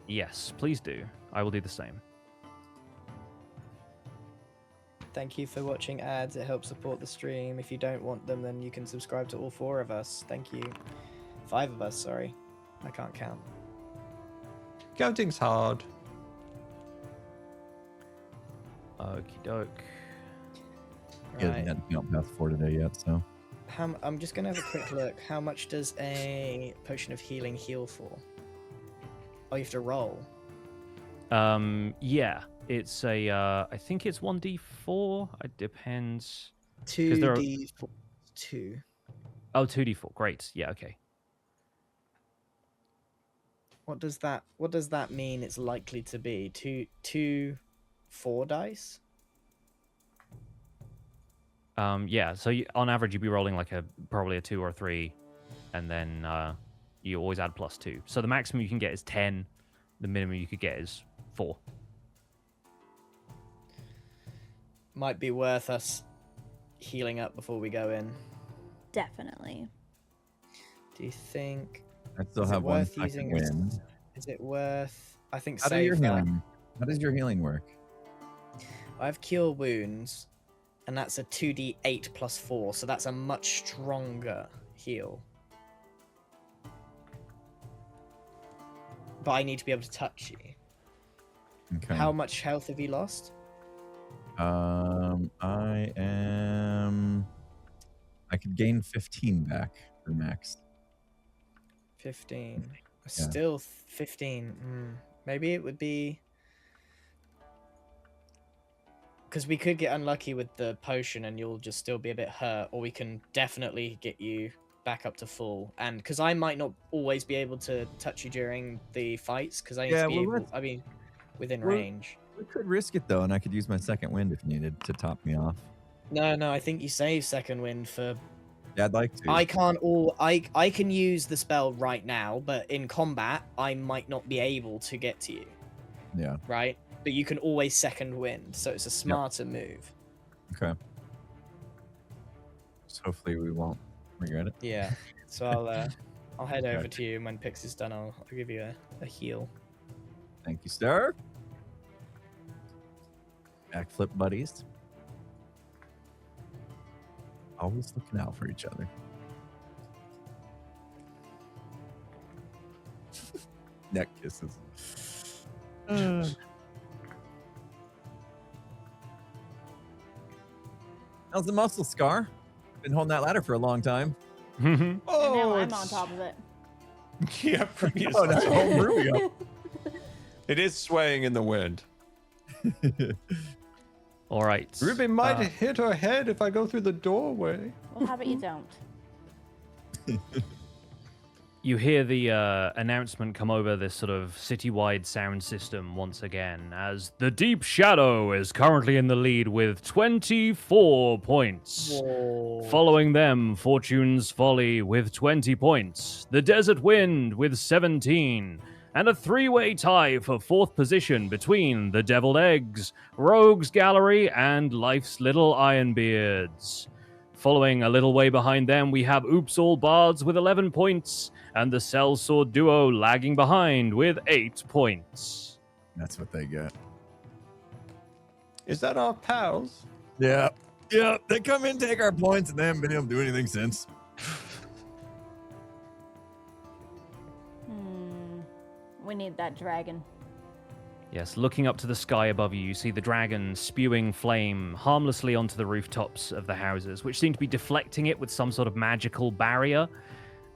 [SPEAKER 2] Yes, please do. I will do the same.
[SPEAKER 4] Thank you for watching ads. It helps support the stream. If you don't want them, then you can subscribe to all 4 of us. Thank you. 5 of us, sorry. I can't count.
[SPEAKER 5] Counting's hard.
[SPEAKER 2] Okie doke.
[SPEAKER 3] Yeah,
[SPEAKER 4] Right.
[SPEAKER 3] hadn't count past 4 today yet, so.
[SPEAKER 4] I'm just gonna have a quick look. How much does a potion of healing heal for? Oh, you have to roll.
[SPEAKER 2] Yeah, it's a. I think it's 1d4. It depends.
[SPEAKER 4] 2d4. 2.
[SPEAKER 2] Oh, 2d4. Great. Yeah. Okay.
[SPEAKER 4] What does that mean? It's likely to be 4 dice.
[SPEAKER 2] Yeah. So on average, you'd be rolling like probably a 2 or a 3, and then you always add +2. So the maximum you can get is 10. The minimum you could get is 4.
[SPEAKER 4] Might be worth us healing up before we go in.
[SPEAKER 1] Definitely.
[SPEAKER 4] Do you think?
[SPEAKER 3] I still
[SPEAKER 4] Is it
[SPEAKER 3] have 1
[SPEAKER 4] worth
[SPEAKER 3] second
[SPEAKER 4] using
[SPEAKER 3] wind.
[SPEAKER 4] Is it worth? I think
[SPEAKER 3] How does your
[SPEAKER 4] safer.
[SPEAKER 3] healing work?
[SPEAKER 4] I have cure wounds, and that's a 2d8 plus 4, so that's a much stronger heal. But I need to be able to touch you.
[SPEAKER 3] Okay.
[SPEAKER 4] How much health have you lost?
[SPEAKER 3] I could gain 15 back for max.
[SPEAKER 4] 15.
[SPEAKER 3] Yeah.
[SPEAKER 4] Still 15. Maybe it would be... Because we could get unlucky with the potion and you'll just still be a bit hurt, or we can definitely get you back up to full. And because I might not always be able to touch you during the fights, because I need to be able... I mean, within range.
[SPEAKER 3] We could risk it though, and I could use my second wind if needed to top me off.
[SPEAKER 4] No, I think you save second wind for...
[SPEAKER 3] Yeah, I'd like to.
[SPEAKER 4] I can use the spell right now, but in combat, I might not be able to get to you.
[SPEAKER 3] Yeah.
[SPEAKER 4] Right? But you can always second wind, so it's a smarter move.
[SPEAKER 3] Okay. So hopefully we won't regret it.
[SPEAKER 4] Yeah. So I'll head over to you, and when Pix is done, I'll give you a heal.
[SPEAKER 3] Thank you, sir. Backflip buddies. Always looking out for each other. Neck kisses. How's the muscle, Scar? Been holding that ladder for a long time.
[SPEAKER 1] And
[SPEAKER 5] Oh,
[SPEAKER 1] now I'm
[SPEAKER 5] it's-
[SPEAKER 1] on top of it.
[SPEAKER 5] Yeah, previous.
[SPEAKER 3] Oh, that's a whole Rubio.
[SPEAKER 5] It is swaying in the wind.
[SPEAKER 2] All right.
[SPEAKER 5] Ruby might hit her head if I go through the doorway.
[SPEAKER 1] Well, how about you don't?
[SPEAKER 2] You hear the announcement come over this sort of citywide sound system once again, as the Deep Shadow is currently in the lead with 24 points.
[SPEAKER 4] Whoa.
[SPEAKER 2] Following them, Fortune's Folly with 20 points, the Desert Wind with 17, and a 3-way tie for 4th position between the Deviled Eggs, Rogues Gallery, and Life's Little Ironbeards. Following a little way behind them, we have Oops All Bards with 11 points, and the Sellsword Duo lagging behind with 8 points.
[SPEAKER 3] That's what they get.
[SPEAKER 5] Is that our pals?
[SPEAKER 3] Yeah. Yeah, they come in, take our points, and they haven't been able to do anything since.
[SPEAKER 1] We need that dragon.
[SPEAKER 2] Yes, looking up to the sky above you, you see the dragon spewing flame harmlessly onto the rooftops of the houses, which seem to be deflecting it with some sort of magical barrier.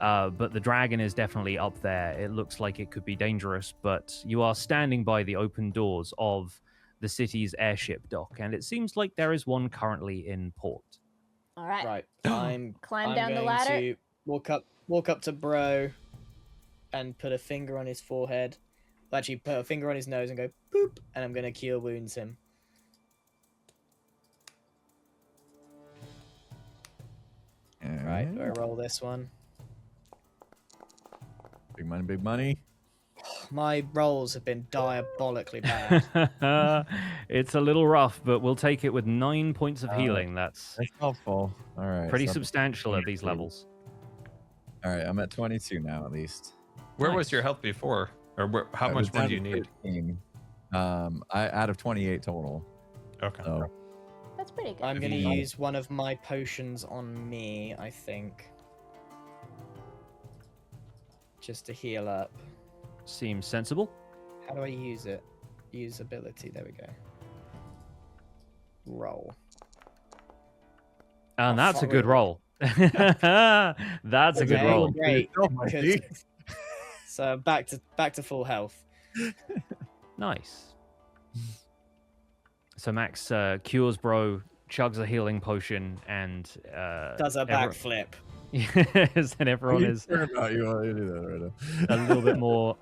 [SPEAKER 2] But the dragon is definitely up there. It looks like it could be dangerous, but you are standing by the open doors of the city's airship dock, and it seems like there is one currently in port.
[SPEAKER 1] All right.
[SPEAKER 4] Right. I'm
[SPEAKER 1] Climb
[SPEAKER 4] I'm
[SPEAKER 1] down the
[SPEAKER 4] going
[SPEAKER 1] ladder.
[SPEAKER 4] to walk up to Bro and put a finger on his forehead. Well, actually, put a finger on his nose and go boop, and I'm gonna cure wounds him. Right. Do I roll this one?
[SPEAKER 3] Big money, big money.
[SPEAKER 4] My rolls have been diabolically bad.
[SPEAKER 2] It's a little rough, but we'll take it with 9 points of healing. That's
[SPEAKER 3] That's helpful. All right.
[SPEAKER 2] pretty
[SPEAKER 3] so-
[SPEAKER 2] substantial at these levels.
[SPEAKER 3] All right, I'm at 22 now at least.
[SPEAKER 5] Where
[SPEAKER 2] Nice.
[SPEAKER 5] was your health before? Or how
[SPEAKER 3] I was
[SPEAKER 5] much more
[SPEAKER 3] down
[SPEAKER 5] do you
[SPEAKER 3] to
[SPEAKER 5] need?
[SPEAKER 3] 13. I out of 28 total.
[SPEAKER 5] Okay.
[SPEAKER 3] So
[SPEAKER 1] That's pretty good.
[SPEAKER 4] I'm
[SPEAKER 5] If
[SPEAKER 4] gonna
[SPEAKER 5] you-
[SPEAKER 4] use one of my potions on me, I think. Just to heal up.
[SPEAKER 2] Seems sensible.
[SPEAKER 4] How do I use it? Use ability. There we go. Roll.
[SPEAKER 2] And
[SPEAKER 4] Oh,
[SPEAKER 2] that's a
[SPEAKER 4] fuck
[SPEAKER 2] good
[SPEAKER 4] it.
[SPEAKER 2] roll. That's a good
[SPEAKER 4] Okay,
[SPEAKER 2] roll.
[SPEAKER 4] Great.
[SPEAKER 3] Oh my
[SPEAKER 4] Good. So back to full health.
[SPEAKER 2] Nice. So Max cures Bro, chugs a healing potion, and
[SPEAKER 4] Does a backflip.
[SPEAKER 2] yes, and everyone is
[SPEAKER 3] Sure about you want to do that right now.
[SPEAKER 2] a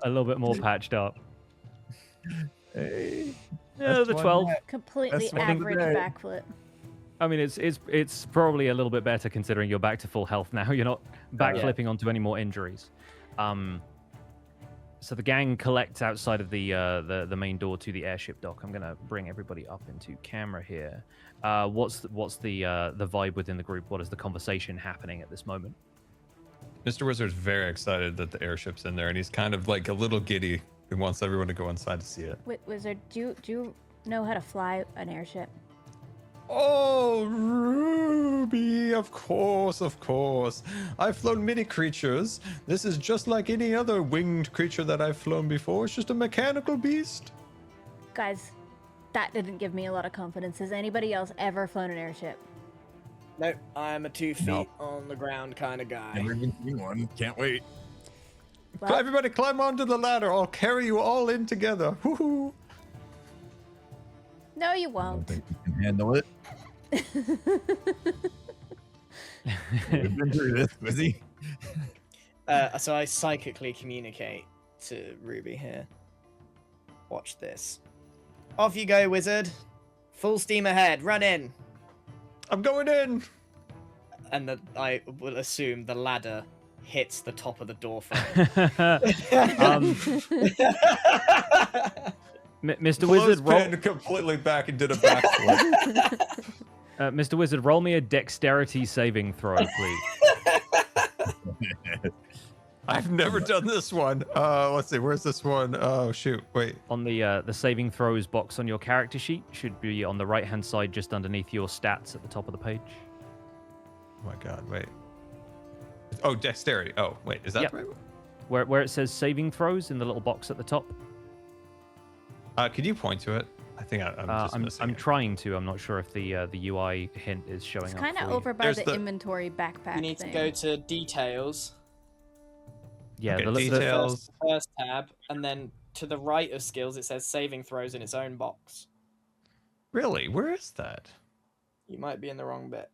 [SPEAKER 2] little bit more patched up.
[SPEAKER 3] Hey,
[SPEAKER 2] Yeah,
[SPEAKER 3] that's
[SPEAKER 2] the
[SPEAKER 3] one
[SPEAKER 2] 12.
[SPEAKER 3] net.
[SPEAKER 1] Completely
[SPEAKER 3] That's one
[SPEAKER 1] average
[SPEAKER 3] today.
[SPEAKER 1] backflip.
[SPEAKER 2] I mean, it's probably a little bit better considering you're back to full health now. You're not backflipping onto any more injuries. So the gang collects outside of the main door to the airship dock. I'm gonna bring everybody up into camera here. What's the vibe within the group? What is the conversation happening at this moment?
[SPEAKER 5] Mr. Wizard's very excited that the airship's in there, and he's kind of like a little giddy. He wants everyone to go inside to see it.
[SPEAKER 1] Wizard, do you know how to fly an airship?
[SPEAKER 5] Oh, Ruby, of course, of course. I've flown many creatures. This is just like any other winged creature that I've flown before. It's just a mechanical beast.
[SPEAKER 1] Guys, that didn't give me a lot of confidence. Has anybody else ever flown an airship?
[SPEAKER 4] Nope, I'm a 2 feet
[SPEAKER 3] No.
[SPEAKER 4] on the ground kind of guy.
[SPEAKER 3] Never even seen one. Can't wait.
[SPEAKER 1] Well,
[SPEAKER 5] Everybody climb onto the ladder. I'll carry you all in together. Woohoo.
[SPEAKER 1] no, you
[SPEAKER 3] I don't
[SPEAKER 1] won't.
[SPEAKER 3] think we can handle it. We've been through this, busy.
[SPEAKER 4] So I psychically communicate to Ruby here. Watch this. Off you go, wizard. Full steam ahead. Run in.
[SPEAKER 5] I'm going in.
[SPEAKER 4] And I will assume the ladder hits the top of the door frame.
[SPEAKER 2] Mr. Wizard, roll.
[SPEAKER 5] Clothespin completely back and did a backflip.
[SPEAKER 2] Mr. Wizard, roll me a dexterity saving throw, please.
[SPEAKER 5] I've never done this one. Let's see. Where's this one? Oh shoot! Wait.
[SPEAKER 2] On the saving throws box on your character sheet should be on the right-hand side, just underneath your stats at the top of the page.
[SPEAKER 5] Oh my God! Wait. Oh, dexterity. Oh, wait. Is that
[SPEAKER 2] Yep.
[SPEAKER 5] the right one?
[SPEAKER 2] Where it says saving throws in the little box at the top.
[SPEAKER 5] Could you point to it? I think I'm just missing
[SPEAKER 2] I'm
[SPEAKER 5] it.
[SPEAKER 2] trying to. I'm not sure if the UI hint is showing
[SPEAKER 1] It's
[SPEAKER 2] up.
[SPEAKER 1] kind of
[SPEAKER 2] for you.
[SPEAKER 1] over by
[SPEAKER 5] There's
[SPEAKER 1] the
[SPEAKER 5] the-
[SPEAKER 1] inventory backpack
[SPEAKER 4] You need to
[SPEAKER 1] thing.
[SPEAKER 4] go to details,
[SPEAKER 2] Yeah,
[SPEAKER 5] Okay,
[SPEAKER 2] the
[SPEAKER 5] details.
[SPEAKER 4] first tab, and then to the right of skills it says saving throws in its own box.
[SPEAKER 5] Really? Where is that?
[SPEAKER 4] You might be in the wrong bit.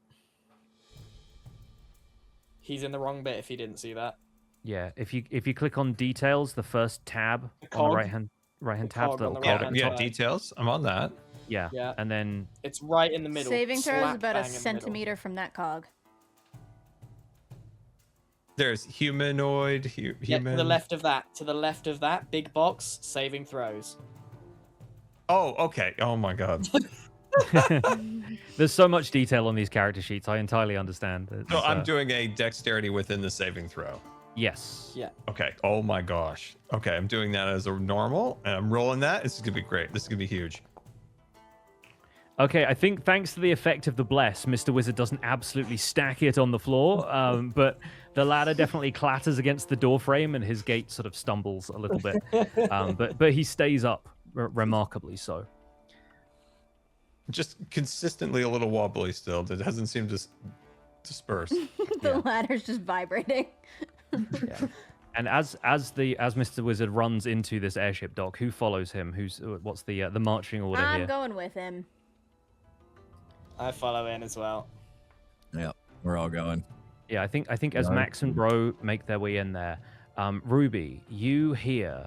[SPEAKER 4] He's in the wrong bit if he didn't see that.
[SPEAKER 2] yeah. If you click on details, the first tab
[SPEAKER 4] The
[SPEAKER 2] on the
[SPEAKER 4] cog?
[SPEAKER 2] right-hand
[SPEAKER 4] The
[SPEAKER 2] tab,
[SPEAKER 4] cog
[SPEAKER 2] the
[SPEAKER 4] on
[SPEAKER 2] little
[SPEAKER 4] the
[SPEAKER 2] cog
[SPEAKER 5] Yeah,
[SPEAKER 2] at the
[SPEAKER 5] yeah.
[SPEAKER 2] top.
[SPEAKER 5] Details. I'm on that.
[SPEAKER 2] Yeah.
[SPEAKER 4] Yeah.
[SPEAKER 2] And then
[SPEAKER 4] It's right in the middle.
[SPEAKER 1] Saving throw is
[SPEAKER 4] slap
[SPEAKER 1] about a
[SPEAKER 4] bang in the middle.
[SPEAKER 1] centimeter from that cog.
[SPEAKER 5] There's humanoid.
[SPEAKER 4] Yeah,
[SPEAKER 5] Human.
[SPEAKER 4] to the left of that. To the left of that big box. Saving throws.
[SPEAKER 5] Oh, okay. Oh my God.
[SPEAKER 2] there's so much detail on these character sheets. I entirely understand.
[SPEAKER 5] So
[SPEAKER 2] It's,
[SPEAKER 5] I'm doing a dexterity within the saving throw.
[SPEAKER 2] yes.
[SPEAKER 4] Yeah.
[SPEAKER 5] Okay. Oh my gosh. Okay, I'm doing that as a normal, and I'm rolling that. This is gonna be great. This is gonna be huge.
[SPEAKER 2] Okay, I think thanks to the effect of the bless, Mr. Wizard doesn't absolutely stack it on the floor, but the ladder definitely clatters against the door frame and his gait sort of stumbles a little bit. But he stays up remarkably so.
[SPEAKER 5] Just consistently a little wobbly still. It hasn't seemed to disperse.
[SPEAKER 1] The ladder's just vibrating.
[SPEAKER 2] Yeah. And as Mr. Wizard runs into this airship dock, who follows him? What's the marching order here?
[SPEAKER 1] I'm going with him.
[SPEAKER 4] I follow in as well.
[SPEAKER 3] Yeah, we're all going.
[SPEAKER 2] Yeah, I think as Max and Bro make their way in there, Ruby, you hear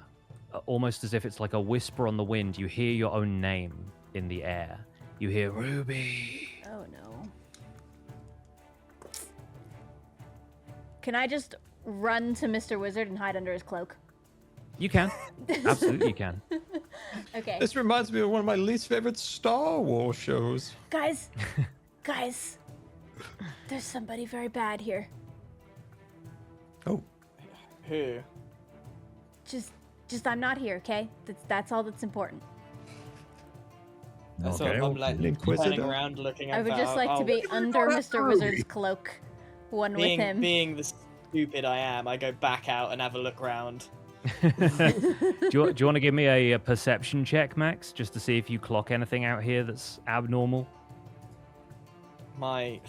[SPEAKER 2] almost as if it's like a whisper on the wind. You hear your own name in the air. You hear Ruby.
[SPEAKER 1] Oh no. Can I just run to Mr. Wizard and hide under his cloak?
[SPEAKER 2] You can. Absolutely you can.
[SPEAKER 1] Okay.
[SPEAKER 5] This reminds me of one of my least favorite Star Wars shows.
[SPEAKER 1] Guys, there's somebody very bad here.
[SPEAKER 5] Oh.
[SPEAKER 4] Who?
[SPEAKER 1] Just I'm not here, okay? That's all that's important.
[SPEAKER 4] So
[SPEAKER 3] Okay.
[SPEAKER 4] I'm like turning
[SPEAKER 5] Inquisitor.
[SPEAKER 4] around, looking.
[SPEAKER 1] I would
[SPEAKER 4] about,
[SPEAKER 1] just like to be under Mr. Wizard's cloak, one with him.
[SPEAKER 4] Being the stupid I am, I go back out and have a look round.
[SPEAKER 2] do you want to give me a perception check, Max, just to see if you clock anything out here that's abnormal?
[SPEAKER 4] My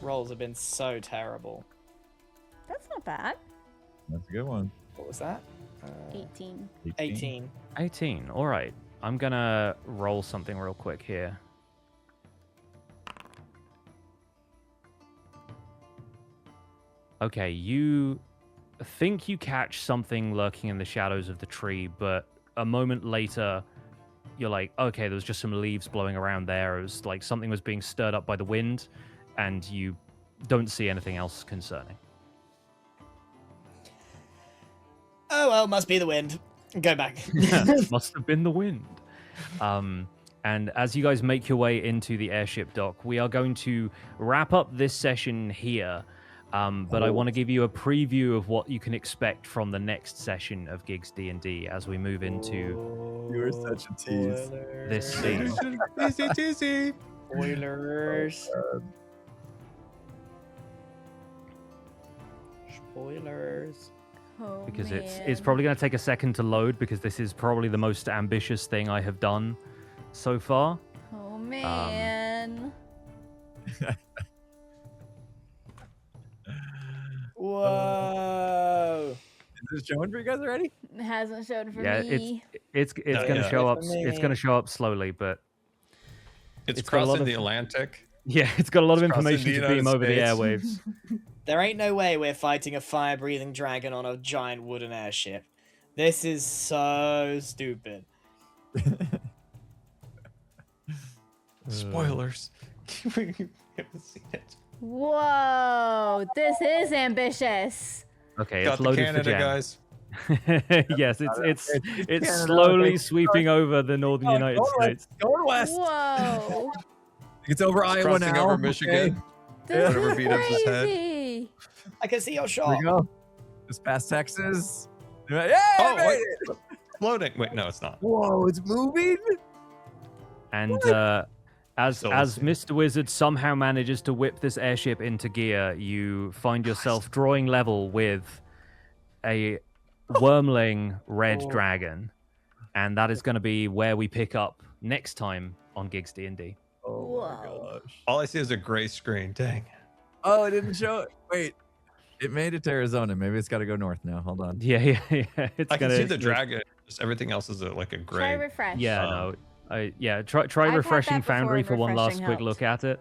[SPEAKER 4] rolls have been so terrible.
[SPEAKER 1] That's not bad.
[SPEAKER 3] That's a good one.
[SPEAKER 4] What was that?
[SPEAKER 1] 18.
[SPEAKER 4] 18.
[SPEAKER 2] 18. All right. I'm going to roll something real quick here. Okay, you think you catch something lurking in the shadows of the tree, but a moment later, you're like, okay, there was just some leaves blowing around there. It was like something was being stirred up by the wind, and you don't see anything else concerning.
[SPEAKER 4] Oh well, must be the wind. Go back.
[SPEAKER 2] Must have been the wind. And as you guys make your way into the airship dock, we are going to wrap up this session here. But I want to give you a preview of what you can expect from the next session of Gigs D&D as we move into
[SPEAKER 3] You were such a tease.
[SPEAKER 2] this scene.
[SPEAKER 5] Teasy.
[SPEAKER 4] Spoilers. Spoilers.
[SPEAKER 1] Oh,
[SPEAKER 2] Because
[SPEAKER 1] man.
[SPEAKER 2] it's probably going to take a second to load, because this is probably the most ambitious thing I have done so far.
[SPEAKER 1] Oh man.
[SPEAKER 4] Whoa.
[SPEAKER 3] Is this showing for you guys already?
[SPEAKER 1] It hasn't shown for
[SPEAKER 2] Yeah,
[SPEAKER 1] me.
[SPEAKER 2] it's
[SPEAKER 5] No,
[SPEAKER 2] going to
[SPEAKER 5] yeah.
[SPEAKER 2] show up.
[SPEAKER 4] Good for
[SPEAKER 2] It's
[SPEAKER 4] me.
[SPEAKER 2] going to show up slowly, but
[SPEAKER 5] It's
[SPEAKER 2] It's got a lot
[SPEAKER 5] crossing
[SPEAKER 2] of-
[SPEAKER 5] the Atlantic.
[SPEAKER 2] yeah, it's got a lot of
[SPEAKER 5] It's crossing
[SPEAKER 2] information
[SPEAKER 5] the
[SPEAKER 2] to beam
[SPEAKER 5] United
[SPEAKER 2] over the
[SPEAKER 5] States.
[SPEAKER 2] airwaves.
[SPEAKER 4] There ain't no way we're fighting a fire-breathing dragon on a giant wooden airship. This is so stupid.
[SPEAKER 5] Spoilers. You haven't seen it.
[SPEAKER 1] Whoa, this is ambitious.
[SPEAKER 2] Okay,
[SPEAKER 5] Got
[SPEAKER 2] it's
[SPEAKER 5] the
[SPEAKER 2] loaded
[SPEAKER 5] Canada
[SPEAKER 2] for Jen.
[SPEAKER 5] guys.
[SPEAKER 2] Yes, it's
[SPEAKER 3] Canada,
[SPEAKER 2] slowly
[SPEAKER 3] okay.
[SPEAKER 2] sweeping over the northern United
[SPEAKER 3] Going west.
[SPEAKER 2] States.
[SPEAKER 3] Going west.
[SPEAKER 1] Whoa,
[SPEAKER 3] It's over Iowa
[SPEAKER 5] Crossing
[SPEAKER 3] now.
[SPEAKER 5] over
[SPEAKER 3] okay?
[SPEAKER 5] Michigan.
[SPEAKER 1] this
[SPEAKER 5] Whatever
[SPEAKER 1] is
[SPEAKER 5] beat up his head.
[SPEAKER 1] crazy.
[SPEAKER 4] I can see your
[SPEAKER 3] Here
[SPEAKER 4] shot.
[SPEAKER 3] we go. Just past Texas. Yeah,
[SPEAKER 5] Oh,
[SPEAKER 3] made
[SPEAKER 5] wait.
[SPEAKER 3] it.
[SPEAKER 5] Floating. Wait, no, it's not.
[SPEAKER 3] Whoa, it's moving.
[SPEAKER 2] And as
[SPEAKER 5] So
[SPEAKER 2] Mr. Wizard somehow manages to whip this airship into gear, you find yourself drawing level with a wormling red
[SPEAKER 4] Oh.
[SPEAKER 2] dragon, and that is going to be where we pick up next time on Gigs D&D.
[SPEAKER 3] Oh
[SPEAKER 1] Whoa.
[SPEAKER 3] my gosh.
[SPEAKER 5] All I see is a gray screen. Dang.
[SPEAKER 3] Oh, it didn't show it. Wait. It made it to Arizona. Maybe it's got to go north now. Hold on.
[SPEAKER 2] Yeah. It's
[SPEAKER 5] I can
[SPEAKER 2] gonna,
[SPEAKER 5] see the dragon. Just everything else is like a
[SPEAKER 1] Try
[SPEAKER 5] gray.
[SPEAKER 1] refresh.
[SPEAKER 2] Yeah,
[SPEAKER 5] Um,
[SPEAKER 2] no. Try
[SPEAKER 1] I've had
[SPEAKER 2] refreshing
[SPEAKER 1] that before
[SPEAKER 2] Foundry
[SPEAKER 1] and
[SPEAKER 2] for one last
[SPEAKER 1] refreshing
[SPEAKER 2] quick
[SPEAKER 1] helped.
[SPEAKER 2] look at it.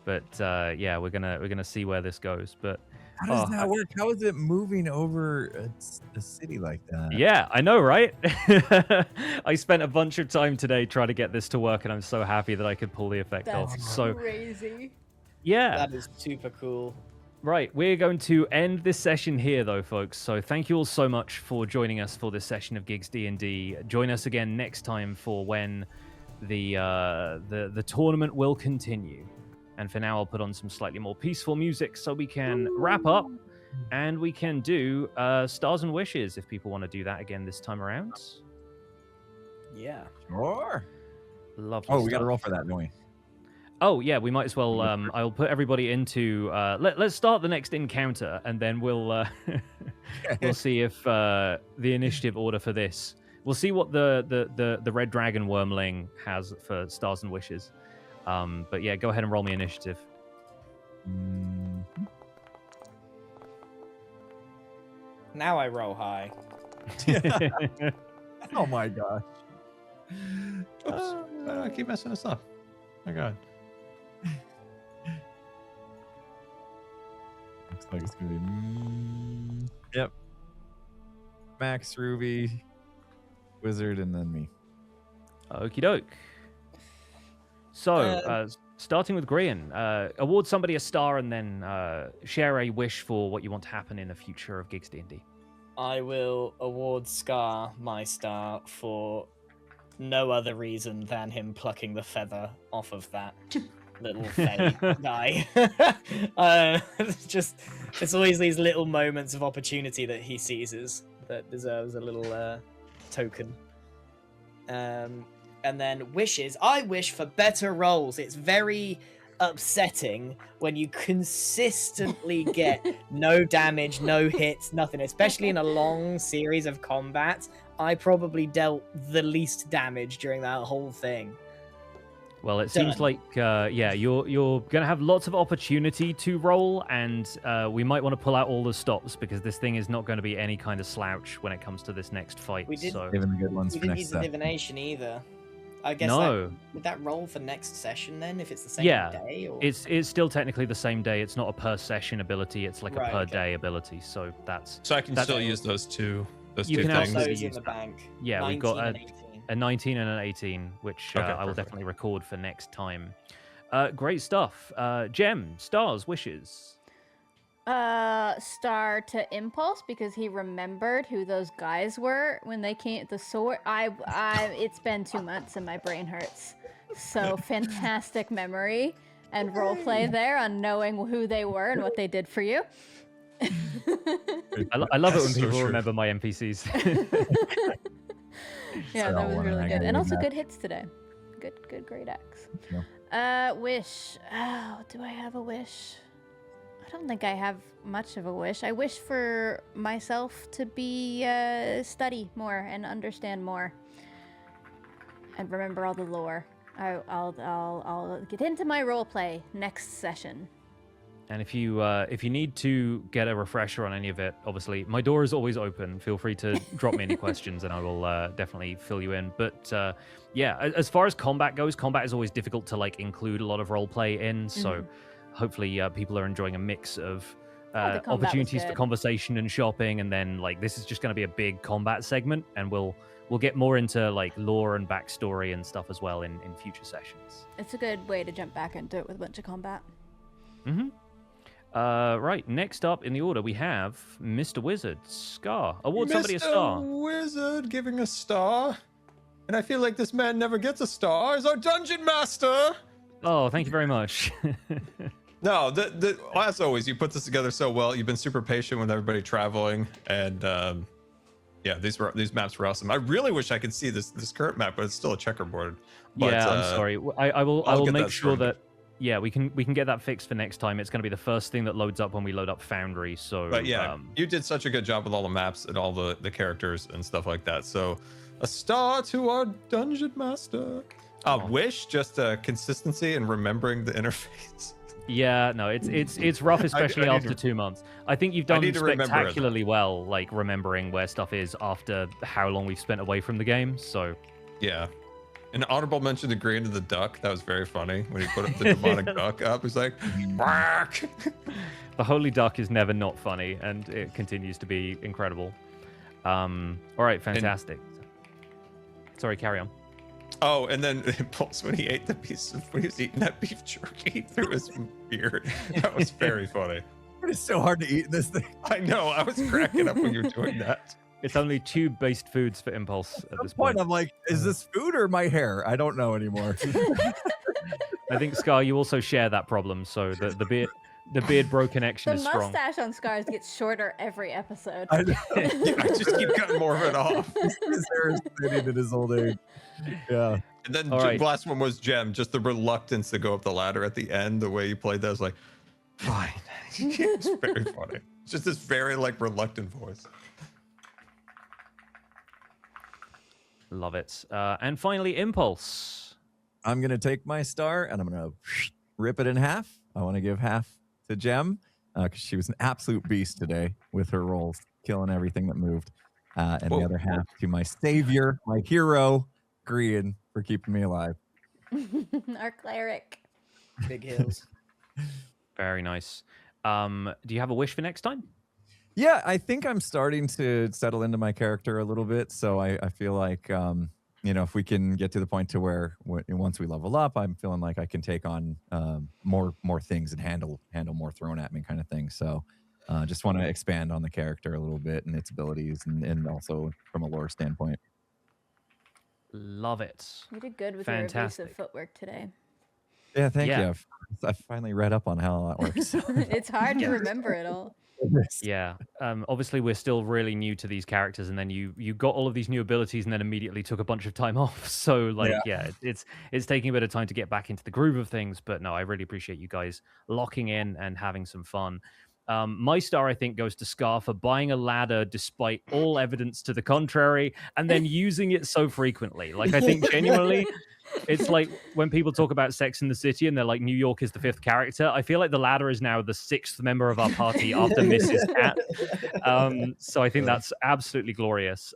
[SPEAKER 2] But yeah, we're gonna see where this goes. But
[SPEAKER 3] How does
[SPEAKER 2] Oh,
[SPEAKER 3] that work? How is it moving over a city like that?
[SPEAKER 2] yeah, I know, right? I spent a bunch of time today trying to get this to work, and I'm so happy that I could pull the effect
[SPEAKER 1] That's
[SPEAKER 2] off. So
[SPEAKER 1] crazy.
[SPEAKER 2] yeah,
[SPEAKER 4] That is super cool.
[SPEAKER 2] right. We're going to end this session here, though, folks. So thank you all so much for joining us for this session of Gigs D&D. Join us again next time for when the tournament will continue. And for now, I'll put on some slightly more peaceful music so we can wrap up, and we can do Stars and Wishes if people want to do that again this time around.
[SPEAKER 4] Yeah.
[SPEAKER 3] Sure.
[SPEAKER 2] Lovely
[SPEAKER 3] Oh, we got to
[SPEAKER 2] stuff.
[SPEAKER 3] roll for that, don't we?
[SPEAKER 2] Oh yeah, we might as well. I'll put everybody into. Let's start the next encounter, and then we'll we'll see if the initiative order for this. We'll see what the red dragon wormling has for stars and wishes. But yeah, go ahead and roll me initiative.
[SPEAKER 4] Now I roll high.
[SPEAKER 3] Oh my gosh.
[SPEAKER 5] Oops. I keep messing this up. My God.
[SPEAKER 3] Looks like it's gonna be yep. Max, Ruby, Wizard, and then me.
[SPEAKER 2] Okie doke. So, starting with Grian, award somebody a star and then share a wish for what you want to happen in the future of Gigs D&D.
[SPEAKER 4] I will award Scar my star for no other reason than him plucking the feather off of that little fey guy. It's always these little moments of opportunity that he seizes that deserves a little token. And then wishes. I wish for better rolls. It's very upsetting when you consistently get no damage, no hits, nothing, especially in a long series of combats. I probably dealt the least damage during that whole thing.
[SPEAKER 2] Well, it seems like, yeah, you're going to have lots of opportunity to roll, and we might want to pull out all the stops because this thing is not going to be any kind of slouch when it comes to this next fight.
[SPEAKER 4] We didn't,
[SPEAKER 2] so.
[SPEAKER 3] Saving the good ones
[SPEAKER 4] We
[SPEAKER 3] for
[SPEAKER 4] didn't
[SPEAKER 3] next
[SPEAKER 4] use the
[SPEAKER 3] step.
[SPEAKER 4] divination either. I guess
[SPEAKER 2] No.
[SPEAKER 4] would that roll for next session then if it's the same
[SPEAKER 2] Yeah,
[SPEAKER 4] day? Or...
[SPEAKER 2] it's still technically the same day. It's not a per session ability. It's like a
[SPEAKER 4] Right,
[SPEAKER 2] per
[SPEAKER 4] okay.
[SPEAKER 2] day ability. So that's
[SPEAKER 5] So I can
[SPEAKER 2] That's-
[SPEAKER 5] still use those two. Those
[SPEAKER 2] You
[SPEAKER 5] two
[SPEAKER 2] can
[SPEAKER 4] Got
[SPEAKER 5] things.
[SPEAKER 2] absolutely
[SPEAKER 4] those in
[SPEAKER 2] use
[SPEAKER 4] the
[SPEAKER 2] that.
[SPEAKER 4] bank.
[SPEAKER 2] Yeah, we've got
[SPEAKER 4] 19 and 18.
[SPEAKER 2] a 19 and an 18, which
[SPEAKER 5] Okay,
[SPEAKER 2] I will
[SPEAKER 5] perfect.
[SPEAKER 2] definitely record for next time. Great stuff. Gem, stars, wishes.
[SPEAKER 1] Star to Impulse because he remembered who those guys were when they came. The sword. It's been 2 months and my brain hurts. So fantastic memory and roleplay there on knowing who they were and what they did for you.
[SPEAKER 2] I love it when
[SPEAKER 5] That's so
[SPEAKER 2] people
[SPEAKER 5] true.
[SPEAKER 2] remember my NPCs.
[SPEAKER 1] Yeah,
[SPEAKER 3] So
[SPEAKER 1] that was
[SPEAKER 3] I
[SPEAKER 1] really
[SPEAKER 3] gotta
[SPEAKER 1] good, and
[SPEAKER 3] read
[SPEAKER 1] also
[SPEAKER 3] that.
[SPEAKER 1] good hits today. Good, great acts.
[SPEAKER 3] Yeah.
[SPEAKER 1] Wish. Oh, do I have a wish? I don't think I have much of a wish. I wish for myself to be study more and understand more, and remember all the lore. I'll get into my roleplay next session.
[SPEAKER 2] And if you need to get a refresher on any of it, obviously my door is always open. Feel free to drop me any questions, and I will definitely fill you in. But yeah, as far as combat goes, combat is always difficult to like include a lot of roleplay in. So hopefully people are enjoying a mix of
[SPEAKER 1] the combat was
[SPEAKER 2] opportunities for
[SPEAKER 1] good.
[SPEAKER 2] conversation and shopping, and then like this is just going to be a big combat segment, and we'll get more into like lore and backstory and stuff as well in future sessions.
[SPEAKER 1] It's a good way to jump back into it with a bunch of combat.
[SPEAKER 2] Mm-hmm. Right, next up in the order, we have Mr. Wizard, Scar. Award somebody a star.
[SPEAKER 5] Wizard giving a star. And I feel like this man never gets a star. Is our dungeon master.
[SPEAKER 2] Oh, thank you very much.
[SPEAKER 5] No, as always, you put this together so well. You've been super patient with everybody traveling, and yeah, these maps were awesome. I really wish I could see this current map, but it's still a checkerboard. But,
[SPEAKER 2] yeah, I'm sorry. I will
[SPEAKER 5] get
[SPEAKER 2] make
[SPEAKER 5] that
[SPEAKER 2] sure
[SPEAKER 5] sorted.
[SPEAKER 2] that yeah, we can get that fixed for next time. It's going to be the first thing that loads up when we load up Foundry. So,
[SPEAKER 5] But yeah, you did such a good job with all the maps and all the characters and stuff like that. So, a star to our dungeon master. Wish just consistency and remembering the interface.
[SPEAKER 2] yeah, no, it's rough, especially
[SPEAKER 5] I need
[SPEAKER 2] after
[SPEAKER 5] to-
[SPEAKER 2] 2 months. I think you've done
[SPEAKER 5] need to remember it.
[SPEAKER 2] spectacularly well, like remembering where stuff is after how long we've spent away from the game. So,
[SPEAKER 5] Yeah. An honorable mention to Grian to the duck. That was very funny when he put up the demonic duck up. He's like, quack.
[SPEAKER 2] the Holy Duck is never not funny, and it continues to be incredible. All right, fantastic. Sorry, carry on.
[SPEAKER 5] Oh, and then Impulse when he ate when he was eating that beef jerky through his beard. That was very funny.
[SPEAKER 3] It's so hard to eat in this thing.
[SPEAKER 5] I know. I was cracking up when you were doing that.
[SPEAKER 2] It's only tube-based foods for Impulse at
[SPEAKER 3] At
[SPEAKER 2] this
[SPEAKER 3] this point,
[SPEAKER 2] point.
[SPEAKER 3] I'm like, is this food or my hair? I don't know anymore.
[SPEAKER 2] I think Scar, you also share that problem. So the beard bro connection
[SPEAKER 1] The
[SPEAKER 2] is strong.
[SPEAKER 1] mustache on Scars gets shorter every episode.
[SPEAKER 3] I know.
[SPEAKER 5] I just keep cutting more of it off.
[SPEAKER 3] His hair is thinning in his old age. Yeah.
[SPEAKER 5] And then
[SPEAKER 2] All right.
[SPEAKER 5] the last one was Gem, just the reluctance to go up the ladder at the end. The way you played that was like, fine. It's very funny. It's just this very like reluctant voice.
[SPEAKER 2] Love it. And finally, Impulse.
[SPEAKER 3] I'm going to take my star and I'm going to rip it in half. I want to give half to Gem because she was an absolute beast today with her rolls, killing everything that moved. And the other half to my savior, my hero, Grian, for keeping me alive.
[SPEAKER 1] Our cleric.
[SPEAKER 4] Big heels.
[SPEAKER 2] Very nice. Do you have a wish for next time?
[SPEAKER 3] Yeah, I think I'm starting to settle into my character a little bit. So I feel like, if we can get to the point to where once we level up, I'm feeling like I can take on more things and handle more thrown at me kind of thing. So just want to expand on the character a little bit and its abilities and also from a lore standpoint.
[SPEAKER 2] Love it.
[SPEAKER 1] You did good with your
[SPEAKER 2] Fantastic.
[SPEAKER 1] evasive footwork today.
[SPEAKER 3] Yeah, thank
[SPEAKER 2] Yeah.
[SPEAKER 3] you. I finally read up on how that works.
[SPEAKER 1] It's hard to remember it all.
[SPEAKER 2] Yeah. Obviously, we're still really new to these characters, and then you got all of these new abilities, and then immediately took a bunch of time off. So, like, it's taking a bit of time to get back into the groove of things. But no, I really appreciate you guys locking in and having some fun. My star, I think, goes to Scar for buying a ladder despite all evidence to the contrary, and then using it so frequently. Like, I think genuinely, it's like when people talk about Sex in the City and they're like, New York is the 5th character. I feel like the ladder is now the 6th member of our party after Mrs. Cat. So I think that's absolutely glorious.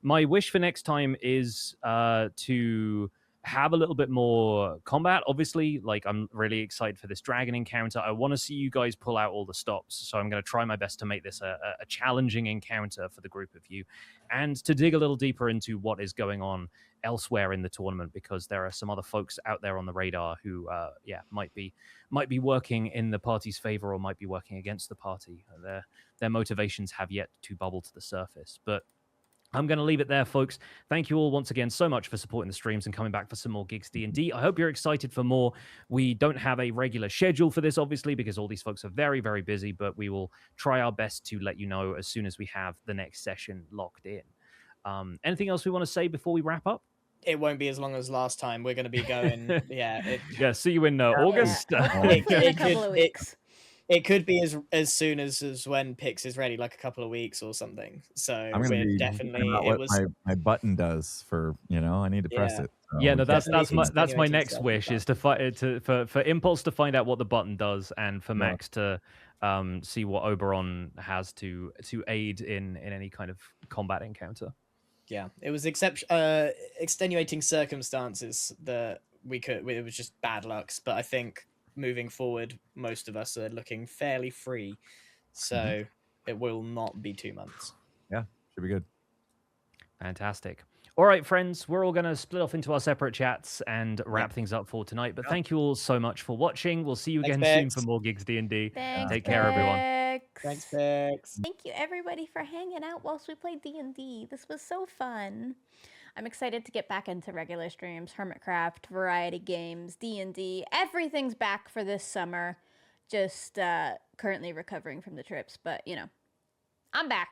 [SPEAKER 2] My wish for next time is to have a little bit more combat. Obviously, like, I'm really excited for this dragon encounter. I want to see you guys pull out all the stops, so I'm going to try my best to make this a challenging encounter for the group of you, and to dig a little deeper into what is going on elsewhere in the tournament, because there are some other folks out there on the radar who might be working in the party's favor or might be working against the party. Their motivations have yet to bubble to the surface, but I'm going to leave it there, folks. Thank you all once again so much for supporting the streams and coming back for some more Gigs D&D. I hope you're excited for more. We don't have a regular schedule for this, obviously, because all these folks are very, very busy, but we will try our best to let you know as soon as we have the next session locked in. Anything else we want to say before we wrap up?
[SPEAKER 4] It won't be as long as last time. We're going to be going,
[SPEAKER 2] See you in August.
[SPEAKER 1] In a couple of weeks.
[SPEAKER 4] It could be as soon as when Pix is ready, like a couple of weeks or something. So
[SPEAKER 3] I'm going to be
[SPEAKER 4] definitely
[SPEAKER 3] what my button does for, I need to press it. So
[SPEAKER 2] Yeah, no, that's my
[SPEAKER 4] Continuing
[SPEAKER 2] next
[SPEAKER 4] stuff
[SPEAKER 2] wish
[SPEAKER 4] like
[SPEAKER 2] is for Impulse to find out what the button does, and for Max to see what Oberon has to aid in any kind of combat encounter.
[SPEAKER 4] Yeah, it was extenuating circumstances that it was just bad lucks, but I think moving forward, most of us are looking fairly free, so it will not be 2 months.
[SPEAKER 3] Yeah, should be good.
[SPEAKER 2] Fantastic. All right, friends, we're all going to split off into our separate chats and wrap things up for tonight. But thank you all so much for watching. We'll see you again soon for more Gigs D&D. Take care, everyone.
[SPEAKER 4] Thanks, Pix.
[SPEAKER 1] Thank you, everybody, for hanging out whilst we played D&D. This was so fun. I'm excited to get back into regular streams, Hermitcraft, variety games, D&D. Everything's back for this summer. Just currently recovering from the trips, but, I'm back.